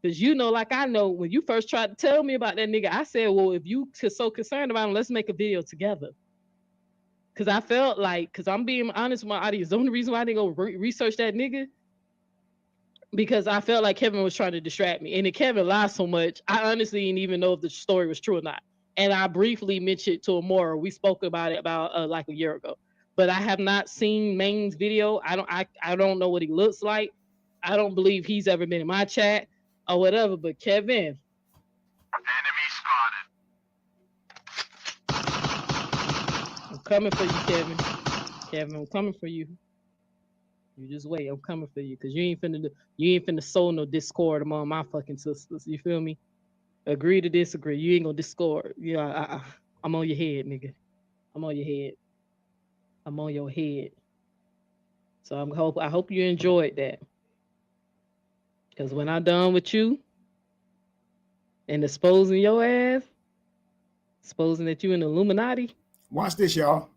Because you know, like I know, when you first tried to tell me about that nigga, I said, well, if you so concerned about him, let's make a video together. Because I felt like, because I'm being honest with my audience, the only reason why I didn't go research that nigga, because I felt like Kevin was trying to distract me. And if Kevin lied so much, I honestly didn't even know if the story was true or not. And I briefly mentioned it to Amora. We spoke about it about like a year ago. But I have not seen Maine's video. I don't know what he looks like. I don't believe he's ever been in my chat or whatever. But Kevin. Enemy spotted. I'm coming for you, Kevin. Kevin, I'm coming for you. You just wait. I'm coming for you because you ain't finna sow no discord among my fucking sisters. You feel me? Agree to disagree. You ain't gonna discord. Yeah, I'm on your head, nigga. I'm on your head. I'm on your head. So I hope you enjoyed that. Because when I'm done with you and exposing your ass, exposing that you in the Illuminati. Watch this, y'all.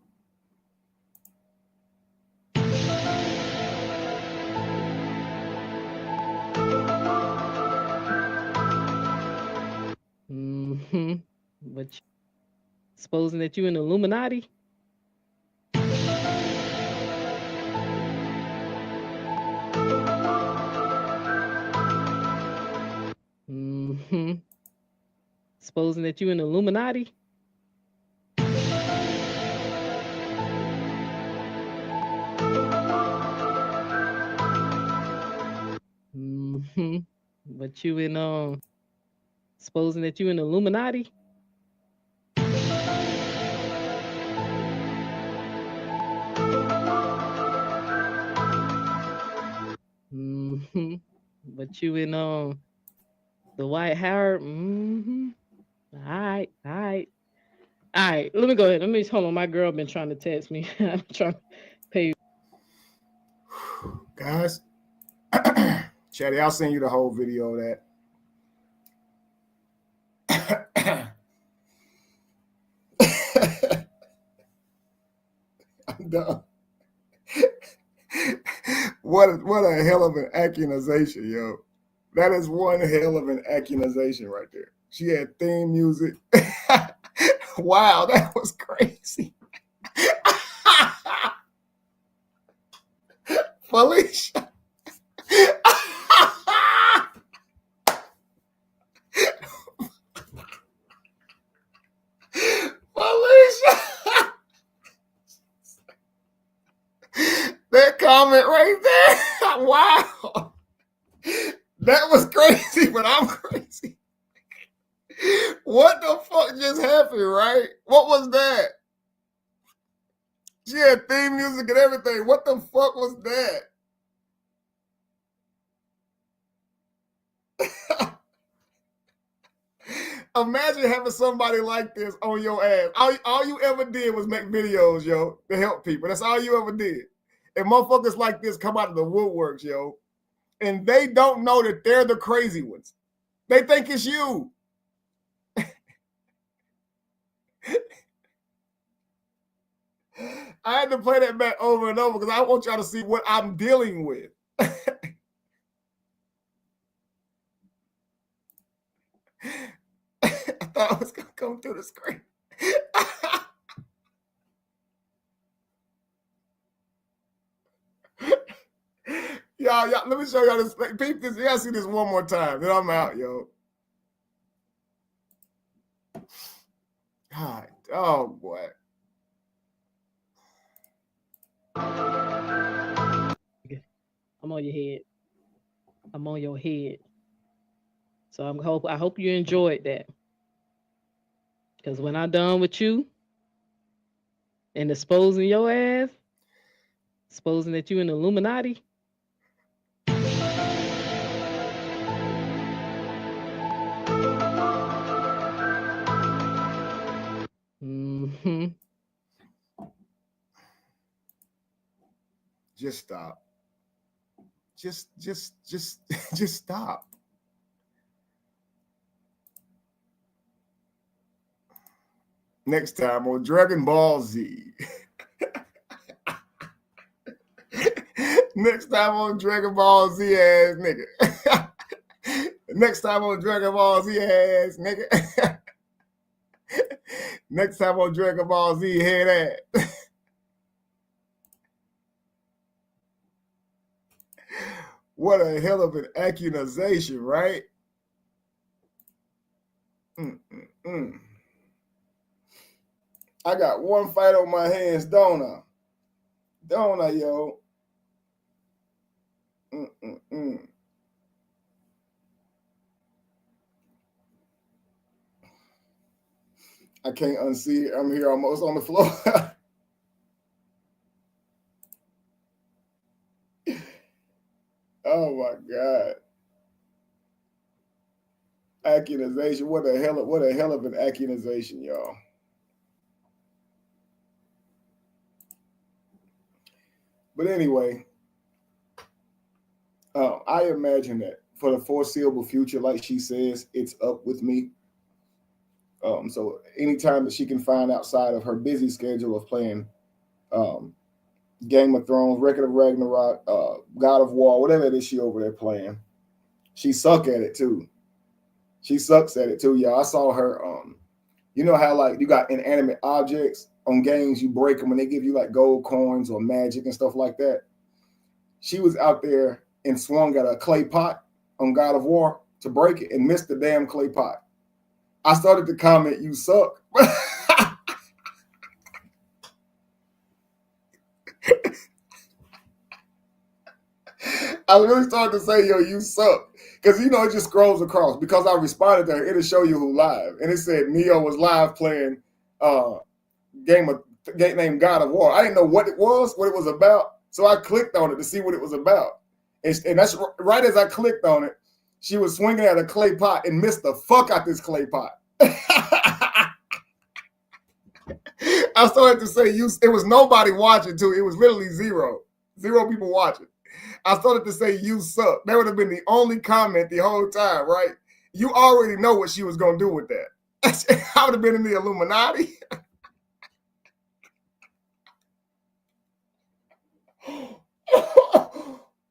But supposing that you in the Illuminati. Supposing that you in the Illuminati. But you in supposing that you in the Illuminati. But you in the White Howard. All right. Let me go ahead. Hold on. My girl been trying to text me. I'm trying to pay. Guys, Chatty, I'll send you the whole video of that. I'm done. What a hell of an accusation, yo. That is one hell of an accusation right there. She had theme music. Wow, that was crazy. Felicia. Felicia. That comment right there. Wow. That was crazy, but I'm crazy. What the fuck just happened, right? What was that? She had theme music and everything. What the fuck was that? Imagine having somebody like this on your ass. All you ever did was make videos, yo, to help people. That's all you ever did. And motherfuckers like this come out of the woodworks, yo, and they don't know that they're the crazy ones. They think it's you. I had to play that back over and over because I want y'all to see what I'm dealing with. I thought I was going to come through the screen. Y'all, let me show y'all this. Peep this. Y'all see this one more time. Then I'm out, yo. God, oh boy. I'm on your head. I'm on your head. So I hope you enjoyed that. Because when I'm done with you and exposing your ass, exposing that you in the Illuminati. Just stop. Just stop. Next time on Dragon Ball Z. Next time on Dragon Ball Z ass nigga. Next time on Dragon Ball Z ass nigga. Next time on Dragon Ball Z head ass. What a hell of an accusation, right? I got one fight on my hands, don't I? Don't I, yo? I can't unsee it. I'm here almost on the floor. Oh my God. Accusation. What a hell of an accusation, y'all. But anyway, I imagine that for the foreseeable future, like she says, it's up with me. So anytime that she can find outside of her busy schedule of playing Game of Thrones, Record of Ragnarok, God of War, whatever it is she over there playing, she suck at it too. She sucks at it too, y'all. I saw her. You know how like you got inanimate objects on games, you break them when they give you like gold coins or magic and stuff like that. She was out there and swung at a clay pot on God of War to break it and missed the damn clay pot. I started to comment, "You suck." I really started to say, "Yo, you suck." Because, you know, it just scrolls across. Because I responded to her, it'll show you who live. And it said Neo was live playing game named God of War. I didn't know what it was about. So I clicked on it to see what it was about. And that's right as I clicked on it, she was swinging at a clay pot and missed the fuck out this clay pot. I started to say, it was nobody watching too. It was literally zero people watching. I started to say, "You suck." That would have been the only comment the whole time, right? You already know what she was going to do with that. I would have been in the Illuminati.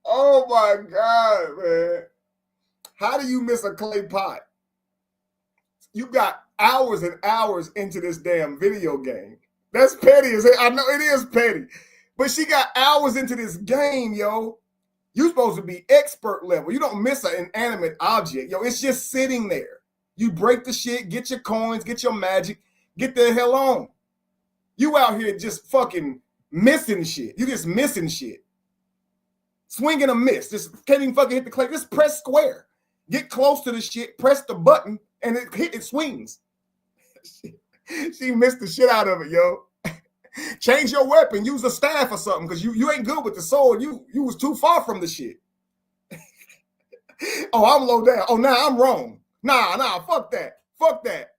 Oh my God, man. How do you miss a clay pot? You got hours and hours into this damn video game. That's petty as hell. I know it is petty. But she got hours into this game, yo. You're supposed to be expert level. You don't miss an inanimate object. Yo, it's just sitting there. You break the shit, get your coins, get your magic, get the hell on. You out here just fucking missing shit. You just missing shit. Swing and a miss. Just can't even fucking hit the clay. Just press square. Get close to the shit, press the button, and it swings. She missed the shit out of it, yo. Change your weapon. Use a staff or something, because you ain't good with the sword. You was too far from the shit. Oh, I'm low down. Oh, nah, I'm wrong. Nah, fuck that. Fuck that.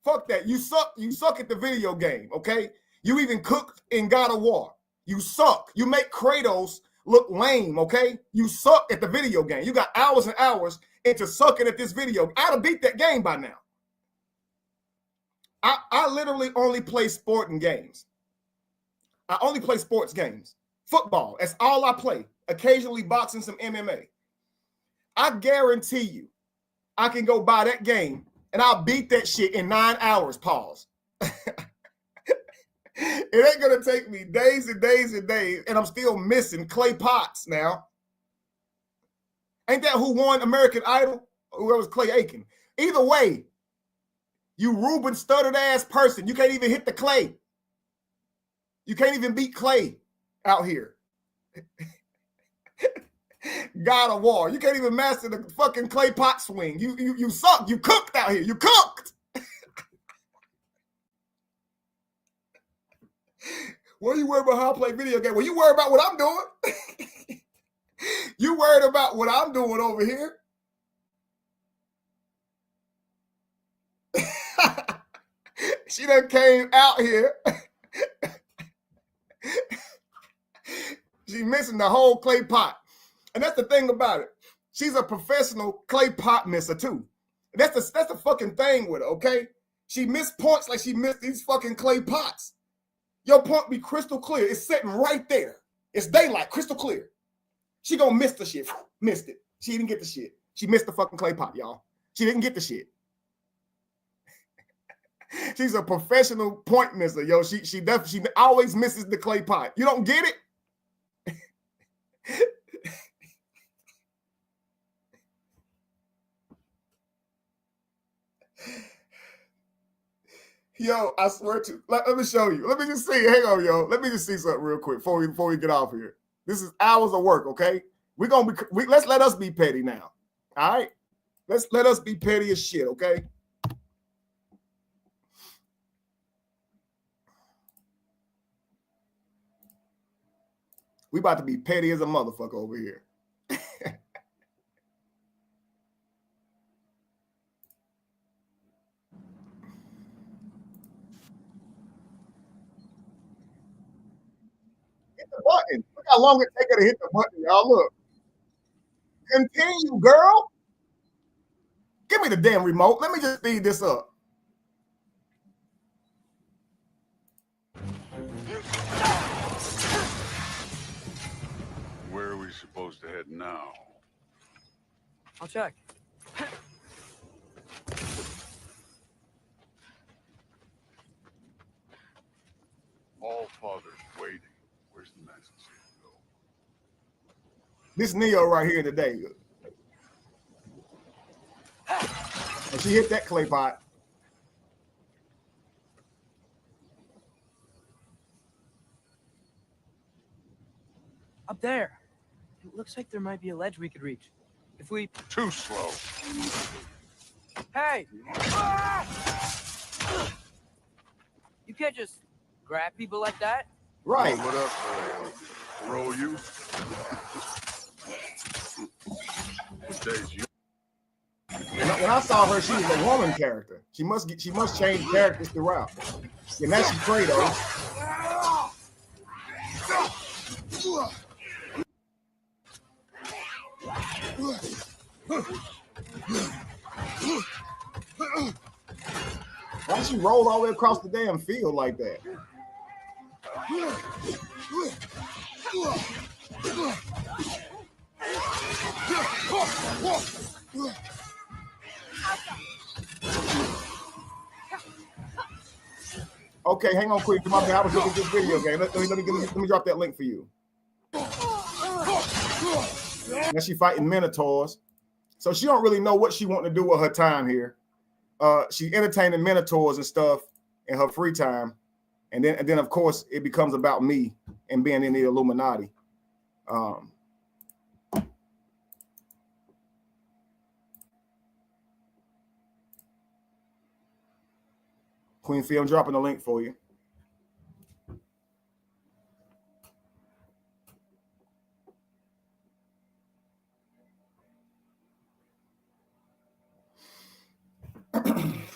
Fuck that. You suck at the video game, okay? You even cooked in God of War. You suck. You make Kratos look lame, okay? You suck at the video game. You got hours and hours into sucking at this video. I'd have beat that game by now. I literally only play sporting games. I only play sports games. Football, that's all I play. Occasionally boxing, some MMA. I guarantee you, I can go buy that game and I'll beat that shit in 9 hours, pause. It ain't gonna take me days and days and days, and I'm still missing clay pots now. Ain't that who won American Idol? Or it was Clay Aiken. Either way, you Ruben stuttered ass person, you can't even hit the clay. You can't even beat Clay out here. God of War. You can't even master the fucking clay pot swing. You suck. You cooked out here. You cooked. What are you worried about how I play video game? Well, you worried about what I'm doing. You worried about what I'm doing over here. She done came out here. She's missing the whole clay pot. And that's the thing about it. She's a professional clay pot misser too. That's the fucking thing with her, okay? She missed points like she missed these fucking clay pots. Your point be crystal clear. It's sitting right there. It's daylight, crystal clear. She gonna miss the shit. Missed it. She didn't get the shit. She missed the fucking clay pot, y'all. She didn't get the shit. She's a professional point misser, yo. She always misses the clay pot. You don't get it? Yo, I swear to, let me show you. Let me just see. Hang on, yo. Let me just see something real quick before we get off here. This is hours of work, okay? Let's let us be petty now. All right? Let's let us be petty as shit, okay? We about to be petty as a motherfucker over here. Hit the button. Look how long it take her to hit the button, y'all. Look. Continue, girl. Give me the damn remote. Let me just speed this up. Where are we supposed to head now? I'll check. All fathers waiting. Where's the next go? This Neo right here today. And she hit that clay pot. Up there. It looks like there might be a ledge we could reach. If we... Too slow. Hey! Ah! You can't just grab people like that. Right. What up, roll you? What days you? When I saw her, she was a woman character. She must change characters throughout. And that's she Kratos. Why she roll all the way across the damn field like that? Okay, hang on, quick. Come on, I was looking at this video game. Let me drop that link for you. Now she fighting minotaurs, so she don't really know what she want to do with her time here. She entertaining minotaurs and stuff in her free time, and then of course it becomes about me and being in the Illuminati. Queen Fee, I'm dropping the link for you.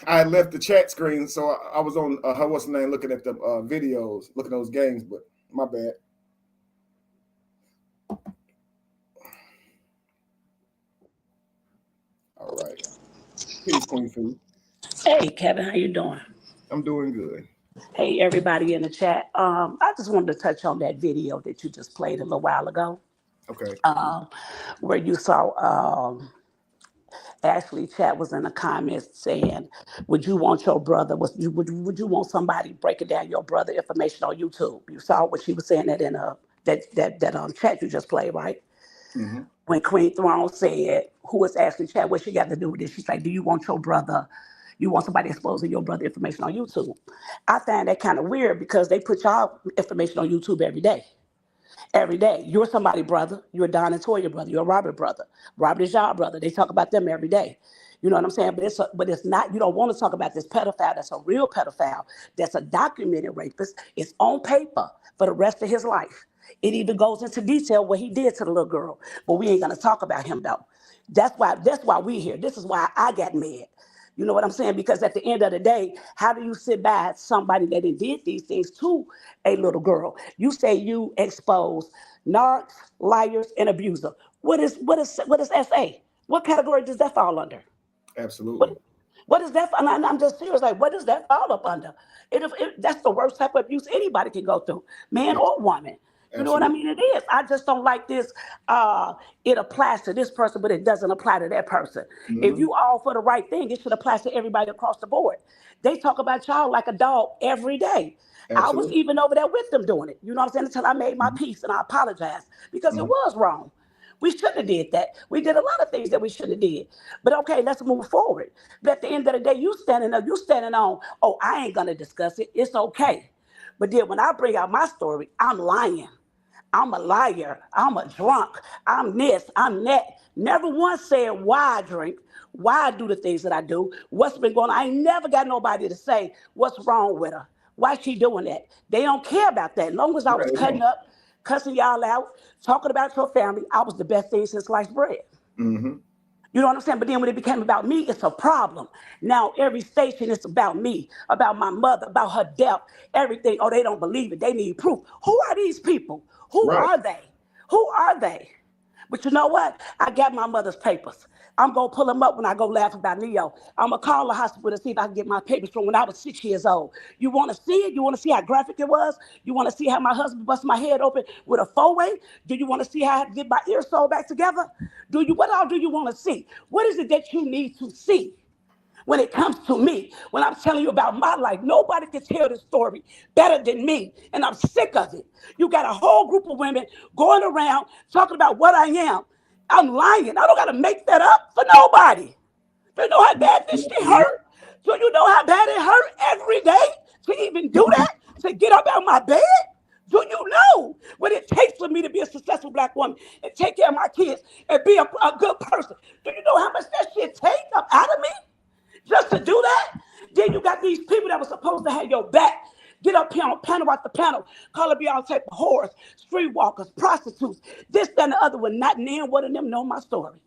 I had left the chat screen, so I was on what's the name, looking at the videos, looking at those games, but my bad. All right. Peace, Queen Fee. Hey, Kevin, how you doing? I'm doing good. Hey, everybody in the chat. I just wanted to touch on that video that you just played a little while ago. Okay. Where you saw Ashley Chat was in the comments saying, would you want your brother, would you want somebody breaking down your brother information on YouTube? You saw what she was saying that in that chat you just played, right? Mm-hmm. When Queen Throne said, who is Ashley Chat, what she got to do with this? She's like, do you want your brother, you want somebody exposing your brother information on YouTube? I find that kind of weird because they put y'all information on YouTube every day. Every day. You're somebody brother. You're a Don and Toya brother. You're a Robert brother. Robert is y'all brother. They talk about them every day. You know what I'm saying? But it's not, you don't want to talk about this pedophile that's a real pedophile, that's a documented rapist. It's on paper for the rest of his life. It even goes into detail what he did to the little girl. But we ain't gonna talk about him though. That's why we here. This is why I got mad. You know what I'm saying? Because at the end of the day, how do you sit by somebody that did these things to a little girl? You say you expose narcs, liars, and abuser. What is SA? What category does that fall under? Absolutely. What is that? I'm just serious. Like, what does that fall up under? That's the worst type of abuse anybody can go through, man or woman. You know what I mean? It is. I just don't like this. It applies to this person, but it doesn't apply to that person. Mm-hmm. If you all for the right thing, it should apply to everybody across the board. They talk about y'all like a dog every day. Absolutely. I was even over there with them doing it. You know what I'm saying? Until I made my peace and I apologized because it was wrong. We shouldn't have did that. We did a lot of things that we shouldn't have did. But okay, let's move forward. But at the end of the day, you standing on, oh, I ain't gonna discuss it. It's okay. But then when I bring out my story, I'm lying. I'm a liar. I'm a drunk. I'm this. I'm that. Never once said why I drink, why I do the things that I do, what's been going on. I ain't never got nobody to say what's wrong with her. Why she doing that? They don't care about that. As long as I was cutting up, cussing y'all out, talking about your family, I was the best thing since sliced bread. Mm-hmm. You know what I'm saying? But then when it became about me, it's a problem. Now every station is about me, about my mother, about her death, everything. Oh, they don't believe it. They need proof. Who are these people? Who are they? Who are they? But you know what? I got my mother's papers. I'm going to pull them up when I go laugh about Neo. I'm going to call the hospital to see if I can get my papers from when I was 6 years old. You want to see it? You want to see how graphic it was? You want to see how my husband bust my head open with a 4-way? Do you want to see how I get my ear sewed back together? What all do you want to see? What is it that you need to see? when it comes to me, when I'm telling you about my life. Nobody can tell this story better than me, and I'm sick of it. You got a whole group of women going around talking about what I am. I'm lying. I don't got to make that up for nobody. Do you know how bad this shit hurt? Do you know how bad it hurt every day to even do that? To get up out of my bed? Do you know what it takes for me to be a successful Black woman and take care of my kids and be a good person? Do you know how much that shit takes up out of me just to do that? Then you got these people that were supposed to have your back. Get up here on panel after panel, calling me all type of whores, streetwalkers, prostitutes, this, that, and the other one. Not near one of them know my story.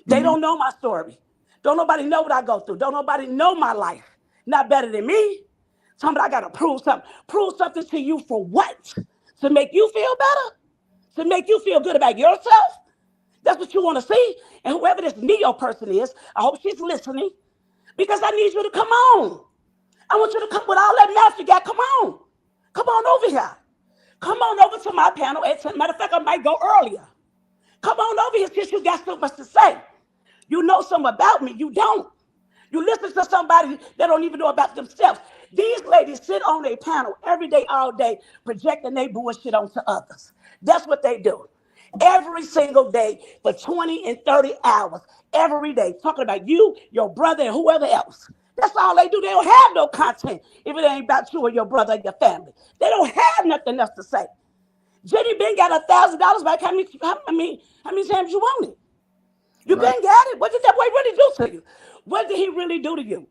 They don't know my story. Don't nobody know what I go through. Don't nobody know my life. Not better than me. Somebody, I gotta prove something. Prove something to you for what? To make you feel better? To make you feel good about yourself? That's what you want to see. And whoever this Neo person is, I hope she's listening, because I need you to come on. I want you to come with all that mouth you got. Come on. Come on over here. Come on over to my panel. Matter of fact, I might go earlier. Come on over here since you got so much to say. You know something about me. You don't. You listen to somebody that don't even know about themselves. These ladies sit on a panel every day, all day, projecting their bullshit onto others. That's what they do. Every single day for 20 and 30 hours, every day, talking about you, your brother, and whoever else. That's all they do. They don't have no content if it ain't about you or your brother and your family. They don't have nothing else to say. Jenny Ben got $1,000 back. How many times you want it? You been got it. What did that boy really do to you? What did he really do to you?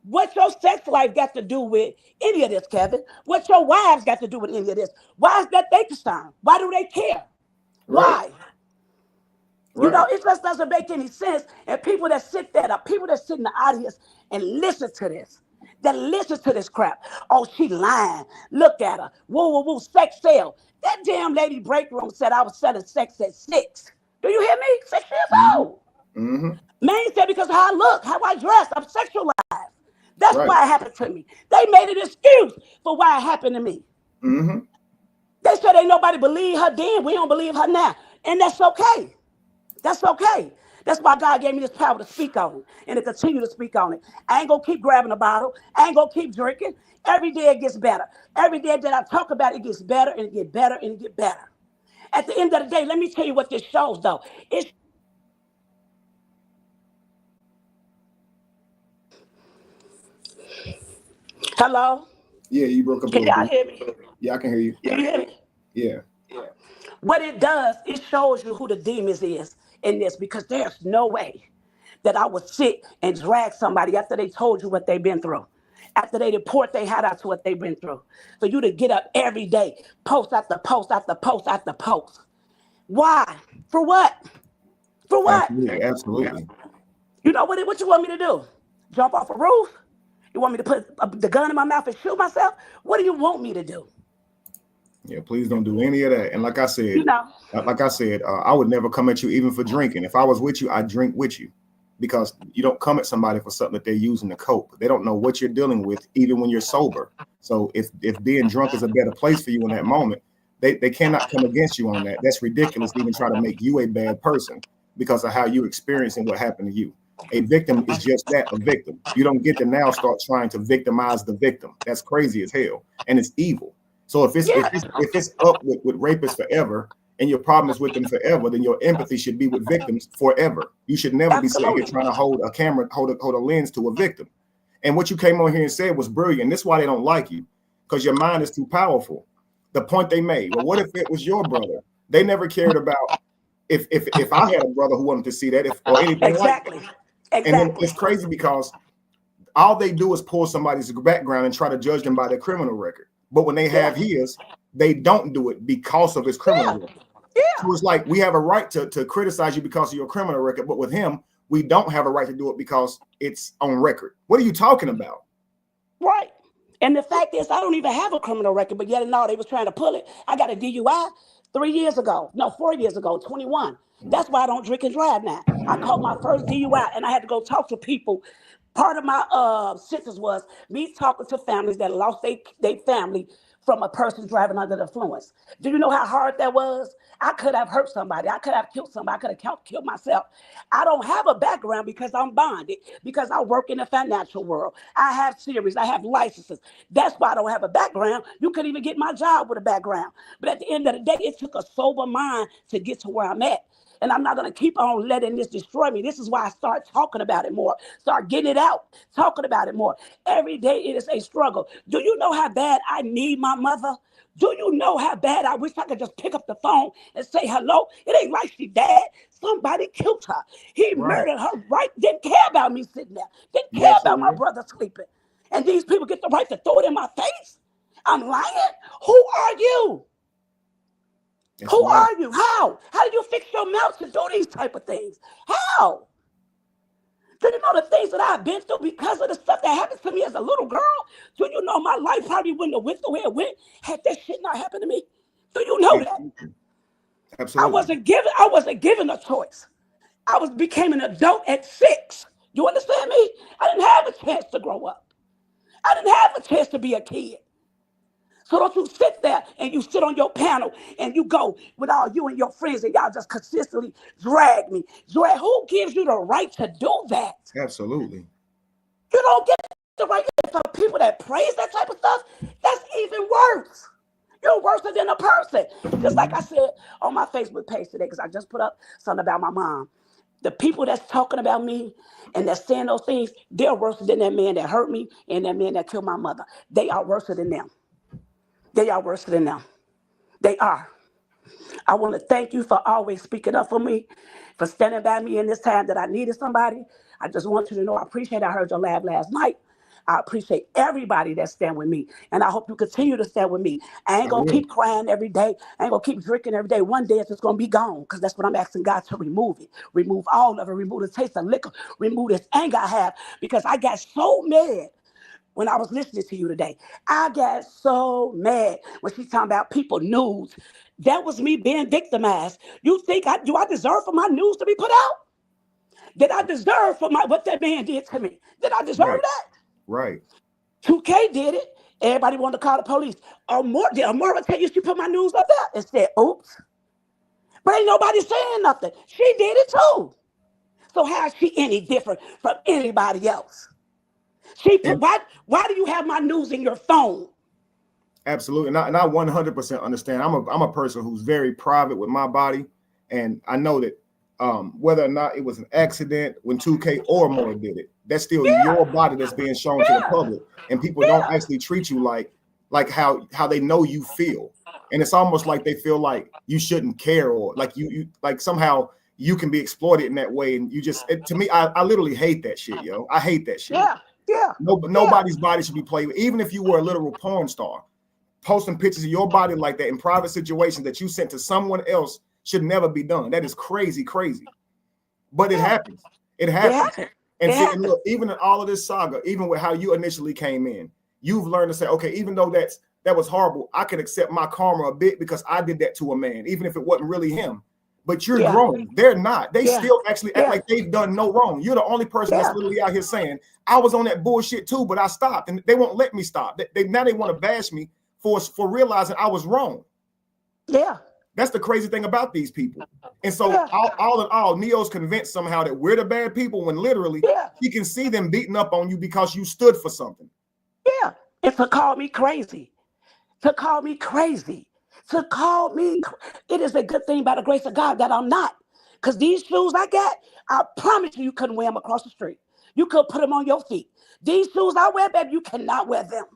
What your sex life got to do with any of this, Kevin? What your wives got to do with any of this? Why is that they concerned? Why do they care? Why? You know, it just doesn't make any sense. And people that sit there, the people that sit in the audience and listen to this, that listen to this crap. Oh, she lying. Look at her. Woo, woo, woo, sex sale. That damn lady break room said I was selling sex at 6. Do you hear me? 6 years old. Man said because of how I look, how I dress, I'm sexualized. That's why it happened to me. They made an excuse for why it happened to me. They said ain't nobody believe her then. We don't believe her now. And that's okay. That's okay. That's why God gave me this power to speak on it and to continue to speak on it. I ain't gonna keep grabbing a bottle. I ain't gonna keep drinking. Every day it gets better. Every day that I talk about it, it gets better and it gets better and it gets better. At the end of the day, let me tell you what this shows though. Hello? Yeah, you broke up. Can y'all hear me? Yeah, I can hear you. Can you hear me? Yeah. What it does, it shows you who the demons is in this, because there's no way that I would sit and drag somebody after they told you what they've been through, after they report they had out to what they've been through, for you to get up every day, post after post after post after post. Why? For what? For what? Absolutely. You know what you want me to do? Jump off a roof? You want me to put the gun in my mouth and shoot myself? What do you want me to do? Yeah, please don't do any of that. And like I said, I would never come at you even for drinking. If I was with you, I'd drink with you, because you don't come at somebody for something that they're using to cope. They don't know what you're dealing with, even when you're sober. So if being drunk is a better place for you in that moment, they cannot come against you on that. That's ridiculous to even try to make you a bad person because of how you experience and what happened to you. A victim is just that, a victim. You don't get to now start trying to victimize the victim. That's crazy as hell, and it's evil. So if it's up with rapists forever and your problem is with them forever, then your empathy should be with victims forever. You should never be sitting here trying to hold a camera, hold a lens to a victim. And what you came on here and said was brilliant. This is why they don't like you, because your mind is too powerful. The point they made, well, what if it was your brother? They never cared about if I had a brother who wanted to see that, or anything like that. And then it's crazy because all they do is pull somebody's background and try to judge them by their criminal record. But when they have his, they don't do it because of his criminal record. So it's like we have a right to criticize you because of your criminal record, but with him, we don't have a right to do it because it's on record. What are you talking about? Right. And the fact is, I don't even have a criminal record, but yet and all, they was trying to pull it. I got a DUI 4 years ago, 21. That's why I don't drink and drive now. I caught my first DUI and I had to go talk to people. Part of my sentence was me talking to families that lost their family from a person driving under the influence. Do you know how hard that was? I could have hurt somebody. I could have killed somebody. I could have killed myself. I don't have a background because I'm bonded, because I work in the financial world. I have series. I have licenses. That's why I don't have a background. You couldn't even get my job with a background. But at the end of the day, it took a sober mind to get to where I'm at. And I'm not going to keep on letting this destroy me. This is why I start talking about it more. Start getting it out, talking about it more. Every day it is a struggle. Do you know how bad I need my mother? Do you know how bad I wish I could just pick up the phone and say hello? It ain't like she died. Somebody killed her. He murdered her right. Didn't care about me sitting there. Didn't care about my brother sleeping. And these people get the right to throw it in my face? I'm lying? Who are you? Who are you? How? How do you fix your mouth to do these type of things? How? Do you know the things that I've been through because of the stuff that happened to me as a little girl? Do you know my life probably wouldn't have went the way it went had that shit not happened to me? Do you know that? Absolutely. I wasn't given a choice. I became an adult at 6. You understand me? I didn't have a chance to grow up. I didn't have a chance to be a kid. So don't you sit there and you sit on your panel and you go with all you and your friends and y'all just consistently drag me. Who gives you the right to do that? Absolutely. You don't get the right for people that praise that type of stuff. That's even worse. You're worse than a person. Just like I said on my Facebook page today, because I just put up something about my mom. The people that's talking about me and that's saying those things, they're worse than that man that hurt me and that man that killed my mother. They are worse than them. They are worse than them. They are. I want to thank you for always speaking up for me, for standing by me in this time that I needed somebody. I just want you to know I appreciate it. I heard your laugh last night. I appreciate everybody that stand with me. And I hope you continue to stand with me. I ain't going to keep crying every day. I ain't going to keep drinking every day. One day it's just going to be gone because that's what I'm asking God to remove it. Remove all of it. Remove the taste of liquor. Remove this anger I have because I got so mad. When I was listening to you today, I got so mad when she's talking about people news. That was me being victimized. You think do I deserve for my news to be put out? Did I deserve for what that man did to me? Did I deserve that? Right. 2K did it. Everybody wanted to call the police. Did Amora tell you she put my news up there and said, oops? But ain't nobody saying nothing. She did it too. So how is she any different from anybody else? Why do you have my news in your phone? Absolutely. And I 100% understand. I'm a person who's very private with my body. And I know that whether or not it was an accident when 2K or more did it, that's still your body that's being shown to the public. And people don't actually treat you like how they know you feel. And it's almost like they feel like you shouldn't care or like you like somehow you can be exploited in that way. And you just, to me, I literally hate that shit, yo. I hate that shit. Yeah. Nobody's body should be played with, even if you were a literal porn star. Posting pictures of your body like that in private situations that you sent to someone else should never be done. That is crazy. But it happens. It happens. And look, even in all of this saga, even with how you initially came in, you've learned to say, okay, even though that was horrible, I can accept my karma a bit because I did that to a man, even if it wasn't really him. But you're growing. They're not. They still actually act like they've done no wrong. You're the only person that's literally out here saying, I was on that bullshit too, but I stopped. And they won't let me stop. Now they want to bash me for realizing I was wrong. Yeah. That's the crazy thing about these people. And so all in all, Neo's convinced somehow that we're the bad people when literally he can see them beating up on you because you stood for something. Yeah. It's to call me crazy. To call me crazy. To call me, it is a good thing by the grace of God that I'm not. Because these shoes I got, I promise you couldn't wear them across the street. You could put them on your feet. These shoes I wear, baby, you cannot wear them.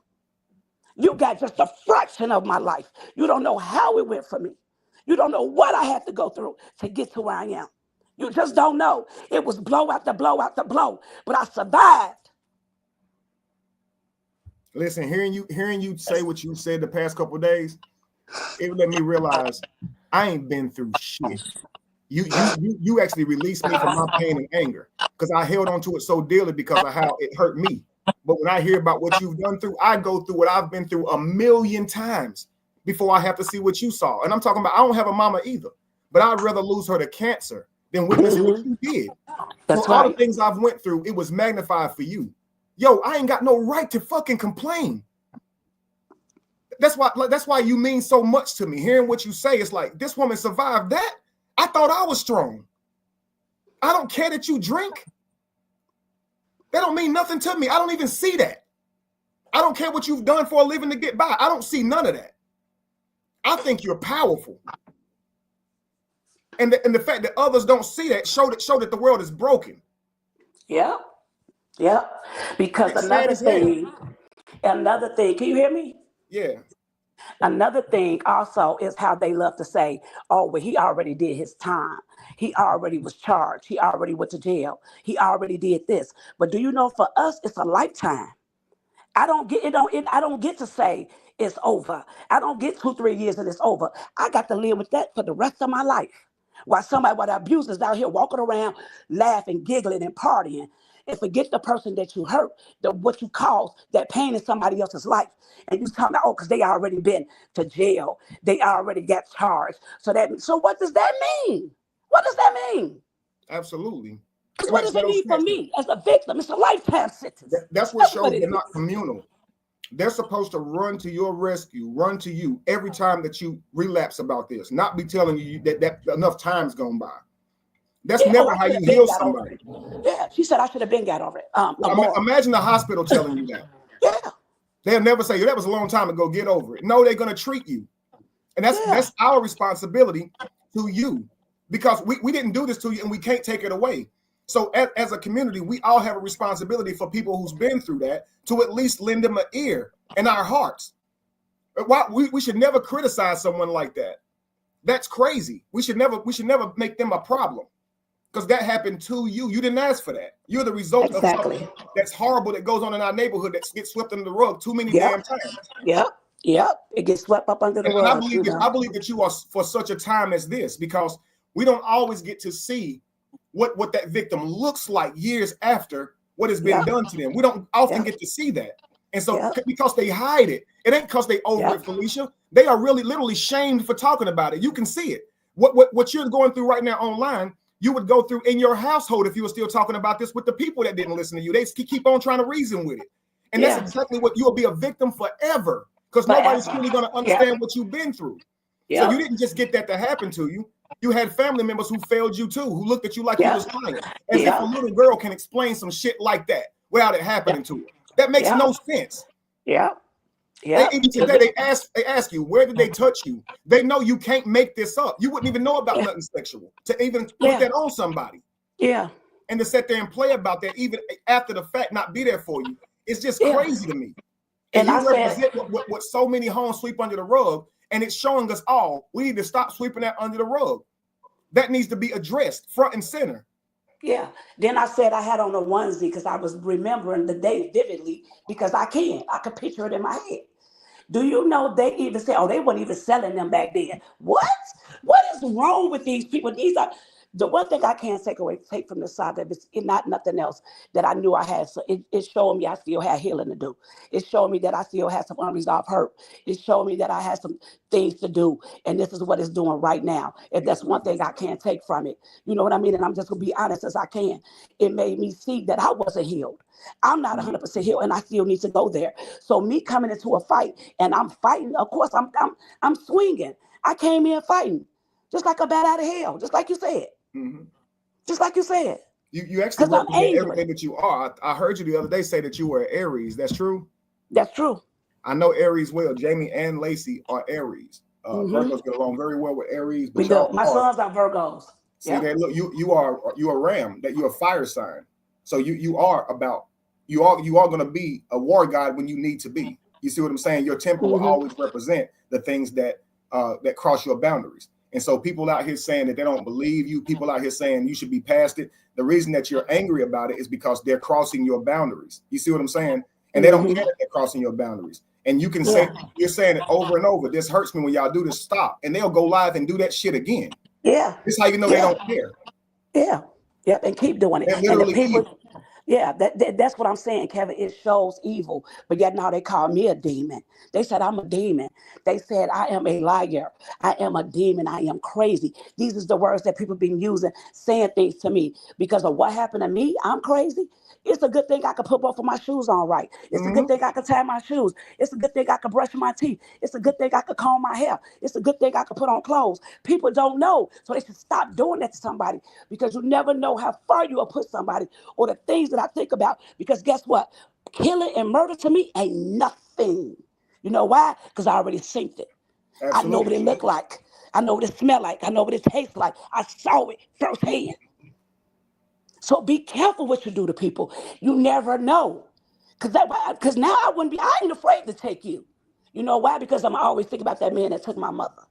You got just a fraction of my life. You don't know how it went for me. You don't know what I had to go through to get to where I am. You just don't know. It was blow after blow after blow, but I survived. Listen, hearing you say what you said the past couple of days, it let me realize I ain't been through shit. You actually released me from my pain and anger because I held on to it so dearly because of how it hurt me. But when I hear about what you've done through, I go through what I've been through 1,000,000 times before I have to see what you saw. And I'm talking about, I don't have a mama either, but I'd rather lose her to cancer than witness what you did. That's so all the things I've went through, it was magnified for you. Yo, I ain't got no right to fucking complain. That's why you mean so much to me. Hearing what you say, it's like, this woman survived that. I thought I was strong. I don't care that you drink. That don't mean nothing to me. I don't even see that. I don't care what you've done for a living to get by. I don't see none of that. I think you're powerful. And the fact that others don't see that show that the world is broken. Yeah. Yeah. Because It's sad as hell. another thing, can you hear me? Yeah. Another thing also is how they love to say, oh, well, he already did his time. He already was charged. He already went to jail. He already did this. But do you know, for us, it's a lifetime. I don't get to say it's over. I don't get 2-3 years and it's over. I got to live with that for the rest of my life. While the abusers out here walking around, laughing, giggling, and partying, and forget the person that you hurt, what you caused, that pain in somebody else's life. And you talking about, oh, because they already been to jail. They already got charged. So what does that mean? What does that mean? Absolutely. What does it mean for me as a victim? It's a lifetime sentence. That's what shows they're not communal. They're supposed to run to your rescue, run to you every time that you relapse about this, not be telling you that enough time's gone by. That's never how you heal somebody. Yeah, she said I should have been got over it. Imagine the hospital telling you that. Yeah. They'll never say, that was a long time ago, get over it. No, they're going to treat you. And that's our responsibility to you, because we didn't do this to you and we can't take it away. So as a community, we all have a responsibility for people who's been through that to at least lend them an ear in our hearts. We should never criticize someone like that. That's crazy. We should never make them a problem, because that happened to you. You didn't ask for that. You're the result of something that's horrible that goes on in our neighborhood that gets swept under the rug too many damn times. Yep. It gets swept up under the rug. I believe that you are for such a time as this, because we don't always get to see what that victim looks like years after what has been done to them. We don't often get to see that. And so because they hide it, it ain't because they over it, Felicia. They are really literally shamed for talking about it. You can see it. What you're going through right now online, you would go through in your household if you were still talking about this with the people that didn't listen to you. They keep on trying to reason with it. And that's exactly what you'll be a victim forever, because nobody's really going to understand what you've been through. So you didn't just get that to happen to you. You had family members who failed you too, who looked at you like you was lying. As if a little girl can explain some shit like that without it happening to her. That makes no sense. Even today, they ask you, where did they touch you? They know you can't make this up. You wouldn't even know about nothing sexual to even put that on somebody. And to sit there and play about that even after the fact, not be there for you. It's just crazy to me. And you represent what so many homes sweep under the rug. And it's showing us all we need to stop sweeping that under the rug. That needs to be addressed front and center. Then I said I had on a onesie because I was remembering the day vividly, because I could picture it in my head. Do you know they even say, oh, they weren't even selling them back then? What is wrong with these people? These are the one thing I can't take from the side that it's not nothing else that I knew I had. So it's showing me I still had healing to do. It's showing me that I still had some unresolved hurt. It's showing me that I had some things to do. And this is what it's doing right now. If that's one thing I can't take from it. You know what I mean? And I'm just going to be honest as I can. It made me see that I wasn't healed. I'm not 100% healed, and I still need to go there. So me coming into a fight, and I'm fighting, of course, I'm swinging. I came in fighting, just like a bat out of hell, just like you said. Just like you said. You actually represent everything that you are. I heard you the other day say that you were Aries. That's true? That's true. I know Aries well. Jamie and Lacey are Aries. Virgos get along very well with Aries. But my sons are Virgos. See, look, you are Ram, that you're a fire sign. So you are going to be a war god when you need to be. You see what I'm saying? Your temple will always represent the things that cross your boundaries. And so people out here saying that they don't believe you, people out here saying you should be past it. The reason that you're angry about it is because they're crossing your boundaries. You see what I'm saying? And they don't care that they're crossing your boundaries. And you can say, you're saying it over and over. This hurts me when y'all do this. Stop. And they'll go live and do that shit again. This is how you know they don't care. And keep doing it. And Yeah, that's what I'm saying, Kevin. It shows evil, but yet now they call me a demon. They said I'm a demon. They said I am a liar. I am a demon. I am crazy. These is the words that people been using, saying things to me because of what happened to me. I'm crazy. It's a good thing I could put both of my shoes on right. It's a good thing I could tie my shoes. It's a good thing I could brush my teeth. It's a good thing I could comb my hair. It's a good thing I could put on clothes. People don't know, so they should stop doing that to somebody because you never know how far you will put somebody or the things that I think about. Because guess what? Killing and murder to me ain't nothing. You know why? Because I already seen it. I know what it looked like. I know what it smelled like. I know what it tastes like. I saw it firsthand. So be careful what you do to people. You never know. Because now I ain't afraid to take you. You know why? Because I'm always thinking about that man that took my mother.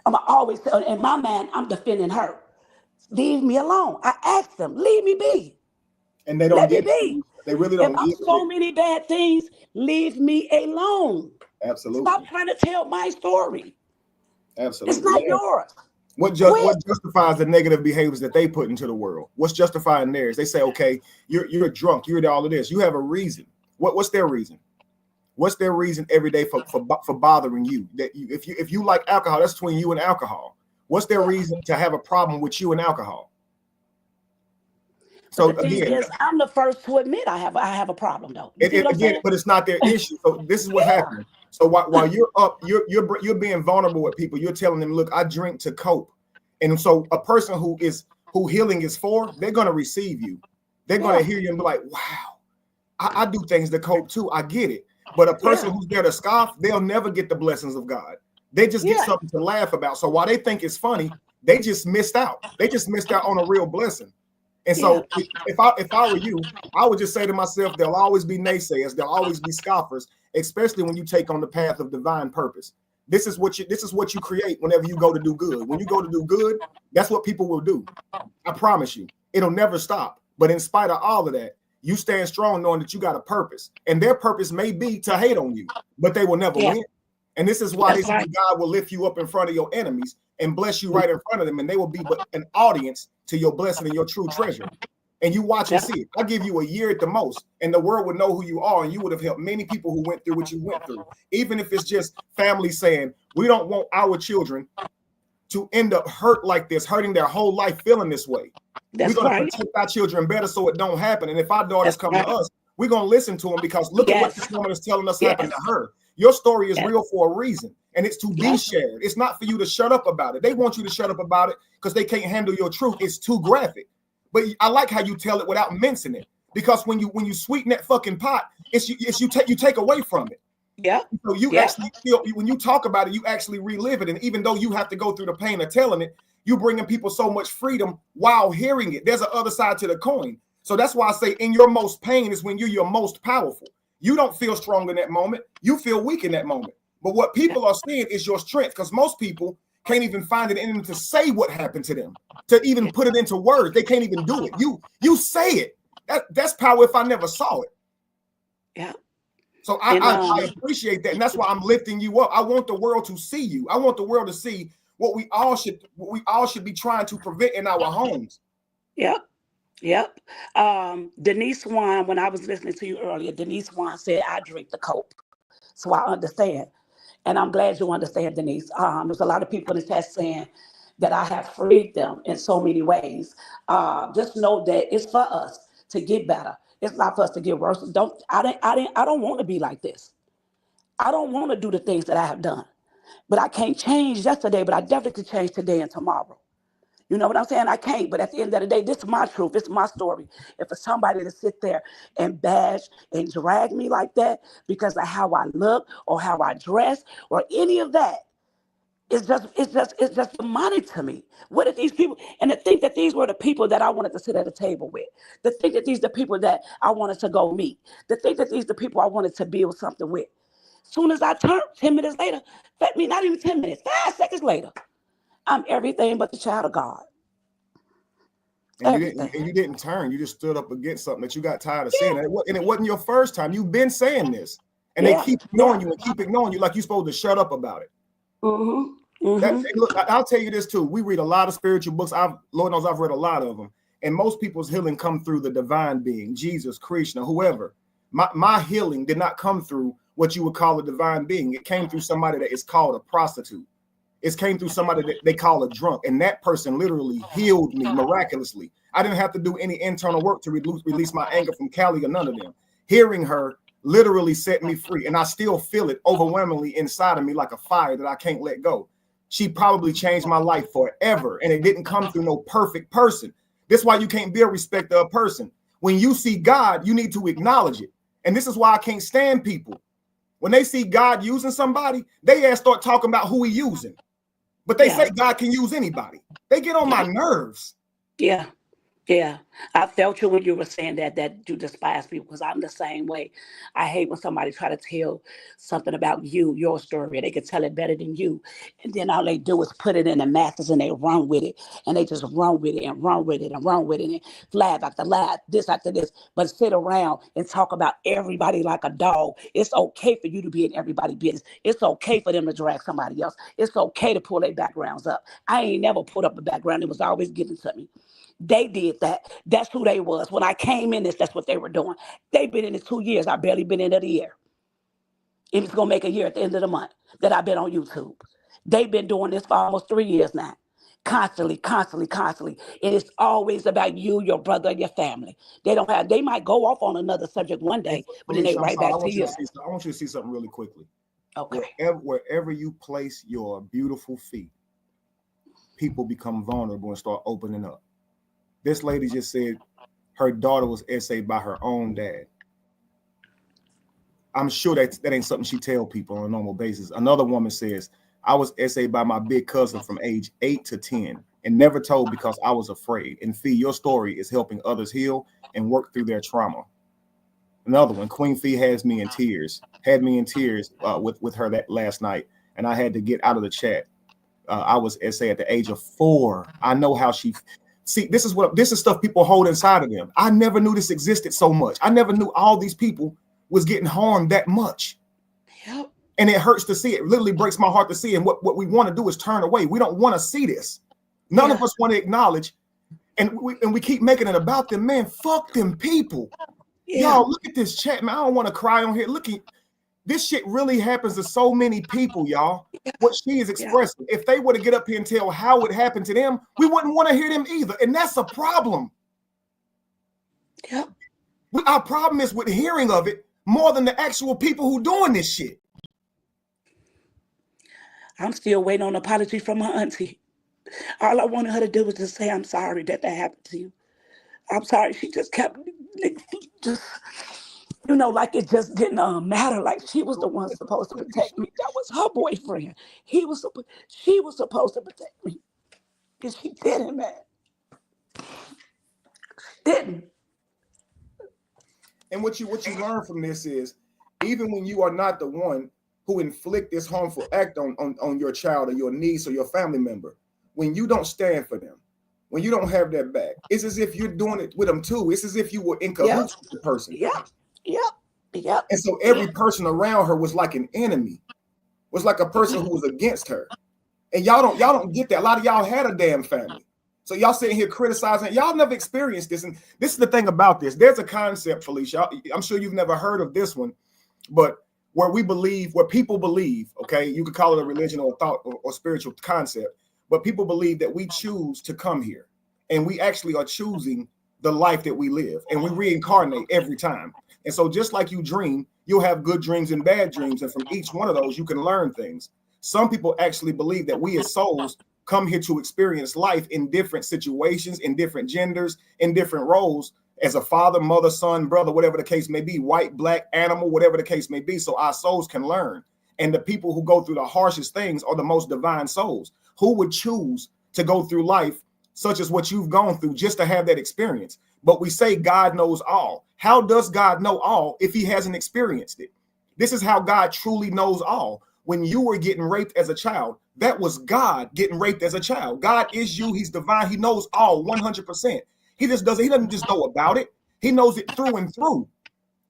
I'm always, in my mind, I'm defending her. Leave me alone. I asked them, leave me be. And they don't Let me get be. it. They really don't If I'm get so it. many bad things, leave me alone. Absolutely. Stop trying to tell my story. Absolutely. It's not Yeah. yours. What justifies the negative behaviors that they put into the world? What's justifying theirs? They say, okay, you're drunk, you're all of this. You have a reason. What's their reason? What's their reason every day for bothering you? If you like alcohol, that's between you and alcohol. What's their reason to have a problem with you and alcohol? So the thing again, is, I'm the first to admit I have a problem though. You see what I'm saying? but it's not their issue. So this is what happens. So while you're up, you're being vulnerable with people. You're telling them, look, I drink to cope. And so a person who healing is for, they're going to receive you. They're going to hear you and be like, wow, I do things to cope too. I get it. But a person who's there to scoff, they'll never get the blessings of God. They just get something to laugh about. So while they think it's funny, they just missed out. They just missed out on a real blessing. And so if I were you, I would just say to myself, there'll always be naysayers. There'll always be scoffers, especially when you take on the path of divine purpose. This is what you create whenever you go to do good. When you go to do good, that's what people will do. I promise you, it'll never stop. But in spite of all of that, you stand strong knowing that you got a purpose. And their purpose may be to hate on you, but they will never win. And this is why God will lift you up in front of your enemies and bless you right in front of them. And they will be but an audience to your blessing and your true treasure. And you watch and see it. I'll give you a year at the most, and the world would know who you are, and you would have helped many people who went through what you went through. Even if it's just families saying, we don't want our children to end up hurt like this, hurting their whole life feeling this way. We're going to protect our children better so it don't happen. And if our daughters come to us, we're going to listen to them because look at what this woman is telling us happened to her. Your story is real for a reason, and it's to be shared. It's not for you to shut up about it. They want you to shut up about it because they can't handle your truth. It's too graphic. But I like how you tell it without mincing it, because when you sweeten that fucking pot, you take away from it. Yeah. So you actually feel, when you talk about it, you actually relive it. And even though you have to go through the pain of telling it, you bringing people so much freedom while hearing it. There's an other side to the coin. So that's why I say in your most pain is when you're your most powerful. You don't feel strong in that moment. You feel weak in that moment. But what people are seeing is your strength, because most people can't even find it in them to say what happened to them, to even put it into words. They can't even do it. You say it. That's power if I never saw it. Yeah. So I appreciate that. And that's why I'm lifting you up. I want the world to see you. I want the world to see what we all should be trying to prevent in our homes. Yep. Denise Swan, when I was listening to you earlier, Denise Swan said, I drink the cope. So I understand. And I'm glad you understand, Denise. There's a lot of people in the chat saying that I have freed them in so many ways. Just know that it's for us to get better. It's not for us to get worse. I don't want to be like this. I don't want to do the things that I have done. But I can't change yesterday, but I definitely can change today and tomorrow. You know what I'm saying? I can't, but at the end of the day, this is my truth. It's my story. If for somebody to sit there and bash and drag me like that because of how I look or how I dress or any of that, it's just demonic to me. What are these people? And to think that these were the people that I wanted to sit at a table with. To think that these are the people that I wanted to go meet. To think that these are the people I wanted to build something with. Soon as I turned, 10 minutes later, not even 10 minutes, 5 seconds later, I'm everything but the child of God. And you didn't turn. You just stood up against something that you got tired of saying. And it wasn't your first time. You've been saying this. And they keep ignoring you and keep ignoring you like you're supposed to shut up about it. Mm-hmm. Mm-hmm. Look, I'll tell you this too. We read a lot of spiritual books. Lord knows I've read a lot of them. And most people's healing come through the divine being, Jesus, Krishna, whoever. My healing did not come through what you would call a divine being. It came through somebody that is called a prostitute. It came through somebody that they call a drunk. And that person literally healed me miraculously. I didn't have to do any internal work to release my anger from Callie or none of them. Hearing her literally set me free. And I still feel it overwhelmingly inside of me like a fire that I can't let go. She probably changed my life forever. And it didn't come through no perfect person. That's why you can't be a respecter of person. When you see God, you need to acknowledge it. And this is why I can't stand people. When they see God using somebody, they start talking about who he using. But they say God can use anybody. They get on my nerves. Yeah. Yeah, I felt you when you were saying that you despise people, because I'm the same way. I hate when somebody try to tell something about you, your story, and they can tell it better than you. And then all they do is put it in the masses and they run with it. And they just run with it and run with it and run with it and laugh after laugh, this after this, but sit around and talk about everybody like a dog. It's okay for you to be in everybody's business. It's okay for them to drag somebody else. It's okay to pull their backgrounds up. I ain't never pulled up a background. It was always given to me. They did that. That's who they was. When I came in this, that's what they were doing. They've been in this 2 years. I've barely been in it a year. It's going to make a year at the end of the month that I've been on YouTube. They've been doing this for almost 3 years now. Constantly. It is always about you, your brother, and your family. They might go off on another subject one day, but then they right back to you. I want you to see something really quickly. Okay. Wherever you place your beautiful feet, people become vulnerable and start opening up. This lady just said her daughter was essayed by her own dad. I'm sure that ain't something she tell people on a normal basis. Another woman says, I was essayed by my big cousin from age 8 to 10 and never told because I was afraid. And Fee, your story is helping others heal and work through their trauma. Another one, Queen Fee had me in tears with her that last night. And I had to get out of the chat. I was essayed at the age of 4. I know how she... See, this is stuff people hold inside of them. I never knew this existed so much. I never knew all these people was getting harmed that much. Yep. And it hurts to see it. It literally breaks my heart to see. And what we want to do is turn away. We don't want to see this. None of us want to acknowledge. And we keep making it about them. Man, fuck them people. Y'all, look at this chat, man. I don't want to cry on here. Look at this shit really happens to so many people, y'all. What she is expressing. If they were to get up here and tell how it happened to them, we wouldn't want to hear them either. And that's a problem. Yep. Our problem is with hearing of it more than the actual people who doing this shit. I'm still waiting on an apology from my auntie. All I wanted her to do was just say, I'm sorry that happened to you. I'm sorry. She just kept like it just didn't matter. Like she was the one supposed to protect me. That was her boyfriend. She was supposed to protect me. And she didn't, man. Didn't. And what you learn from this is, even when you are not the one who inflict this harmful act on your child or your niece or your family member, when you don't stand for them, when you don't have their back, it's as if you're doing it with them too. It's as if you were in cahoots with the person. Yep. And so every person around her was like an enemy, was like a person who was against her. And y'all don't get that. A lot of y'all had a damn family. So y'all sitting here criticizing. Y'all never experienced this. And this is the thing about this. There's a concept, Felicia. I'm sure you've never heard of this one, but where people believe, okay, you could call it a religion or a thought or spiritual concept, but people believe that we choose to come here and we actually are choosing the life that we live and we reincarnate every time. And so just like you dream, you'll have good dreams and bad dreams. And from each one of those, you can learn things. Some people actually believe that we as souls come here to experience life in different situations, in different genders, in different roles, as a father, mother, son, brother, whatever the case may be, white, black, animal, whatever the case may be. So our souls can learn. And the people who go through the harshest things are the most divine souls. Who would choose to go through life such as what you've gone through just to have that experience? But we say God knows all. How does God know all if he hasn't experienced it? This is how God truly knows all. When you were getting raped as a child, that was God getting raped as a child. God is you. He's divine. He knows all 100%. He doesn't just know about it. He knows it through and through.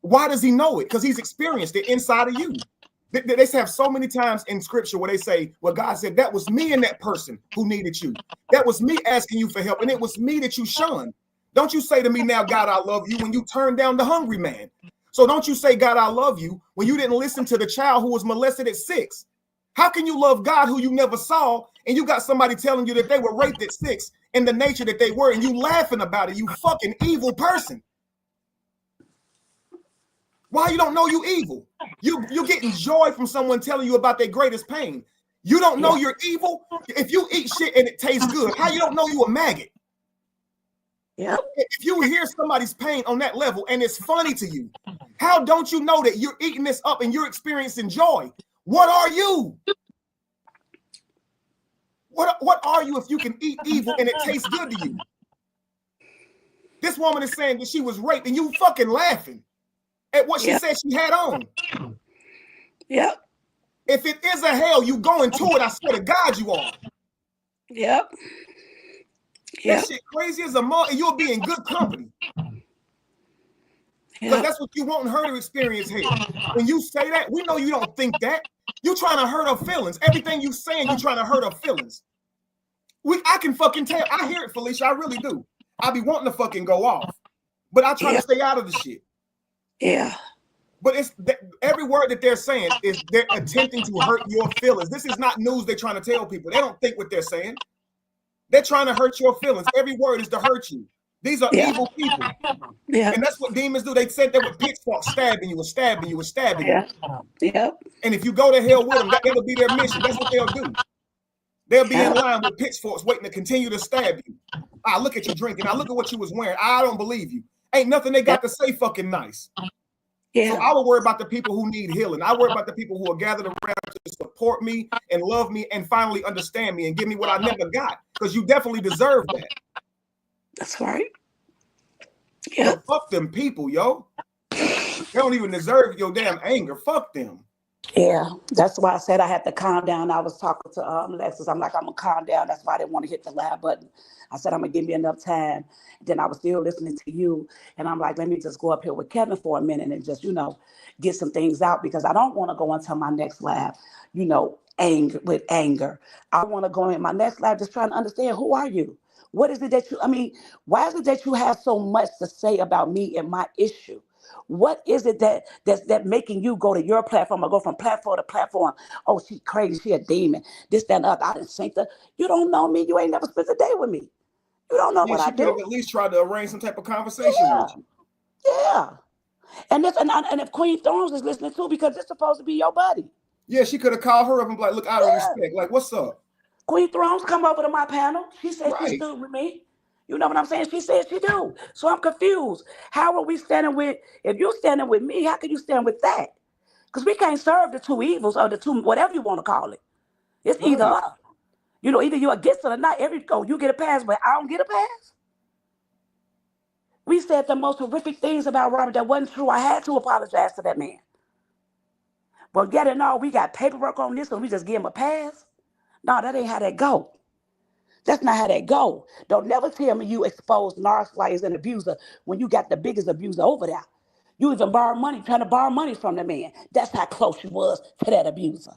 Why does he know it? Because he's experienced it inside of you. They have so many times in scripture where they say, well, God said, that was me and that person who needed you. That was me asking you for help. And it was me that you shunned. Don't you say to me now, God, I love you, when you turned down the hungry man. So don't you say, God, I love you, when you didn't listen to the child who was molested at 6. How can you love God who you never saw, and you got somebody telling you that they were raped at 6 in the nature that they were, and you laughing about it, you fucking evil person? Why you don't know you evil? You're getting joy from someone telling you about their greatest pain. You don't know you're evil? If you eat shit and it tastes good, how you don't know you a maggot? Yeah. If you hear somebody's pain on that level and it's funny to you, how don't you know that you're eating this up and you're experiencing joy? What are you? What are you if you can eat evil and it tastes good to you? This woman is saying that she was raped and you fucking laughing at what she said she had on. Yep. If it is a hell, you going to it. I swear to God you are. Yep. That shit crazy as a mother, and you'll be in good company. Because that's what you want her to experience here. When you say that, we know you don't think that. You're trying to hurt her feelings. Everything you saying, you're trying to hurt her feelings. I can fucking tell. I hear it, Felicia. I really do. I be wanting to fucking go off. But I try to stay out of the shit. Yeah. But it's every word that they're saying is they're attempting to hurt your feelings. This is not news they're trying to tell people. They don't think what they're saying. They're trying to hurt your feelings. Every word is to hurt you. These are evil people. Yeah. And that's what demons do. They said they with pitchforks stabbing you and stabbing you and stabbing you. Yeah. And if you go to hell with them, that'll be their mission. That's what they'll do. They'll be in line with pitchforks waiting to continue to stab you. I look at you drinking. I look at what you was wearing. I don't believe you. Ain't nothing they got to say fucking nice. Yeah. So I will worry about the people who need healing. I worry about the people who are gathered around to support me and love me and finally understand me and give me what I never got. Because you definitely deserve that. That's right. Yeah. So fuck them people, yo. They don't even deserve your damn anger. Fuck them. Yeah, that's why I said I had to calm down. I was talking to Alexis. I'm like, I'm gonna calm down. That's why I didn't want to hit the live button. I said I'm gonna give me enough time. Then I was still listening to you, and I'm like, let me just go up here with Kevin for a minute and just, get some things out, because I don't want to go until my next live, anger. I want to go in my next live just trying to understand, who are you? What is it that why is it that you have so much to say about me and my issue? What is it that's making you go to your platform or go from platform to platform? Oh, she's crazy. She a demon. This, that, and other. I didn't think that. You don't know me. You ain't never spent a day with me. You don't know what I do. She could have at least tried to arrange some type of conversation with you. Yeah. And if Queen Thorns is listening too, because it's supposed to be your buddy. Yeah, she could have called her up and be like, look, out of respect. Like, what's up? Queen Thorns come over to my panel. She said she stood with me. You know what I'm saying? She said she do. So I'm confused. How are we standing with, if you're standing with me, how can you stand with that? Because we can't serve the two evils or the two, whatever you want to call it. It's either up. Either you're against it or not. You get a pass, but I don't get a pass. We said the most horrific things about Robert that wasn't true. I had to apologize to that man. But yet and all, we got paperwork on this and we just give him a pass. No, that ain't how that go. That's not how that go. Don't never tell me you exposed narcissist as an abuser when you got the biggest abuser over there. You even trying to borrow money from the man. That's how close you was to that abuser.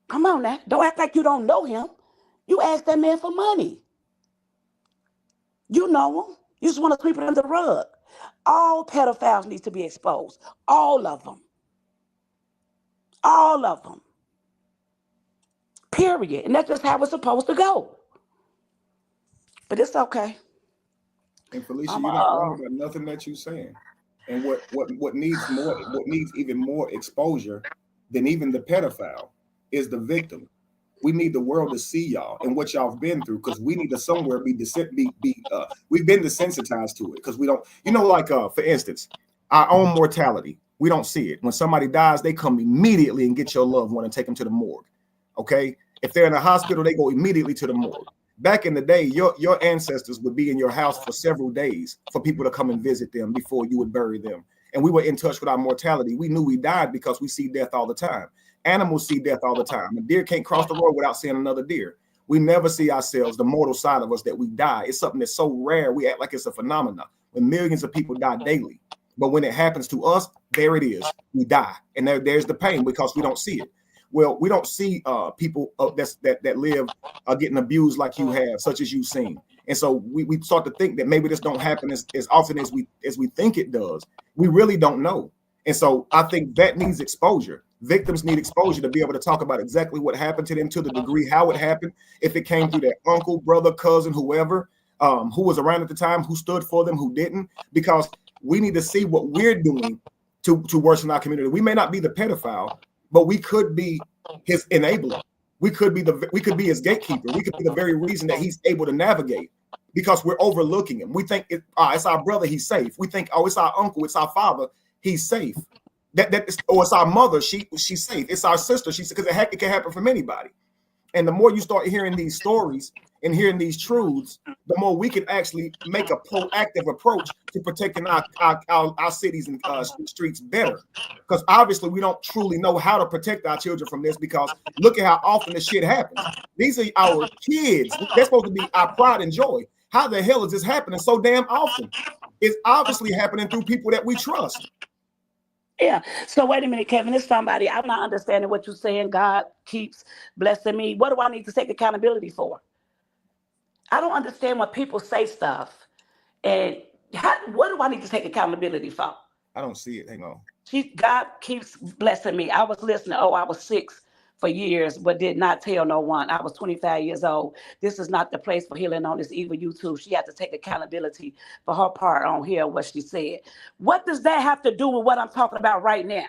Come on now. Don't act like you don't know him. You asked that man for money. You know him. You just want to sweep it under the rug. All pedophiles need to be exposed. All of them. All of them. Period. And that's just how it's supposed to go. But it's okay. And Felicia, you're not wrong about nothing that you're saying. And what needs even more exposure than even the pedophile is the victim. We need the world to see y'all and what y'all have been through, because we need to somewhere we've been desensitized to it, because we don't, for instance, our own mortality. We don't see it. When somebody dies, they come immediately and get your loved one and take them to the morgue. Okay, if they're in a hospital, they go immediately to the morgue. Back in the day, your ancestors would be in your house for several days for people to come and visit them before you would bury them. And we were in touch with our mortality. We knew we died because we see death all the time. Animals see death all the time. A deer can't cross the road without seeing another deer. We never see ourselves, the mortal side of us, that we die. It's something that's so rare. We act like it's a phenomenon when millions of people die daily. But when it happens to us, there it is. We die. And there's the pain because we don't see it. Well, we don't see people that live getting abused like you have, such as you've seen. And so we start to think that maybe this don't happen as often as we think it does. We really don't know. And so I think that needs exposure. Victims need exposure to be able to talk about exactly what happened to them, to the degree how it happened, if it came through their uncle, brother, cousin, whoever, who was around at the time, who stood for them, who didn't, because we need to see what we're doing to worsen our community. We may not be the pedophile, but we could be his enabler. We could be his gatekeeper. We could be the very reason that he's able to navigate, because we're overlooking him. We think it's our brother, he's safe. We think, it's our uncle, it's our father, he's safe. Or it's our mother, she's safe. It's our sister, because it can happen from anybody. And the more you start hearing these stories and hearing these truths, the more we can actually make a proactive approach to protecting our cities and streets better. Because obviously we don't truly know how to protect our children from this, because look at how often this shit happens. These are our kids. They're supposed to be our pride and joy. How the hell is this happening so damn often? It's obviously happening through people that we trust. Yeah. So wait a minute, Kevin. It's somebody. I'm not understanding what you're saying. God keeps blessing me. What do I need to take accountability for? I don't understand when people say stuff. And what do I need to take accountability for? I don't see it. Hang on. God keeps blessing me. I was listening. I was 6 for years, but did not tell no one. I was 25 years old. This is not the place for healing on this evil YouTube. She had to take accountability for her part on here, what she said. What does that have to do with what I'm talking about right now?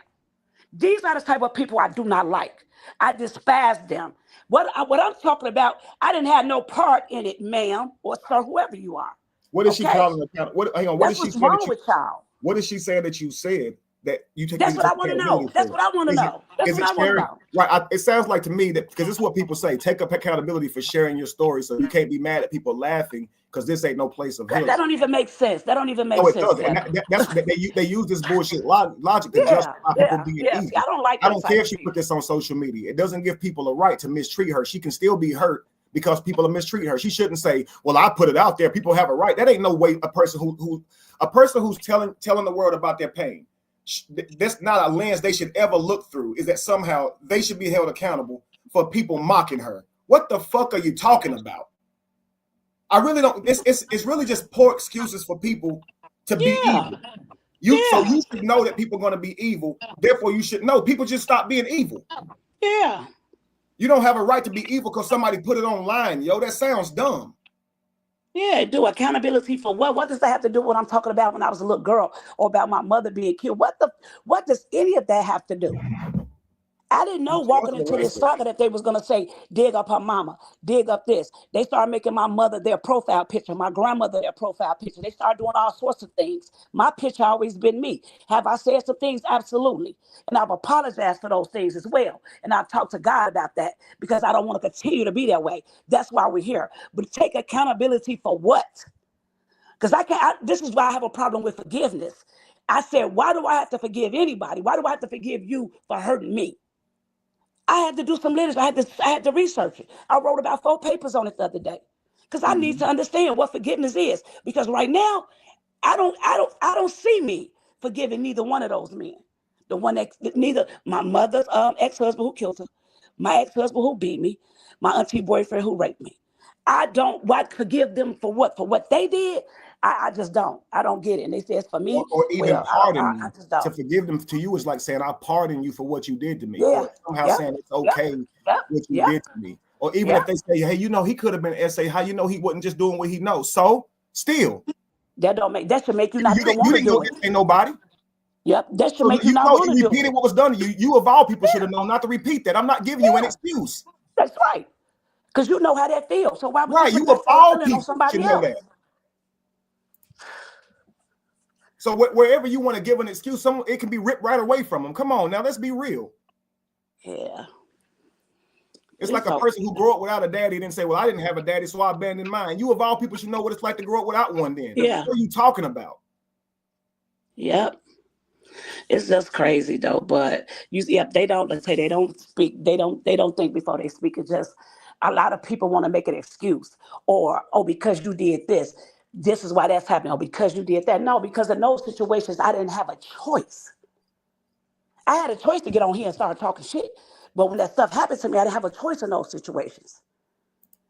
These are the type of people I do not like. I despise them. What I'm talking about, I didn't have no part in it, ma'am, or sir, whoever you are. What is she calling accountable? Hang on. What is she saying? What's wrong with y'all? What is she saying that you said that you take? That's what I want to know. That's what I want to know. That's what I want to know. Right. It sounds like to me that, because this is what people say, take up accountability for sharing your story, so you can't be mad at people laughing, because this ain't no place of healing. That don't even make sense. That don't even make sense. No, it doesn't. They use this bullshit logic to justify people being evil. I don't like. I don't care if she put this on social media. It doesn't give people a right to mistreat her. She can still be hurt because people are mistreating her. She shouldn't say, "Well, I put it out there. People have a right." That ain't no way a person who's telling the world about their pain. That's not a lens they should ever look through. Is that somehow they should be held accountable for people mocking her? What the fuck are you talking about? I really don't. It's really just poor excuses for people to be evil. So you should know that people are going to be evil. Therefore, you should know people just stop being evil. Yeah. You don't have a right to be evil because somebody put it online. Yo, that sounds dumb. Yeah, do accountability for what? What does that have to do with what I'm talking about when I was a little girl, or about my mother being killed? What does any of that have to do? I didn't know walking into this saga that they was going to say, dig up her mama, dig up this. They started making my mother their profile picture, my grandmother their profile picture. They started doing all sorts of things. My picture always been me. Have I said some things? Absolutely. And I've apologized for those things as well. And I've talked to God about that, because I don't want to continue to be that way. That's why we're here. But take accountability for what? Because this is why I have a problem with forgiveness. I said, why do I have to forgive anybody? Why do I have to forgive you for hurting me? I had to do some literature. I had to research it. I wrote about 4 papers on it the other day, because I need to understand what forgiveness is. Because right now, I don't see me forgiving neither one of those men. The one that neither my mother's ex-husband who killed her, my ex-husband who beat me, my auntie boyfriend who raped me. I don't forgive them for what? For what they did? I just don't. I don't get it. And they say it's for me. Or even pardon I just don't. To forgive them to you is like saying, I pardon you for what you did to me. Yeah. Or somehow saying it's okay what you did to me. Or even if they say, hey, he could have been SA, how you know he wasn't just doing what he knows? So still. That should make you not even want to do it. Ain't nobody. Yep. That should make you not want to do it. You repeated what was done to you. You of all people should have known not to repeat that. I'm not giving you an excuse. That's right. Because you know how that feels. So why would you of all people should know that. So wherever you want to give an excuse, it can be ripped right away from them. Come on, now let's be real. Yeah. It's like a person who grew up without a daddy and then say, well, I didn't have a daddy, so I abandoned mine. You of all people should know what it's like to grow up without one then. Yeah. What are you talking about? Yep. It's just crazy though. But they don't speak. They don't think before they speak. It's just a lot of people want to make an excuse, or, oh, because you did this. This is why that's happening. Or because you did that. No, because in those situations, I didn't have a choice. I had a choice to get on here and start talking shit. But when that stuff happened to me, I didn't have a choice in those situations.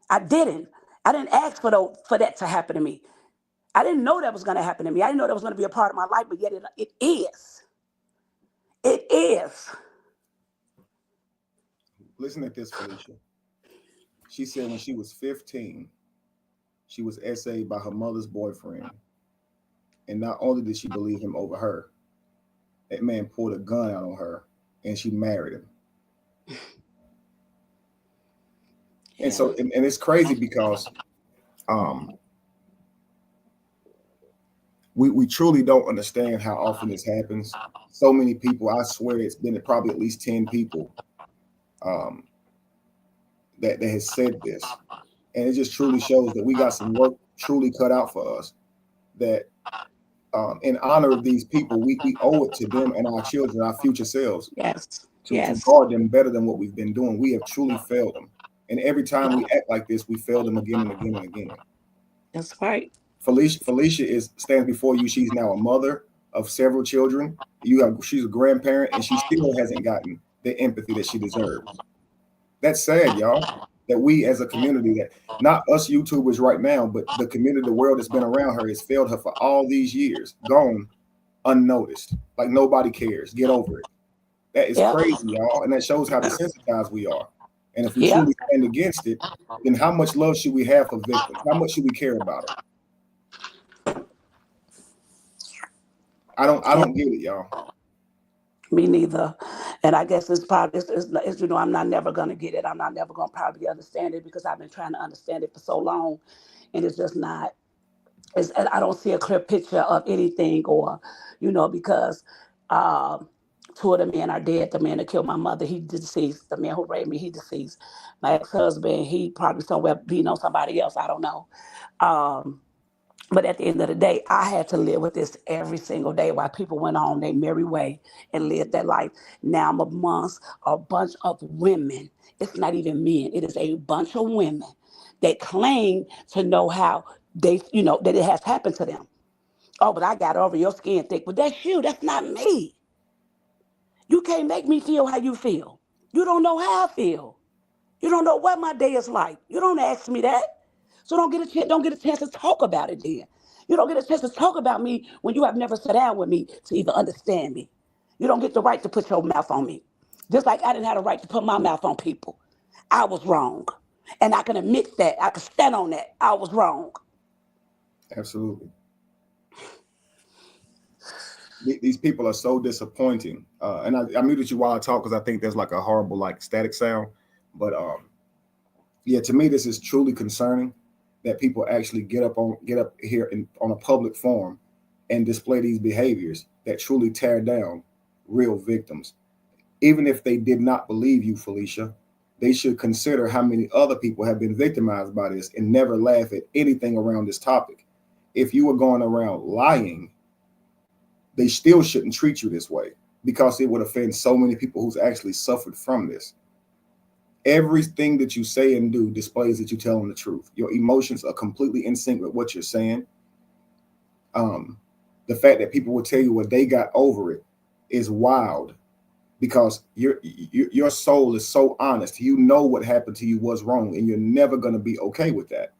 I didn't. I didn't ask for that to happen to me. I didn't know that was going to happen to me. I didn't know that was going to be a part of my life, but yet it is. It is. Listen at this, Felicia. She said when she was 15, she was essayed by her mother's boyfriend. And not only did she believe him over her, that man pulled a gun out on her and she married him. Yeah. And so, and it's crazy because we truly don't understand how often this happens. So many people, I swear it's been probably at least 10 people that has said this. And it just truly shows that we got some work truly cut out for us. That in honor of these people, we owe it to them and our children, our future selves, Yes. to guard them better than what we've been doing. We have truly failed them. And every time we act like this, we fail them again and again and again. That's right. Felicia stands before you. She's now a mother of several children. She's a grandparent, and she still hasn't gotten the empathy that she deserves. That's sad, y'all. That we as a community, that not us YouTubers right now, but the community, the world that's been around her has failed her for all these years, gone unnoticed. Like nobody cares. Get over it. That is crazy, y'all. And that shows how desensitized we are. And if we truly stand against it, then how much love should we have for victims? How much should we care about it? I don't get it, y'all. Me neither. And I guess it's probably, it's you know, I'm not never going to get it. I'm not never going to probably understand it because I've been trying to understand it for so long. And it's just not, I don't see a clear picture of anything, or, you know, because two of the men are dead. The man that killed my mother, he deceased. The man who raped me, he deceased. My ex-husband, he probably somewhere beating on somebody else. I don't know. But at the end of the day, I had to live with this every single day while people went on their merry way and lived their life. Now I'm amongst a bunch of women. It's not even men. It is a bunch of women that claim to know how they, you know, that it has happened to them. Oh, but I got over your skin thick. But that's you. That's not me. You can't make me feel how you feel. You don't know how I feel. You don't know what my day is like. You don't ask me that. So don't get a chance to talk about it then. You don't get a chance to talk about me when you have never sat down with me to even understand me. You don't get the right to put your mouth on me. Just like I didn't have the right to put my mouth on people. I was wrong. And I can admit that. I can stand on that. I was wrong. Absolutely. These people are so disappointing. And I muted you while I talk because I think there's like a horrible like static sound. But yeah, to me, this is truly concerning that people actually get up here on a public forum and display these behaviors that truly tear down real victims. Even if they did not believe you, Felicia, they should consider how many other people have been victimized by this and never laugh at anything around this topic. If you were going around lying, they still shouldn't treat you this way because it would offend so many people who's actually suffered from this. Everything that you say and do displays that you're telling the truth. Your emotions are completely in sync with what you're saying. The fact that people will tell you what they got over it is wild because your soul is so honest. You know what happened to you was wrong, and you're never going to be okay with that.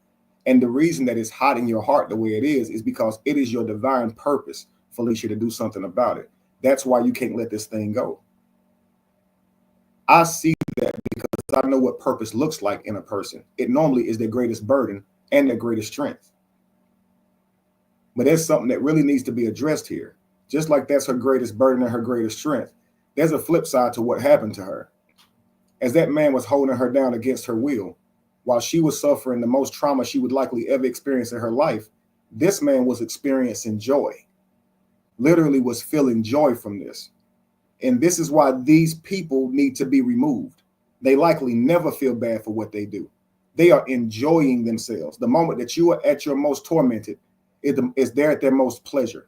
And the reason that it's hot in your heart the way it is because it is your divine purpose, Felicia, to do something about it. That's why you can't let this thing go. I see that because I know what purpose looks like in a person. It normally is their greatest burden and their greatest strength. But there's something that really needs to be addressed here. Just like that's her greatest burden and her greatest strength, there's a flip side to what happened to her. As that man was holding her down against her will, while she was suffering the most trauma she would likely ever experience in her life, this man was experiencing joy, literally was feeling joy from this. And this is why these people need to be removed. They likely never feel bad for what they do. They are enjoying themselves. The moment that you are at your most tormented, is they're at their most pleasure.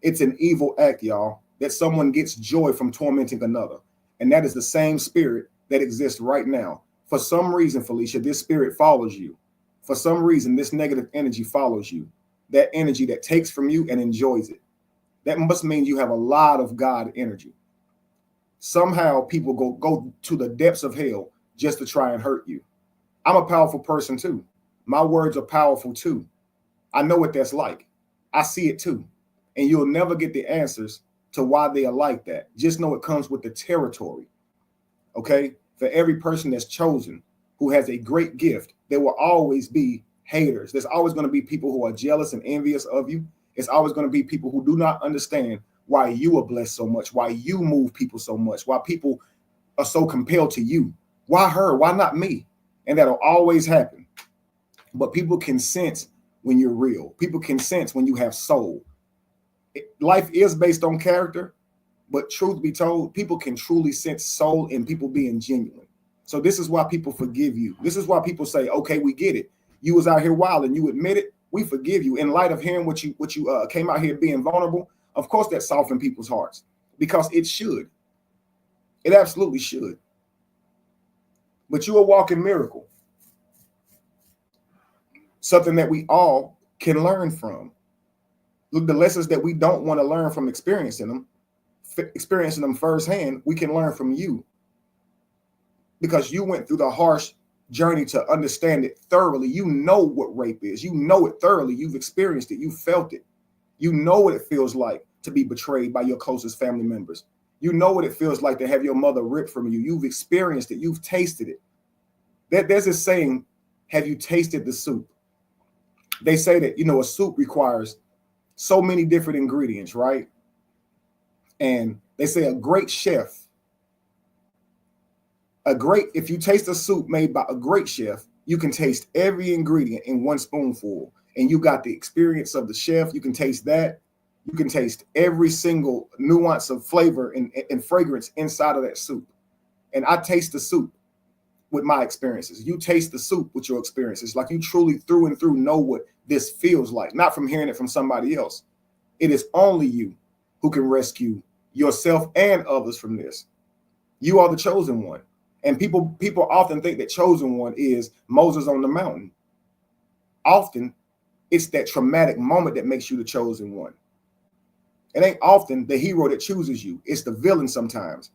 It's an evil act, y'all, that someone gets joy from tormenting another. And that is the same spirit that exists right now. For some reason, Felicia, this spirit follows you. For some reason, this negative energy follows you. That energy that takes from you and enjoys it. That must mean you have a lot of God energy. Somehow people go to the depths of hell just to try and hurt you. I'm a powerful person too. My words are powerful too. I know what that's like. I see it too. And you'll never get the answers to why they are like that. Just know it comes with the territory. Okay? For every person that's chosen who has a great gift, there will always be haters. There's always going to be people who are jealous and envious of you. It's always going to be people who do not understand why you are blessed so much, why you move people so much, why people are so compelled to you. Why her? Why not me? And that'll always happen. But people can sense when you're real. People can sense when you have soul. Life is based on character, but truth be told, people can truly sense soul in people being genuine. So this is why people forgive you. This is why people say, okay, we get it. You was out here wild and you admit it. We forgive you. In light of hearing what you came out here being vulnerable, of course that softened people's hearts, because it should. It absolutely should. But you're a walking miracle. Something that we all can learn from. Look, the lessons that we don't want to learn from experiencing them firsthand, we can learn from you. Because you went through the harsh journey to understand it thoroughly. You know what rape is. You know it thoroughly. You've experienced it. You felt it. You know what it feels like to be betrayed by your closest family members. You know what it feels like to have your mother ripped from you. You've experienced it. You've tasted it. There's this saying, have you tasted the soup? They say that, a soup requires so many different ingredients, right? And they say a great chef, if you taste a soup made by a great chef, you can taste every ingredient in one spoonful. And you got the experience of the chef. You can taste that. You can taste every single nuance of flavor and fragrance inside of that soup. And I taste the soup with my experiences. You taste the soup with your experiences. Like you truly through and through know what this feels like, not from hearing it from somebody else. It is only you who can rescue yourself and others from this. You are the chosen one. And people often think that chosen one is Moses on the mountain. Often, it's that traumatic moment that makes you the chosen one. It ain't often the hero that chooses you. It's the villain sometimes.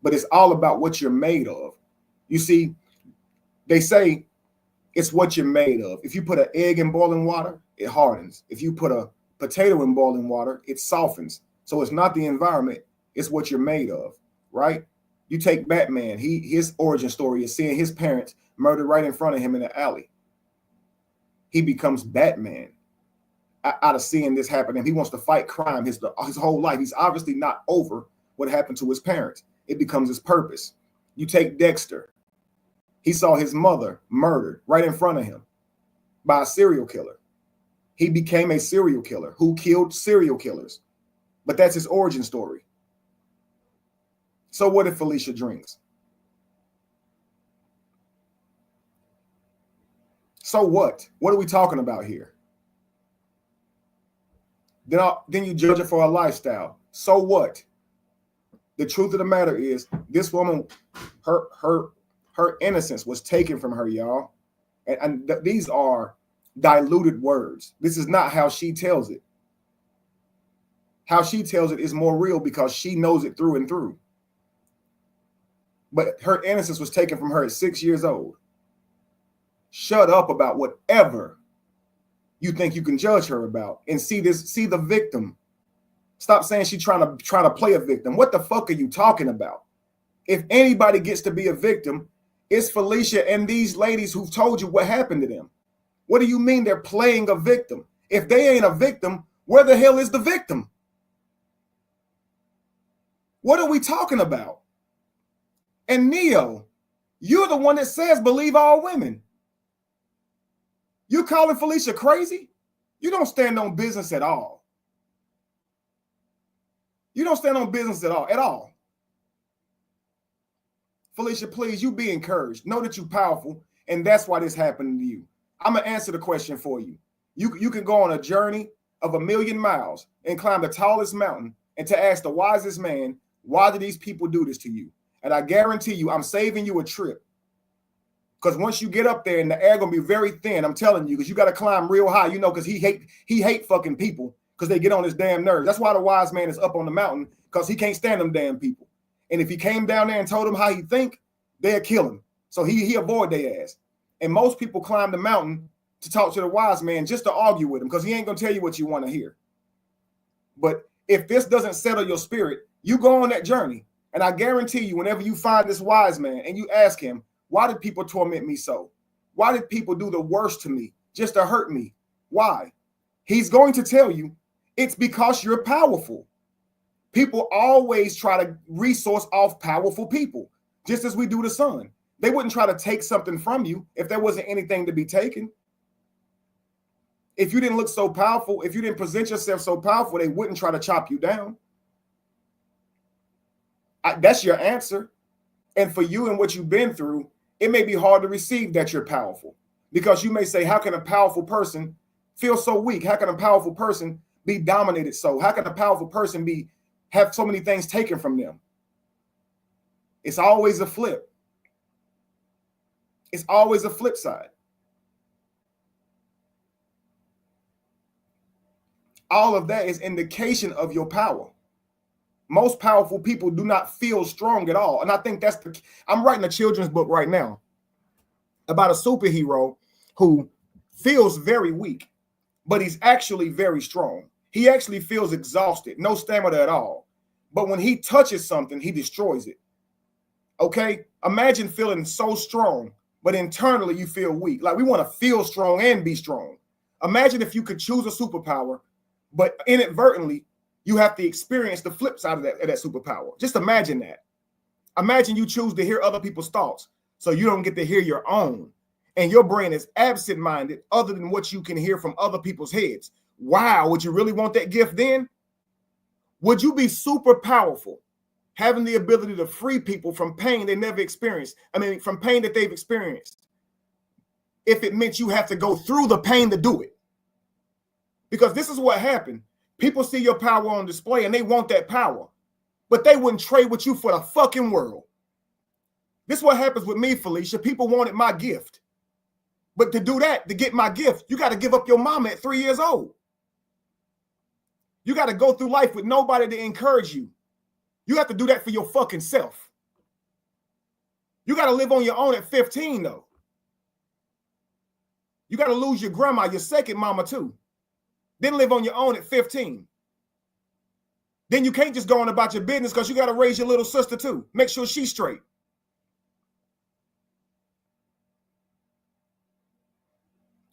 But it's all about what you're made of. You see, they say it's what you're made of. If you put an egg in boiling water, it hardens. If you put a potato in boiling water, it softens. So it's not the environment, it's what you're made of, right? You take Batman, his origin story is seeing his parents murdered right in front of him in the alley. He becomes Batman out of seeing this happen, and he wants to fight crime his whole life. He's obviously not over what happened to his parents. It becomes his purpose. You take Dexter. He saw his mother murdered right in front of him by a serial killer. He became a serial killer who killed serial killers. But that's his origin story. So what if Felicia drinks? So what? What are we talking about here? Then you judge her for her lifestyle. So what? The truth of the matter is, this woman, her innocence was taken from her, y'all. And these are diluted words. This is not how she tells it. How she tells it is more real because she knows it through and through. But her innocence was taken from her at 6 years old. Shut up about whatever you think you can judge her about and see the victim. Stop saying she's trying to play a victim. What the fuck are you talking about? If anybody gets to be a victim, it's Felicia and these ladies who've told you what happened to them. What do you mean they're playing a victim? If they ain't a victim, where the hell is the victim? What are we talking about? And Neo, you're the one that says believe all women. You calling Felicia crazy? You don't stand on business at all. You don't stand on business at all. Felicia, please, you be encouraged. Know that you're powerful, and that's why this happened to you. I'm going to answer the question for you. You can go on a journey of 1,000,000 miles and climb the tallest mountain and to ask the wisest man, why do these people do this to you? And I guarantee you, I'm saving you a trip. Because once you get up there and the air gonna be very thin, I'm telling you, because you got to climb real high, because he hate fucking people because they get on his damn nerves. That's why the wise man is up on the mountain, because he can't stand them damn people. And if he came down there and told them how he think, they'll kill him. So he avoid their ass. And most people climb the mountain to talk to the wise man, just to argue with him, because he ain't gonna tell you what you want to hear. But if this doesn't settle your spirit, you go on that journey. And I guarantee you, whenever you find this wise man and you ask him, why did people torment me so? Why did people do the worst to me just to hurt me? Why? He's going to tell you it's because you're powerful. People always try to resource off powerful people, just as we do the sun. They wouldn't try to take something from you if there wasn't anything to be taken. If you didn't look so powerful, if you didn't present yourself so powerful, they wouldn't try to chop you down. That's your answer. And for you and what you've been through, it may be hard to receive that you're powerful, because you may say, how can a powerful person feel so weak? How can a powerful person be dominated so? How can a powerful person have so many things taken from them? It's always a flip. It's always a flip side. All of that is indication of your power. Most powerful people do not feel strong at all. And I think I'm writing a children's book right now about a superhero who feels very weak, but he's actually very strong. He actually feels exhausted, no stamina at all. But when he touches something, he destroys it. Okay? Imagine feeling so strong, but internally you feel weak. Like, we want to feel strong and be strong. Imagine if you could choose a superpower, but inadvertently you have to experience the flip side of that superpower. Just imagine that. Imagine you choose to hear other people's thoughts, so you don't get to hear your own. And your brain is absent-minded other than what you can hear from other people's heads. Wow, would you really want that gift then? Would you be super powerful, having the ability to free people from pain they never experienced? From pain that they've experienced, if it meant you have to go through the pain to do it. Because this is what happened. People see your power on display and they want that power, but they wouldn't trade with you for the fucking world. This is what happens with me, Felicia. People wanted my gift. But to do that, to get my gift, you got to give up your mama at 3 years old. You got to go through life with nobody to encourage you. You have to do that for your fucking self. You got to live on your own at 15, though. You got to lose your grandma, your second mama, too. Then live on your own at 15. Then you can't just go on about your business, because you got to raise your little sister, too. Make sure she's straight.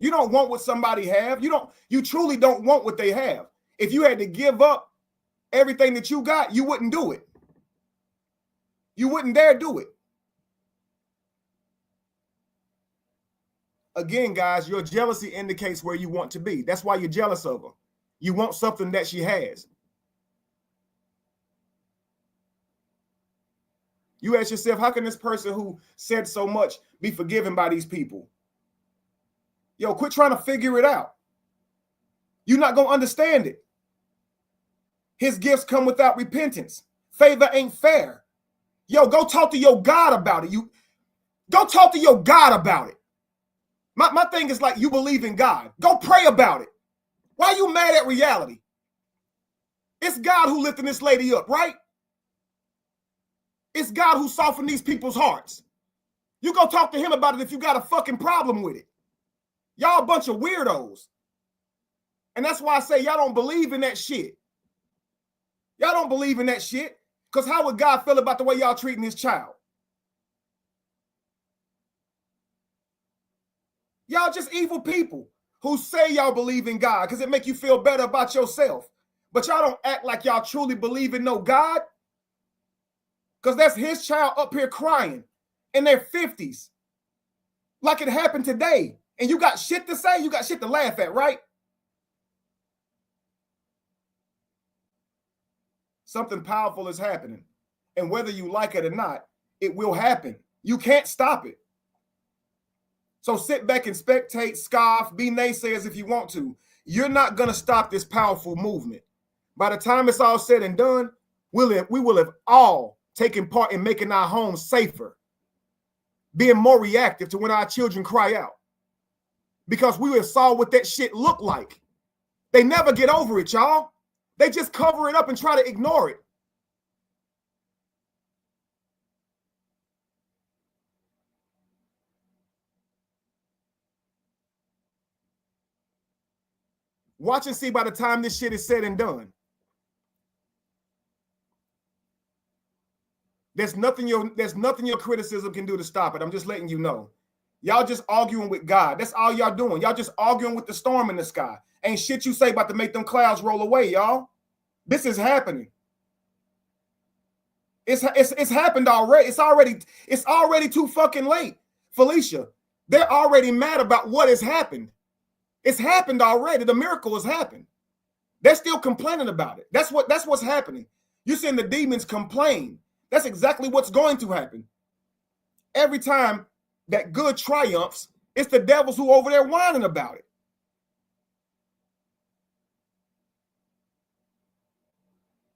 You don't want what somebody have. You truly don't want what they have. If you had to give up everything that you got, you wouldn't do it. You wouldn't dare do it. Again, guys, your jealousy indicates where you want to be. That's why you're jealous of her. You want something that she has. You ask yourself, how can this person who said so much be forgiven by these people? Yo, quit trying to figure it out. You're not going to understand it. His gifts come without repentance. Favor ain't fair. Yo, go talk to your God about it. Go talk to your God about it. My thing is, like, you believe in God. Go pray about it. Why are you mad at reality? It's God who lifted this lady up, right? It's God who softened these people's hearts. You go talk to him about it if you got a fucking problem with it. Y'all a bunch of weirdos. And that's why I say y'all don't believe in that shit. Y'all don't believe in that shit. Because how would God feel about the way y'all treating his child? Y'all just evil people who say y'all believe in God because it make you feel better about yourself. But y'all don't act like y'all truly believe in no God. Because that's his child up here crying in their 50s. Like it happened today. And you got shit to say, you got shit to laugh at, right? Something powerful is happening. And whether you like it or not, it will happen. You can't stop it. So sit back and spectate, scoff, be naysayers if you want to. You're not going to stop this powerful movement. By the time it's all said and done, we will have all taken part in making our homes safer, being more reactive to when our children cry out. Because we saw what that shit looked like. They never get over it, y'all. They just cover it up and try to ignore it. Watch and see by the time this shit is said and done. There's nothing your criticism can do to stop it. I'm just letting you know. Y'all just arguing with God. That's all y'all doing. Y'all just arguing with the storm in the sky. Ain't shit you say about to make them clouds roll away, y'all. This is happening. It's happened already. It's already too fucking late. Felicia, they're already mad about what has happened. It's happened already. The miracle has happened. They're still complaining about it. That's what's happening. You're saying the demons complain. That's exactly what's going to happen. Every time that good triumphs, it's the devils who over there whining about it.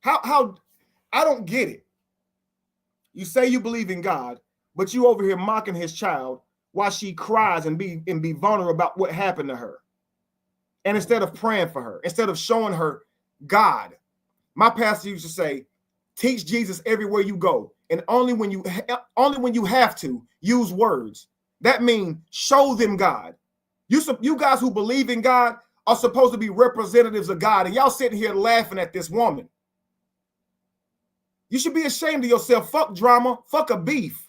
How I don't get it. You say you believe in God, but you over here mocking his child while she cries and be vulnerable about what happened to her. And instead of praying for her, instead of showing her God, my pastor used to say, teach Jesus everywhere you go. And only when you have to use words. That means show them God. You guys who believe in God are supposed to be representatives of God. And y'all sitting here laughing at this woman. You should be ashamed of yourself. Fuck drama. Fuck a beef.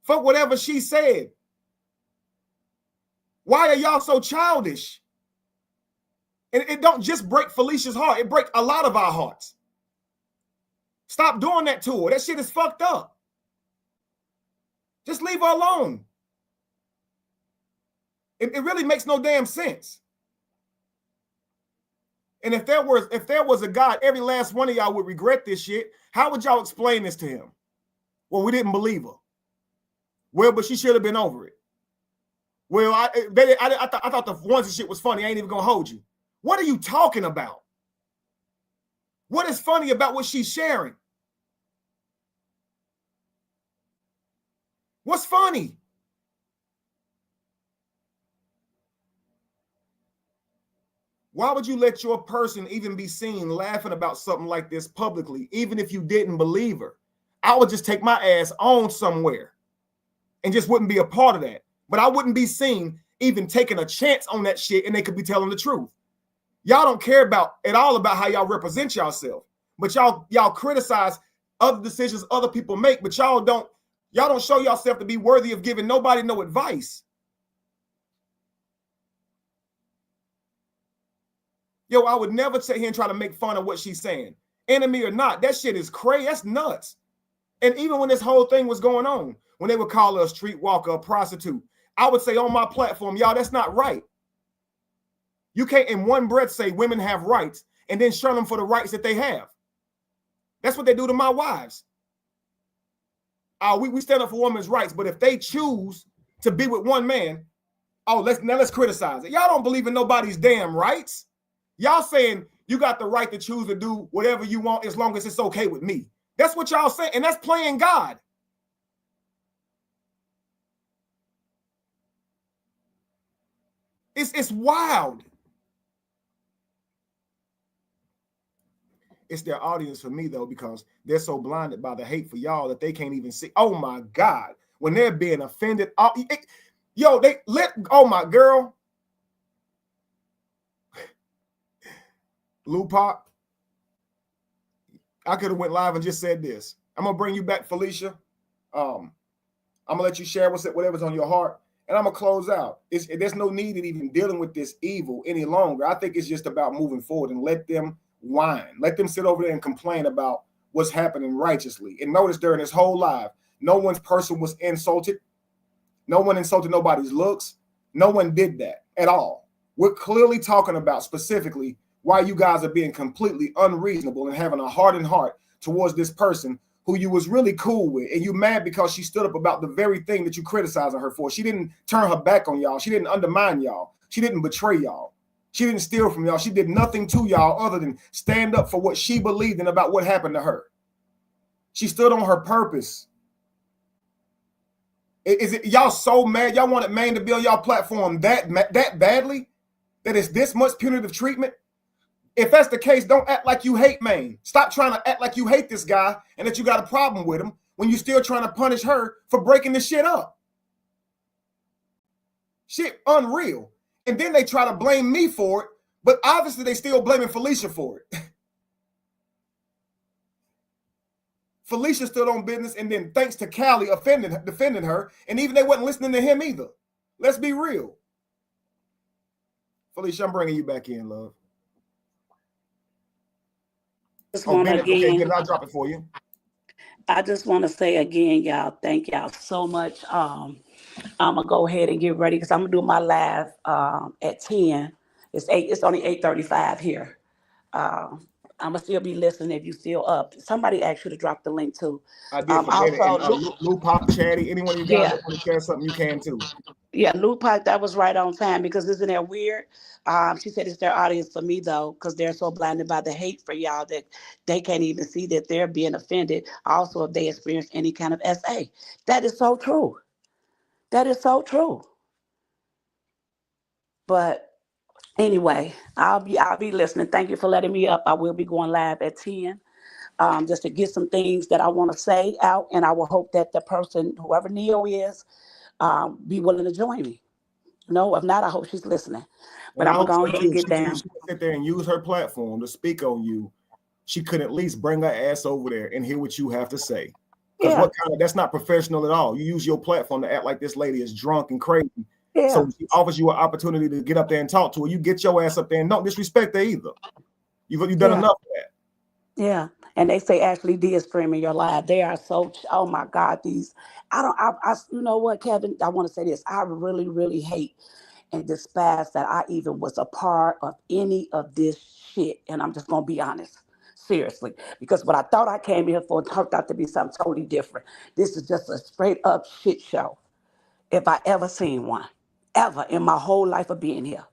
Fuck whatever she said. Why are y'all so childish? And it don't just break Felicia's heart. It breaks a lot of our hearts. Stop doing that to her. That shit is fucked up. Just leave her alone. It really makes no damn sense. And if there was a God, every last one of y'all would regret this shit. How would y'all explain this to him? Well, we didn't believe her. Well, but she should have been over it. Well, I thought the ones and shit was funny. I ain't even gonna hold you. What are you talking about? What is funny about what she's sharing? What's funny? Why would you let your person even be seen laughing about something like this publicly, even if you didn't believe her? I would just take my ass on somewhere and just wouldn't be a part of that. But I wouldn't be seen even taking a chance on that shit, and they could be telling the truth. Y'all don't care at all about how y'all represent yourself, but y'all criticize other decisions other people make, but y'all don't show yourself to be worthy of giving nobody no advice. Yo, I would never sit here and try to make fun of what she's saying. Enemy or not, that shit is crazy. That's nuts. And even when this whole thing was going on, when they would call her a streetwalker, a prostitute, I would say on my platform, y'all, that's not right. You can't in one breath say women have rights and then shun them for the rights that they have. That's what they do to my wives. We stand up for women's rights, but if they choose to be with one man, let's criticize it. Y'all don't believe in nobody's damn rights. Y'all saying you got the right to choose to do whatever you want as long as it's okay with me. That's what y'all saying, and that's playing God. It's wild. It's their audience for me, though, because they're so blinded by the hate for y'all that they can't even see. Oh, my God. When they're being offended. Oh, my girl. Lou Pop. I could have went live and just said this. I'm going to bring you back, Felicia. I'm going to let you share whatever's on your heart. And I'm going to close out. There's no need in even dealing with this evil any longer. I think it's just about moving forward and let them whine. Let them sit over there and complain about what's happening righteously. And notice during this whole live, no one's person was insulted. No one insulted nobody's looks. No one did that at all. We're clearly talking about specifically why you guys are being completely unreasonable and having a hardened heart towards this person who you was really cool with, and you mad because she stood up about the very thing that you criticizing her for. She didn't turn her back on y'all. She didn't undermine y'all. She didn't betray y'all. She didn't steal from y'all. She did nothing to y'all other than stand up for what she believed in about what happened to her. She stood on her purpose. Is it y'all so mad? Y'all wanted Maine to be on y'all platform that badly? That it's this much punitive treatment? If that's the case, don't act like you hate Maine. Stop trying to act like you hate this guy and that you got a problem with him when you're still trying to punish her for breaking this shit up. Shit, unreal. And then they try to blame me for it But obviously they still blaming Felicia for it. Felicia stood on business, and then thanks to Callie defending her, and even they wasn't listening to him either. Let's be real. Felicia, I'm bringing you back in, love. Just Oh, want Bennett, okay, again. Bennett, I'll drop it for you. I just want to say again, y'all, thank y'all so much. I'm gonna go ahead and get ready because I'm gonna do my live at 10. It's only 8:35 here. I'm gonna still be listening if you still up. Somebody asked you to drop the link too. I did for Bennett. Also, And Lou Pop, Chatty, anyone of you guys yeah, that want to share something, you can too. yeah, Lou Pike, that was right on time because isn't that weird? She said it's their audience for me though, because they're so blinded by the hate for y'all that they can't even see that they're being offended. Also, if they experience any kind of SA, that is so true. That is so true. But anyway, I'll be listening. Thank you for letting me up. I will be going live at 10. Just to get some things that I want to say out, and I will hope that the person, whoever Neo is, be willing to join me. No, if not, I hope she's listening. But And I I'm gonna hope go so ahead too. and get down. She could sit there and use her platform to speak on you. She could at least bring her ass over there and hear what you have to say. Because Yeah, that's not professional at all. You use your platform to act like this lady is drunk and crazy. yeah, So she offers you an opportunity to get up there and talk to her. You get your ass up there and don't disrespect her either. You've done yeah, enough of that. yeah. And they say Ashley D is streaming your live. They are so. Oh my God, these. You know what, Kevin? I want to say this. I really, really hate and despise that I even was a part of any of this shit. And I'm just gonna be honest. Seriously, because what I thought I came here for turned out to be something totally different. This is just a straight up shit show. If I ever seen one, ever in my whole life of being here.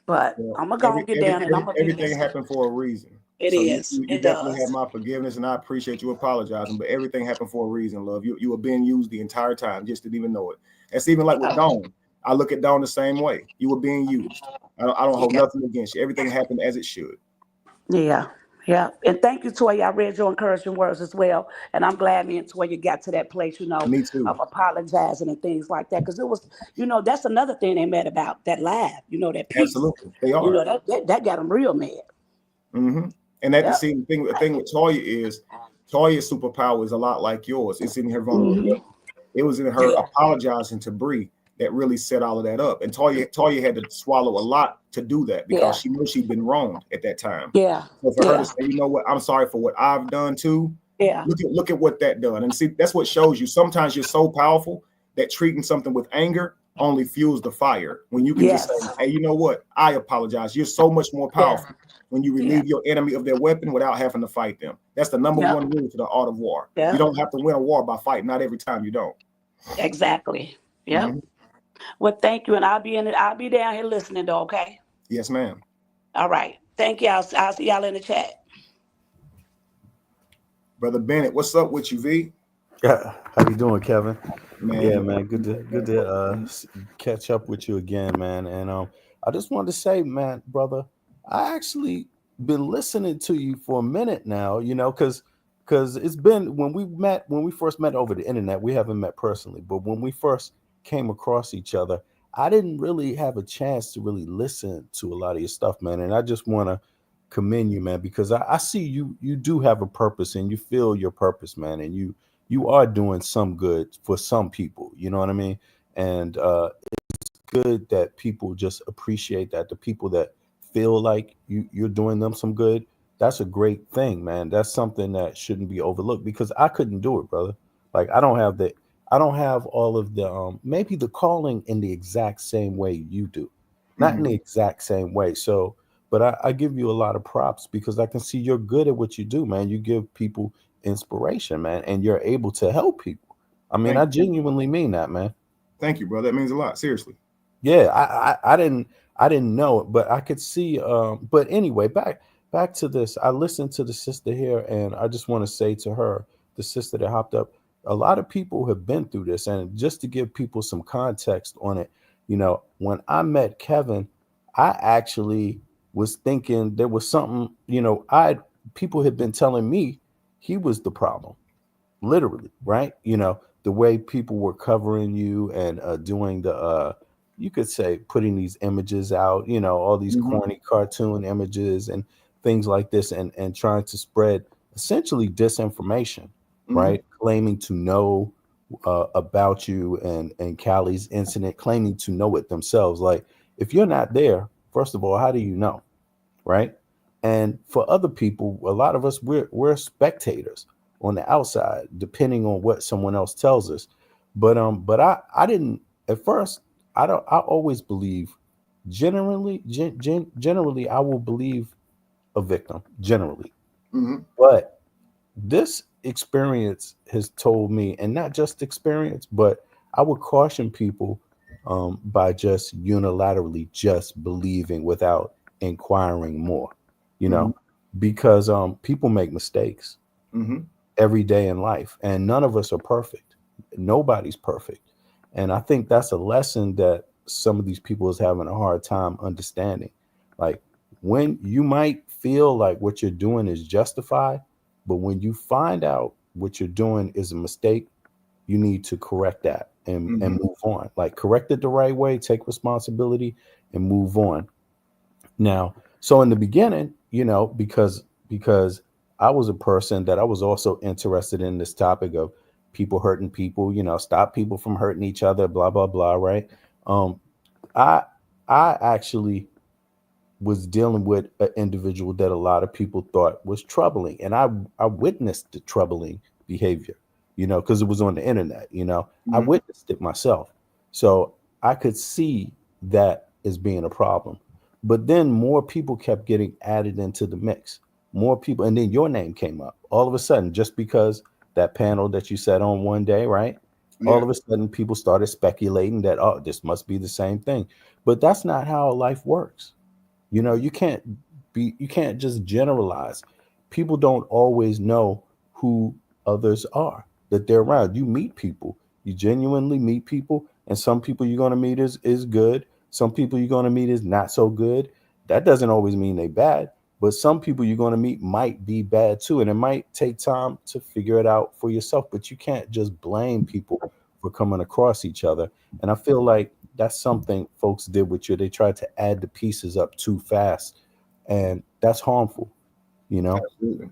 But Well, I'm gonna go and get down and I'm gonna be everything listening. happened for a reason. It So is. you It definitely have does. my forgiveness, and I appreciate you apologizing. But everything happened for a reason, love. You were being used the entire time, just didn't even know it. That's even like with Dawn. I look at Dawn the same way. You were being used. I don't hold Yeah. nothing against you. Everything happened as it should. Yeah. Yeah. And thank you, Toya. I read your encouraging words as well. And I'm glad me and Toya got to that place, Me too. of apologizing and things like that. Because it was, that's another thing they mad about, that live, that peace. Absolutely, they are. That got them real mad. Mm-hmm. And at the Yep. same thing, the thing with Toya is Toya's superpower is a lot like yours. It's in her vulnerability. Mhm. It was in her Yeah. apologizing to Bree that really set all of that up. And Toya had to swallow a lot to do that because Yeah. she knew she'd been wronged at that time. Yeah. So for her Yeah. to say, you know what, I'm sorry for what I've done too. Yeah. Look at what that done. And see, that's what shows you. Sometimes you're so powerful that treating something with anger only fuels the fire. When you can just say, Yes. hey, you know what? I apologize. You're so much more Yeah. powerful when you relieve your enemy of their weapon without having to fight them. That's the number Yep. one rule to the art of war. Yep. You don't have to win a war by fighting. Not every time you don't. Exactly. Yep. Mhm. Well, thank you. And I'll be down here listening though, okay? Yes, ma'am. All right. Thank y'all. I'll see y'all in the chat. Brother Bennett, what's up with you, V? Yeah, how you doing, Kevin? Man, Yeah, man, good to catch up with you again, man. And I just wanted to say, man, brother, I actually been listening to you for a minute now, because it's been when we first met over the internet. We haven't met personally, but when we first came across each other, I didn't really have a chance to really listen to a lot of your stuff, man. And I just want to commend you, man, because I see you do have a purpose and you feel your purpose, man, and you are doing some good for some people, you know what I mean? And it's good that people just appreciate that. The people that feel like you're doing them some good, that's a great thing, man. That's something that shouldn't be overlooked because I couldn't do it, brother. Like I don't have all of the maybe the calling in the exact same way you do. Not in the exact same way. So, but I give you a lot of props because I can see you're good at what you do, man. You give people inspiration, man, and you're able to help people. I mean, I genuinely mean that, man. Thank you, brother. That means a lot. Seriously. Yeah, I didn't know it, but I could see. But anyway, back to this. I listened to the sister here, and I just want to say to her, the sister that hopped up, a lot of people have been through this, and just to give people some context on it, when I met Kevin, I actually was thinking there was something. People had been telling me he was the problem, literally, right? The way people were covering you and doing the you could say putting these images out, you know, all these corny cartoon images and things like this, and trying to spread essentially disinformation, right? Claiming to know about you and Callie's incident, claiming to know it themselves. Like, if you're not there, first of all, how do you know, right? And for other people, a lot of us, we're spectators on the outside, depending on what someone else tells us. But I didn't at first. I always believe generally I will believe a victim generally. But this experience has told me, and not just experience, but I would caution people by just unilaterally just believing without inquiring more, you know, because people make mistakes every day in life, and none of us are perfect. Nobody's perfect. And I think that's a lesson that some of these people is having a hard time understanding. Like, when you might feel like what you're doing is justified, but when you find out what you're doing is a mistake, you need to correct that and move on. Like, correct it the right way, take responsibility, and move on. Now, so in the beginning, you know, because I was a person that I was also interested in this topic of people hurting people, you know, stop people from hurting each other, blah, blah, blah, right? I actually was dealing with an individual that a lot of people thought was troubling. And I witnessed the troubling behavior, you know, because it was on the internet, you know, I witnessed it myself. So I could see that as being a problem. But then more people kept getting added into the mix, more people. And then your name came up all of a sudden, just because that panel that you sat on one day, right? All of a sudden people started speculating that, oh, this must be the same thing. But that's not how life works. You know, you can't just generalize. People don't always know who others are that they're around. You meet people, you genuinely meet people, and some people you're going to meet is good. Some people you're going to meet is not so good. That doesn't always mean they're bad, but some people you're going to meet might be bad too. And it might take time to figure it out for yourself, but you can't just blame people for coming across each other. And I feel like that's something folks did with you. They tried to add the pieces up too fast, and that's harmful, you know? Absolutely.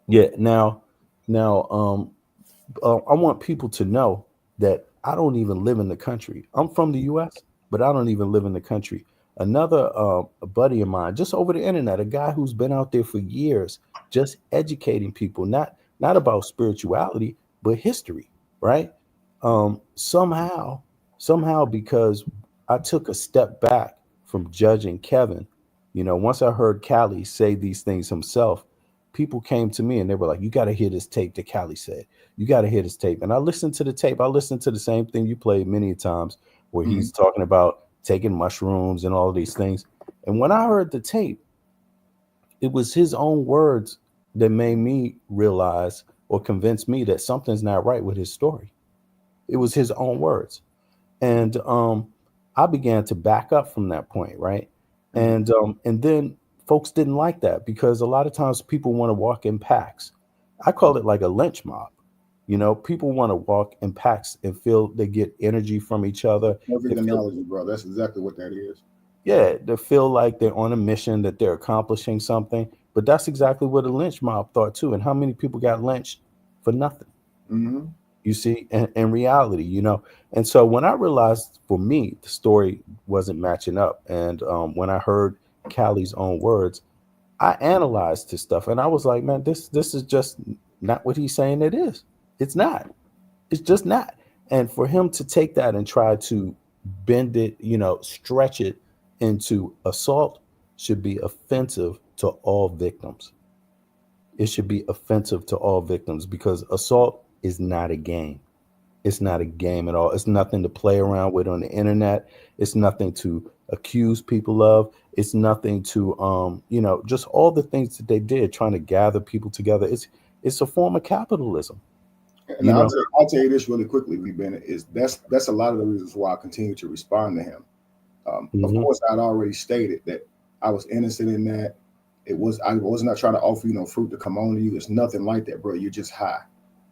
Yeah. Now, I want people to know that I don't even live in the country. I'm from the US, but I don't even live in the country. Another a buddy of mine, just over the internet, a guy who's been out there for years, just educating people, not about spirituality, but history, right? Somehow, because I took a step back from judging Kevin, you know, once I heard Callie say these things himself, people came to me and they were like, you got to hear this tape that Callie said. You got to hear this tape. And I listened to the tape. I listened to the same thing you played many times, where he's talking about taking mushrooms and all of these things. And when I heard the tape, it was his own words that made me realize or convince me that something's not right with his story. It was his own words. And I began to back up from that point, right? And then folks didn't like that, because a lot of times people want to walk in packs. I call it like a lynch mob. You know, people want to walk in packs and feel they get energy from each other. Perfect analogy, bro. That's exactly what that is. Yeah, they feel like they're on a mission, that they're accomplishing something. But that's exactly what a lynch mob thought too. And how many people got lynched for nothing? You see, in reality, you know. And so when I realized, for me, the story wasn't matching up, and when I heard Callie's own words, I analyzed his stuff, and I was like, man, this is just not what he's saying it is. It's not. It's just not. And for him to take that and try to bend it, you know, stretch it into assault, should be offensive to all victims. It should be offensive to all victims, because assault is not a game. It's not a game at all. It's nothing to play around with on the internet. It's nothing to accuse people of. It's nothing to, you know, just all the things that they did, trying to gather people together. It's a form of capitalism. And I'll tell you this really quickly, Lee Bennett, is that's a lot of the reasons why I continue to respond to him. Of course, I'd already stated that I was innocent in that. I was not trying to offer you no fruit to come on to you. It's nothing like that, bro. You're just high.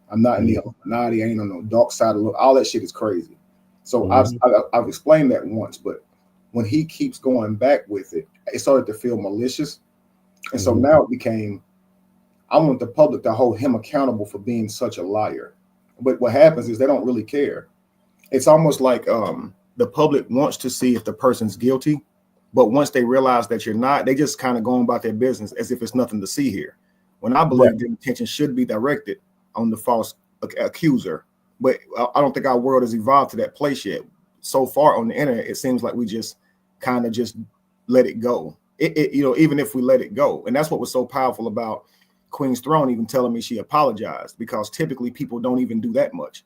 I'm not in the Illuminati. I ain't on no dark side of all that shit is crazy. So Mhm. I've explained that once, but when he keeps going back with it, it started to feel malicious. And so Mhm. now it became, I want the public to hold him accountable for being such a liar. But what happens is they don't really care. It's almost like the public wants to see if the person's guilty, but once they realize that you're not, they just kind of go about their business as if it's nothing to see here. When I Right. believe the attention should be directed on the false accuser, but I don't think our world has evolved to that place yet. So far on the internet, it seems like we just kind of just let it go. Even if we let it go, and that's what was so powerful about Queen's Throne, even telling me she apologized, because typically people don't even do that much.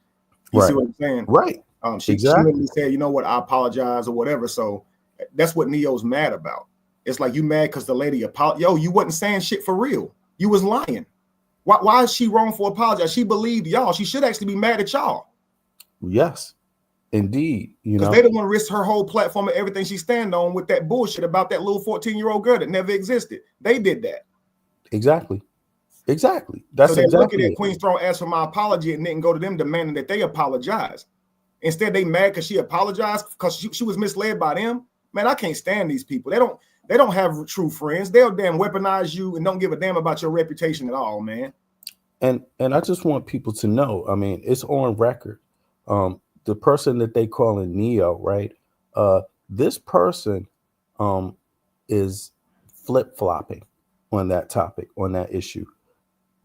You see Right. what I'm saying? Right. She Exactly. literally said, you know what, I apologize or whatever. So that's what Neo's mad about. It's like, you mad because the lady yo, you wasn't saying shit for real. You was lying. Why is she wrong for apologize? She believed y'all. She should actually be mad at y'all. Yes, indeed. You Because know, they don't want to risk her whole platform and everything she stand on with that bullshit about that little 14-year-old girl that never existed. They did that. exactly. Exactly. That's So they're looking exactly at it. Queen's Throne, ask for my apology, and then go to them demanding that they apologize. Instead, they mad because she apologized because she was misled by them. Man, I can't stand these people. They don't have true friends. They'll damn weaponize you and don't give a damn about your reputation at all, man. And I just want people to know, I mean, it's on record. The person that they call in Neo, right? This person is flip-flopping on that topic, on that issue.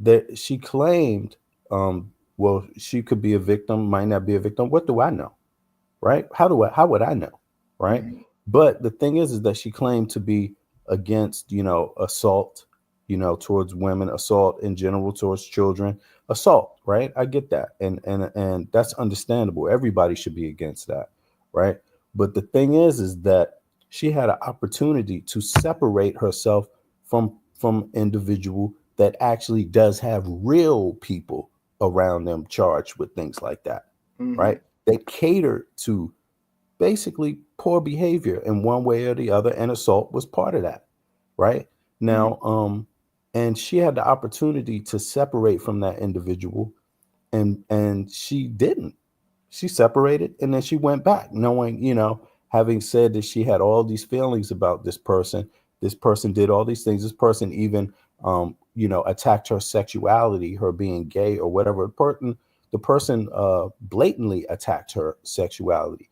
That she claimed, well, she could be a victim, might not be a victim. What do I know? Right? How would I know? Right? Mhm. But the thing is that she claimed to be against, assault, towards women, assault in general towards children, assault, right? I get that. And that's understandable. Everybody should be against that, right? But the thing is that she had an opportunity to separate herself from individual that actually does have real people around them charged with things like that, Mhm. right? They cater to basically poor behavior in one way or the other, and assault was part of that, right? Now, and she had the opportunity to separate from that individual, and she didn't. She separated, and then she went back, knowing, having said that she had all these feelings about this person. This person did all these things. This person even, attacked her sexuality, her being gay or whatever. The person blatantly attacked her sexuality.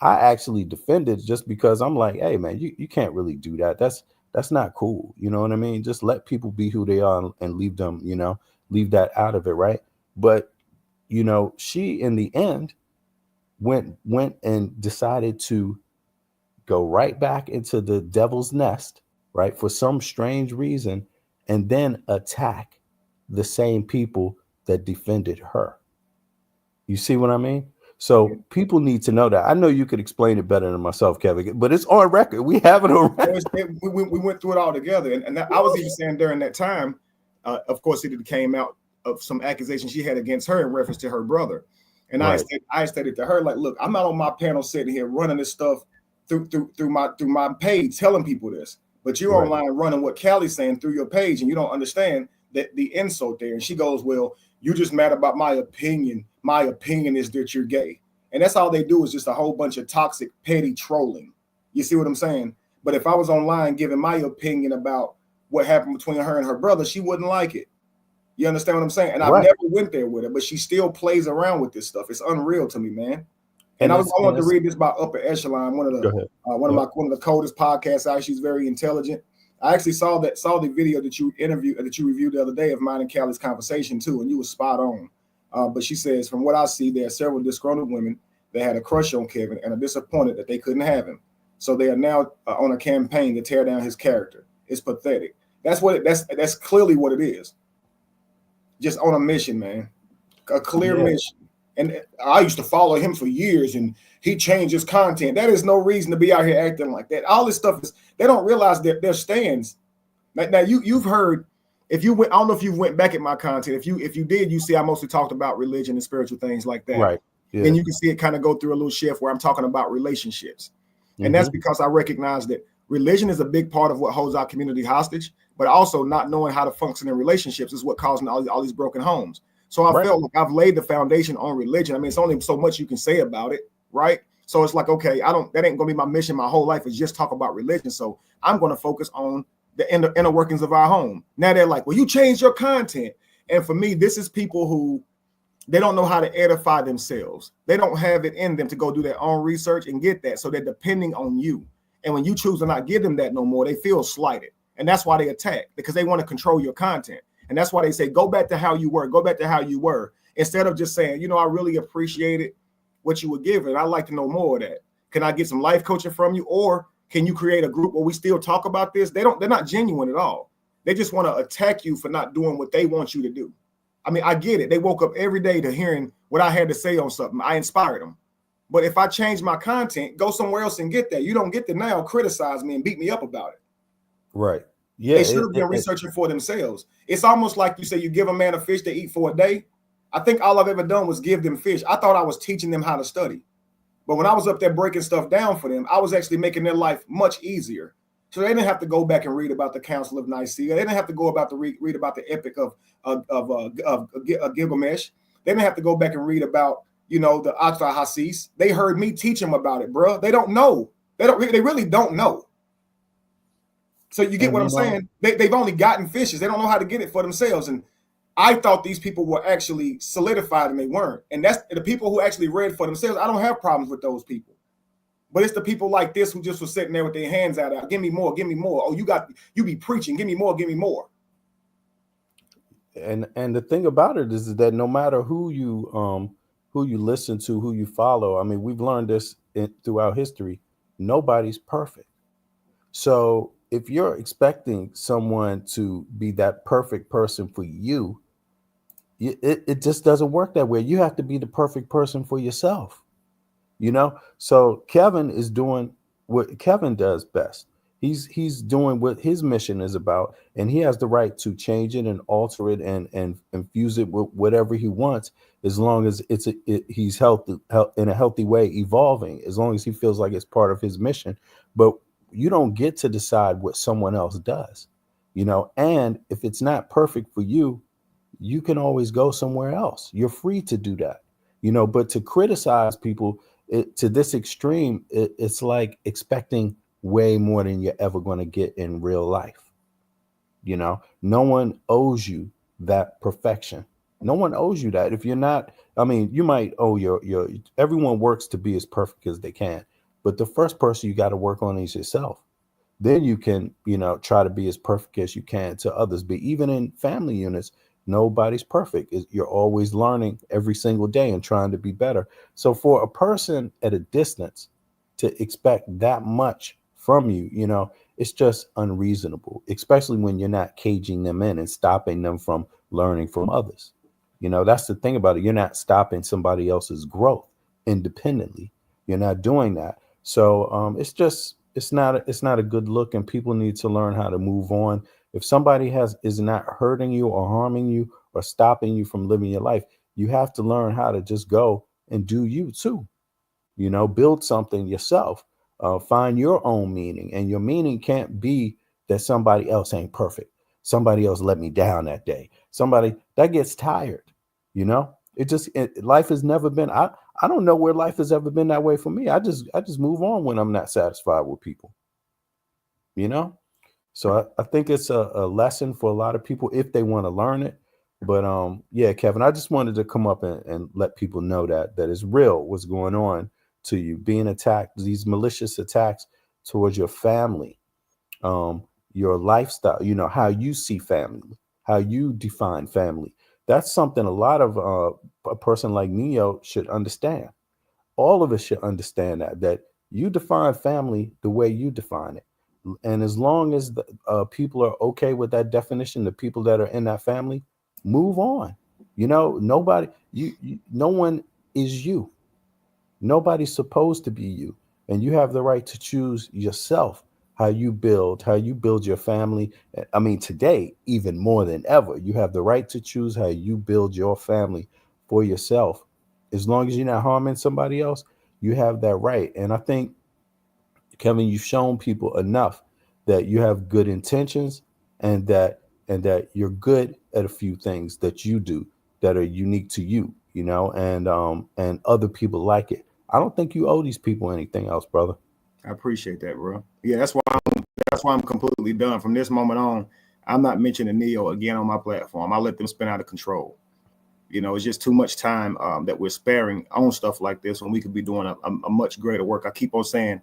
I actually defended just because I'm like, hey man, you can't really do that. That's not cool. You know what I mean? Just let people be who they are and leave them, leave that out of it, right? But she in the end went and decided to go right back into the devil's nest, right? For some strange reason, and then attack the same people that defended her. You see what I mean? So people need to know that. I know you could explain it better than myself, Kevin, but it's on record. We have it on record. We went through it all together, and I was even saying during that time, of course, it came out of some accusations she had against her in reference to her brother, and Right. I stated to her, like, look, I'm not on my panel sitting here running this stuff through my page, telling people this, but you're Right. online running what Callie's saying through your page, and you don't understand that the insult there. And she goes, well, you just mad about my opinion. My opinion is that you're gay. And that's all they do, is just a whole bunch of toxic, petty trolling. You see what I'm saying? But if I was online giving my opinion about what happened between her and her brother, she wouldn't like it. You understand what I'm saying? And I've Right. never went there with her, but she still plays around with this stuff. It's unreal to me, man. And I wanted to read this by Upper Echelon, one of the coldest podcasts out. She's very intelligent. I actually saw the video that you reviewed the other day of mine and Callie's conversation too, and you were spot on. But she says, from what I see, there are several disgruntled women that had a crush on Kevin and are disappointed that they couldn't have him. So they are now on a campaign to tear down his character. It's pathetic. That's clearly what it is. Just on a mission, man. A clear mission. And I used to follow him for years, and he changed his content. That is no reason to be out here acting like that. All this stuff is, they don't realize that their stands. Now you've heard, if you went, I don't know if you went back at my content. If you did, you see I mostly talked about religion and spiritual things like that. Right. Yeah. And you can see it kind of go through a little shift where I'm talking about relationships. And that's because I recognize that religion is a big part of what holds our community hostage, but also not knowing how to function in relationships is what causing all these broken homes. So I felt like I've laid the foundation on religion. I mean, it's only so much you can say about it. right? So it's like, okay, that ain't gonna be my mission. My whole life is just talk about religion. So I'm gonna focus on the inner workings of our home. Now they're like, well, you changed your content. And for me, this is people who they don't know how to edify themselves. They don't have it in them to go do their own research and get that. So they're depending on you. And when you choose to not give them that no more, they feel slighted. And that's why they attack, because they want to control your content. And that's why they say, go back to how you were, go back to how you were, instead of just saying, you know, I really appreciated what you were giving. I'd like to know more of that. Can I get some life coaching from you? Or can you create a group where we still talk about this? They're not genuine at all. They just want to attack you for not doing what they want you to do. I mean, I get it. They woke up every day to hearing what I had to say on something. I inspired them. But if I change my content, go somewhere else and get that. You don't get to now criticize me and beat me up about it. Right. Yeah. They should have been researching for themselves. It's almost like you say you give a man a fish to eat for a day. I think all I've ever done was give them fish. I thought I was teaching them how to study. But when I was up there breaking stuff down for them, I was actually making their life much easier. So they didn't have to go back and read about the Council of Nicaea. They didn't have to go about read about the Epic of Gilgamesh. They didn't have to go back and read about, you know, the Aqsa Hasis. They heard me teach them about it, bro. They don't know. They really don't know. So you get what I'm saying? They've only gotten fishes. They don't know how to get it for themselves. And I thought these people were actually solidified, and they weren't. And that's the people who actually read for themselves. I don't have problems with those people. But it's the people like this who just was sitting there with their hands out. Give me more, give me more. Oh, you be preaching. Give me more, give me more. And the thing about it is that no matter who you listen to, who you follow, I mean, we've learned this throughout history. Nobody's perfect. So if you're expecting someone to be that perfect person for you, it just doesn't work that way. You have to be the perfect person for yourself. You know, so Kevin is doing what Kevin does best. He's doing what his mission is about, and he has the right to change it and alter it and infuse it with whatever he wants, as long as he's healthy in a healthy way, evolving, as long as he feels like it's part of his mission. But you don't get to decide what someone else does, you know, and if it's not perfect for you, you can always go somewhere else. You're free to do that, you know, but to criticize people to this extreme, it's like expecting way more than you're ever going to get in real life. You know, no one owes you that perfection. No one owes you that. If you're not, I mean, you might owe everyone works to be as perfect as they can. But the first person you got to work on is yourself. Then you can, you know, try to be as perfect as you can to others. But even in family units, nobody's perfect. You're always learning every single day and trying to be better. So for a person at a distance to expect that much from you, you know, it's just unreasonable, especially when you're not caging them in and stopping them from learning from others. You know, that's the thing about it. You're not stopping somebody else's growth independently. You're not doing that. So it's not a good look, and people need to learn how to move on. If somebody is not hurting you or harming you or stopping you from living your life, you have to learn how to just go and do you too. You know, build something yourself, find your own meaning, and your meaning can't be that somebody else ain't perfect. Somebody else let me down that day. Somebody that gets tired, you know, life has never been, I don't know where life has ever been that way for me. I just move on when I'm not satisfied with people, you know? So I think it's a lesson for a lot of people if they want to learn it. But yeah, Kevin, I just wanted to come up and let people know that it's real what's going on to you, being attacked, these malicious attacks towards your family, your lifestyle, you know, how you see family, how you define family. That's something a lot of a person like Neo should understand. All of us should understand that you define family the way you define it. And as long as the people are okay with that definition, the people that are in that family, move on. You know, nobody, no one is you. Nobody's supposed to be you. And you have the right to choose yourself, how you build your family. I mean, today, even more than ever, you have the right to choose how you build your family for yourself. As long as you're not harming somebody else, you have that right. And I think, Kevin, you've shown people enough that you have good intentions and that you're good at a few things that you do that are unique to you, you know, and other people like it. I don't think you owe these people anything else, brother. I appreciate that, bro. Yeah, that's why I'm completely done. From this moment on, I'm not mentioning Neo again on my platform. I let them spin out of control. You know, it's just too much time that we're sparing on stuff like this when we could be doing a much greater work. I keep on saying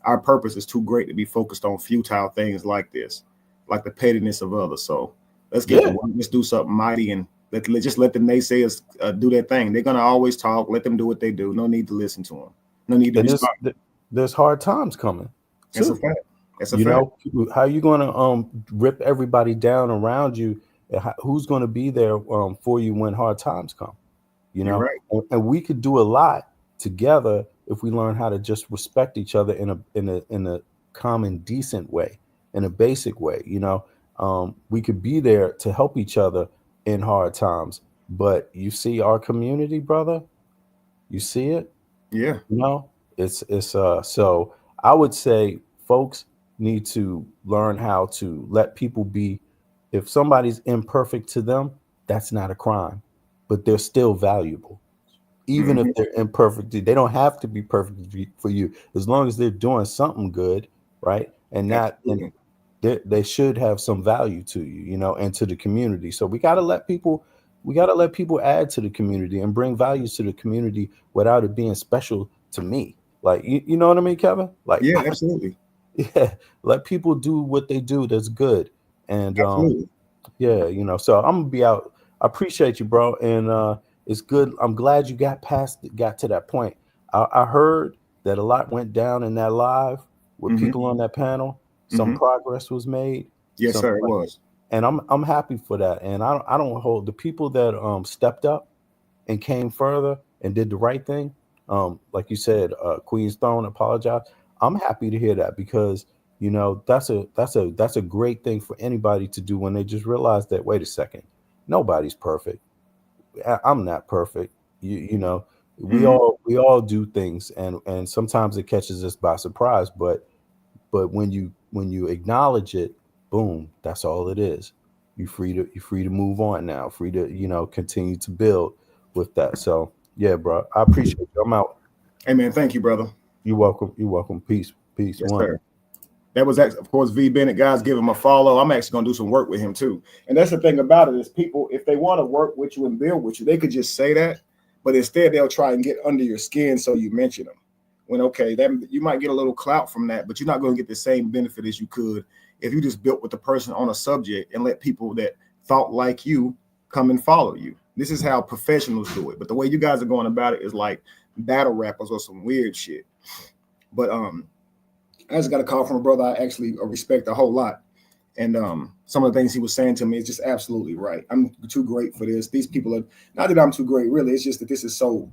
our purpose is too great to be focused on futile things like this, like the pettiness of others. So let's get to work. Let's do something mighty and just let the naysayers do their thing. They're gonna always talk. Let them do what they do. No need to listen to them. No need to respond. There's hard times coming. That's a fact. That's a you fact. know, how you gonna rip everybody down around you? Who's gonna be there for you when hard times come? You know, right. And we could do a lot together if we learn how to just respect each other in a common, decent way, in a basic way. You know, we could be there to help each other in hard times. But you see our community, brother. You see it. Yeah. You know, it's so I would say folks need to learn how to let people be. If somebody's imperfect to them, that's not a crime, but they're still valuable. Even if they're imperfect, they don't have to be perfect for you, as long as they're doing something good, right? And they should have some value to you, you know, and to the community. So we got to let people add to the community and bring values to the community without it being special to me. Like, you know what I mean, Kevin? Like, yeah, absolutely. Yeah, let people do what they do that's good. And absolutely. Yeah, you know, so I'm gonna be out. I appreciate you, bro. And it's good. I'm glad you got to that point. I heard that a lot went down in that live with people on that panel. Some progress was made. Yes, sir, it was. And I'm happy for that. And I don't hold the people that stepped up and came further and did the right thing. Like you said, Queen's Throne apologized. I'm happy to hear that, because you know that's a great thing for anybody to do when they just realize that, wait a second, nobody's perfect. I'm not perfect. You know, we all do things, and sometimes it catches us by surprise. But when you acknowledge it, boom, that's all it is. You're free to move on now. Free to, you know, continue to build with that. So yeah, bro, I appreciate you. I'm out. Hey man, thank you, brother. You're welcome. You're welcome. Peace. Peace. Yes, sir. That was, of course, V Bennett. Guys, give him a follow. I'm actually going to do some work with him too. And that's the thing about it, is people, if they want to work with you and build with you, they could just say that, but instead they'll try and get under your skin so you mention them. When, okay, that you might get a little clout from that, but you're not going to get the same benefit as you could if you just built with the person on a subject and let people that thought like you come and follow you. This is how professionals do it. But the way you guys are going about it is like battle rappers or some weird shit. But I just got a call from a brother I actually respect a whole lot. And some of the things he was saying to me is just absolutely right. I'm too great for this. These people are, not that I'm too great, really. It's just that this is so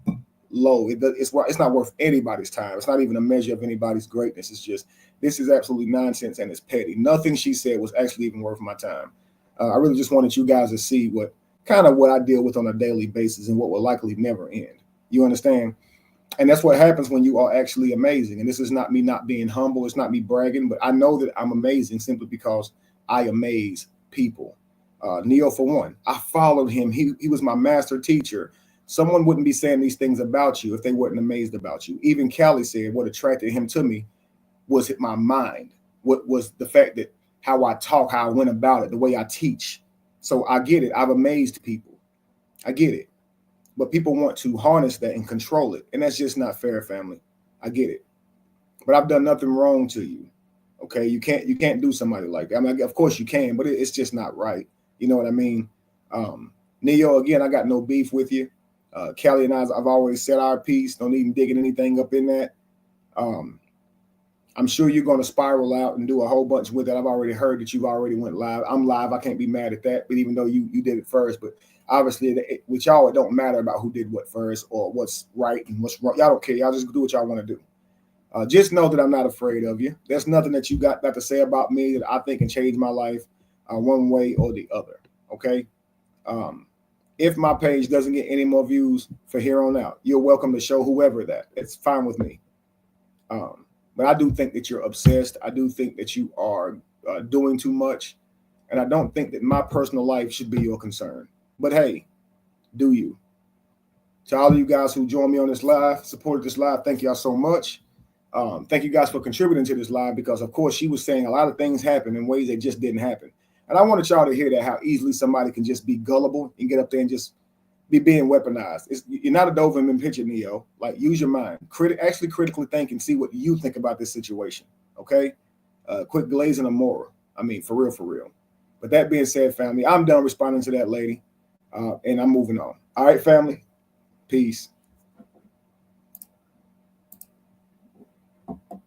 low. It's not worth anybody's time. It's not even a measure of anybody's greatness. It's just, this is absolutely nonsense and it's petty. Nothing she said was actually even worth my time. I really just wanted you guys to see what I deal with on a daily basis and what will likely never end. You understand? And that's what happens when you are actually amazing. And this is not me not being humble. It's not me bragging, but I know that I'm amazing simply because I amaze people. Neo, for one, I followed him. He was my master teacher. Someone wouldn't be saying these things about you if they weren't amazed about you. Even Callie said what attracted him to me was my mind. What was the fact that how I talk, how I went about it, the way I teach. So I get it. I've amazed people. I get it. But people want to harness that and control it. And that's just not fair, family. I get it. But I've done nothing wrong to you. Okay. You can't do somebody like that. I mean, of course you can, but it's just not right. You know what I mean? Neo, again, I got no beef with you. Callie and I've always said our piece. Don't even digging anything up in that. I'm sure you're going to spiral out and do a whole bunch with it. I've already heard that you've already went live. I'm live. I can't be mad at that. But even though you did it first, but obviously with y'all, it don't matter about who did what first or what's right and what's wrong. Y'all don't care. Y'all just do what y'all want to do. Just know that I'm not afraid of you. There's nothing that you got to say about me that I think can change my life one way or the other. Okay. If my page doesn't get any more views for here on out, you're welcome to show whoever that. It's fine with me. But I do think that you're obsessed. I do think that you are doing too much. And I don't think that my personal life should be your concern. But hey, do you? To all of you guys who joined me on this live, supported this live, thank y'all so much. Thank you guys for contributing to this live, because of course she was saying a lot of things happen in ways that just didn't happen. And I wanted y'all to hear that, how easily somebody can just be gullible and get up there and just be being weaponized. You're not a Doberman Pinscher, Neo. Like, use your mind. Actually critically think and see what you think about this situation. Okay? Quit glazing a moral. I mean, for real, for real. But that being said, family, I'm done responding to that lady. And I'm moving on. All right, family. Peace.